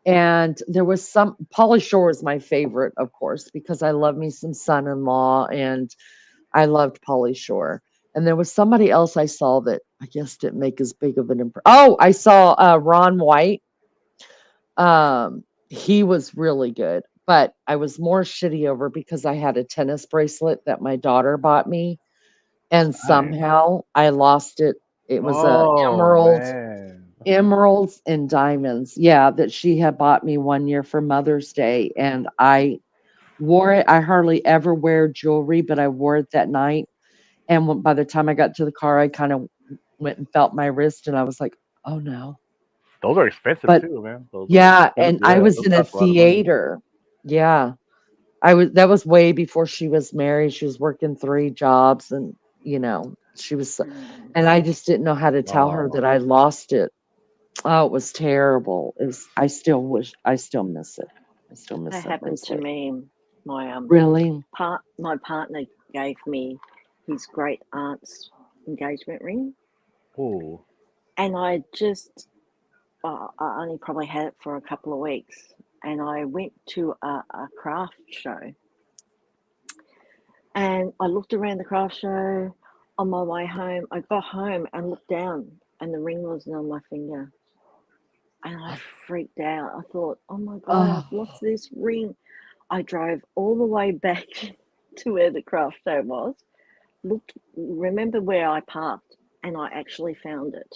[SPEAKER 2] And there was some Pauly Shore is my favorite, of course, because I love me some son-in-law, and I loved Pauly Shore. And there was somebody else I saw that I guess didn't make as big of an impression. Oh, I saw Ron White. He was really good, but I was more shitty over because I had a tennis bracelet that my daughter bought me, and
[SPEAKER 12] Nice.
[SPEAKER 2] somehow I lost it. It was a
[SPEAKER 12] Oh man.
[SPEAKER 2] emeralds and diamonds. Yeah, that she had bought me one year for Mother's Day, and I wore it. I hardly ever wear jewelry, but I wore it that night. And by the time I got to the car, I kind of went and felt my wrist, and I was like, "Oh no!"
[SPEAKER 12] Those are expensive
[SPEAKER 2] But
[SPEAKER 12] too, man. Those are
[SPEAKER 2] yeah,
[SPEAKER 12] those,
[SPEAKER 2] and I
[SPEAKER 12] yeah,
[SPEAKER 2] was
[SPEAKER 12] those
[SPEAKER 2] in a
[SPEAKER 12] cost a lot of money.
[SPEAKER 2] theater. Yeah, I was. That was way before she was married. She was working 3 jobs, and she was.
[SPEAKER 11] Mm.
[SPEAKER 2] And I just didn't know how to tell her that
[SPEAKER 12] Oh,
[SPEAKER 2] I lost it. Oh, it was terrible. It was. I still wish. I still miss it. I still miss
[SPEAKER 11] That
[SPEAKER 2] that
[SPEAKER 11] happened to
[SPEAKER 2] bracelet.
[SPEAKER 11] me. My
[SPEAKER 2] Really?
[SPEAKER 11] my partner gave me his great aunt's engagement ring,
[SPEAKER 12] ooh.
[SPEAKER 11] and I just I only probably had it for a couple of weeks, and I went to a craft show, and I looked around the craft show on my way home. I got home and looked down, and the ring wasn't on my finger, and I freaked out. I thought, oh my God,
[SPEAKER 2] Oh,
[SPEAKER 11] I've lost this ring. I drove all the way back to where the craft show was, remember where I parked, and I actually found it.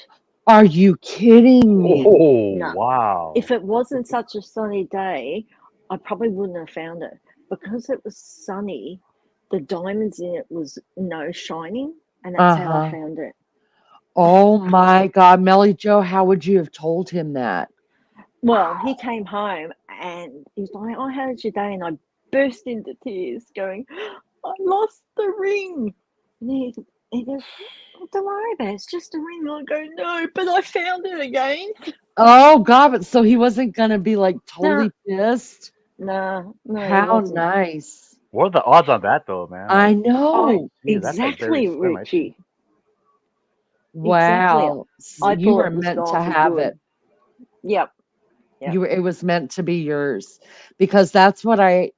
[SPEAKER 2] are you kidding me?
[SPEAKER 12] Oh
[SPEAKER 11] No, if
[SPEAKER 12] wow.
[SPEAKER 11] it wasn't such a sunny day, I probably wouldn't have found it. Because it was sunny, the diamonds in it was no shining, and that's how I
[SPEAKER 2] Uh-huh.
[SPEAKER 11] found it.
[SPEAKER 2] Oh my God, Melly Joe, how would you have told him that?
[SPEAKER 11] Well, he came home and he's like, "Oh, how was your day?" And I burst into tears, going, "I lost the ring." And he goes, "Oh, don't worry about it. It's just a ring." I go, "No, but I found it again."
[SPEAKER 2] Oh God, but so he wasn't gonna be like
[SPEAKER 11] No,
[SPEAKER 2] totally pissed?
[SPEAKER 11] no, he
[SPEAKER 2] How
[SPEAKER 11] wasn't.
[SPEAKER 2] nice.
[SPEAKER 12] What are the odds on that though, man?
[SPEAKER 2] I
[SPEAKER 12] Like,
[SPEAKER 11] I
[SPEAKER 2] know.
[SPEAKER 12] geez, that's like very
[SPEAKER 11] exactly,
[SPEAKER 12] slim, I think.
[SPEAKER 11] Richie. Exactly.
[SPEAKER 2] Wow.
[SPEAKER 11] I
[SPEAKER 2] You
[SPEAKER 11] thought
[SPEAKER 2] were
[SPEAKER 11] it was
[SPEAKER 2] meant to
[SPEAKER 11] gone for
[SPEAKER 2] have it.
[SPEAKER 11] good. Yep, yep.
[SPEAKER 2] It was meant to be yours, because that's what I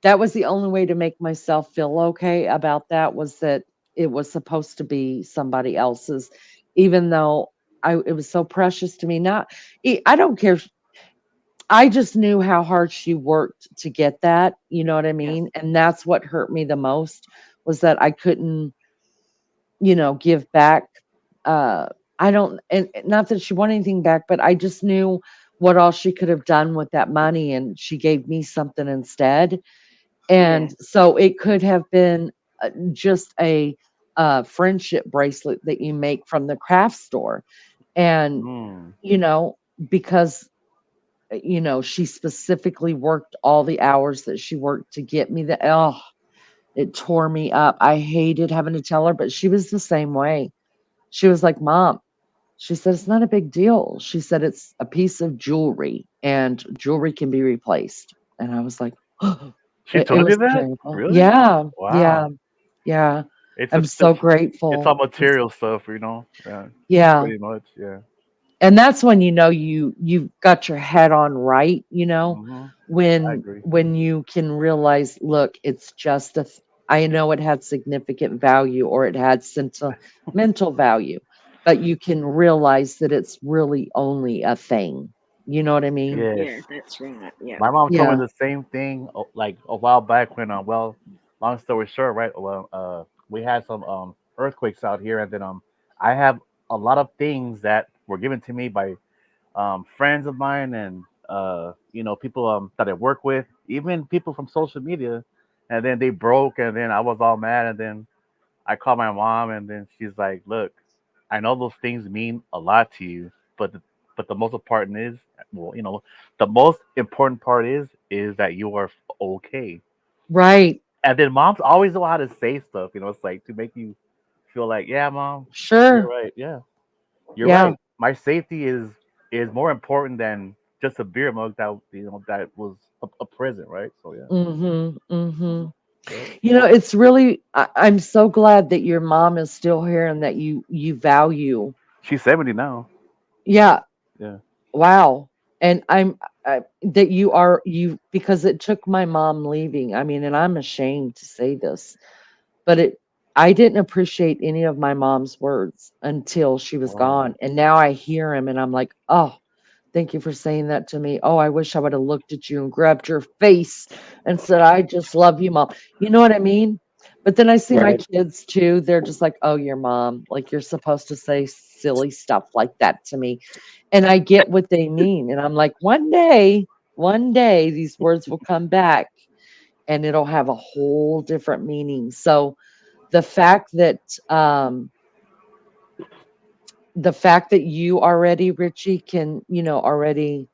[SPEAKER 2] that was the only way to make myself feel okay about that, was that it was supposed to be somebody else's, even though it was so precious to me. Not I don't care. I just knew how hard she worked to get that, you know what I
[SPEAKER 11] Yes.
[SPEAKER 2] mean? And that's what hurt me the most, was that I couldn't, give back. Uh, I don't, and not that she wanted anything back, but I just knew what all she could have done with that money, and she gave me something instead. And
[SPEAKER 11] Yes.
[SPEAKER 2] so it could have been just a friendship bracelet that you make from the craft store. And,
[SPEAKER 12] Mm.
[SPEAKER 2] you know, because she specifically worked all the hours that she worked to get me the, oh, it tore me up. I hated having to tell her, but she was the same way. She was like, Mom, she said, it's not a big deal. She said, it's a piece of jewelry, and jewelry can be replaced. And I was like,
[SPEAKER 12] She
[SPEAKER 2] it
[SPEAKER 12] told you
[SPEAKER 2] was
[SPEAKER 12] that?
[SPEAKER 2] terrible.
[SPEAKER 12] Really?
[SPEAKER 2] Yeah. Yeah.
[SPEAKER 12] Wow.
[SPEAKER 2] Yeah.
[SPEAKER 12] It's
[SPEAKER 2] I'm
[SPEAKER 12] just
[SPEAKER 2] so
[SPEAKER 12] it's all
[SPEAKER 2] grateful.
[SPEAKER 12] material stuff, you know. Yeah.
[SPEAKER 2] Yeah.
[SPEAKER 12] Pretty much. Yeah.
[SPEAKER 2] And that's when you know you've got your head on right,
[SPEAKER 12] Hmm. I
[SPEAKER 2] when
[SPEAKER 12] agree.
[SPEAKER 2] you can realize, look, it's just I know it had significant value or it had sentimental value, but you can realize that it's really only a thing. You know what I mean?
[SPEAKER 12] Yes.
[SPEAKER 11] Yeah, that's right. Yeah.
[SPEAKER 12] My mom told me
[SPEAKER 2] Yeah.
[SPEAKER 12] the same thing like a while back when well, long story short, right? Well, we had some earthquakes out here, and then I have a lot of things that were given to me by friends of mine and people that I work with, even people from social media, and then they broke, and then I was all mad, and then I called my mom, and then she's like, "Look, I know those things mean a lot to you, but the most important is, well, the most important part is that you are okay."
[SPEAKER 2] Right.
[SPEAKER 12] And then moms always know how to say stuff, it's like to make you feel like, yeah, mom, you're
[SPEAKER 2] Sure.
[SPEAKER 12] right, yeah, you're
[SPEAKER 2] Yeah.
[SPEAKER 12] right. My safety is more important than just a beer mug that was a present, right? So yeah,
[SPEAKER 2] Mhm. Mhm.
[SPEAKER 12] yep.
[SPEAKER 2] It's really I'm so glad that your mom is still here and that you value.
[SPEAKER 12] She's 70 now.
[SPEAKER 2] Yeah.
[SPEAKER 12] Yeah.
[SPEAKER 2] Wow. And that you are you because it took my mom leaving. I mean, and I'm ashamed to say this, but I didn't appreciate any of my mom's words until she was
[SPEAKER 12] Wow.
[SPEAKER 2] gone. And now I hear him and I'm like, "Oh, thank you for saying that to me. Oh, I wish I would have looked at you and grabbed your face and said, I just love you, mom." You know what I mean? But then I see my
[SPEAKER 9] Right.
[SPEAKER 2] kids too. They're just like, "Oh, your mom. Like you're supposed to say silly stuff like that to me." And I get what they mean. And I'm like, one day these words will come back and it'll have a whole different meaning. So the fact that um the fact that you already, Richie, can, already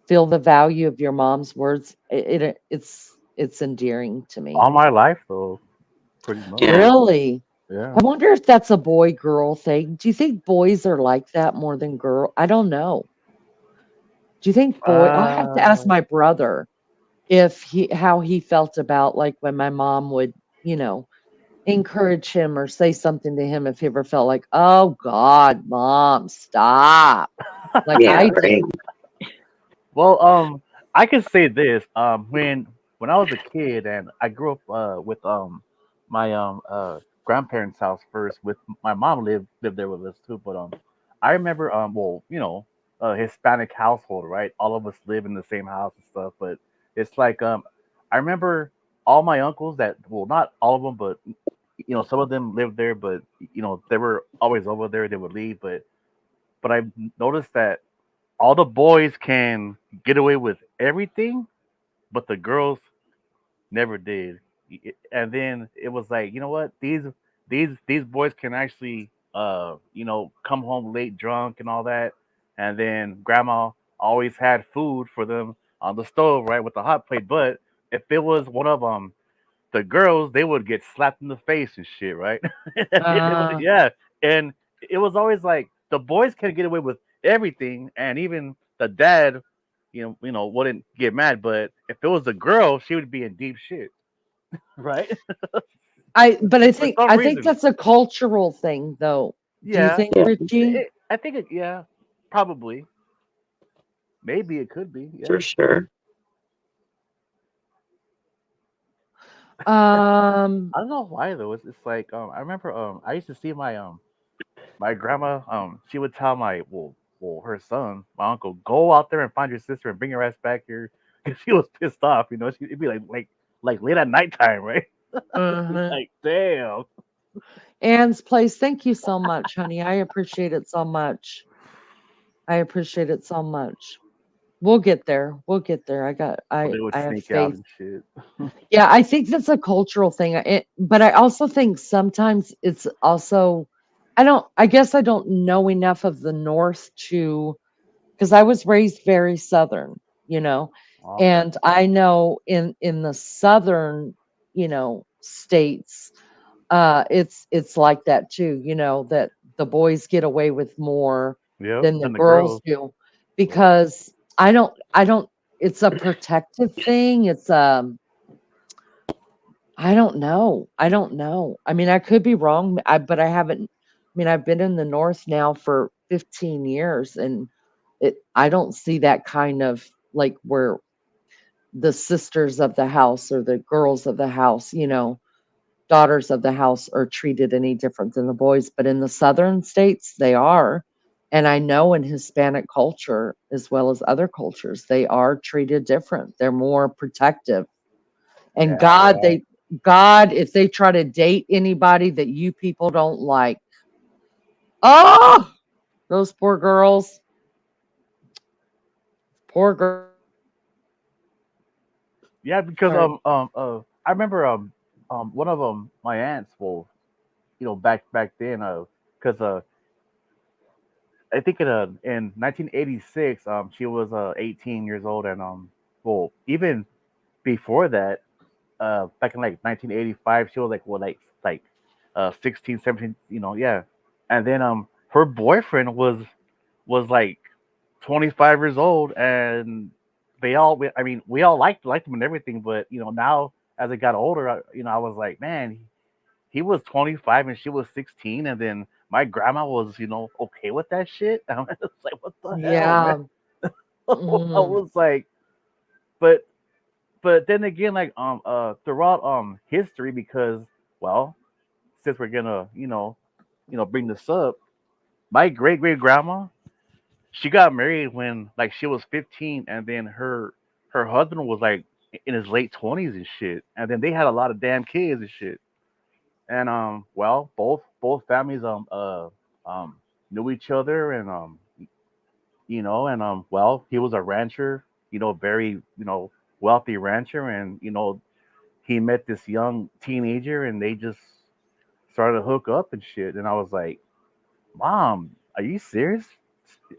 [SPEAKER 2] feel the value of your mom's words, it's endearing to me.
[SPEAKER 12] All my life, though, pretty much.
[SPEAKER 9] Yeah.
[SPEAKER 2] Really?
[SPEAKER 12] Yeah.
[SPEAKER 2] I wonder if that's a boy girl thing. Do you think boys are like that more than girl? I don't know. Do you think I'll have to ask
[SPEAKER 12] Uh,
[SPEAKER 2] my brother if how he felt about like when my mom would, you know, encourage him or say something to him if he ever felt like, "Oh God, mom, stop," like
[SPEAKER 9] Yeah.
[SPEAKER 2] I
[SPEAKER 9] Right.
[SPEAKER 2] did.
[SPEAKER 12] well, I can say this. When I was a kid and I grew up with my grandparents' house first. With my mom lived there with us too. But I remember well, a Hispanic household, right? All of us live in the same house and stuff. But it's like I remember all my uncles that, well, not all of them, but some of them lived there. But they were always over there. They would leave, but I noticed that all the boys can get away with everything, but the girls never did. And then it was like, you know what? These boys can actually come home late drunk and all that. And then grandma always had food for them on the stove, right, with the hot plate. But if it was one of the girls, they would get slapped in the face and shit, right?
[SPEAKER 2] Uh,
[SPEAKER 12] Yeah, and it was always like the boys can get away with everything, and even the dad, wouldn't get mad. But if it was a girl, she would be in deep shit, right?
[SPEAKER 2] but I
[SPEAKER 12] For
[SPEAKER 2] think
[SPEAKER 12] some
[SPEAKER 2] I think
[SPEAKER 12] reason.
[SPEAKER 2] that's a cultural thing, though. Do you
[SPEAKER 12] Yeah,
[SPEAKER 2] think,
[SPEAKER 9] Yeah.
[SPEAKER 2] Richie?
[SPEAKER 12] I think it. Yeah, probably, maybe it could be.
[SPEAKER 9] For
[SPEAKER 12] Yeah,
[SPEAKER 9] sure.
[SPEAKER 2] Um,
[SPEAKER 12] I don't know why though. It's like I remember I used to see my grandma, she would tell her son, my uncle, go out there and find your sister and bring your ass back here, because she was pissed off. It'd be like late at nighttime, right?
[SPEAKER 2] uh
[SPEAKER 12] Like, damn.
[SPEAKER 2] Anne's place. Thank you so much, honey. I appreciate it so much. I appreciate it so much. We'll get there. We'll get there.
[SPEAKER 12] Or they would
[SPEAKER 2] I have
[SPEAKER 12] sneak out
[SPEAKER 2] faith.
[SPEAKER 12] and shit.
[SPEAKER 2] Yeah, I think that's a cultural thing. But I also think sometimes it's also, I guess I don't know enough of the North to, because I was raised very Southern, you know,
[SPEAKER 12] Okay.
[SPEAKER 2] and I know in the Southern, states, it's like that too, that the boys get away with more
[SPEAKER 12] Yep.
[SPEAKER 2] than the
[SPEAKER 12] Then the
[SPEAKER 2] girls
[SPEAKER 12] girls.
[SPEAKER 2] do,
[SPEAKER 12] Yep.
[SPEAKER 2] because I don't, it's a protective thing. I don't know. I don't know. I mean, I could be wrong, but I haven't. I mean, I've been in the North now for 15 years, and I don't see that kind of like where the sisters of the house or the girls of the house, daughters of the house are treated any different than the boys, but in the southern states, they are. And I know in Hispanic culture, as well as other cultures, they are treated different. They're more protective. And
[SPEAKER 12] Yeah, they are.
[SPEAKER 2] God, if they try to date anybody that you people don't like, oh, those poor girls, poor
[SPEAKER 12] Yeah, because
[SPEAKER 2] girls.
[SPEAKER 12] I remember one of my aunts, well, back then, because I think in 1986, she was 18 years old, and well, even before that, back in like 1985, she was like, what, like 16, 17, yeah. And then her boyfriend was like 25 years old, and I mean, we all liked him and everything, but now as I got older, I was like, man, he was 25 and she was 16, and then my grandma was, okay with that shit. I was like, what the hell, man?
[SPEAKER 2] Yeah.
[SPEAKER 12] I
[SPEAKER 2] Mhm.
[SPEAKER 12] was like, but then again, like throughout history, because, well, since we're gonna bring this up, my great grandma, she got married when like she was 15, and then her husband was like in his late 20s and shit, and then they had a lot of damn kids and shit. And well, both families um knew each other, and and well, he was a rancher, very wealthy rancher, and he met this young teenager, and they just started to hook up and shit. And I was like, Mom, are you serious?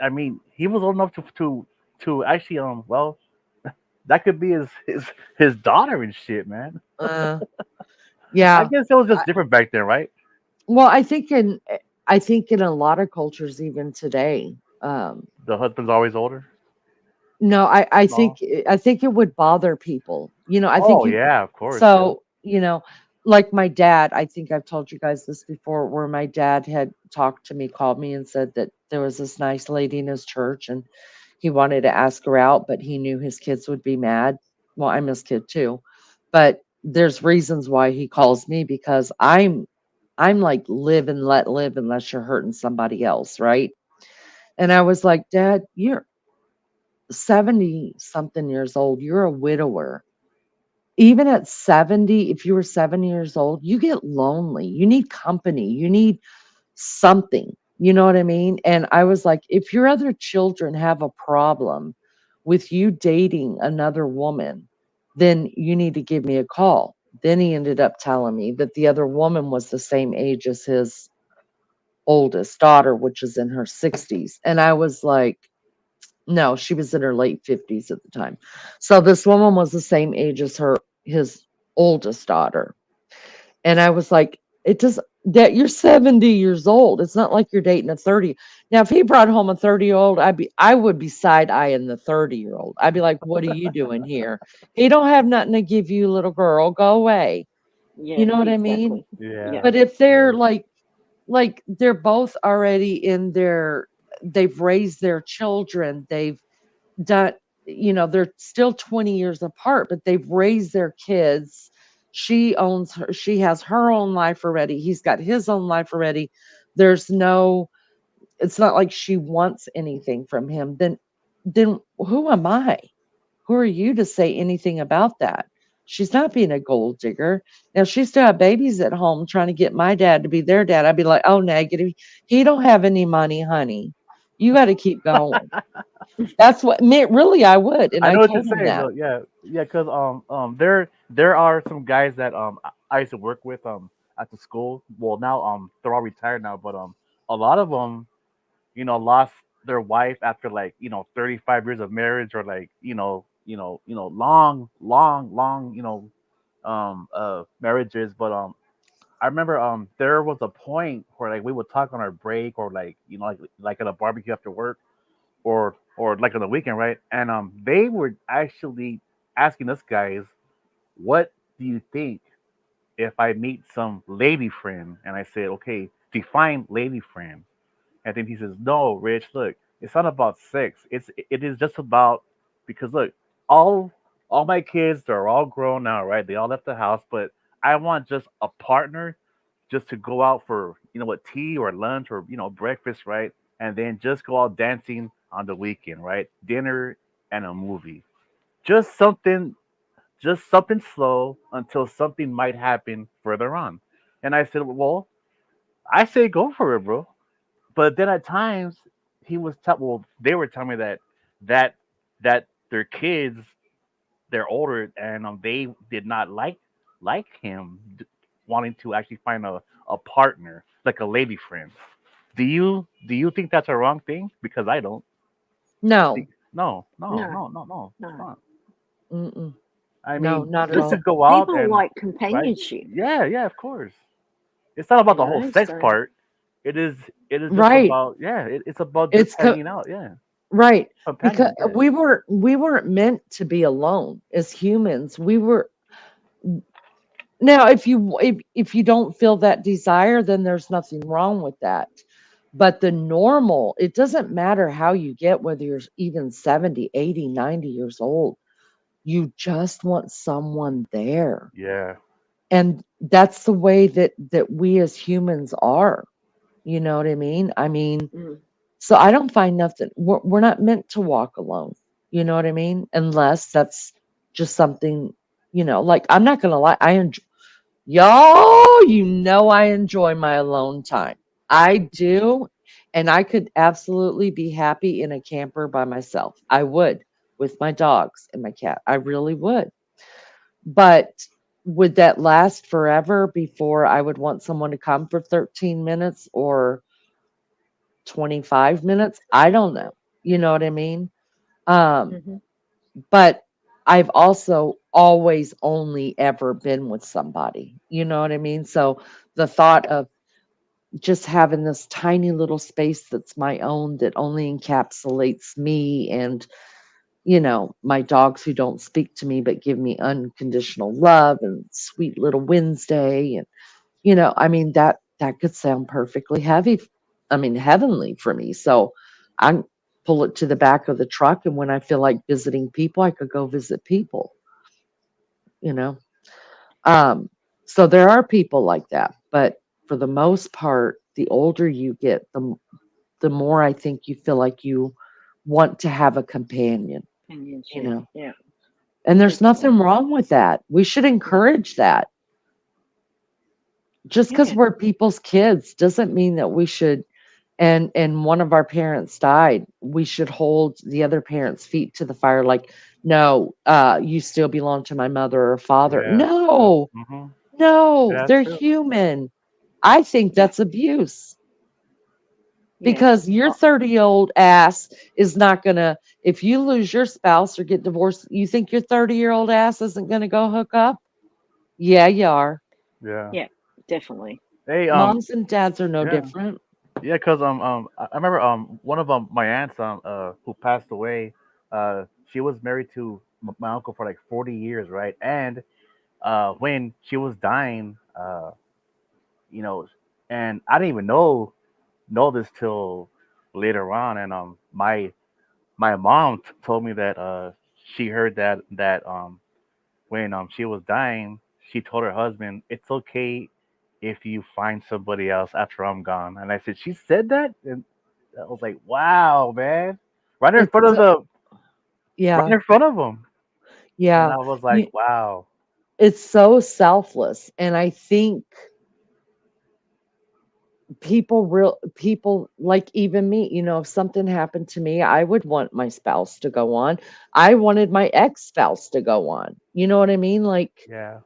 [SPEAKER 12] I mean, he was old enough to actually well, that could be his daughter and shit, man.
[SPEAKER 2] Uh,
[SPEAKER 12] I
[SPEAKER 2] yeah.
[SPEAKER 12] guess it was just different back then, right?
[SPEAKER 2] Well, I think in a lot of cultures even today,
[SPEAKER 12] The husband's always older.
[SPEAKER 2] no,
[SPEAKER 12] No.
[SPEAKER 2] I think it would bother people. I think
[SPEAKER 12] Oh
[SPEAKER 2] you
[SPEAKER 12] yeah, of course, yeah.
[SPEAKER 2] so, like my dad, I think I've told you guys this before, where my dad had talked to me, called me and said that there was this nice lady in his church and he wanted to ask her out, but he knew his kids would be mad. Well, I'm his kid too. But there's reasons why he calls me because I'm like live and let live unless you're hurting somebody else, right? And I was like, Dad, you're 70 something years old. You're a widower. Even at 70, if you were 70 years old, you get lonely. You need company. You need something. You know what I mean? And I was like, if your other children have a problem with you dating another woman, then you need to give me a call. Then he ended up telling me that the other woman was the same age as his oldest daughter, which is in her 60s. And I was like, no, she was in her late 50s at the time. So this woman was the same age as his oldest daughter. And I was like, it does that you're 70 years old. It's not like you're dating a 30. Now, if he brought home a 30-year-old, I would be side eyeing the 30-year-old. I'd be like, what are you doing here? He don't have nothing to give you, little girl. Go away. You
[SPEAKER 11] Yeah,
[SPEAKER 2] know what I mean?
[SPEAKER 11] exactly. Yeah.
[SPEAKER 12] Yeah.
[SPEAKER 2] But if they're
[SPEAKER 12] Yeah.
[SPEAKER 2] like they're both already they've raised their children, they've done, they're still 20 years apart, but they've raised their kids. She has her own life already. He's got his own life already. There's no, it's not like she wants anything from him. Then who am I? Who are you to say anything about that? She's not being a gold digger. Now she still have babies at home trying to get my dad to be their dad. I'd be like, oh, negative. He don't have any money, honey. You got to keep going. That's what me really I would. And
[SPEAKER 12] I
[SPEAKER 2] I
[SPEAKER 12] know what you're
[SPEAKER 2] told him
[SPEAKER 12] saying
[SPEAKER 2] that.
[SPEAKER 12] though. Yeah, yeah, because there are some guys that I used to work with at the school. Well, now they're all retired now, but a lot of them lost their wife after like 35 years of marriage, or like long marriages. But I remember there was a point where like we would talk on our break, or like like at a barbecue after work, or like on the weekend, right? And they were actually asking us guys, what do you think if I meet some lady friend? And I said, okay, define lady friend. And then he says, "No, Rich, look, it's not about sex. It is just about because look, all all my kids they're all grown now, right? They all left the house, but I want just a partner just to go out for what tea or lunch or breakfast, right? And then just go out dancing on the weekend, right? Dinner and a movie. Just something slow until something might happen further on." And I said, "Well, I say go for it, bro." But then at times they were telling me that that their kids they're older and they did not like him wanting to actually find a partner like a lady friend. Do you think that's a wrong thing? Because I don't.
[SPEAKER 2] No.
[SPEAKER 12] No, no,
[SPEAKER 11] No,
[SPEAKER 12] no, no, no, it's
[SPEAKER 11] no.
[SPEAKER 12] not.
[SPEAKER 2] Mm-mm.
[SPEAKER 12] I
[SPEAKER 2] No,
[SPEAKER 12] mean,
[SPEAKER 2] not at
[SPEAKER 12] just to
[SPEAKER 11] Because
[SPEAKER 2] all.
[SPEAKER 12] go out
[SPEAKER 11] people
[SPEAKER 12] and
[SPEAKER 11] like
[SPEAKER 12] right,
[SPEAKER 11] companionship,
[SPEAKER 12] yeah, yeah, of course. It's not about the whole sex
[SPEAKER 11] so
[SPEAKER 12] part. It is it is just
[SPEAKER 2] Right.
[SPEAKER 12] about yeah. It's about just
[SPEAKER 2] It's
[SPEAKER 12] hanging out. Yeah,
[SPEAKER 2] right because
[SPEAKER 12] companion. Yeah,
[SPEAKER 2] we weren't meant to be alone as humans. We were now if you don't feel that desire, then there's nothing wrong with that. But the normal, it doesn't matter how you get, whether you're even 70, 80, 90 years old. You just want someone there.
[SPEAKER 12] yeah,
[SPEAKER 2] And that's the way that we as humans are. You know what I mean? I mean,
[SPEAKER 11] mm,
[SPEAKER 2] so I don't find nothing. We're not meant to walk alone. You know what I mean? Unless that's just something, like I'm not gonna lie, I enjoy y'all, I enjoy my alone time. I do, and I could absolutely be happy in a camper by myself. I would with my dogs and my cat. I really would. But would that last forever before I would want someone to come for 13 minutes or 25 minutes? I don't know. You know what I mean? Um,
[SPEAKER 11] hmm
[SPEAKER 2] but I've also always only ever been with somebody. You know what I mean? So the thought of just having this tiny little space that's my own that only encapsulates me and my dogs who don't speak to me but give me unconditional love and sweet little Wednesday and I mean that could sound perfectly heavenly for me. So I pull it to the back of the truck, and when I feel like visiting people, I could go visit people, you know. Um so there are people like that, but for the most part, the older you get, the more I think you feel like you want to have a companion, you
[SPEAKER 11] companionship.
[SPEAKER 2] know.
[SPEAKER 11] Yeah,
[SPEAKER 2] And there's
[SPEAKER 11] definitely.
[SPEAKER 2] nothing wrong with that. We should
[SPEAKER 11] No,
[SPEAKER 2] encourage that. Just because
[SPEAKER 11] yeah,
[SPEAKER 2] we're people's kids doesn't mean that we should, and one of our parents died, we should hold the other parent's feet to the fire like, no, you still belong to my mother or father.
[SPEAKER 12] yeah, yeah.
[SPEAKER 2] No,
[SPEAKER 12] Hmm.
[SPEAKER 2] no,
[SPEAKER 12] That's
[SPEAKER 2] they're
[SPEAKER 12] true.
[SPEAKER 2] human. I think
[SPEAKER 11] yeah,
[SPEAKER 2] that's abuse
[SPEAKER 11] yeah.
[SPEAKER 2] because your
[SPEAKER 11] Oh,
[SPEAKER 2] 30-year-old ass is not gonna, if you lose your spouse or get divorced, you think your 30-year-old ass isn't gonna go hook up? Yeah, you are.
[SPEAKER 12] Yeah.
[SPEAKER 11] yeah, definitely.
[SPEAKER 12] Hey,
[SPEAKER 2] Moms and dads are no
[SPEAKER 12] yeah,
[SPEAKER 2] different.
[SPEAKER 12] yeah, cause I remember one of my aunts who passed away. She was married to my uncle for like 40 years, right? And when she was dying, you know, and I didn't even know this till later on, and my mom told me that she heard that when she was dying, she told her husband, "It's okay if you find somebody else after I'm gone." And I said, "She said that?" And I was like, "Wow, man!" Right in
[SPEAKER 2] It's
[SPEAKER 12] front of right
[SPEAKER 2] yeah,
[SPEAKER 12] in front of him, and
[SPEAKER 2] yeah.
[SPEAKER 12] I was
[SPEAKER 2] You,
[SPEAKER 12] like, "Wow."
[SPEAKER 2] it's so selfless, and I think people like even me, if something happened to me, I would want my spouse to go on. I wanted my ex-spouse to go on. You know what I mean? Like,
[SPEAKER 12] Yeah,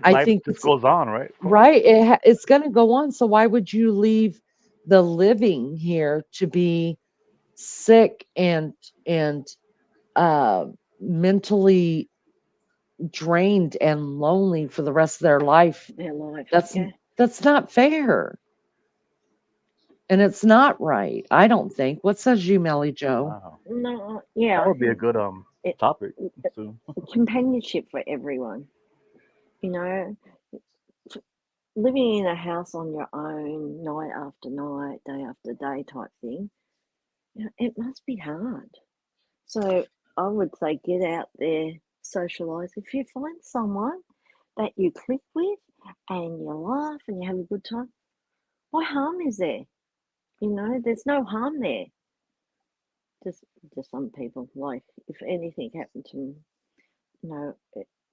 [SPEAKER 2] I
[SPEAKER 12] life
[SPEAKER 2] think
[SPEAKER 12] just
[SPEAKER 2] it's
[SPEAKER 12] goes on, right? Of course.
[SPEAKER 2] right. It's going to go on. So why would you leave the living here to be sick and uh mentally drained and lonely for the rest of their life?
[SPEAKER 11] Their life.
[SPEAKER 2] That's
[SPEAKER 11] Yeah.
[SPEAKER 2] that's not fair. And it's not right. I don't think. What says you, Melly Joe?
[SPEAKER 12] Wow,
[SPEAKER 11] No, yeah,
[SPEAKER 12] that
[SPEAKER 11] I
[SPEAKER 12] would be a
[SPEAKER 11] think
[SPEAKER 12] good
[SPEAKER 11] it,
[SPEAKER 12] topic soon.
[SPEAKER 11] companionship for everyone. You know, living in a house on your own, night after night, day after day type thing, it must be hard. So I would say get out there, socialize. If you find someone that you click with and you laugh and you have a good time, what harm is there? There's no harm there. Just some people, like if anything happened to me,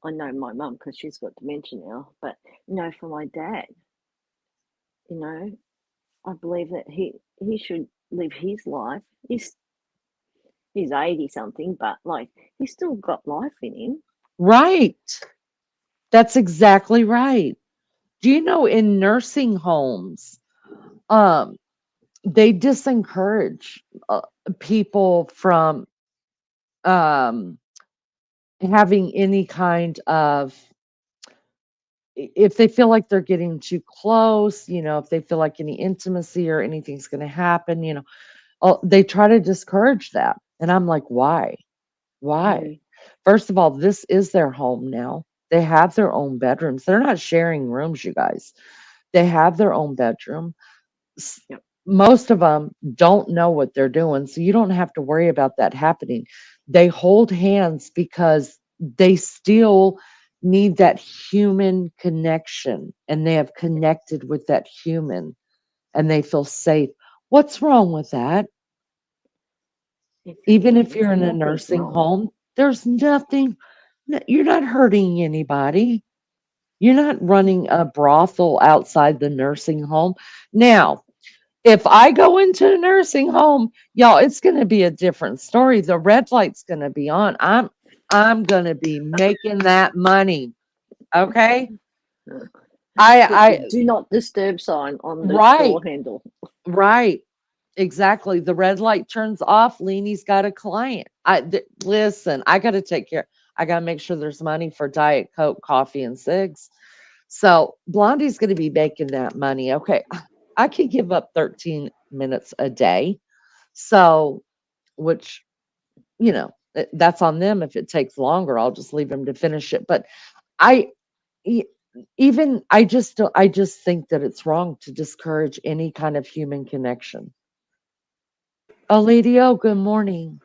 [SPEAKER 11] I know my mum because she's got dementia now, but for my dad, I believe that he should live his life. He's 80 something, but like he's still got life in him.
[SPEAKER 2] Right. That's exactly right. Do you know in nursing homes, um, they discourage people from um, having any kind of, if they feel like they're getting too close, if they feel like any intimacy or anything's going to happen, they try to discourage that. And I'm like, why? Why?
[SPEAKER 11] Mm,
[SPEAKER 2] First of all, this is their home now. They have their own bedrooms. They're not sharing rooms, you guys. They have their own bedroom.
[SPEAKER 11] yep.
[SPEAKER 2] Most of them don't know what they're doing, so you don't have to worry about that happening. They hold hands because they still need that human connection, and they have connected with that human, and they feel safe. What's wrong with that? Even if
[SPEAKER 11] There's
[SPEAKER 2] you're in a
[SPEAKER 11] nothing
[SPEAKER 2] nursing
[SPEAKER 11] wrong.
[SPEAKER 2] home, there's nothing, you're not hurting anybody. You're not running a brothel outside the nursing home. Now, if I go into a nursing home, y'all, it's going to be a different story. The red light's going to be on. I'm going to be making that money. Okay?
[SPEAKER 11] Put the
[SPEAKER 2] I
[SPEAKER 11] do not disturb sign on the
[SPEAKER 2] right,
[SPEAKER 11] door handle.
[SPEAKER 2] right. Exactly. The red light turns off. Leanie's got a client. Listen, I got to take care. I got to make sure there's money for Diet Coke, coffee, and cigs. So Blondie's going to be making that money. Okay. I could give up 13 minutes a day. So, which, that's on them. If it takes longer, I'll just leave them to finish it. But I, e- I just think that it's wrong to discourage any kind of human connection. Oh, Lady O, good morning.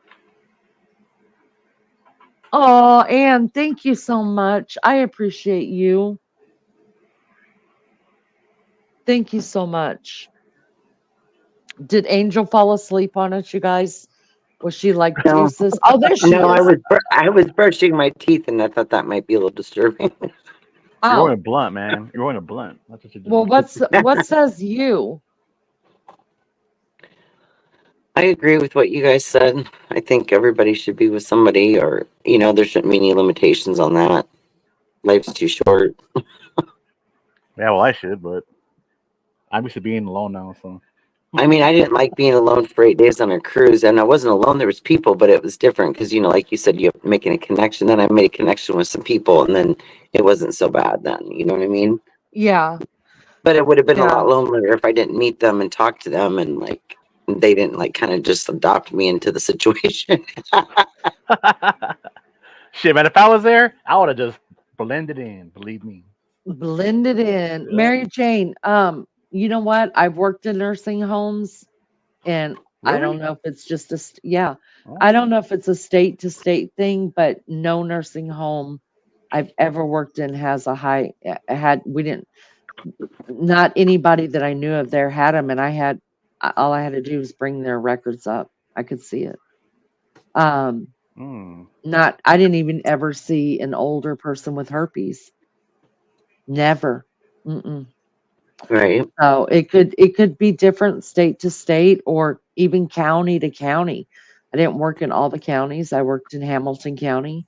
[SPEAKER 2] Oh, Anne, thank you so much. I appreciate you. Thank you so much. Did Angel fall asleep on us, you guys? Was she like
[SPEAKER 9] No,
[SPEAKER 2] deuces? Oh, there she
[SPEAKER 9] no,
[SPEAKER 2] is.
[SPEAKER 9] I was brushing my teeth, and I thought that might be a little disturbing.
[SPEAKER 12] You're
[SPEAKER 2] Oh,
[SPEAKER 12] going blunt, man. You're going blunt. That's what you're
[SPEAKER 2] well,
[SPEAKER 12] doing.
[SPEAKER 2] what says you?
[SPEAKER 9] I agree with what you guys said. I think everybody should be with somebody, or there shouldn't be any limitations on that. Life's too short.
[SPEAKER 12] Yeah, well, I should, but I'm used to being alone now, so.
[SPEAKER 9] I mean, I didn't like being alone for 8 days on a cruise, and I wasn't alone. There was people, but it was different because like you said, you're making a connection. Then I made a connection with some people, and then it wasn't so bad. Then you know what I mean.
[SPEAKER 2] Yeah,
[SPEAKER 9] But it would have been a
[SPEAKER 2] yeah.
[SPEAKER 9] lot lonelier if I didn't meet them and talk to them, and like they didn't like kind of just adopt me into the situation.
[SPEAKER 12] Shit, man, if I was there, I would have just blended in, believe me.
[SPEAKER 2] Blended in.
[SPEAKER 12] Yeah.
[SPEAKER 2] Mary Jane, you know what? I've worked in nursing homes and I don't
[SPEAKER 12] Really?
[SPEAKER 2] know if it's just yeah. I
[SPEAKER 12] Oh.
[SPEAKER 2] don't know if it's a state to state thing, but no nursing home I've ever worked in has a high had we didn't not anybody that I knew of there had them and all I had to do was bring their records up. I could see it. Um
[SPEAKER 12] Mm.
[SPEAKER 2] Not I didn't even ever see an older person with herpes. Never. Mm-mm.
[SPEAKER 9] Right.
[SPEAKER 2] So it could be different state to state or even county to county. I didn't work in all the counties. I worked in Hamilton County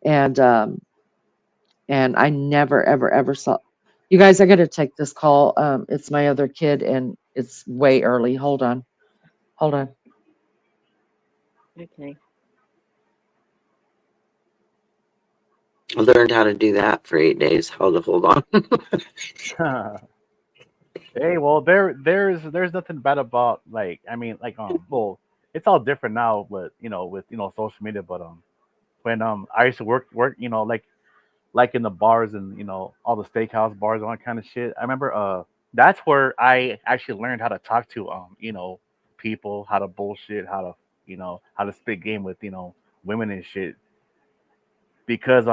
[SPEAKER 2] and I never ever ever saw you guys, I gotta take this call. It's my other kid and it's way early. Hold on. Hold on.
[SPEAKER 11] Okay.
[SPEAKER 9] I learned how to do that for 8 days. How to hold on.
[SPEAKER 12] Hey, well, there's nothing bad about like I mean like well it's all different now, but with social media. But when I used to work like like in the bars and all the steakhouse bars and all that kind of shit. I remember that's where I actually learned how to talk to people, how to bullshit, how to how to spit game with women and shit because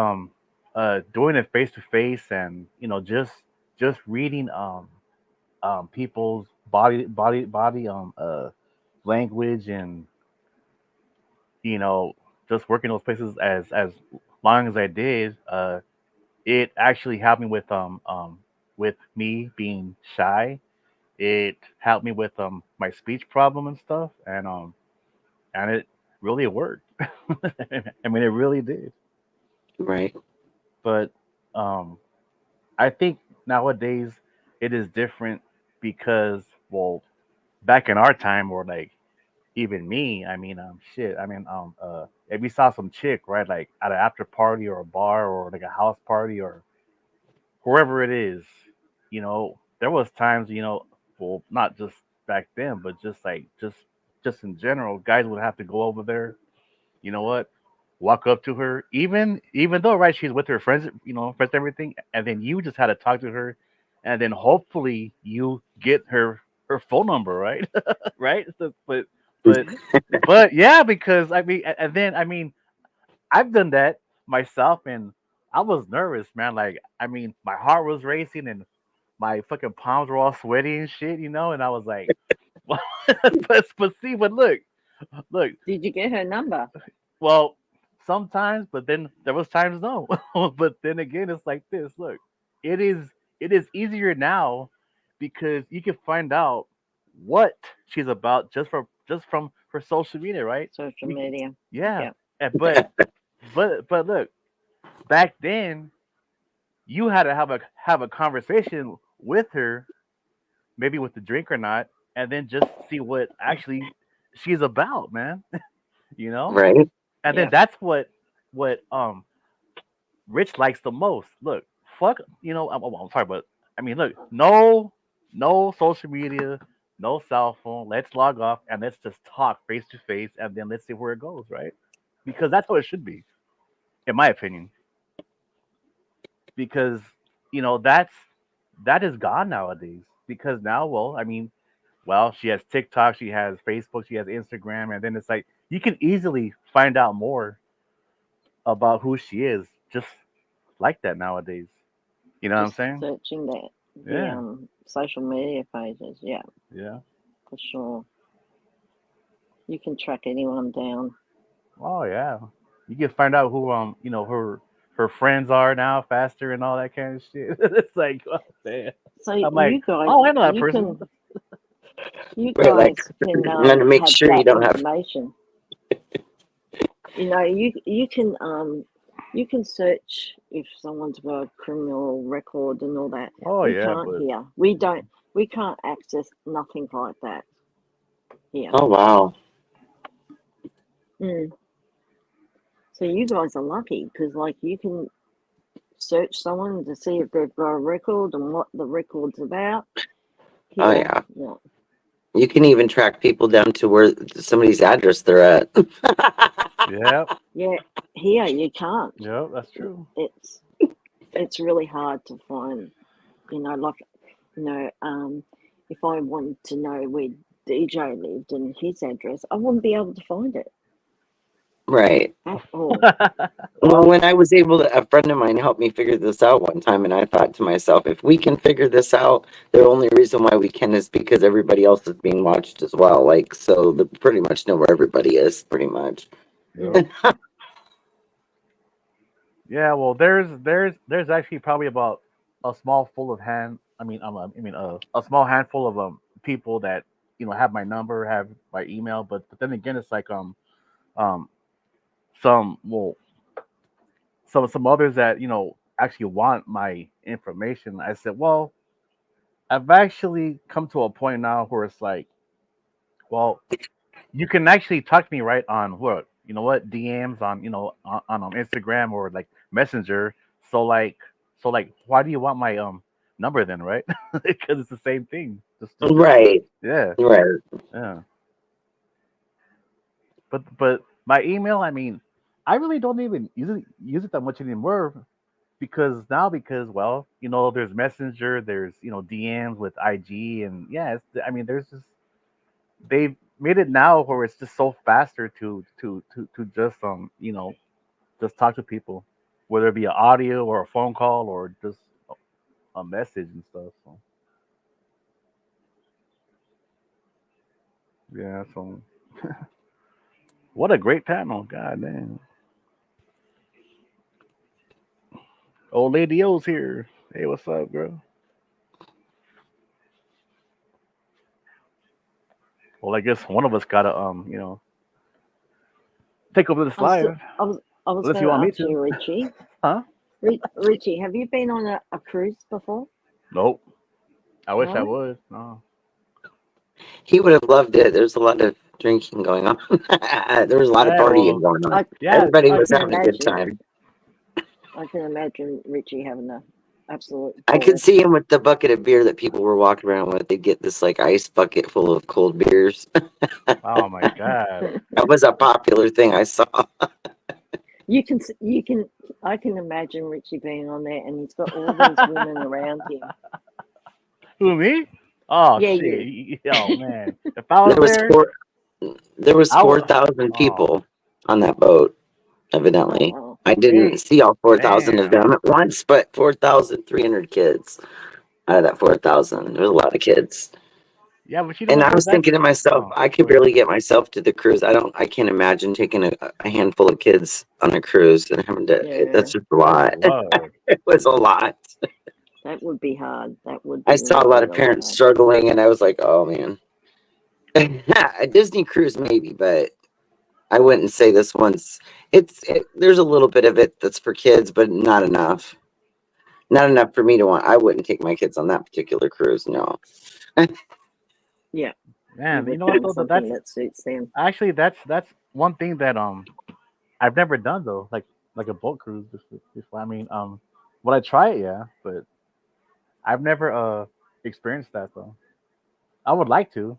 [SPEAKER 12] doing it face to face and just reading people's body language and you know just working those places as long as I did it actually helped me with me being shy. It helped me with my speech problem and stuff and it really worked. I mean it really did.
[SPEAKER 9] Right.
[SPEAKER 12] But um I think nowadays it is different because well back in our time or like even me, I mean shit, I mean if we saw some chick, right, like at an after party or a bar or like a house party or wherever it is, there was times, well, not just back then, but just like just in general, guys would have to go over there, you know what, walk up to her, even though right, she's with her friends, friends and everything, and then you just had to talk to her, and then hopefully you get her phone number, right, right. So, but yeah, because I mean, and then I mean, I've done that myself, and I was nervous, man. Like, I mean, my heart was racing, and my fucking palms were all sweaty and shit, and I was like, but look,
[SPEAKER 11] Did you get her number?
[SPEAKER 12] well, sometimes, but then there was times no. But then again, it's like this. Look, it is it is easier now because you can find out what she's about just from her social media, right?
[SPEAKER 11] Social
[SPEAKER 12] You can,
[SPEAKER 11] media.
[SPEAKER 12] yeah,
[SPEAKER 11] Yeah.
[SPEAKER 12] but look, back then you had to have a conversation with her, maybe with the drink or not, and then just see what actually she's about, man. You know,
[SPEAKER 9] Right.
[SPEAKER 12] and then
[SPEAKER 11] Yeah.
[SPEAKER 12] that's what Rich likes the most. Look, fuck, I'm sorry, but I mean, look, no social media, no cell phone. Let's log off and let's just talk face to face, and then let's see where it goes, right? Because that's how it should be, in my opinion. Because that is gone nowadays. Because now, well, I mean, well, she has TikTok, she has Facebook, she has Instagram, and then it's like you can easily find out more about who she is just like that nowadays. You know what I'm
[SPEAKER 11] Just
[SPEAKER 12] saying?
[SPEAKER 11] searching the
[SPEAKER 12] Yeah,
[SPEAKER 11] social media pages. Yeah,
[SPEAKER 12] yeah.
[SPEAKER 11] for sure. You can track anyone down.
[SPEAKER 12] Oh yeah. You can find out who her friends are now faster and all that kind of shit. It's like, oh damn.
[SPEAKER 11] So
[SPEAKER 12] I'm like, oh, I know that person.
[SPEAKER 11] you
[SPEAKER 9] Right. Like,
[SPEAKER 11] guys can
[SPEAKER 9] I'm gonna make
[SPEAKER 11] have
[SPEAKER 9] sure you
[SPEAKER 11] that
[SPEAKER 9] don't have.
[SPEAKER 11] information. You can search if someone's got a criminal record and all that.
[SPEAKER 12] Oh
[SPEAKER 11] We
[SPEAKER 12] yeah,
[SPEAKER 11] can't
[SPEAKER 12] but
[SPEAKER 11] here. We can't access nothing like that here.
[SPEAKER 9] Oh wow.
[SPEAKER 11] Mm. So you guys are lucky because like you can search someone to see if they've got a record and what the record's about.
[SPEAKER 9] Oh
[SPEAKER 11] Here,
[SPEAKER 9] yeah.
[SPEAKER 11] yeah.
[SPEAKER 9] You can even track people down to where somebody's address they're at.
[SPEAKER 12] yeah,
[SPEAKER 11] Yeah, here you can't.
[SPEAKER 12] yeah, that's true.
[SPEAKER 11] It's really hard to find, like, if I wanted to know where DJ lived and his address, I wouldn't be able to find it
[SPEAKER 9] Right.
[SPEAKER 11] at all.
[SPEAKER 9] Well,
[SPEAKER 12] Well,
[SPEAKER 9] when I was able to, a friend of mine helped me figure this out one time, and I thought to myself, if we can figure this out, the only reason why we can is because everybody else is being watched as well. Like, so they pretty much know where everybody is, pretty much.
[SPEAKER 12] yeah,
[SPEAKER 11] Mm.
[SPEAKER 12] yeah. Well, there's actually probably about a small full of hand. A small handful of people that have my number, have my email, but then again, it's like um some well some others that actually want my information. I said, well, I've actually come to a point now where it's like, well, you can actually talk to me right on what DMs on on Instagram or like Messenger. So like why do you want my number then, right? Because it's the same thing, just different.
[SPEAKER 9] Right.
[SPEAKER 12] Yeah,
[SPEAKER 9] Right.
[SPEAKER 12] yeah. But my email, I mean, I really don't even use it that much anymore because well, there's Messenger, there's DMs with IG, and yeah, I mean, there's just they've made it now where it's just so faster to just just talk to people, whether it be an audio or a phone call or just a message and stuff. So yeah, so what a great panel, god damn. Old Lady O's here. Hey, what's up, girl? Well, I guess one of us gotta take over this
[SPEAKER 11] I was,
[SPEAKER 12] live.
[SPEAKER 11] I was, I was
[SPEAKER 12] Unless
[SPEAKER 11] going
[SPEAKER 12] you
[SPEAKER 11] to
[SPEAKER 12] want me
[SPEAKER 11] ask
[SPEAKER 12] to.
[SPEAKER 11] you, Richie.
[SPEAKER 12] Huh?
[SPEAKER 11] Richie, have you been on a cruise before?
[SPEAKER 12] Nope. I wish I
[SPEAKER 11] No?
[SPEAKER 12] would. No.
[SPEAKER 9] He would have loved it. There's a lot of drinking going on. There was a lot of
[SPEAKER 12] Yeah,
[SPEAKER 9] partying
[SPEAKER 12] well,
[SPEAKER 9] going on.
[SPEAKER 12] yeah.
[SPEAKER 9] Everybody
[SPEAKER 11] I
[SPEAKER 9] was
[SPEAKER 11] can
[SPEAKER 9] having a good
[SPEAKER 11] imagine.
[SPEAKER 9] time.
[SPEAKER 11] I can imagine Richie having a absolute
[SPEAKER 9] I could
[SPEAKER 11] ball.
[SPEAKER 9] see him with the bucket of beer that people were walking around with. They'd get this like ice bucket full of cold beers.
[SPEAKER 12] Oh my god.
[SPEAKER 9] That was a popular thing I saw.
[SPEAKER 11] You can. I can imagine Richie being on there, and he's got all these women around him.
[SPEAKER 12] Who, me? Oh
[SPEAKER 11] Yeah,
[SPEAKER 12] shit.
[SPEAKER 11] you.
[SPEAKER 12] Oh man. If I was
[SPEAKER 9] There was
[SPEAKER 12] there,
[SPEAKER 9] four. There was
[SPEAKER 12] I would.
[SPEAKER 9] 4,000
[SPEAKER 12] Oh,
[SPEAKER 9] people on that boat.
[SPEAKER 11] Oh
[SPEAKER 9] Evidently,
[SPEAKER 11] wow.
[SPEAKER 9] I didn't
[SPEAKER 12] hey,
[SPEAKER 9] see all 4,000 of
[SPEAKER 12] damn.
[SPEAKER 9] them at once, but 4,300 kids out of that 4,000. There was a lot of kids.
[SPEAKER 12] Yeah, but you know
[SPEAKER 9] And
[SPEAKER 12] what
[SPEAKER 9] I
[SPEAKER 12] though?
[SPEAKER 9] was
[SPEAKER 12] That's
[SPEAKER 9] thinking to myself,
[SPEAKER 12] oh,
[SPEAKER 9] I could
[SPEAKER 12] go ahead.
[SPEAKER 9] barely get myself to the cruise. I can't imagine taking a handful of kids on a cruise and having to.
[SPEAKER 11] Yeah,
[SPEAKER 9] That's just a
[SPEAKER 12] Good
[SPEAKER 9] lot.
[SPEAKER 12] lord.
[SPEAKER 9] It was a lot.
[SPEAKER 11] that would be hard. That would
[SPEAKER 9] I
[SPEAKER 11] be
[SPEAKER 9] saw a
[SPEAKER 11] really,
[SPEAKER 9] lot of
[SPEAKER 11] really
[SPEAKER 9] parents
[SPEAKER 11] hard.
[SPEAKER 9] struggling, and I was like, oh man. A Disney cruise maybe, but I wouldn't say this one's. There's a little bit of it that's for kids, but not enough. Not enough for me to want. I wouldn't take my kids on that particular cruise. No.
[SPEAKER 11] Yeah, you
[SPEAKER 12] Man, you
[SPEAKER 11] would
[SPEAKER 12] know what
[SPEAKER 11] find
[SPEAKER 12] though?
[SPEAKER 11] something
[SPEAKER 12] That's
[SPEAKER 11] that suits them.
[SPEAKER 12] actually that's one thing that I've never done though. Like a boat cruise before. I mean, would I try it? Yeah, but I've never experienced that though. I would like to.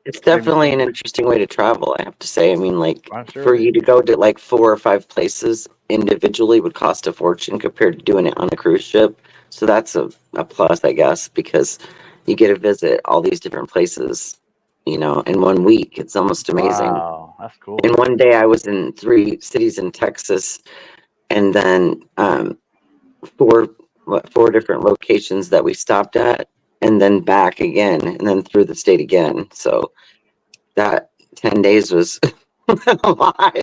[SPEAKER 9] It's
[SPEAKER 12] Maybe
[SPEAKER 9] definitely an
[SPEAKER 12] someday.
[SPEAKER 9] interesting way to travel, I have to say. I mean, like,
[SPEAKER 12] I'm sure
[SPEAKER 9] for
[SPEAKER 12] it
[SPEAKER 9] you
[SPEAKER 12] is.
[SPEAKER 9] to go to like 4 or 5 places individually would cost a fortune compared to doing it on a cruise ship. So that's a plus, I guess, because you get to visit all these different places, in 1 week. It's almost amazing.
[SPEAKER 12] Wow, that's
[SPEAKER 9] In
[SPEAKER 12] cool.
[SPEAKER 9] one day, I was in 3 cities in Texas, and then four different locations that we stopped at, and then back again, and then through the state again. So that 10 days was a lot.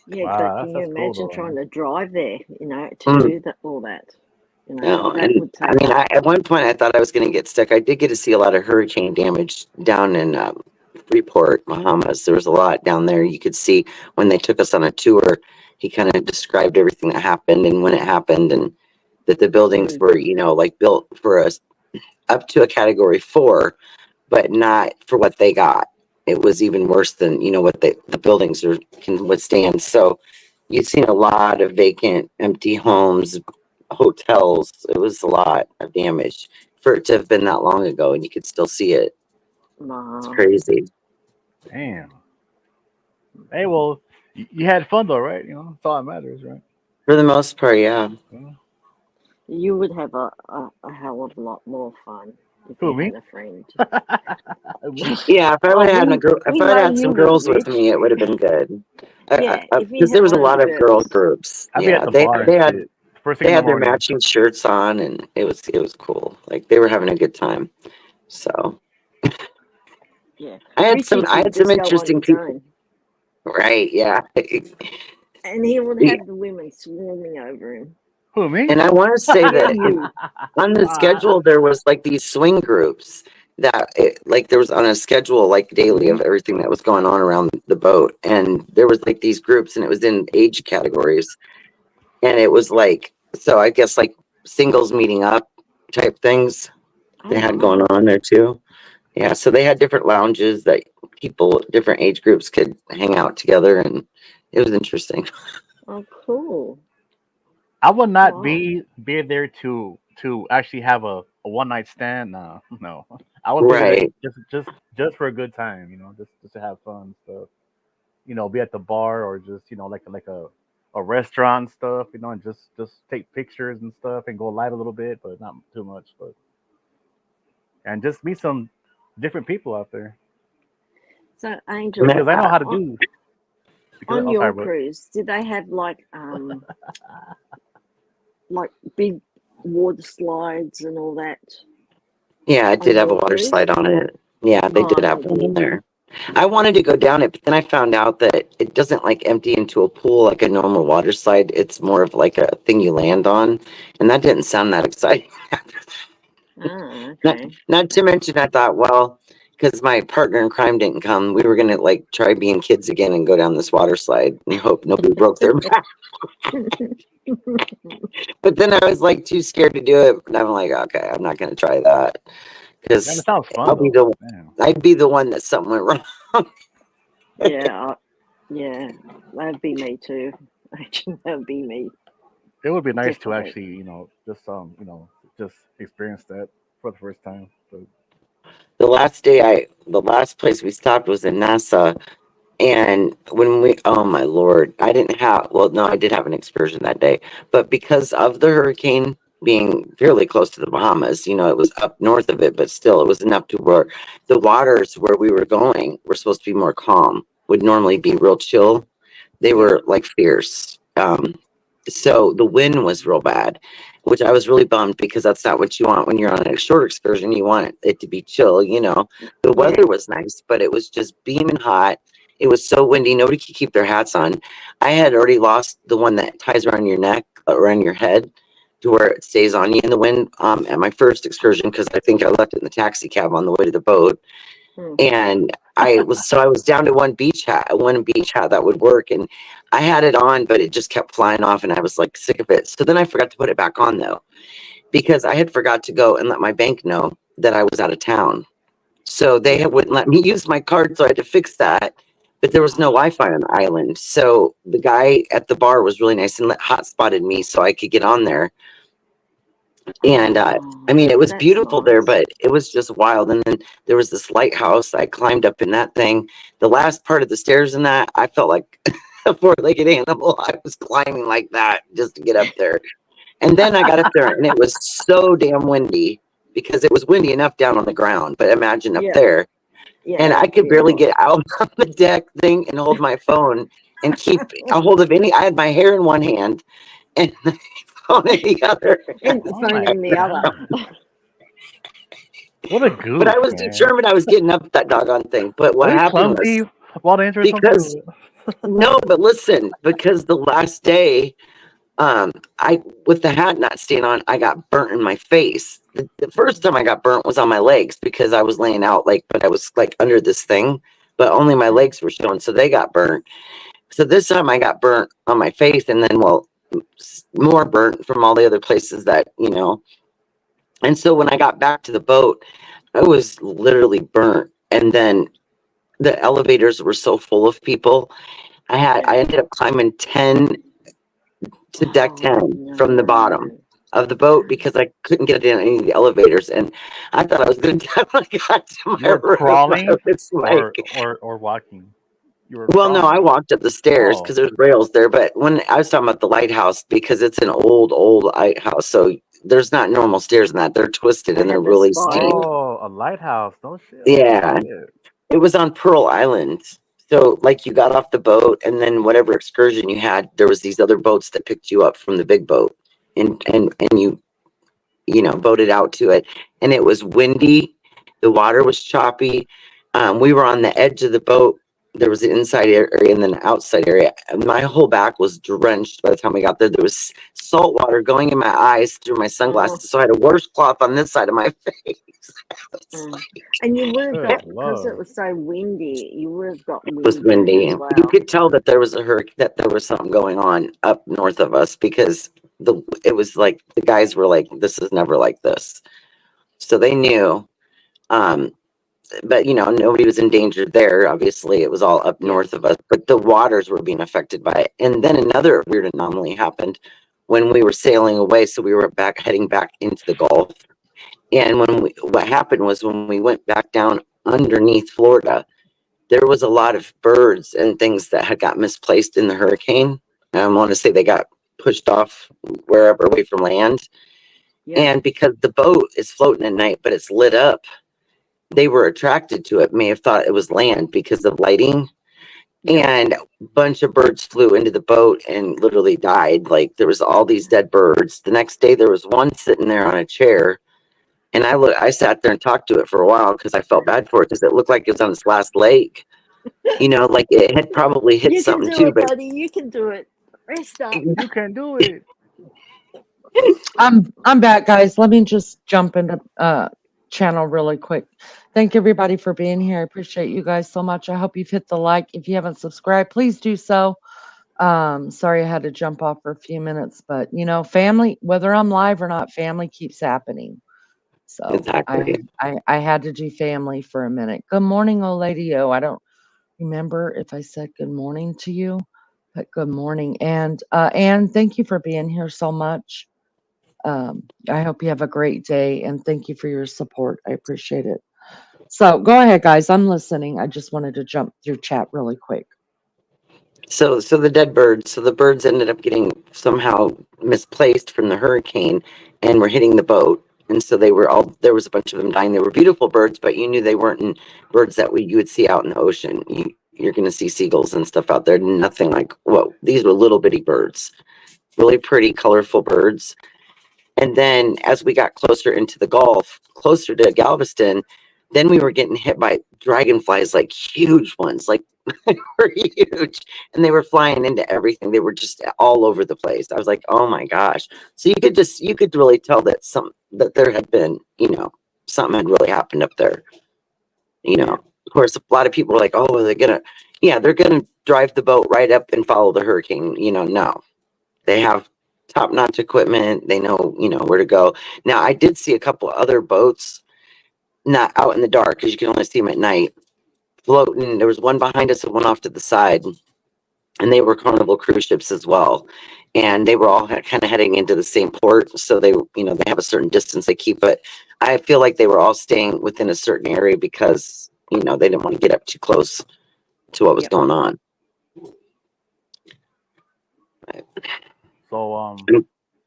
[SPEAKER 11] Yeah, but
[SPEAKER 12] Wow,
[SPEAKER 11] can you
[SPEAKER 12] that's cool
[SPEAKER 11] imagine
[SPEAKER 12] though,
[SPEAKER 11] trying
[SPEAKER 12] man.
[SPEAKER 11] to drive there? To
[SPEAKER 9] Mm,
[SPEAKER 11] do that, all that.
[SPEAKER 9] no,
[SPEAKER 11] That
[SPEAKER 9] and
[SPEAKER 11] would
[SPEAKER 9] I
[SPEAKER 11] take.
[SPEAKER 9] mean, at one point I thought I was going to get stuck. I did get to see a lot of hurricane damage down in Freeport, Bahamas. There was a lot down there. You could see when they took us on a tour. He kind of described everything that happened and when it happened, and that the buildings
[SPEAKER 11] Mm,
[SPEAKER 9] were, like built for us up to a category 4, but not for what they got. It was even worse than what the buildings can withstand. So you've seen a lot of vacant, empty homes, hotels. It was a lot of damage for it to have been that long ago, and you could still see it. It's
[SPEAKER 11] wow.
[SPEAKER 9] crazy.
[SPEAKER 12] Damn. Hey, well, you had fun though, right? That's all that matters, right?
[SPEAKER 9] For the most part, yeah.
[SPEAKER 12] Well,
[SPEAKER 11] You would have a hell of a lot more fun if
[SPEAKER 12] who,
[SPEAKER 11] you
[SPEAKER 12] me?
[SPEAKER 11] had a friend.
[SPEAKER 12] Me?
[SPEAKER 9] Yeah, if I
[SPEAKER 11] Oh,
[SPEAKER 9] would have had
[SPEAKER 11] we
[SPEAKER 9] if I had
[SPEAKER 11] know
[SPEAKER 9] had some
[SPEAKER 11] you would,
[SPEAKER 9] girls with
[SPEAKER 11] Rich.
[SPEAKER 9] me, it would have been good.
[SPEAKER 11] Yeah, if you
[SPEAKER 9] Because
[SPEAKER 11] had
[SPEAKER 9] there was a
[SPEAKER 11] one of the
[SPEAKER 9] lot of girl
[SPEAKER 11] girls.
[SPEAKER 9] groups.
[SPEAKER 12] I'd be
[SPEAKER 9] Yeah,
[SPEAKER 12] at the
[SPEAKER 9] they
[SPEAKER 12] bar and
[SPEAKER 9] they had
[SPEAKER 12] shit. First thing
[SPEAKER 9] they
[SPEAKER 12] in the
[SPEAKER 9] had their
[SPEAKER 12] morning.
[SPEAKER 9] matching shirts on, and it was cool. Like they were having a good time. So
[SPEAKER 11] Yeah,
[SPEAKER 9] I
[SPEAKER 11] Richie
[SPEAKER 9] had
[SPEAKER 11] would
[SPEAKER 9] some
[SPEAKER 11] just go on
[SPEAKER 9] interesting
[SPEAKER 11] his
[SPEAKER 9] people.
[SPEAKER 11] own,
[SPEAKER 9] Right, yeah.
[SPEAKER 11] and he would
[SPEAKER 9] Yeah,
[SPEAKER 11] have the women swarming over him.
[SPEAKER 12] Who, me?
[SPEAKER 9] and I want to say
[SPEAKER 11] Yeah,
[SPEAKER 9] that
[SPEAKER 11] you.
[SPEAKER 9] on the schedule there was like these swing groups like there was on a schedule like daily
[SPEAKER 12] Mhm.
[SPEAKER 9] of everything that was going on around the boat, and there was like these groups, and it was in age categories, and it was like, so I guess like singles meeting up type things
[SPEAKER 11] Oh
[SPEAKER 9] they had going
[SPEAKER 11] wow.
[SPEAKER 9] on there too. Yeah, so they had different lounges that people, different age groups could hang out together, and it was interesting.
[SPEAKER 11] Oh cool.
[SPEAKER 12] I would not
[SPEAKER 11] Wow.
[SPEAKER 12] be there to actually have a one night stand. No, no. I would be there
[SPEAKER 9] Right.
[SPEAKER 12] just for a good time. Just to have fun stuff. Be at the bar or just like a a restaurant and stuff, and just take pictures and stuff and go live a little bit, but not too much. But and just meet some different people out there
[SPEAKER 11] So, Angel,
[SPEAKER 12] because I know how to do. Because
[SPEAKER 11] on
[SPEAKER 12] I'm sorry,
[SPEAKER 11] your
[SPEAKER 12] but
[SPEAKER 11] cruise, did they have like big water slides and all that
[SPEAKER 9] Yeah, it
[SPEAKER 11] on
[SPEAKER 9] did have a
[SPEAKER 11] your
[SPEAKER 9] water
[SPEAKER 11] cruise?
[SPEAKER 9] slide on it. Yeah, they did
[SPEAKER 11] Oh,
[SPEAKER 9] have
[SPEAKER 11] they
[SPEAKER 9] one in
[SPEAKER 11] did.
[SPEAKER 9] there. I wanted to go down it, but then I found out that it doesn't like empty into a pool like a normal water slide. It's more of like a thing you land on, and that didn't sound that exciting.
[SPEAKER 11] Ah,
[SPEAKER 9] Not,
[SPEAKER 11] okay.
[SPEAKER 9] not to mention, I thought, well, because my partner in crime didn't come, we were gonna like try being kids again and go down this water slide and hope nobody broke their back. But then I was like too scared to do it, and I'm like, okay, I'm not gonna try that
[SPEAKER 12] man, it
[SPEAKER 9] because
[SPEAKER 12] sounds fun
[SPEAKER 9] I'll be
[SPEAKER 12] though.
[SPEAKER 9] the
[SPEAKER 12] Man,
[SPEAKER 9] I'd be the one that something went wrong.
[SPEAKER 11] Yeah, yeah, that'd be me too. Actually, that'd be me,
[SPEAKER 12] it would be nice to
[SPEAKER 11] definitely.
[SPEAKER 12] actually, just experience that for the first time. But
[SPEAKER 9] The last place we stopped was in Nassau. And when oh my Lord, I didn't have, well, no, I did have an excursion that day, but because of the hurricane being fairly close to the Bahamas, it was up north of it, but still it was enough to where the waters where we were going were supposed to be more calm, would normally be real chill. They
[SPEAKER 11] Yeah,
[SPEAKER 9] were like fierce. So the wind was real bad, which I was really bummed because that's not what you want when you're on a short excursion. You want it to be chill. The
[SPEAKER 11] yeah.
[SPEAKER 9] weather was nice, but it was just beaming hot. It was so windy, nobody could keep their hats on. I had already lost the one that ties around your neck, around your head, to where it stays on you in the wind at my first excursion because I think I left it in the taxi cab on the way to the boat.
[SPEAKER 11] Hmm.
[SPEAKER 9] And I was down to one beach hat that would work, and I had it on, but it just kept flying off, and I was like sick of it. So then I forgot to put it back on though, because I had forgot to go and let my bank know that I was out of town. So they
[SPEAKER 11] Yeah.
[SPEAKER 9] wouldn't let me use my card, so I had to fix that. But there was no Wi-Fi on the island, so the guy at the bar was really nice and hotspotted me so I could get on there. And I
[SPEAKER 11] Oh,
[SPEAKER 9] mean, it was
[SPEAKER 11] that's
[SPEAKER 9] beautiful there,
[SPEAKER 11] nice.
[SPEAKER 9] but it was just wild. And then there was this lighthouse. I climbed up in that thing. The last part of the stairs in that, I felt like a four-legged animal. I was climbing like that just to get up there. And then I got up there, and it was so damn windy because it was windy enough down on the ground, but imagine up
[SPEAKER 11] Yeah,
[SPEAKER 9] there. And
[SPEAKER 11] yeah,
[SPEAKER 9] I could
[SPEAKER 11] it
[SPEAKER 9] barely get
[SPEAKER 11] was.
[SPEAKER 9] out on the deck thing and hold my phone and keep a hold of any. I had my hair in one hand and the phone in the other.
[SPEAKER 11] And the
[SPEAKER 12] oh
[SPEAKER 11] phone
[SPEAKER 12] my
[SPEAKER 11] in the other.
[SPEAKER 12] god, what a
[SPEAKER 9] But I
[SPEAKER 12] goof,
[SPEAKER 9] was
[SPEAKER 12] man!
[SPEAKER 9] determined I was getting up that doggone thing. But
[SPEAKER 12] Are
[SPEAKER 9] what
[SPEAKER 12] you
[SPEAKER 9] happened
[SPEAKER 12] clumsy
[SPEAKER 9] was
[SPEAKER 12] while dancing or something?
[SPEAKER 9] because no, but listen, because the last day, I with the hat not staying on, I got burnt in my face. The first time I got burnt was on my legs because I was laying out but I was like under this thing, but only my
[SPEAKER 11] Mm.
[SPEAKER 9] legs were showing, so they got burnt. So this time I got burnt on my face, and then more burnt from all the other places that. And so when I got back to the boat, I was literally burnt. And then the elevators were so full of people.
[SPEAKER 11] Yeah.
[SPEAKER 9] I ended up climbing 10 to deck
[SPEAKER 11] Oh
[SPEAKER 9] 10 from the bottom
[SPEAKER 11] no.
[SPEAKER 9] of the boat because I couldn't get in any of the elevators. And I thought I was going to die when I got to
[SPEAKER 12] You
[SPEAKER 9] my
[SPEAKER 12] were
[SPEAKER 9] room. I
[SPEAKER 12] crawling
[SPEAKER 9] was
[SPEAKER 12] or
[SPEAKER 9] like,
[SPEAKER 12] or walking. You were
[SPEAKER 9] well, no, I
[SPEAKER 12] crawling.
[SPEAKER 9] walked up the stairs
[SPEAKER 12] Oh,
[SPEAKER 9] because there's rails there. But when I was talking about the lighthouse, because it's an old lighthouse, so there's not normal stairs in that. They're twisted
[SPEAKER 11] They
[SPEAKER 9] and they're
[SPEAKER 11] had the
[SPEAKER 9] really steep.
[SPEAKER 11] spiral.
[SPEAKER 12] oh, a lighthouse. No shit. Oh
[SPEAKER 9] Yeah,
[SPEAKER 12] shit.
[SPEAKER 9] it was on Pearl Island. So, like, you got off the boat, and then whatever excursion you had, there was these other boats that picked you up from the big boat, and you boated out to it, and it was windy. The water was choppy. We were on the edge of the boat. There was an inside area and then an outside area. And my whole back was drenched by the time we got there. There was salt water going in my eyes through my
[SPEAKER 11] Oh,
[SPEAKER 9] sunglasses. So I had a washcloth on this side of my face.
[SPEAKER 11] mm. And you would have
[SPEAKER 12] Good
[SPEAKER 11] got, because it
[SPEAKER 12] lord.
[SPEAKER 11] was so windy, you would have got
[SPEAKER 9] It was
[SPEAKER 11] windburn
[SPEAKER 9] windy.
[SPEAKER 11] as
[SPEAKER 9] You
[SPEAKER 11] well.
[SPEAKER 9] could tell that there was a hurricane, that there was something going on up north of us because it was like the guys were like, "This is never like this," so they knew. Um, but nobody was endangered there. Obviously, it was all up
[SPEAKER 11] Yeah.
[SPEAKER 9] north of us, but the waters were being affected by it. And then another weird anomaly happened when we were sailing away. So we were heading back into the Gulf. And what happened was when we went back down underneath Florida, there was a lot of birds and things that had got misplaced in the hurricane. I want to say they got pushed off wherever away from land.
[SPEAKER 11] Yeah.
[SPEAKER 9] And because the boat is floating at night, but it's lit up, they were attracted to it, may have thought it was land because of lighting. And a bunch of birds flew into the boat and literally died. Like there was all these dead birds. The next day there was one sitting there on a chair. And I sat there and talked to it for a while because I felt bad for it because it looked like it was on its last leg. You know, like it had probably hit
[SPEAKER 11] You can
[SPEAKER 9] something
[SPEAKER 11] do
[SPEAKER 9] too,
[SPEAKER 11] it,
[SPEAKER 9] but
[SPEAKER 11] buddy. You can do it. Rest up.
[SPEAKER 12] You can do it.
[SPEAKER 2] I'm back, guys. Let me just jump into channel really quick. Thank everybody for being here. I appreciate you guys so much. I hope you've hit the like. If you haven't subscribed, please do so. Sorry I had to jump off for a few minutes, but you know, family, whether I'm live or not, family keeps happening. So
[SPEAKER 9] exactly.
[SPEAKER 2] I had to do family for a minute. Good morning, old lady. Oh, I don't remember if I said good morning to you, but good morning. And Anne, thank you for being here so much. I hope you have a great day and thank you for your support. I appreciate it. So go ahead, guys. I'm listening. I just wanted to jump through chat really quick.
[SPEAKER 9] So the dead birds. So the birds ended up getting somehow misplaced from the hurricane and were hitting the boat. And so they were all, there was a bunch of them dying. They were beautiful birds, but you knew they weren't birds that you would see out in the ocean. You're going to see seagulls and stuff out there. Nothing like, whoa, these were little bitty birds, really pretty, colorful birds. And then as we got closer into the Gulf, closer to Galveston, then we were getting hit by dragonflies, like huge ones, like they were huge, and they were flying into everything. They were just all over the place. I was like, oh my gosh. So you could really tell that that there had been, you know, something had really happened up there. You know, of course, a lot of people were like, oh, they're gonna drive the boat right up and follow the hurricane. You know, no. They have top-notch equipment. They know, you know, where to go. Now, I did see a couple other boats, not out in the dark, because you can only see them at night, floating. There was one behind us and one off to the side, and they were Carnival cruise ships as well. And they were all kind of heading into the same port, so they, you know, they have a certain distance they keep. But I feel like they were all staying within a certain area because, you know, they didn't want to get up too close to what was going on.
[SPEAKER 12] So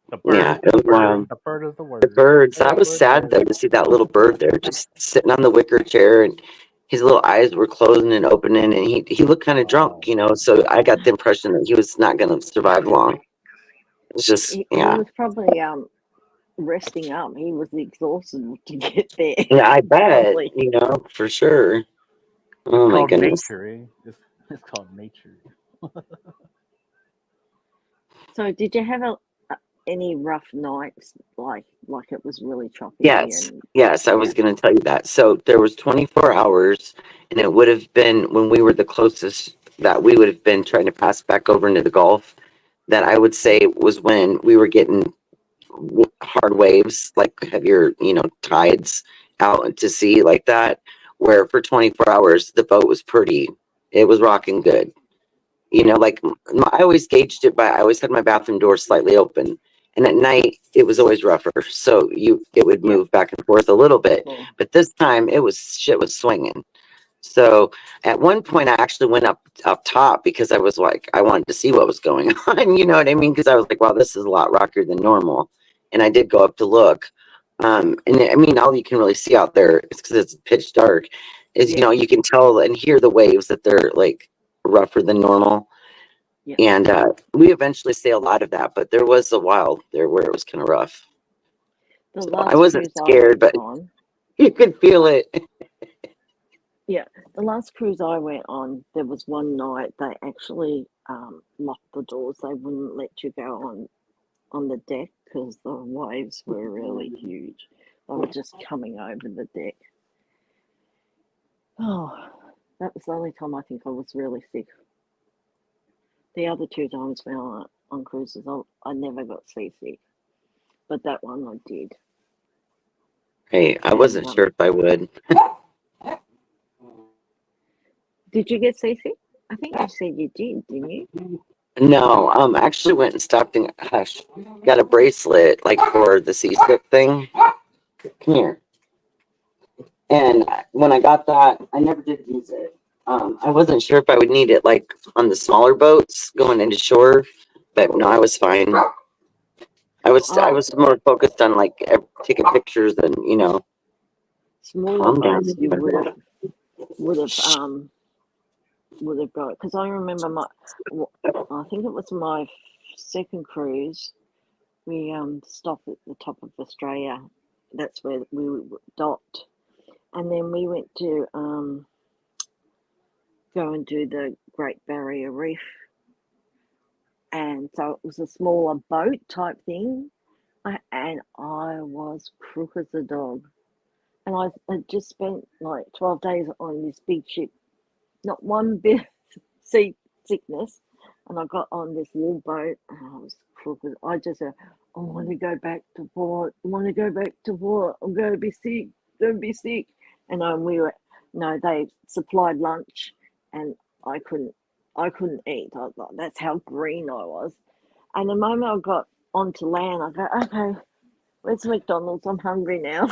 [SPEAKER 12] the bird,
[SPEAKER 9] Yeah, it was wild.
[SPEAKER 12] The bird is the word.
[SPEAKER 9] The birds. I was sad though to see that little bird there just sitting on the wicker chair, and his little eyes were closing and opening, and he looked kind of drunk, you know. So I got the impression that he was not going to survive long. It's just,
[SPEAKER 11] He
[SPEAKER 9] yeah.
[SPEAKER 11] was probably resting up. He was exhausted to get there.
[SPEAKER 9] Yeah, I bet.
[SPEAKER 11] Probably.
[SPEAKER 9] You know, for sure. Oh
[SPEAKER 12] It's
[SPEAKER 9] my
[SPEAKER 12] called
[SPEAKER 9] goodness.
[SPEAKER 12] nature, eh? It's called nature.
[SPEAKER 11] So, did you have any rough nights, like it was really choppy?
[SPEAKER 9] Yes,
[SPEAKER 11] And
[SPEAKER 9] yes, I was going to tell you that. So there was 24 hours, and it would have been when we were the closest that we would have been trying to pass back over into the Gulf. That I would say was when we were getting hard waves, like heavier, you know, tides out to sea like that. Where for 24 hours the boat was it was rocking good. You know, like I always gauged it by, I always had my bathroom door slightly open, and at night it was always rougher. So it would move back and forth a little bit, but this time shit was swinging. So at one point I actually went up top because I was like, I wanted to see what was going on. You know what I mean? Because I was like, wow, this is a lot rockier than normal. And I did go up to look. And I mean, all you can really see out there is because it's pitch dark is, you know, you can tell and hear the waves that they're like rougher than normal. And we eventually sailed out of that, but there was a while there where it was kind of rough. So I wasn't scared, but you could feel it.
[SPEAKER 11] Yeah, the last cruise I went on, there was one night they actually locked the doors. They wouldn't let you go on the deck because the waves were really huge. They were just coming over the deck. Oh, that was the only time I think I was really sick. The other two times when I on cruises, I never got seasick, but that one I did.
[SPEAKER 9] Hey, I wasn't sure if I would.
[SPEAKER 11] Did you get seasick? I think you said you did, didn't you?
[SPEAKER 9] No, I actually went and stopped and got a bracelet like for the seasick thing. Come here. And when I got that, I never did use it. I wasn't sure if I would need it like on the smaller boats going into shore, But no, I was fine. I was more focused on like taking pictures and
[SPEAKER 11] Smaller
[SPEAKER 9] calm down.
[SPEAKER 11] boats you would have got, because I remember I think it was my second cruise. We stopped at the top of Australia. That's where we docked, and then we went to go and do the Great Barrier Reef, and so it was a smaller boat type thing, and I was crook as a dog, and I had just spent like 12 days on this big ship, not one bit sea sickness, and I got on this little boat, and I was crook. I just said, I want to go back to port. I want to go back to port. I'm going to be sick. Don't be sick. And they supplied lunch, and I couldn't eat. I thought that's how green I was. And the moment I got onto land, I go, okay, where's McDonald's? I'm hungry now.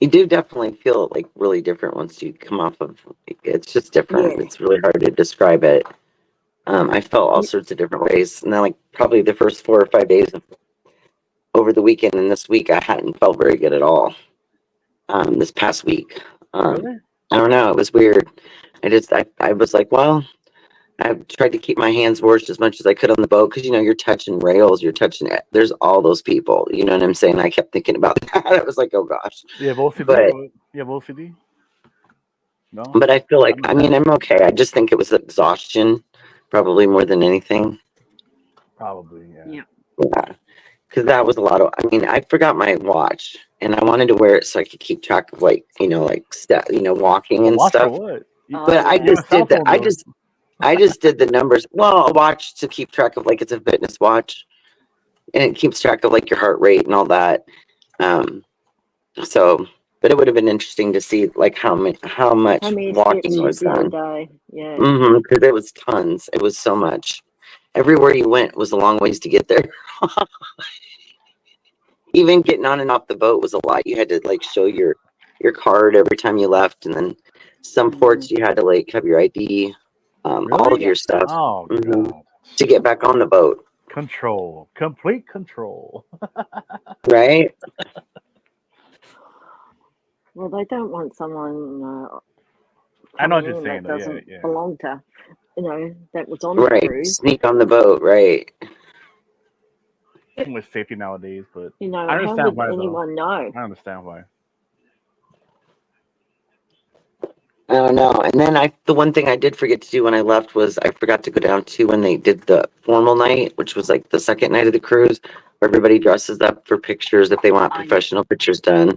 [SPEAKER 9] You do definitely feel like really different once you come off of. It's just different.
[SPEAKER 11] Yeah.
[SPEAKER 9] It's really hard to describe it. I felt all sorts of different ways, and then like probably the first 4 or 5 days over the weekend and this week, I hadn't felt very good at all. This past week,
[SPEAKER 12] Really?
[SPEAKER 9] I don't know. It was weird. I was like, well, I tried to keep my hands washed as much as I could on the boat because you're touching rails, you're touching it. There's all those people. You know what I'm saying? I kept thinking about that. I was like, oh gosh.
[SPEAKER 12] You have OCD?
[SPEAKER 9] But
[SPEAKER 12] You have OCD? No.
[SPEAKER 9] but I feel like
[SPEAKER 12] I'm
[SPEAKER 9] I'm okay. I just think it was exhaustion, probably more than anything.
[SPEAKER 12] Probably, yeah.
[SPEAKER 9] Yeah, because that was a lot of. I mean, I forgot my watch, and I wanted to wear it so I could keep track of like step, walking and
[SPEAKER 12] Watch for
[SPEAKER 9] stuff.
[SPEAKER 12] what?
[SPEAKER 9] But I just did that. I just did the numbers. Well, a watch to keep track of, like it's a fitness watch, and it keeps track of like your heart rate and all that. So, but it would have been interesting to see like how much
[SPEAKER 11] How many
[SPEAKER 9] walking
[SPEAKER 11] steps you
[SPEAKER 9] was
[SPEAKER 11] did a
[SPEAKER 9] done.
[SPEAKER 11] day? Yeah.
[SPEAKER 9] Because it was tons. It was so much. Everywhere you went was a long ways to get there. Even getting on and off the boat was a lot. You had to like show your card every time you left, and then some ports you had to like have your ID, all of
[SPEAKER 12] Really?
[SPEAKER 9] your stuff
[SPEAKER 12] Oh God.
[SPEAKER 9] to get back on the boat.
[SPEAKER 12] Control. Complete control.
[SPEAKER 9] Right?
[SPEAKER 11] Well, they don't want someone
[SPEAKER 12] I know what
[SPEAKER 11] coming
[SPEAKER 12] you're
[SPEAKER 11] in
[SPEAKER 12] saying
[SPEAKER 11] that
[SPEAKER 12] though.
[SPEAKER 11] doesn't
[SPEAKER 12] Yeah.
[SPEAKER 11] belong to, that was on the
[SPEAKER 9] Right.
[SPEAKER 11] cruise.
[SPEAKER 9] Sneak on the boat. Right.
[SPEAKER 12] Too much safety nowadays, but I
[SPEAKER 11] How
[SPEAKER 12] understand
[SPEAKER 11] would
[SPEAKER 12] why though.
[SPEAKER 11] anyone know?
[SPEAKER 12] I understand why.
[SPEAKER 9] I don't know. And then the one thing I did forget to do when I left was I forgot to go down to when they did the formal night, which was like the second night of the cruise, where everybody dresses up for pictures if they want professional pictures done.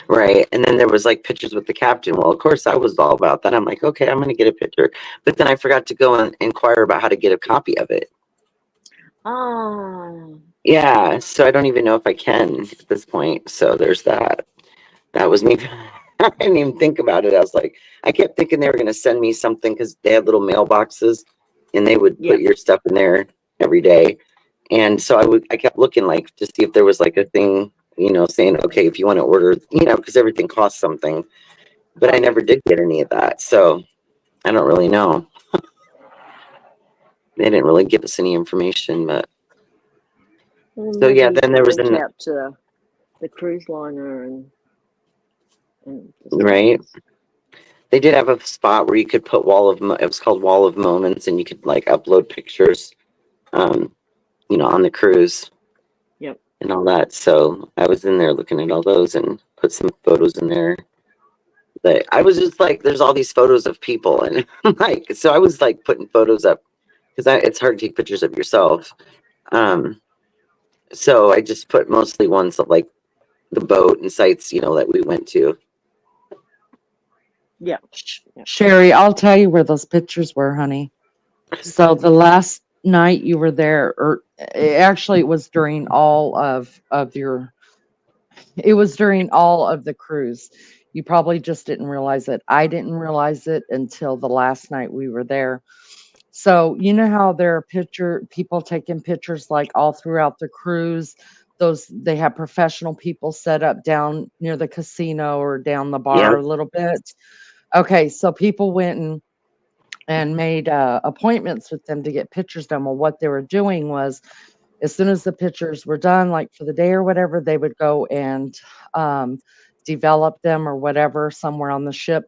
[SPEAKER 9] Right. And then there was like pictures with the captain. Well, of course I was all about that. I'm like, okay, I'm going to get a picture. But then I forgot to go and inquire about how to get a copy of it.
[SPEAKER 11] Oh.
[SPEAKER 9] Yeah. So I don't even know if I can at this point. So there's that. That was me. I didn't even think about it. I was like, I kept thinking they were going to send me something because they had little mailboxes and they would put your stuff in there every day. And so I kept looking like to see if there was like a thing, saying, okay, if you want to order, because everything costs something. But I never did get any of that. So I don't really know. They didn't really give us any information, but.
[SPEAKER 11] Well,
[SPEAKER 9] So
[SPEAKER 11] maybe
[SPEAKER 9] yeah,
[SPEAKER 11] you
[SPEAKER 9] then
[SPEAKER 11] could
[SPEAKER 9] there was
[SPEAKER 11] reach out to the cruise liner and
[SPEAKER 9] right. They did have a spot where you could put it was called Wall of Moments, and you could like upload pictures, on the cruise.
[SPEAKER 11] Yep.
[SPEAKER 9] And all that. So I was in there looking at all those and put some photos in there. But I was just like, there's all these photos of people, and like, so I was like putting photos up because it's hard to take pictures of yourself. So I just put mostly ones of like the boat and sites, that we went to.
[SPEAKER 11] Yeah.
[SPEAKER 2] Sherry, I'll tell you where those pictures were, honey. So the last night you were there, or actually it was during all of the cruise. You probably just didn't realize it. I didn't realize it until the last night we were there. So you know how there are people taking pictures like all throughout the cruise. They have professional people set up down near the casino or down the bar a little bit. Okay, so people went and and made appointments with them to get pictures done. Well, what they were doing was, as soon as the pictures were done, like for the day or whatever, they would go and develop them or whatever somewhere on the ship.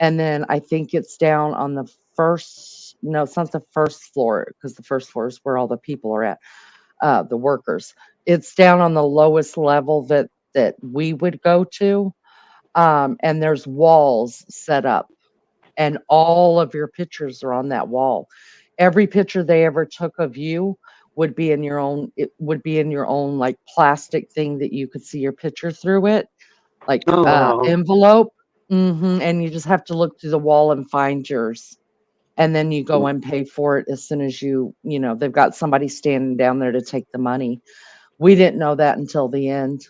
[SPEAKER 2] And then I think it's down on the first, no, it's not the first floor because the first floor is where all the people are at, the workers. It's down on the lowest level that we would go to. And there's walls set up, and all of your pictures are on that wall. Every picture they ever took of you would be in your own, it would be in your own like plastic thing that you could see your picture through it, like
[SPEAKER 9] Oh wow.
[SPEAKER 2] envelope. And you just have to look through the wall and find yours. And then you go and pay for it as soon as they've got somebody standing down there to take the money. We didn't know that until the end.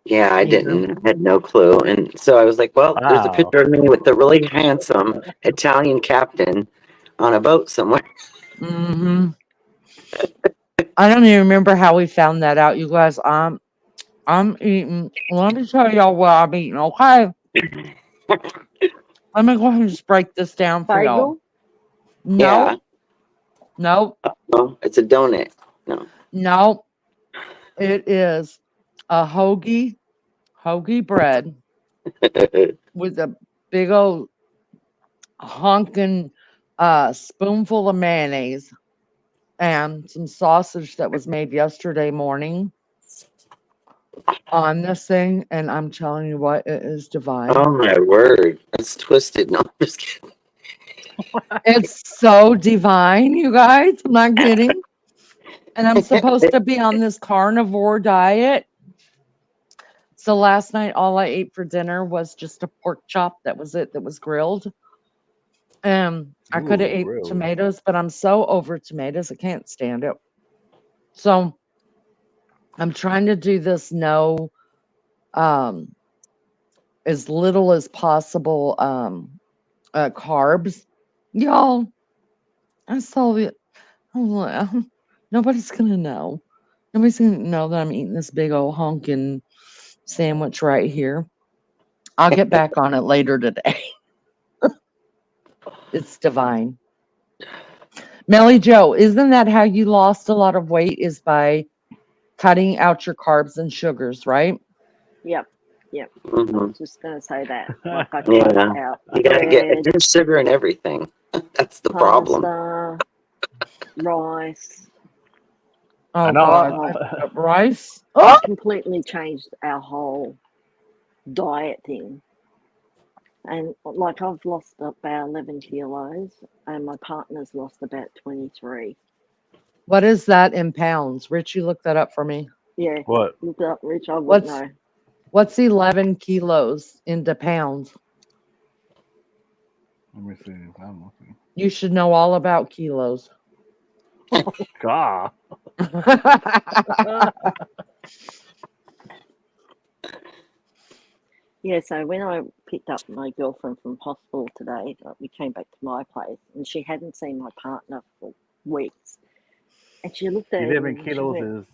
[SPEAKER 9] Yeah, I
[SPEAKER 2] You know?
[SPEAKER 9] didn't. I had no clue. And so I was like, well, there's a
[SPEAKER 12] Wow.
[SPEAKER 9] picture of me with the really handsome Italian captain on a boat somewhere.
[SPEAKER 2] hmm I don't even remember how we found that out, you guys. I'm eating. Let me tell y'all what I'm eating, okay? Let me go ahead and just break this down for y'all.
[SPEAKER 11] Bagel?
[SPEAKER 9] Yeah.
[SPEAKER 2] No,
[SPEAKER 9] Oh, it's a donut. No.
[SPEAKER 2] no. It is a hoagie bread with a big old honking spoonful of mayonnaise and some sausage that was made yesterday morning on this thing. And I'm telling you what, it is divine.
[SPEAKER 9] Oh my word. That's twisted. No, I'm just kidding.
[SPEAKER 2] It's so divine, you guys. I'm not kidding. And I'm supposed to be on this carnivore diet. So last night, all I ate for dinner was just a pork chop. That was it. That was grilled. I could have
[SPEAKER 12] Ooh,
[SPEAKER 2] ate
[SPEAKER 12] grilled.
[SPEAKER 2] tomatoes, but I'm so over tomatoes. I can't stand it. So I'm trying to do this no, um, as little as possible, carbs. Y'all, I saw it. Nobody's gonna know. Nobody's gonna know that I'm eating this big old honkin' sandwich right here. I'll get back on it later today. It's divine. Melly Joe, isn't that how you lost a lot of weight? Is by cutting out your carbs and sugars, right?
[SPEAKER 11] Yep. Yep. I
[SPEAKER 9] Mhm.
[SPEAKER 11] was just going to say that. Like I cut
[SPEAKER 9] Yeah.
[SPEAKER 11] out
[SPEAKER 9] You gotta get
[SPEAKER 11] bread,
[SPEAKER 9] there's sugar in everything. That's the problem.
[SPEAKER 11] pasta, rice.
[SPEAKER 2] Oh
[SPEAKER 12] I know.
[SPEAKER 2] God,
[SPEAKER 11] Like
[SPEAKER 2] rice.
[SPEAKER 11] I
[SPEAKER 2] Oh,
[SPEAKER 11] completely changed our whole diet thing. And like I've lost about 11 kilos and my partner's lost about 23.
[SPEAKER 2] what is that in pounds? Rich, you look that up for me.
[SPEAKER 11] Yeah.
[SPEAKER 12] What?
[SPEAKER 11] Look it up, Rich. I wouldn't
[SPEAKER 2] What's
[SPEAKER 11] know.
[SPEAKER 2] what's 11 kilos into pounds?
[SPEAKER 12] Let me see. I'm looking.
[SPEAKER 2] You should know all about kilos.
[SPEAKER 12] God.
[SPEAKER 11] Yeah, so when I picked up my girlfriend from hospital today, we came back to my place and she hadn't seen my partner for weeks. And she looked at
[SPEAKER 12] 11
[SPEAKER 11] him and she
[SPEAKER 12] kilos
[SPEAKER 11] went,
[SPEAKER 12] is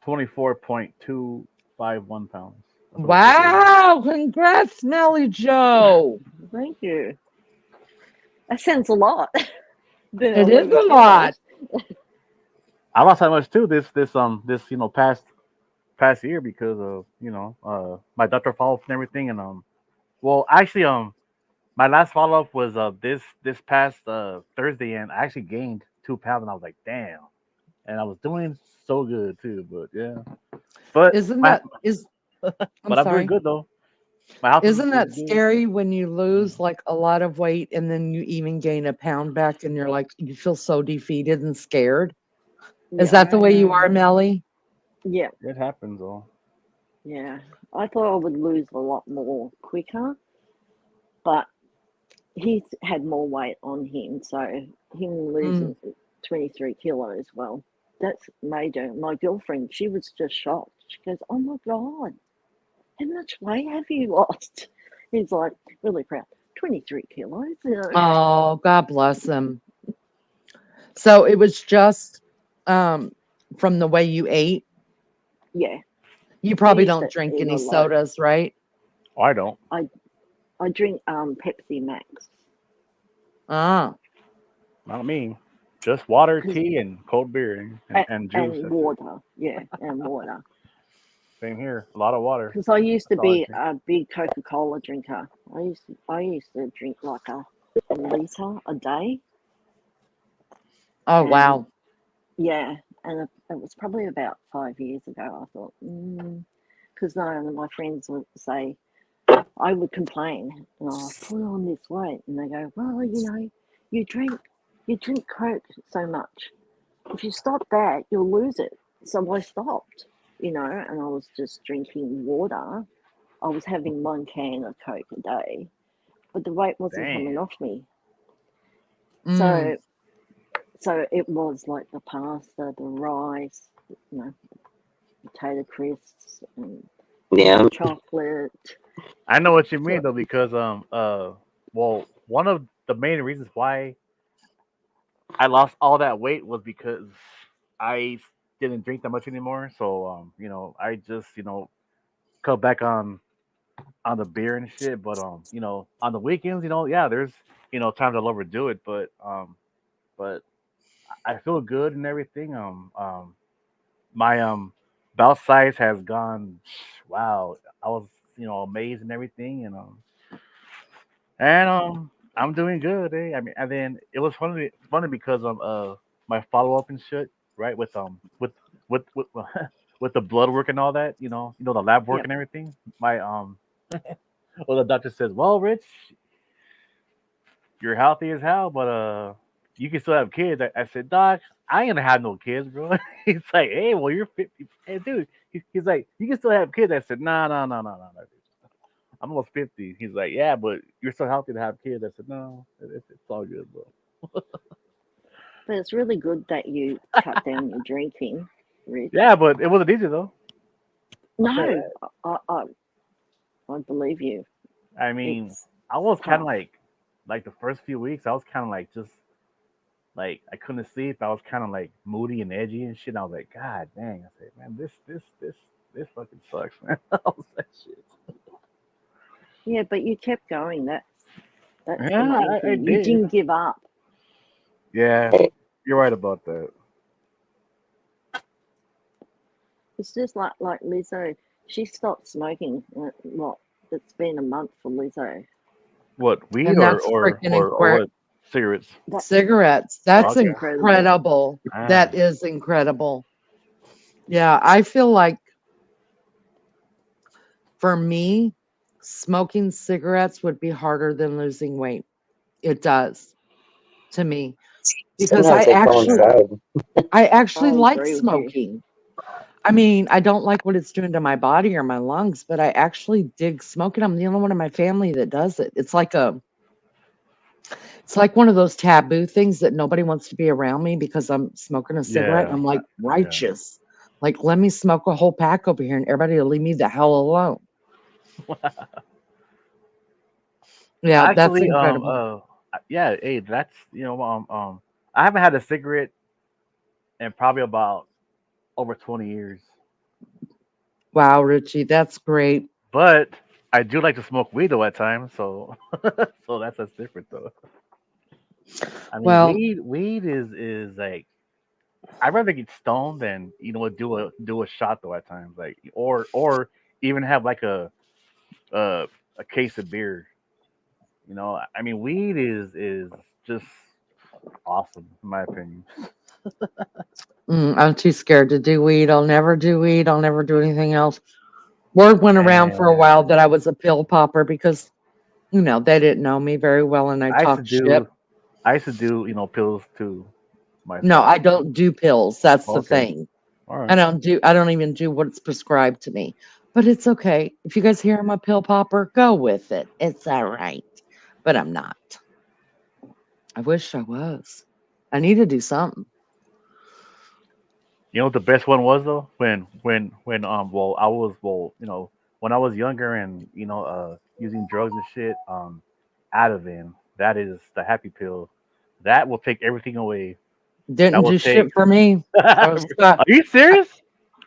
[SPEAKER 12] 24.251 pounds. That's what it says here.
[SPEAKER 2] Wow, congrats, Melly Joe.
[SPEAKER 11] thank you. That sounds a lot than
[SPEAKER 2] It is
[SPEAKER 11] 11
[SPEAKER 2] a lot.
[SPEAKER 11] kilos.
[SPEAKER 12] I lost that much too this past year because of my doctor follow ups and everything and well actually my last follow up was this past Thursday and I actually gained 2 pounds and I was like damn, and I was doing so good too, but yeah, but
[SPEAKER 2] Isn't
[SPEAKER 12] my
[SPEAKER 2] that is I'm
[SPEAKER 12] but I'm doing
[SPEAKER 2] sorry.
[SPEAKER 12] good though. My health
[SPEAKER 2] Isn't
[SPEAKER 12] is
[SPEAKER 2] that
[SPEAKER 12] good.
[SPEAKER 2] scary when you lose like a lot of weight and then you even gain a pound back and you're like you feel so defeated and scared? Is
[SPEAKER 11] Yeah,
[SPEAKER 2] that the way you are, Melly?
[SPEAKER 11] yeah,
[SPEAKER 12] It happens though.
[SPEAKER 11] yeah. I thought I would lose a lot more quicker, but he's had more weight on him, so him
[SPEAKER 2] Mm.
[SPEAKER 11] losing 23 kilos, well, that's major. My girlfriend, she was just shocked. She goes, "Oh my God, how much weight have you lost?" He's like, really proud. 23 kilos, you know.
[SPEAKER 2] Oh, God bless him. So it was just um from the way you ate.
[SPEAKER 11] Yeah,
[SPEAKER 2] You
[SPEAKER 11] I
[SPEAKER 2] probably
[SPEAKER 11] used
[SPEAKER 2] don't
[SPEAKER 11] to
[SPEAKER 2] drink
[SPEAKER 11] eat
[SPEAKER 2] any
[SPEAKER 11] a lot.
[SPEAKER 2] sodas, right?
[SPEAKER 12] I don't.
[SPEAKER 11] I I drink Pepsi Max.
[SPEAKER 2] Ah.
[SPEAKER 12] Not me. Just water,
[SPEAKER 11] 'Cause-
[SPEAKER 12] tea, and cold beer and juice.
[SPEAKER 11] and
[SPEAKER 12] That's it.
[SPEAKER 11] water. Yeah, and water.
[SPEAKER 12] Same here. A lot of water.
[SPEAKER 11] Because I used to
[SPEAKER 12] That's all I
[SPEAKER 11] be
[SPEAKER 12] drink.
[SPEAKER 11] a big Coca-Cola drinker. I used to drink like a liter a day.
[SPEAKER 2] Oh,
[SPEAKER 11] And
[SPEAKER 2] wow.
[SPEAKER 11] yeah, and it was probably about 5 years ago. I thought, because none of my friends would say, I would complain, and I put on this weight, and they go, well, you drink Coke so much. If you stop that, you'll lose it. So I stopped, and I was just drinking water. I was having 1 can of Coke a day, but the weight wasn't coming
[SPEAKER 12] Damn.
[SPEAKER 11] off me.
[SPEAKER 2] Mm.
[SPEAKER 11] So it was like the pasta, the rice, potato crisps, and
[SPEAKER 9] Yeah.
[SPEAKER 11] chocolate.
[SPEAKER 12] I know what you mean
[SPEAKER 11] So
[SPEAKER 12] though, because well, one of the main reasons why I lost all that weight was because I didn't drink that much anymore. So I just cut back on the beer and shit. But on the weekends, yeah, there's times I'll overdo it, but I feel good and everything. My belt size has gone. Wow, I was amazed and everything, and I'm doing good. I mean, and then it was funny because my follow up and shit, right? With with the blood work and all that, the lab work
[SPEAKER 11] yep.
[SPEAKER 12] and everything. My well, the doctor says, well, Rich, you're healthy as hell, but you can still have kids. I said, Doc, I ain't gonna have no kids, bro. He's like, hey, well, you're 50. Hey, dude, he's like, you can still have kids. I said, no, no, no, no, no, no. I'm almost 50. He's like, yeah, but you're so healthy to have kids. I said, no, it's all good, bro.
[SPEAKER 11] But it's really good that you cut down your drinking, Rich.
[SPEAKER 12] Yeah, but it wasn't easy though. I'll tell you
[SPEAKER 11] No,
[SPEAKER 12] that.
[SPEAKER 11] I believe you.
[SPEAKER 12] I mean,
[SPEAKER 11] It's
[SPEAKER 12] I was kind of
[SPEAKER 11] tough.
[SPEAKER 12] like the first few weeks, I was kind of like just like I couldn't sleep. I was kind of like moody and edgy and shit. I was like, God dang! I said, man, this fucking sucks, man. I was like, shit.
[SPEAKER 11] Yeah, but you kept going. That's the
[SPEAKER 12] Yeah,
[SPEAKER 11] main
[SPEAKER 12] I
[SPEAKER 11] thing. You
[SPEAKER 12] did.
[SPEAKER 11] didn't give up.
[SPEAKER 12] Yeah, you're right about that.
[SPEAKER 11] It's just like Lizzo. She stopped smoking. It's been a month for Lizzo.
[SPEAKER 12] What, weed
[SPEAKER 2] And that's freaking
[SPEAKER 12] or what? Cigarettes.
[SPEAKER 11] That
[SPEAKER 2] cigarettes. That's
[SPEAKER 11] that's
[SPEAKER 12] Okay.
[SPEAKER 11] incredible.
[SPEAKER 2] incredible.
[SPEAKER 12] Ah,
[SPEAKER 2] That is incredible. Yeah, I feel like for me, smoking cigarettes would be harder than losing weight. It does to me because
[SPEAKER 9] Sometimes they coincide.
[SPEAKER 2] I actually
[SPEAKER 11] I
[SPEAKER 2] like
[SPEAKER 11] agree with you.
[SPEAKER 2] smoking. I mean, I don't like what it's doing to my body or my lungs, but I actually dig smoking. I'm the only one in my family that does it. It's like one of those taboo things that nobody wants to be around me because I'm smoking a cigarette. And
[SPEAKER 12] yeah,
[SPEAKER 2] I'm like,
[SPEAKER 12] yeah.
[SPEAKER 2] righteous. Like, let me smoke a whole pack over here and everybody will leave me the hell alone. Yeah, that's
[SPEAKER 12] Actually,
[SPEAKER 2] incredible.
[SPEAKER 12] yeah. Hey, that's I haven't had a cigarette in probably about over 20 years,
[SPEAKER 2] Wow, Richie, that's great.
[SPEAKER 12] but I do like to smoke weed though at times. So, so that's different though. I mean,
[SPEAKER 2] Well,
[SPEAKER 12] weed is like I'd rather get stoned than do a shot though at times, like or even have like a a case of beer. I mean, weed is just awesome in my opinion.
[SPEAKER 2] I'm too scared to do weed. I'll never do weed. I'll never do anything else. Word went around for a while
[SPEAKER 12] And
[SPEAKER 2] that I was a pill popper because, they didn't know me very well and I
[SPEAKER 12] I used to
[SPEAKER 2] talked shit.
[SPEAKER 12] do I used to do pills too
[SPEAKER 2] No,
[SPEAKER 12] myself.
[SPEAKER 2] I don't do pills. That's the
[SPEAKER 12] Okay,
[SPEAKER 2] thing.
[SPEAKER 12] all right.
[SPEAKER 2] I don't even do what's prescribed to me. But it's okay. If you guys hear I'm a pill popper, go with it. It's all right. But I'm not. I wish I was. I need to do something.
[SPEAKER 12] You know what the best one was though? When well I was well when I was younger and using drugs and shit, Ativan, that is the happy pill. That will take everything away. That
[SPEAKER 2] Didn't
[SPEAKER 12] will
[SPEAKER 2] do
[SPEAKER 12] take.
[SPEAKER 2] shit for me. I was
[SPEAKER 12] Are you serious?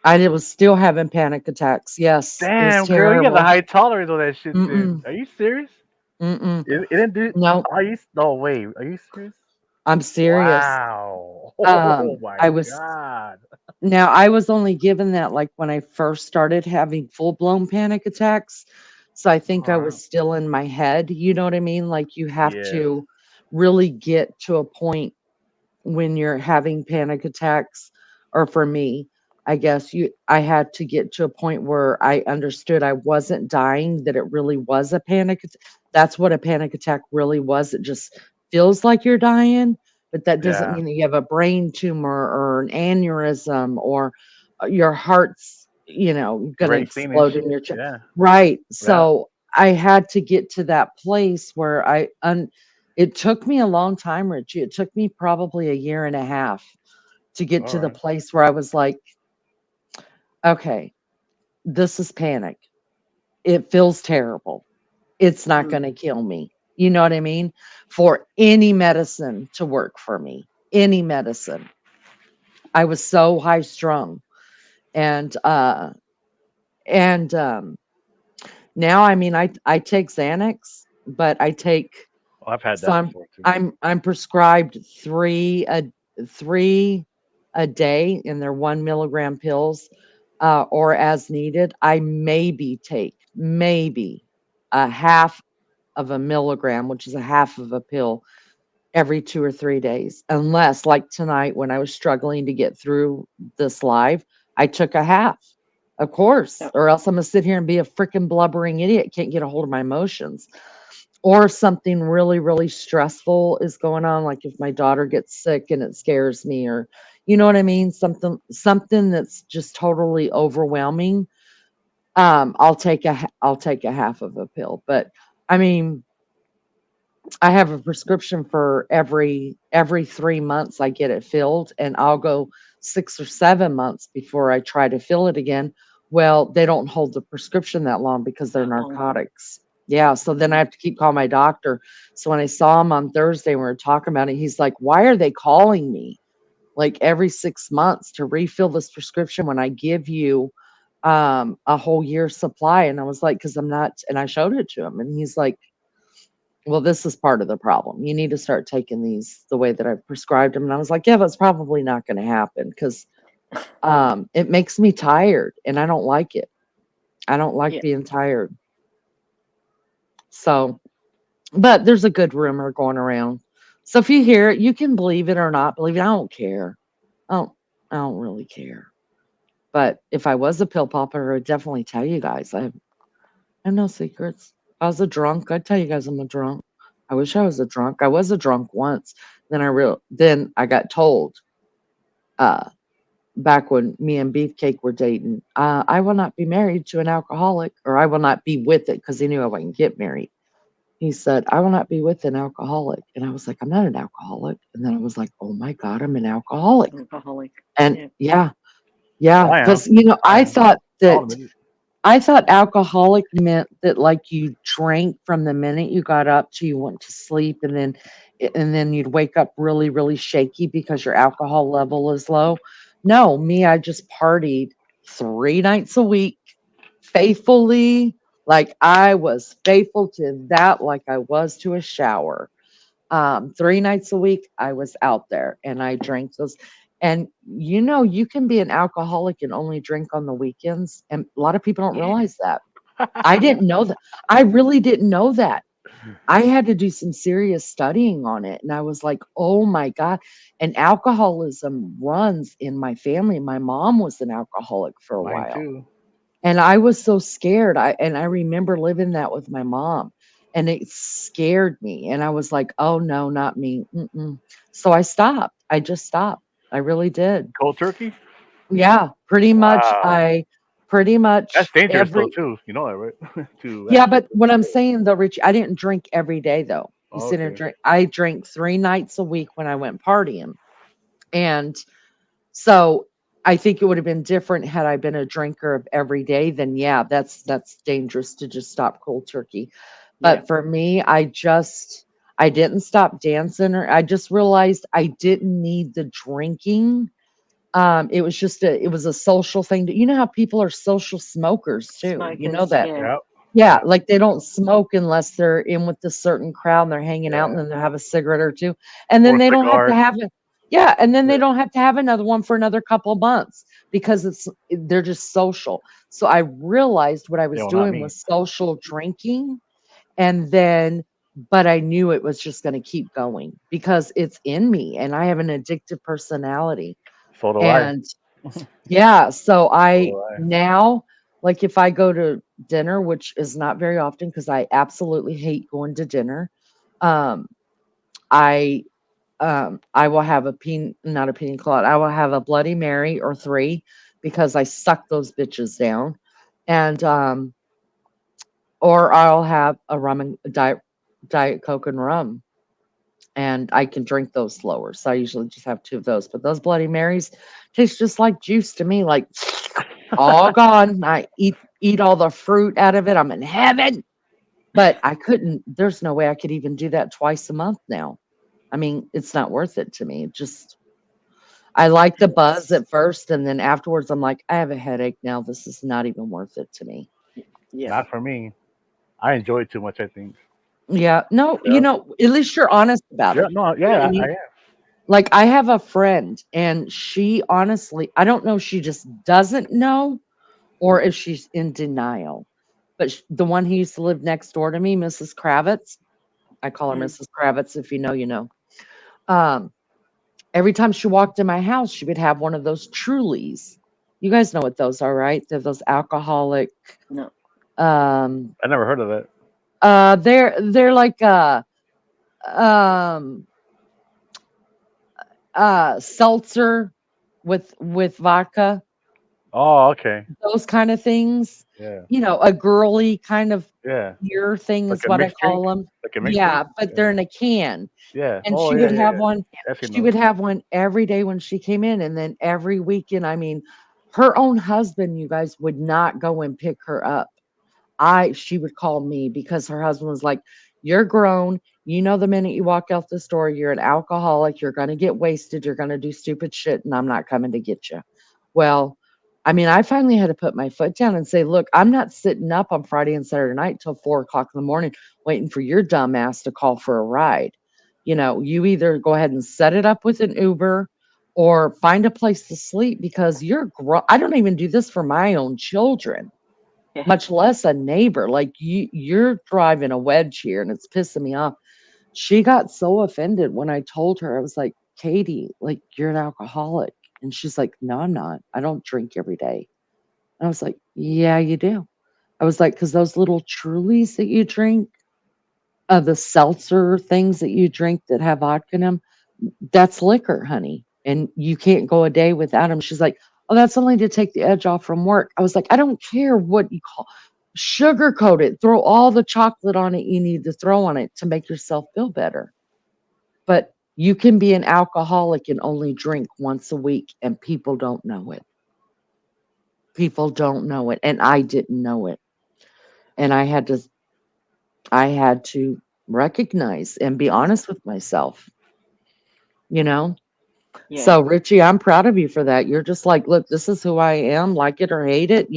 [SPEAKER 2] I was still having panic attacks. Yes, it was
[SPEAKER 12] Damn, girl, you got the
[SPEAKER 2] terrible.
[SPEAKER 12] high tolerance on that shit. Then
[SPEAKER 2] Mm-mm.
[SPEAKER 12] are you serious?
[SPEAKER 2] Mm-mm.
[SPEAKER 12] It didn't do.
[SPEAKER 2] No,
[SPEAKER 12] Are you? No way. Are you serious?
[SPEAKER 2] I'm serious.
[SPEAKER 12] Wow. Oh my
[SPEAKER 2] I was
[SPEAKER 12] God.
[SPEAKER 2] Now I was only given that like when I first started having full-blown panic attacks. So I think I was still in my head, you know what I mean? Like you have
[SPEAKER 12] Yes.
[SPEAKER 2] to really get to a point when you're having panic attacks, or for me, I guess I had to get to a point where I understood I wasn't dying, that it really was a that's what a panic attack really was. It just feels like you're dying, but that doesn't
[SPEAKER 12] Yeah.
[SPEAKER 2] mean that you have a brain tumor or an aneurysm or your heart's, gonna
[SPEAKER 12] Racing and
[SPEAKER 2] explode in
[SPEAKER 12] shit.
[SPEAKER 2] your chest.
[SPEAKER 12] Yeah.
[SPEAKER 2] Right.
[SPEAKER 12] Yeah.
[SPEAKER 2] So I had to get to that place where it took me a long time, Richie. It took me probably a year and a half to get
[SPEAKER 12] All
[SPEAKER 2] to the
[SPEAKER 12] right.
[SPEAKER 2] place where I was like, okay, this is panic. It feels terrible. It's not
[SPEAKER 11] Mm.
[SPEAKER 2] going to kill me. You know what I mean? For any medicine to work for me, any medicine. I was so high strung. And and now I mean I take Xanax, but I take
[SPEAKER 12] Oh, I've had
[SPEAKER 2] so
[SPEAKER 12] that
[SPEAKER 2] I'm
[SPEAKER 12] before too.
[SPEAKER 2] I'm prescribed 3 a day, and they're 1 milligram pills, or as needed. I maybe a half of a milligram, which is a half of a pill, every 2 or 3 days. Unless, like tonight, when I was struggling to get through this live, I took a half, of course,
[SPEAKER 11] Yep.
[SPEAKER 2] or else I'm gonna sit here and be a freaking blubbering idiot. Can't get a hold of my emotions, or something really, really stressful is going on, like if my daughter gets sick and it scares me, or you know what I mean? Something that's just totally overwhelming. I'll take a half of a pill. But I mean, I have a prescription for every 3 months I get it filled, and I'll go 6 or 7 months before I try to fill it again. Well, they don't hold the prescription that long because they're
[SPEAKER 11] That long.
[SPEAKER 2] narcotics. Yeah, so then I have to keep calling my doctor. So when I saw him on Thursday, we were talking about it. He's like, "Why are they calling me like every 6 months to refill this prescription when I give you a whole year's supply?" And I was like, "Because I'm not." And I showed it to him, and he's like, "Well, this is part of the problem. You need to start taking these the way that I've prescribed them." And I was like, "Yeah, that's probably not going to happen because it makes me tired, and I don't like it. I don't like
[SPEAKER 11] Yeah.
[SPEAKER 2] being tired." So, but there's a good rumor going around. So if you hear it, you can believe it or not believe it. I don't care. I don't. I don't really care. But if I was a pill popper, I would definitely tell you guys. I have no secrets. If I was a drunk, I'd tell you guys I'm a drunk. I wish I was a drunk. I was a drunk once. Then I got told, uh, back when me and Beefcake were dating, I will not be married to an alcoholic, or I will not be with it, because he knew I wouldn't get married. He said, "I will not be with an alcoholic." And I was like, "I'm not an alcoholic." And then I was like, "Oh my God, I'm an alcoholic."
[SPEAKER 11] Alcoholic.
[SPEAKER 2] And
[SPEAKER 11] Yeah.
[SPEAKER 2] yeah,
[SPEAKER 12] I am.
[SPEAKER 2] because
[SPEAKER 12] I am. I'll admit it.
[SPEAKER 2] I thought alcoholic meant that like you drank from the minute you got up till you went to sleep, and then you'd wake up really, really shaky because your alcohol level is low. No, me, I just partied 3 nights a week faithfully. Like I was faithful to that, like I was to a shower. 3 nights a week, I was out there and I drank those. And you can be an alcoholic and only drink on the weekends. And a lot of people don't
[SPEAKER 11] Yeah.
[SPEAKER 2] realize that. I didn't know that. I really didn't know that. I had to do some serious studying on it. And I was like, oh my God. And alcoholism runs in my family. My mom was an alcoholic for a
[SPEAKER 12] Mine
[SPEAKER 2] while.
[SPEAKER 12] too.
[SPEAKER 2] And I was so scared. I remember living that with my mom, and it scared me. And I was like, "Oh no, not me." Mm-mm. So I stopped. I just stopped. I really did.
[SPEAKER 12] Cold turkey?
[SPEAKER 2] Yeah, pretty much.
[SPEAKER 12] Wow.
[SPEAKER 2] I pretty
[SPEAKER 12] That's
[SPEAKER 2] much
[SPEAKER 12] dangerous though
[SPEAKER 2] every
[SPEAKER 12] too. You know that, right? To
[SPEAKER 2] Yeah,
[SPEAKER 12] actually.
[SPEAKER 2] but what I'm saying though, Richie, I didn't drink every day though. You
[SPEAKER 12] Oh,
[SPEAKER 2] sit and
[SPEAKER 12] okay.
[SPEAKER 2] drink. I drank 3 nights a week when I went partying, and so I think it would have been different had I been a drinker of every day. Then yeah, that's dangerous to just stop cold turkey.
[SPEAKER 11] Yeah.
[SPEAKER 2] But for me, I didn't stop dancing, or I just realized I didn't need the drinking. It was a social thing. You know how people are social smokers too. You know
[SPEAKER 11] Smokers.
[SPEAKER 2] that.
[SPEAKER 11] Yeah.
[SPEAKER 12] Yep.
[SPEAKER 2] Yeah, like they don't smoke unless they're in with a certain crowd and they're hanging out and
[SPEAKER 12] Yeah.
[SPEAKER 2] then they'll have a cigarette or two. And then
[SPEAKER 12] Or
[SPEAKER 2] they don't have to
[SPEAKER 12] cigar.
[SPEAKER 2] have it. Yeah, and then they
[SPEAKER 12] Yeah.
[SPEAKER 2] don't have to have another one for another couple of months because they're just social. So I realized what I
[SPEAKER 12] Yeah,
[SPEAKER 2] was
[SPEAKER 12] well, not
[SPEAKER 2] doing
[SPEAKER 12] me.
[SPEAKER 2] was social drinking, and then but I knew it was just going to keep going because it's in me and I have an addictive personality.
[SPEAKER 12] So do I.
[SPEAKER 2] And yeah, so
[SPEAKER 12] So
[SPEAKER 2] I
[SPEAKER 12] do I.
[SPEAKER 2] now, like if I go to dinner, which is not very often because I absolutely hate going to dinner, um, I I will have not a pina colada. I will have a Bloody Mary or three because I suck those bitches down, and or I'll have a rum and diet Coke and rum, and I can drink those slower. So I usually just have two of those. But those Bloody Marys taste just like juice to me, like all gone. I eat all the fruit out of it. I'm in heaven. But I couldn't. There's no way I could even do that twice a month now. I mean, it's not worth it to me. It just I like the buzz at first, and then afterwards, I'm like, I have a headache now. This is not even worth it to me.
[SPEAKER 11] Yeah.
[SPEAKER 12] Not for me. I enjoy it too much, I think.
[SPEAKER 2] Yeah, no,
[SPEAKER 12] Yeah.
[SPEAKER 2] at least you're honest about
[SPEAKER 12] Yeah,
[SPEAKER 2] it.
[SPEAKER 12] no,
[SPEAKER 2] You know what I
[SPEAKER 12] yeah, I
[SPEAKER 2] mean?
[SPEAKER 12] am.
[SPEAKER 2] Like I have a friend, and she honestly, I don't know, if she just doesn't know or if she's in denial. But the one who used to live next door to me, Mrs. Kravitz, I call her
[SPEAKER 11] Mm.
[SPEAKER 2] Mrs. Kravitz. If you know, you know. Um, every time she walked in my house, she would have one of those Trulies. You guys know what those are, right? They're those alcoholic.
[SPEAKER 11] No.
[SPEAKER 2] Um,
[SPEAKER 12] I never heard of it.
[SPEAKER 2] they're like um seltzer with vodka,
[SPEAKER 12] Oh, okay.
[SPEAKER 2] those kind of things.
[SPEAKER 12] Yeah.
[SPEAKER 2] A girly kind of
[SPEAKER 12] Yeah.
[SPEAKER 2] beer thing
[SPEAKER 12] Like
[SPEAKER 2] is
[SPEAKER 12] a
[SPEAKER 2] what I
[SPEAKER 12] mixed drink?
[SPEAKER 2] call them.
[SPEAKER 12] Like a mixed drink?
[SPEAKER 2] Yeah, but they're
[SPEAKER 12] Yeah.
[SPEAKER 2] in a can.
[SPEAKER 12] Yeah.
[SPEAKER 2] And
[SPEAKER 12] Oh,
[SPEAKER 2] she
[SPEAKER 12] yeah,
[SPEAKER 2] would
[SPEAKER 12] yeah,
[SPEAKER 2] have
[SPEAKER 12] yeah.
[SPEAKER 2] one
[SPEAKER 12] I've seen
[SPEAKER 2] she
[SPEAKER 12] those.
[SPEAKER 2] would have one every day when she came in, and then every weekend, I mean, her own husband, you guys, would not go and pick her up. She would call me because her husband was like, "You're grown. You know the minute you walk out the store, you're an alcoholic. You're gonna get wasted. You're gonna do stupid shit, and I'm not coming to get you." Well, I mean, I finally had to put my foot down and say, "Look, I'm not sitting up on Friday and Saturday night till 4 o'clock in the morning waiting for your dumb ass to call for a ride. You either go ahead and set it up with an Uber or find a place to sleep because you're I don't even do this for my own children,
[SPEAKER 11] Yeah.
[SPEAKER 2] much less a neighbor. Like you're driving a wedge here and it's pissing me off." She got so offended when I told her. I was like, "Katie, like you're an alcoholic." And she's like, "No, I'm not. I don't drink every day." And I was like, "Yeah, you do." I was like, "Because those little Trulies that you drink, the seltzer things that you drink that have vodka in them, that's liquor, honey. And you can't go a day without them." She's like, "Oh, that's only to take the edge off from work." I was like, "I don't care what you call sugarcoat it. Throw all the chocolate on it you need to throw on it to make yourself feel better. But you can be an alcoholic and only drink once a week, and people don't know it. People don't know it. And I didn't know it. And I had to recognize and be honest with myself, you know?
[SPEAKER 11] Yeah.
[SPEAKER 2] So, Richie, I'm proud of you for that. You're just like, "Look, this is who I am, like it or hate it,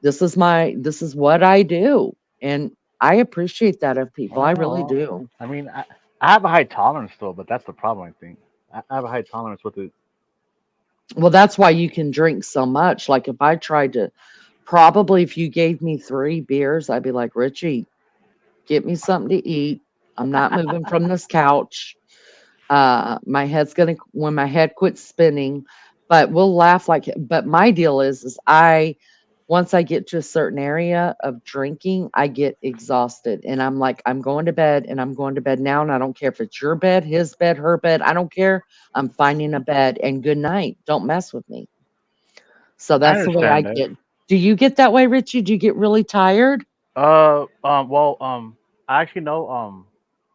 [SPEAKER 2] this is what I do." And I appreciate that of people. I really
[SPEAKER 12] Oh,
[SPEAKER 2] do.
[SPEAKER 12] I mean, I have a high tolerance still, but that's the problem, I think. I have a high tolerance with it.
[SPEAKER 2] Well, that's why you can drink so much. Like if I tried to, probably if you gave me 3 beers, I'd be like, "Richie, get me something to eat. I'm not moving from this couch. My head's gonna when my head quits spinning." But we'll laugh but my deal is I once I get to a certain area of drinking, I get exhausted and I'm like, "I'm going to bed and I'm going to bed now. And I don't care if it's your bed, his bed, her bed. I don't care. I'm finding a bed and good night. Don't mess with me." So
[SPEAKER 12] I
[SPEAKER 2] that's the way I
[SPEAKER 12] understand that.
[SPEAKER 2] get. Do you get that way, Richie? Do you get really tired?
[SPEAKER 12] Well, I actually know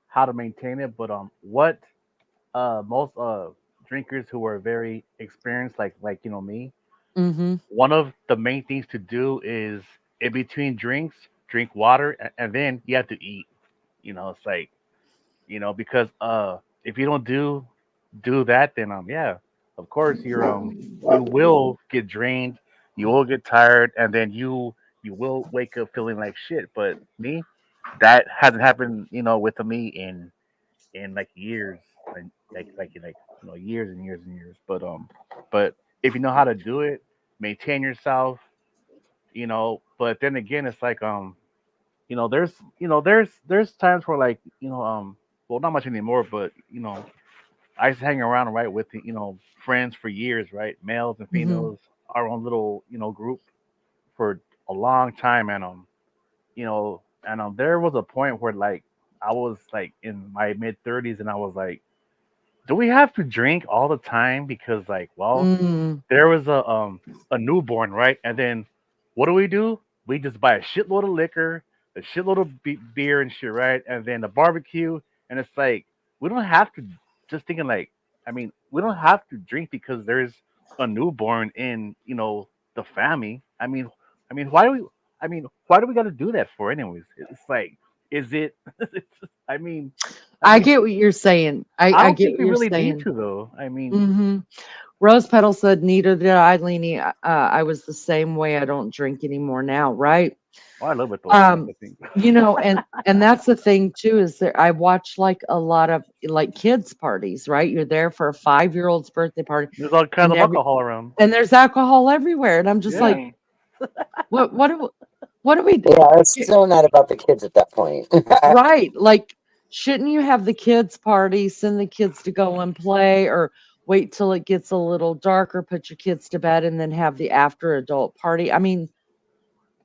[SPEAKER 12] how to maintain it, but what most drinkers who are very experienced, like me,
[SPEAKER 2] Mm-hmm.
[SPEAKER 12] one of the main things to do is in between drinks, drink water, and then you have to eat. It's like because if you don't do that, then yeah, of course you will get drained, you will get tired, and then you will wake up feeling like shit. But me, that hasn't happened, with me in like years, and years and years and years. But if you know how to do it, maintain yourself, But then again, it's like there's times where like well, not much anymore, but I used to hang around right with friends for years, right? Males and
[SPEAKER 2] Hmm.
[SPEAKER 12] females, our own little group for a long time, and there was a point where like I was like in my mid 30s, and I was like, do we have to drink all the time? Because like, well,
[SPEAKER 2] Mm.
[SPEAKER 12] there was a newborn, right? And then what do? We just buy a shitload of liquor, a shitload of beer and shit, right? And then the barbecue, and it's like we don't have to. Just thinking like, I mean, we don't have to drink because there's a newborn in the family. Why do we? Why do we got to do that for, anyways? It's like, is it? It's just, I
[SPEAKER 2] I
[SPEAKER 12] mean,
[SPEAKER 2] get what you're saying. I,
[SPEAKER 12] I
[SPEAKER 2] I
[SPEAKER 12] don't
[SPEAKER 2] get
[SPEAKER 12] think
[SPEAKER 2] what
[SPEAKER 12] we
[SPEAKER 2] you're
[SPEAKER 12] really need
[SPEAKER 2] saying.
[SPEAKER 12] to, though.
[SPEAKER 2] Hmm. Rose Petal said, neither did I, Leanie. I was the same way. I don't drink anymore now, right?
[SPEAKER 12] Oh, I live with those friends,
[SPEAKER 2] Um,
[SPEAKER 12] I think.
[SPEAKER 2] and that's the thing too, is that I watch like a lot of like kids parties, right? You're there for a 5-year-old's birthday party,
[SPEAKER 12] There's all kinds
[SPEAKER 2] and
[SPEAKER 12] of alcohol around.
[SPEAKER 2] there's alcohol everywhere, and I'm just like,
[SPEAKER 12] Yeah.
[SPEAKER 11] Yeah.
[SPEAKER 2] what do we do?
[SPEAKER 9] Yeah, it's still not about the kids at that point.
[SPEAKER 2] Right. Like, shouldn't you have the kids' party, send the kids to go and play, or wait till it gets a little darker, put your kids to bed, and then have the after adult party? I mean,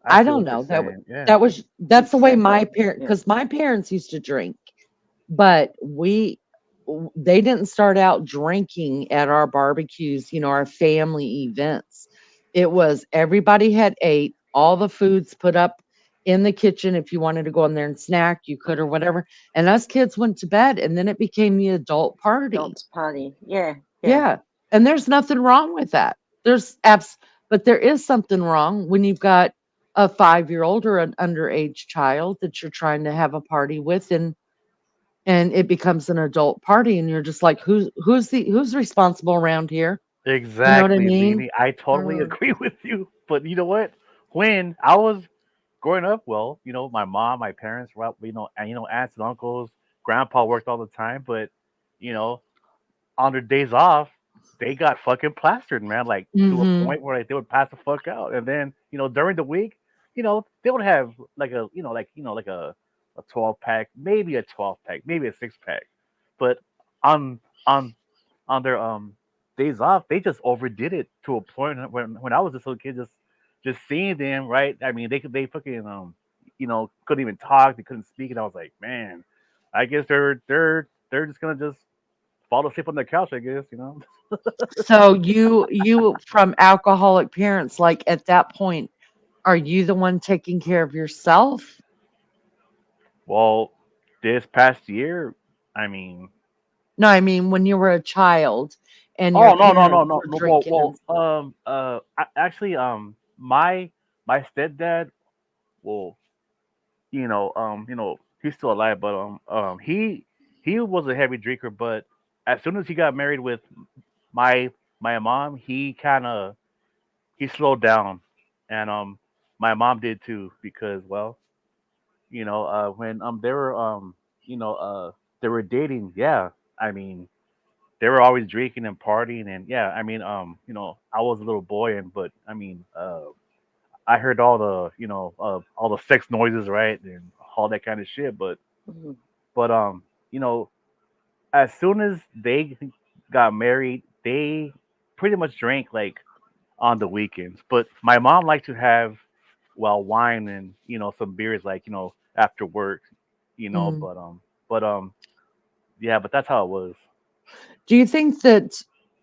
[SPEAKER 12] I
[SPEAKER 2] I
[SPEAKER 12] see
[SPEAKER 2] don't
[SPEAKER 12] what you're
[SPEAKER 2] know.
[SPEAKER 12] saying. Yeah.
[SPEAKER 2] That's the way my
[SPEAKER 11] Exactly.
[SPEAKER 2] parent,
[SPEAKER 11] Yeah.
[SPEAKER 2] because my parents used to drink, but they didn't start out drinking at our barbecues, our family events. It was everybody had ate, all the foods put up in the kitchen. If you wanted to go in there and snack, you could, or whatever. And us kids went to bed, and then it became the adult party.
[SPEAKER 11] Adults party. Yeah. Yeah.
[SPEAKER 2] Yeah. And there's nothing wrong with that. There's abs but there is something wrong when you've got a 5-year-old or an underage child that you're trying to have a party with, and it becomes an adult party, and you're just like, who's responsible around here? You know what I
[SPEAKER 12] Exactly,
[SPEAKER 2] mean?
[SPEAKER 12] Leanie. I totally
[SPEAKER 2] Mm.
[SPEAKER 12] agree with you. But you know what? When I was growing up, well, my mom, my parents were up, and aunts and uncles, grandpa worked all the time, but you know, on their days off, they got fucking plastered, man. Like to a
[SPEAKER 2] Mhm.
[SPEAKER 12] point where like, they would pass the fuck out, and then during the week, they would have like like a 12 pack, maybe a 12 pack, maybe a 6 pack, but on on on their days off, they just overdid it to a point when I was just a little kid, just seeing them, right? I mean, they fucking couldn't even talk, they couldn't speak, and I was like, man, I guess they're just gonna just fall asleep on the couch, I guess.
[SPEAKER 2] So you from alcoholic parents, like at that point, are you the one taking care of yourself?
[SPEAKER 12] Well, this past year, I mean,
[SPEAKER 2] No, I mean when you were a child and your
[SPEAKER 12] oh no no no
[SPEAKER 2] parents
[SPEAKER 12] no
[SPEAKER 2] were
[SPEAKER 12] no well
[SPEAKER 2] drinking and
[SPEAKER 12] well
[SPEAKER 2] stuff.
[SPEAKER 12] actually my stepdad, well, he's still alive, but he was a heavy drinker, but as soon as he got married with my my mom, he slowed down, and my mom did too, because well, when they were dating, yeah, I mean, they were always drinking and partying, and yeah, I mean, I was a little boy, and but I mean, I heard all the sex noises, right, and all that kind of shit,
[SPEAKER 11] Mhm.
[SPEAKER 12] but you know, as soon as they got married, they pretty much drank like on the weekends. But my mom liked to have, well, wine and some beers, like after work,
[SPEAKER 2] Mm.
[SPEAKER 12] but yeah, but that's how it was.
[SPEAKER 2] Do you think that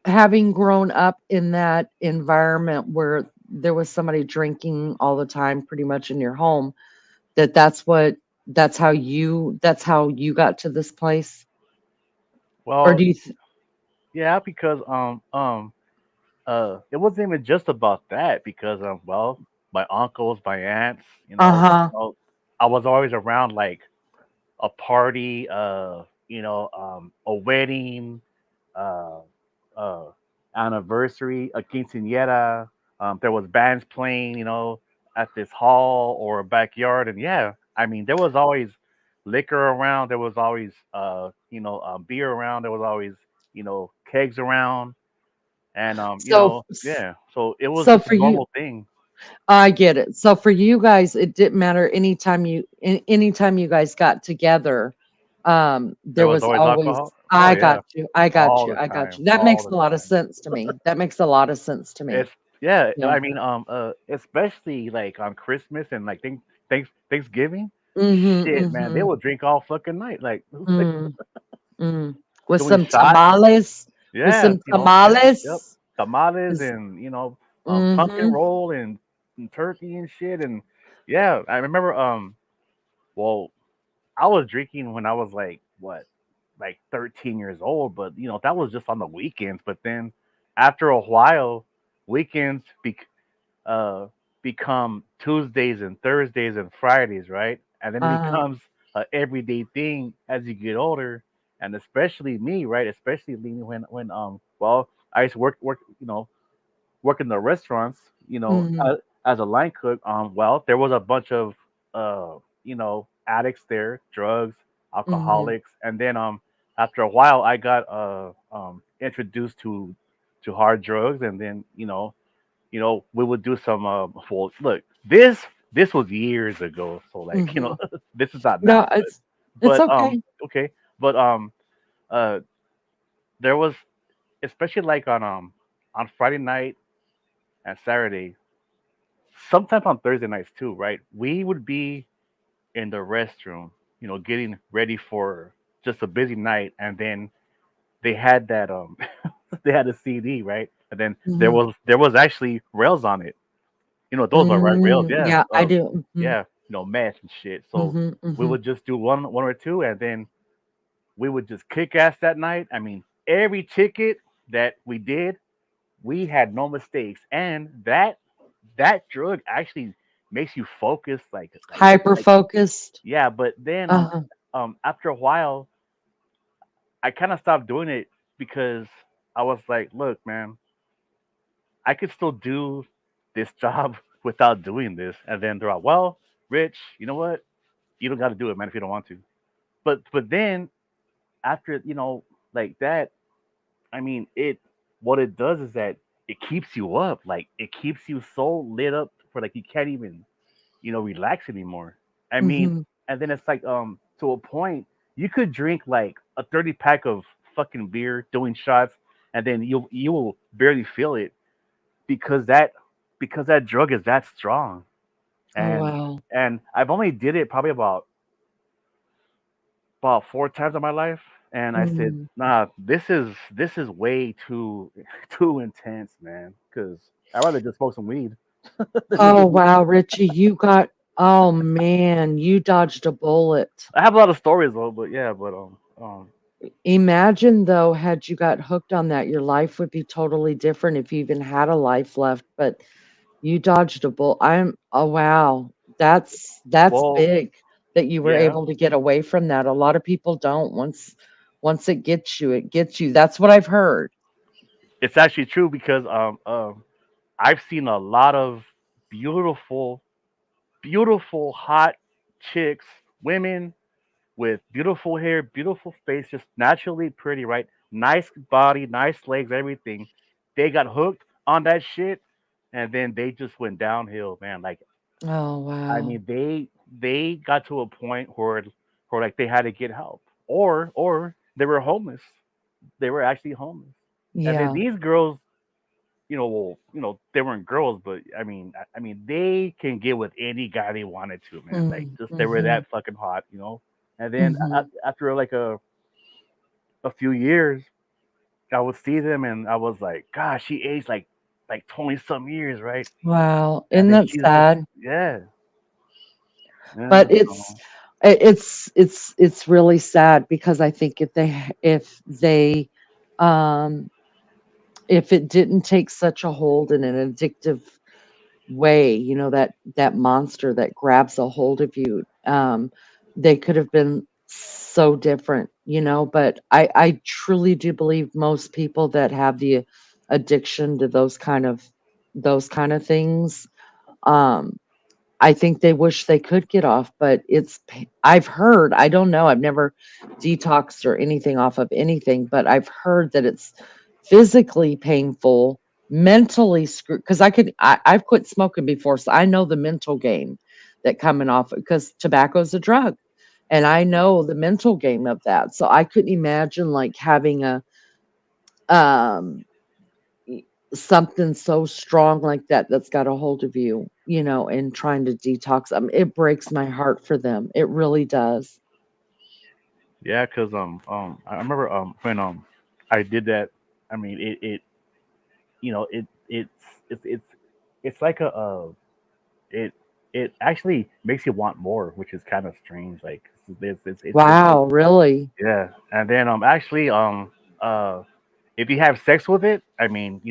[SPEAKER 2] having grown up in that environment where there was somebody drinking all the time pretty much in your home, that that's how you got to this place? Or
[SPEAKER 12] Well,
[SPEAKER 2] do you
[SPEAKER 12] yeah, because it wasn't even just about that, because well, my uncles, my aunts,
[SPEAKER 2] Uh-huh.
[SPEAKER 12] I was always around like a party, a wedding, uh, uh, anniversary, a quinceañera. There was bands playing, at this hall or a backyard, and yeah, I mean there was always liquor around. There was always beer around. There was always kegs around, and
[SPEAKER 2] So,
[SPEAKER 12] yeah. So it was
[SPEAKER 2] so
[SPEAKER 12] just a
[SPEAKER 2] for you,
[SPEAKER 12] normal thing.
[SPEAKER 2] I get it. So for you guys, it didn't matter anytime you guys got together,
[SPEAKER 12] There
[SPEAKER 2] there
[SPEAKER 12] was
[SPEAKER 2] was
[SPEAKER 12] always
[SPEAKER 2] always,
[SPEAKER 12] alcohol. Oh
[SPEAKER 2] I
[SPEAKER 12] yeah,
[SPEAKER 2] got you, I got
[SPEAKER 12] all
[SPEAKER 2] you,
[SPEAKER 12] the
[SPEAKER 2] I got
[SPEAKER 12] time,
[SPEAKER 2] you. That
[SPEAKER 12] all
[SPEAKER 2] makes
[SPEAKER 12] the
[SPEAKER 2] a lot of
[SPEAKER 12] time.
[SPEAKER 2] sense to me. That makes a lot of sense to me.
[SPEAKER 12] It's yeah.
[SPEAKER 2] Yeah.
[SPEAKER 12] I mean, especially like on Christmas and like Thanksgiving.
[SPEAKER 2] Mm-hmm.
[SPEAKER 12] Shit, man, they
[SPEAKER 2] Mm-hmm.
[SPEAKER 12] will drink all fucking night, like
[SPEAKER 2] Mm, mm. With
[SPEAKER 12] doing
[SPEAKER 2] some
[SPEAKER 12] shots.
[SPEAKER 2] tamales, with
[SPEAKER 12] Yeah,
[SPEAKER 2] some
[SPEAKER 12] yep,
[SPEAKER 2] tamales.
[SPEAKER 12] tamales
[SPEAKER 2] Is
[SPEAKER 12] and pumpkin
[SPEAKER 2] mm-hmm.
[SPEAKER 12] roll and turkey and shit. And yeah, I remember. Well, I was drinking when I was like what, like 13 years old, but that was just on the weekends. But then after a while, weekends uh, become Tuesdays and Thursdays and Fridays, right? And then it
[SPEAKER 2] Uh,
[SPEAKER 12] becomes a everyday thing as you get older, and especially me, right? Especially me when I used to work in the restaurants,
[SPEAKER 2] mm-hmm.
[SPEAKER 12] as a line cook. Well, there was a bunch of addicts there, drugs,
[SPEAKER 2] Mm-hmm.
[SPEAKER 12] alcoholics, and then after a while, I got introduced to hard drugs, and then we would do some. Well, look, this was years ago, so like
[SPEAKER 2] Mm-hmm.
[SPEAKER 12] this is not
[SPEAKER 2] No,
[SPEAKER 12] now,
[SPEAKER 2] it's
[SPEAKER 12] but
[SPEAKER 2] okay.
[SPEAKER 12] okay, but uh, there was especially like on Friday night and Saturday, sometimes on Thursday nights too, right? We would be in the restroom, getting ready for just a busy night, and then they had that they had a CD, right? And then there
[SPEAKER 2] Mm-hmm.
[SPEAKER 12] was actually rails on it. Those are right rails,
[SPEAKER 2] Mm,
[SPEAKER 12] yeah.
[SPEAKER 2] yeah, I do. Mm-hmm.
[SPEAKER 12] Yeah, meth and shit. So
[SPEAKER 2] Mm-hmm.
[SPEAKER 12] we
[SPEAKER 2] Mm-hmm.
[SPEAKER 12] would just do one or two, and then we would just kick ass that night. I mean, every ticket that we did, we had no mistakes, and that drug actually makes you focus,
[SPEAKER 2] Hyper
[SPEAKER 12] like
[SPEAKER 2] focused.
[SPEAKER 12] yeah. But then
[SPEAKER 2] Uh-huh.
[SPEAKER 12] after a while, I kind of stopped doing it because I was like, look, man, I could still do this job without doing this. And then they're like, well, Rich, you know what? You don't got to do it, man, if you don't want to. But then after like that, I mean, it what it does is that it keeps you up, like it keeps you so lit up for like you can't even relax anymore. I mean,
[SPEAKER 2] Mm-hmm.
[SPEAKER 12] and then it's like to a point you could drink like a 30 pack of fucking beer doing shots, and then you will barely feel it because that drug is that strong.
[SPEAKER 2] Oh
[SPEAKER 12] And
[SPEAKER 2] wow.
[SPEAKER 12] I've only did it probably about four times in my life, and I said,
[SPEAKER 2] Mm.
[SPEAKER 12] nah, this is way too too intense, man. Because I'd rather just smoke some weed.
[SPEAKER 2] Oh wow, Richie, oh man, you dodged a bullet.
[SPEAKER 12] I have a lot of stories though, but yeah, but
[SPEAKER 2] Imagine though, had you got hooked on that, your life would be totally different if you even had a life left. But you dodged a bullet. Oh wow, that's
[SPEAKER 12] well,
[SPEAKER 2] big that you were
[SPEAKER 12] yeah,
[SPEAKER 2] able to get away from that. A lot of people don't. Once it gets you, it gets you. That's what I've heard.
[SPEAKER 12] it's actually true because I've seen a lot of beautiful, beautiful, hot chicks, women with beautiful hair, beautiful face, just naturally pretty, right? Nice body, nice legs, everything. They got hooked on that shit, and then they just went downhill, man. Like,
[SPEAKER 2] Oh
[SPEAKER 12] I
[SPEAKER 2] wow.
[SPEAKER 12] mean, they got to a point where like they had to get help, or they were homeless. They were actually homeless, and then
[SPEAKER 2] Yeah.
[SPEAKER 12] these girls, well, they weren't girls, but I mean, they can get with any guy they wanted to, man. Like,
[SPEAKER 2] Mm,
[SPEAKER 12] just they were
[SPEAKER 2] mhm,
[SPEAKER 12] that fucking hot. And then
[SPEAKER 2] mhm.
[SPEAKER 12] after like a few years, I would see them, and I was like, gosh, she aged like 20 some years, right?
[SPEAKER 2] Wow,
[SPEAKER 12] And
[SPEAKER 2] isn't
[SPEAKER 12] then
[SPEAKER 2] that
[SPEAKER 12] she's just
[SPEAKER 2] sad?
[SPEAKER 12] yeah, yeah.
[SPEAKER 2] But it's really sad because I think um if it didn't take such a hold in an addictive way, that monster that grabs a hold of you, they could have been so different, but I truly do believe most people that have the addiction to those kind of things, um I think they wish they could get off, but I've heard, I don't know, I've never detoxed or anything off of anything, but I've heard that it's physically painful, mentally screwed, because I've quit smoking before, so I know the mental game that coming off, because tobacco's a drug. And I know the mental game of that. So I couldn't imagine like having um something so strong like that that's got a hold of you, and trying to detox. It breaks my heart for them. It really does.
[SPEAKER 12] Yeah, cause I remember when I did that. I mean, it you know it's it's like it it actually makes you want more, which is kind of strange. Like it's like,
[SPEAKER 2] Wow, really?
[SPEAKER 12] yeah. And then actually uh if you have sex with it, I mean,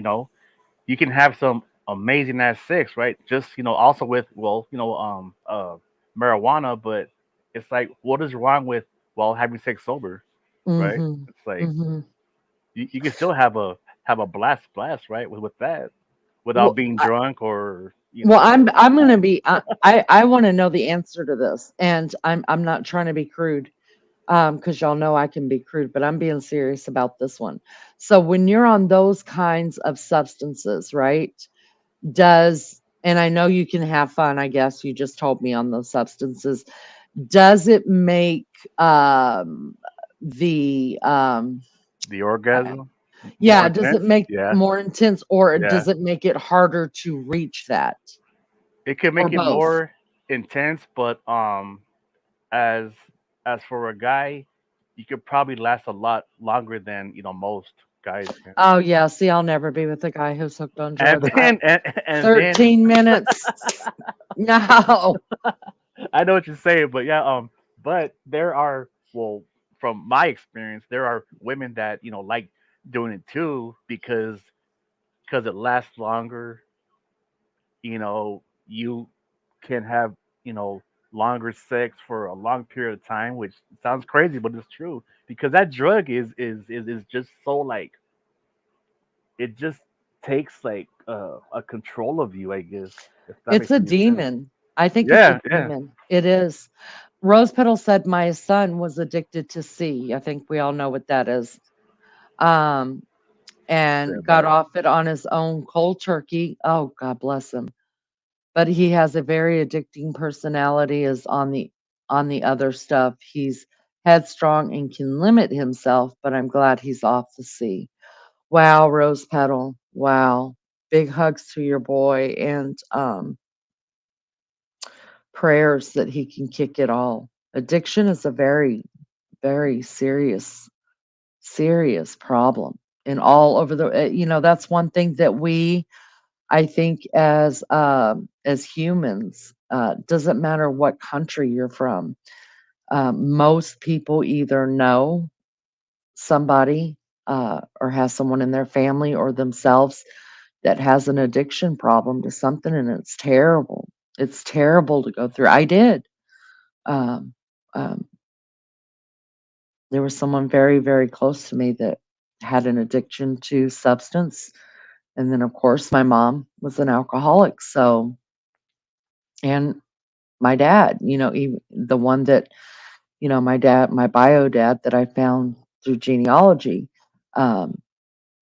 [SPEAKER 12] you can have some amazing ass sex, right? Just also with, well, marijuana, but it's like, what is wrong with, well, having sex sober, right?
[SPEAKER 2] Mhm.
[SPEAKER 12] It's like
[SPEAKER 2] Mhm.
[SPEAKER 12] you can still have a blast, right, with that without
[SPEAKER 2] Well,
[SPEAKER 12] being drunk or
[SPEAKER 2] I'm gonna be. I want to know the answer to this, and I'm not trying to be crude, because y'all know I can be crude, but I'm being serious about this one. So when you're on those kinds of substances, right? And I know you can have fun. I guess you just told me on those substances. Does it make the
[SPEAKER 12] the
[SPEAKER 2] uh,
[SPEAKER 12] orgasm more
[SPEAKER 2] yeah? Does it
[SPEAKER 12] intense.
[SPEAKER 2] make
[SPEAKER 12] Yeah,
[SPEAKER 2] more intense, or
[SPEAKER 12] yeah.
[SPEAKER 2] does it make it harder to reach that,
[SPEAKER 12] It could
[SPEAKER 2] or
[SPEAKER 12] make it
[SPEAKER 2] both?
[SPEAKER 12] more intense, but as as for a guy, you could probably last a lot longer than most guys can.
[SPEAKER 2] Oh yeah, see, I'll never be with a guy who's hooked on
[SPEAKER 12] And
[SPEAKER 2] drugs.
[SPEAKER 12] then and then
[SPEAKER 2] 13 minutes. No.
[SPEAKER 12] I know what you're saying, but yeah, but there are, well, from my experience, there are women that like doing it too because it lasts longer. You can have longer sex for a long period of time, which sounds crazy, but it's true because that drug is just so like it just takes like a control of you, I guess, if that
[SPEAKER 2] It's
[SPEAKER 12] makes
[SPEAKER 2] a
[SPEAKER 12] any sense.
[SPEAKER 2] demon. I think it's a
[SPEAKER 12] Yeah, yeah.
[SPEAKER 2] demon. It is. Rose Petal said my son was addicted to C. I think we all know what that is. Um,
[SPEAKER 12] Say
[SPEAKER 2] and got
[SPEAKER 12] about it.
[SPEAKER 2] off it on his own cold turkey. Oh, God bless him. But he has a very addicting personality is on the other stuff. He's headstrong and can limit himself, but I'm glad he's off the C. Wow, Rose Petal. Wow. Big hugs to your boy and prayers that he can kick it all. Addiction is a very, very serious problem and all over that's one thing that I think as humans, doesn't matter what country you're from. Most people either know somebody or has someone in their family or themselves that has an addiction problem to something, and it's terrible. It's terrible to go through. I did. Um, um, there was someone very, very close to me that had an addiction to substance. And then, of course, my mom was an alcoholic. So, and my dad, the one that, my bio dad that I found through genealogy, um,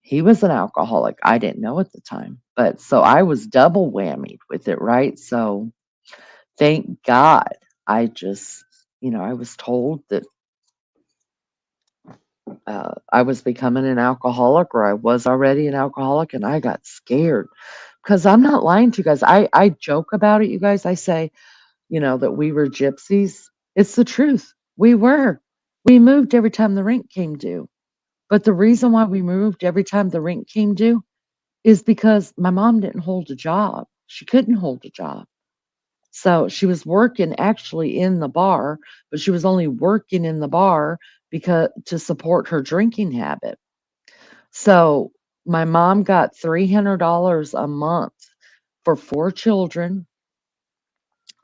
[SPEAKER 2] he was an alcoholic. I didn't know at the time. But so I was double whammied with it, right? So thank God I just, I was told that I was becoming an alcoholic or I was already an alcoholic, and I got scared because I'm not lying to you guys. I joke about it, you guys. I say, that we were gypsies. It's the truth. We were. We moved every time the rent came due. But the reason why we moved every time the rent came due is because my mom didn't hold a job. She couldn't hold a job. So she was working actually in the bar, but she was only working in the bar because to support her drinking habit. So my mom got $300 a month for 4 children.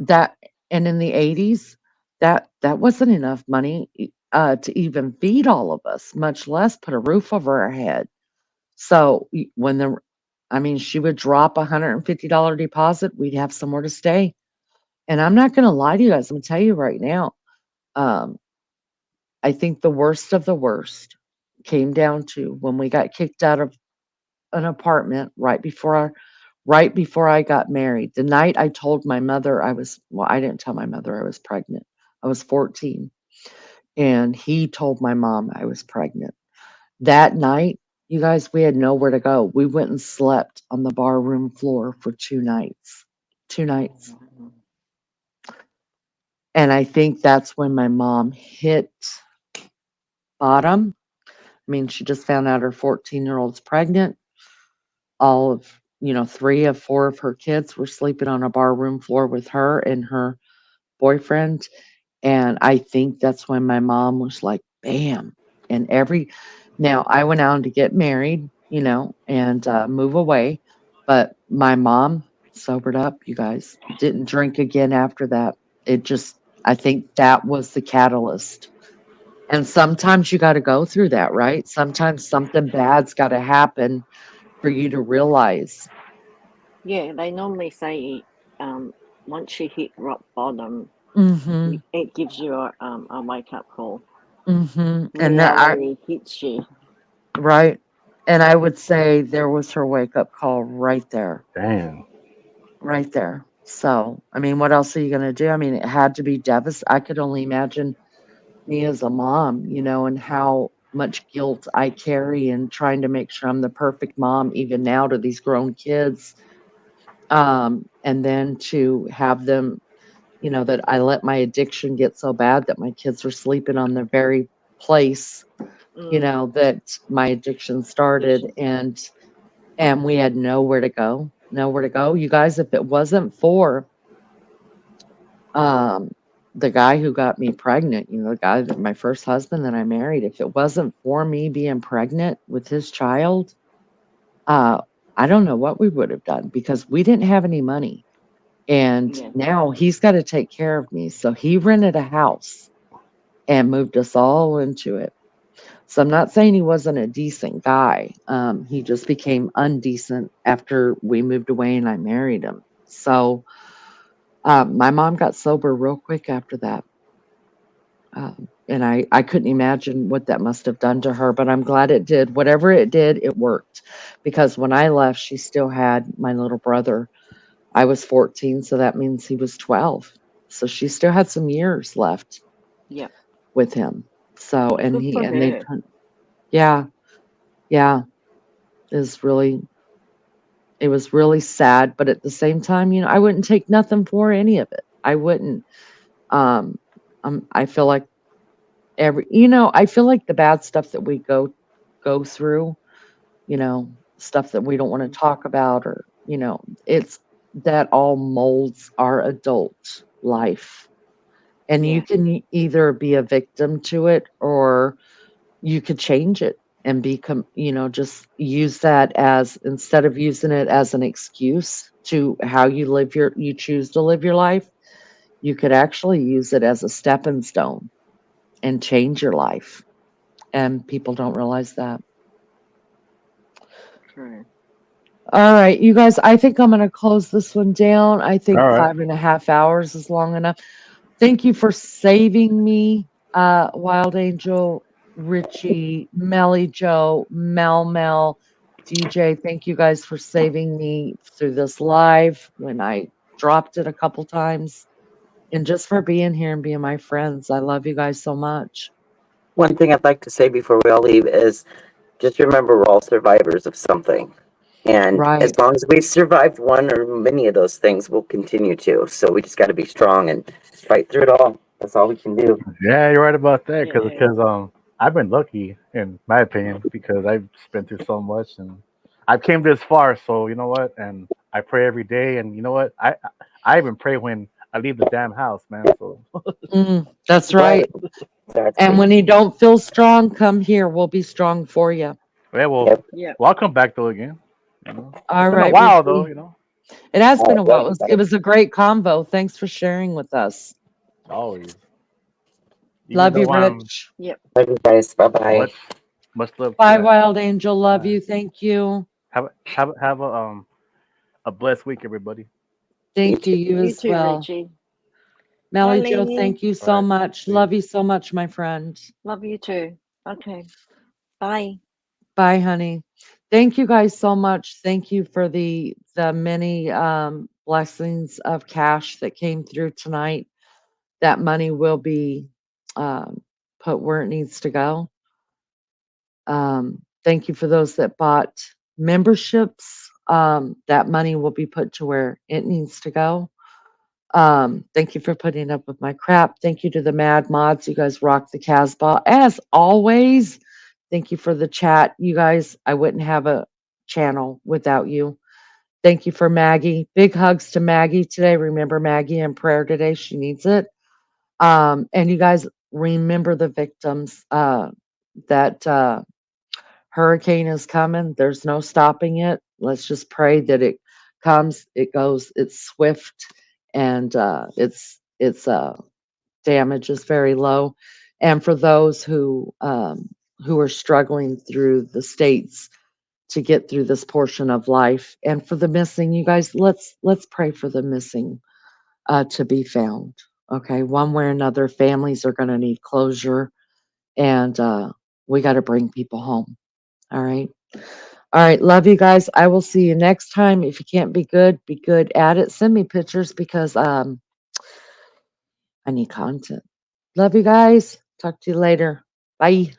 [SPEAKER 2] That and in the 80s, that wasn't enough money to even feed all of us, much less put a roof over our head. So I mean, she would drop $150 deposit, we'd have somewhere to stay. And I'm not going to lie to you guys. I'm going to tell you right now. Um, I think the worst of the worst came down to when we got kicked out of an apartment right before I got married. The night I told my mother I didn't tell my mother I was pregnant. I was 14, and he told my mom I was pregnant. That night, you guys, we had nowhere to go. We went and slept on the bar room floor for 2 nights. 2 nights. And I think that's when my mom hit bottom. I mean, she just found out her 14-year-old's pregnant. All of, 3 of 4 of her kids were sleeping on a bar room floor with her and her boyfriend. And I think that's when my mom was like, bam. And now I went out to get married, and move away. But my mom sobered up, you guys, didn't drink again after that. I think that was the catalyst. And sometimes you got to go through that, right? Sometimes something bad's got to happen for you to realize.
[SPEAKER 11] Yeah, they normally say once you hit rock bottom,
[SPEAKER 2] Mm-hmm.
[SPEAKER 11] it gives you a wake up call.
[SPEAKER 2] Mm-hmm. And
[SPEAKER 11] Reality hits you.
[SPEAKER 2] right. And I would say there was her wake up call right there.
[SPEAKER 12] Damn.
[SPEAKER 2] Right there. So, I mean, what else are you going to do? I mean, it had to be devastating. I could only imagine me as a mom, and how much guilt I carry and trying to make sure I'm the perfect mom, even now to these grown kids. And then to have them, that I let my addiction get so bad that my kids were sleeping on the very place, that my addiction started, and we had nowhere to go. Nowhere to go. You guys, if it wasn't for um the guy who got me pregnant, the guy that my first husband that I married, if it wasn't for me being pregnant with his child, uh I don't know what we would have done because we didn't have any money. And
[SPEAKER 11] Yeah.
[SPEAKER 2] now he's got to take care of me. So he rented a house and moved us all into it. So I'm not saying he wasn't a decent guy. He just became undecent after we moved away and I married him. So my mom got sober real quick after that. And I couldn't imagine what that must have done to her, but I'm glad it did. Whatever it did, it worked. Because when I left, she still had my little brother. I was 14, so that means he was 12. So she still had some years left
[SPEAKER 11] Yep.
[SPEAKER 2] with him. So, and
[SPEAKER 11] Good for
[SPEAKER 2] they,
[SPEAKER 11] her.
[SPEAKER 2] yeah, yeah, it was really sad. But at the same time, I wouldn't take nothing for any of it. I wouldn't. Um, I feel like I feel like the bad stuff that we go through, stuff that we don't want to talk about, or, it's that all molds our adult life. And you
[SPEAKER 11] Yeah.
[SPEAKER 2] can either be a victim to it or you could change it and become, just use that as, instead of using it as an excuse to how you choose to live your life, you could actually use it as a stepping stone and change your life. And people don't realize that.
[SPEAKER 11] True.
[SPEAKER 2] All right, you guys, I think I'm going to close this one down. I think
[SPEAKER 12] All right.
[SPEAKER 2] 5.5 hours is long enough. Thank you for saving me, Wild Angel, Richie, Melly Joe, Mel, DJ. Thank you guys for saving me through this live when I dropped it a couple times. And just for being here and being my friends. I love you guys so much.
[SPEAKER 9] One thing I'd like to say before we all leave is just remember we're all survivors of something. And
[SPEAKER 2] Right.
[SPEAKER 9] as long as we've survived one or many of those things, we'll continue to. So we just got to be strong and fight through it all. That's all we can do.
[SPEAKER 12] Yeah, you're right about that.
[SPEAKER 11] Yeah.
[SPEAKER 12] Because I've been lucky in my opinion because I've been through so much and I've came this far. So you know what? And I pray every day. And you know what? I even pray when I leave the damn house, man. So
[SPEAKER 2] That's
[SPEAKER 9] Right.
[SPEAKER 2] right.
[SPEAKER 9] Exactly.
[SPEAKER 2] And when you don't feel strong, come here. We'll be strong for you.
[SPEAKER 12] yeah,
[SPEAKER 9] Yep.
[SPEAKER 11] Yep.
[SPEAKER 12] well, I'll come back though again. You know, it's
[SPEAKER 2] All
[SPEAKER 12] been a
[SPEAKER 2] right,
[SPEAKER 12] while though.
[SPEAKER 2] Richie.
[SPEAKER 12] You know,
[SPEAKER 2] It has
[SPEAKER 9] All
[SPEAKER 2] been
[SPEAKER 9] right.
[SPEAKER 2] a
[SPEAKER 9] Love
[SPEAKER 2] while.
[SPEAKER 9] you
[SPEAKER 2] It
[SPEAKER 9] guys.
[SPEAKER 2] was a great convo. Thanks for sharing with us.
[SPEAKER 12] always. Even
[SPEAKER 2] Love you,
[SPEAKER 12] though I'm
[SPEAKER 2] Rich.
[SPEAKER 11] Yep.
[SPEAKER 9] Love you guys. Bye bye.
[SPEAKER 12] much much love to
[SPEAKER 2] Bye,
[SPEAKER 12] you.
[SPEAKER 2] Wild Angel. Love
[SPEAKER 12] Uh,
[SPEAKER 2] you. Thank you.
[SPEAKER 12] have a blessed week, everybody.
[SPEAKER 9] You
[SPEAKER 2] Thank you.
[SPEAKER 9] too.
[SPEAKER 2] You
[SPEAKER 11] You
[SPEAKER 2] as
[SPEAKER 11] too,
[SPEAKER 2] well.
[SPEAKER 11] Richie.
[SPEAKER 2] Melly Joe,
[SPEAKER 11] Lee.
[SPEAKER 2] thank you
[SPEAKER 12] All
[SPEAKER 2] so
[SPEAKER 12] right.
[SPEAKER 2] much.
[SPEAKER 12] See you.
[SPEAKER 2] Love you so much, my friend.
[SPEAKER 11] Love you too. Okay. Bye.
[SPEAKER 2] Bye, honey. Thank you guys so much. Thank you for the many blessings of cash that came through tonight. That money will be put where it needs to go. Thank you for those that bought memberships. That money will be put to where it needs to go. Thank you for putting up with my crap. Thank you to the Mad Mods. You guys rock the Casbah. As always, thank you for the chat. You guys, I wouldn't have a channel without you. Thank you for Maggie. Big hugs to Maggie today. Remember Maggie in prayer today. She needs it. And you guys remember the victims that hurricane is coming. There's no stopping it. Let's just pray that it comes, it goes, it's swift, and its damage is very low. And for those who are struggling through the states to get through this portion of life, and for the missing, you guys, let's pray for the missing to be found. Okay, one way or another, families are going to need closure, and we got to bring people home. All right. All right. Love you guys. I will see you next time. If you can't be good at it. Send me pictures because I need content. Love you guys. Talk to you later. Bye.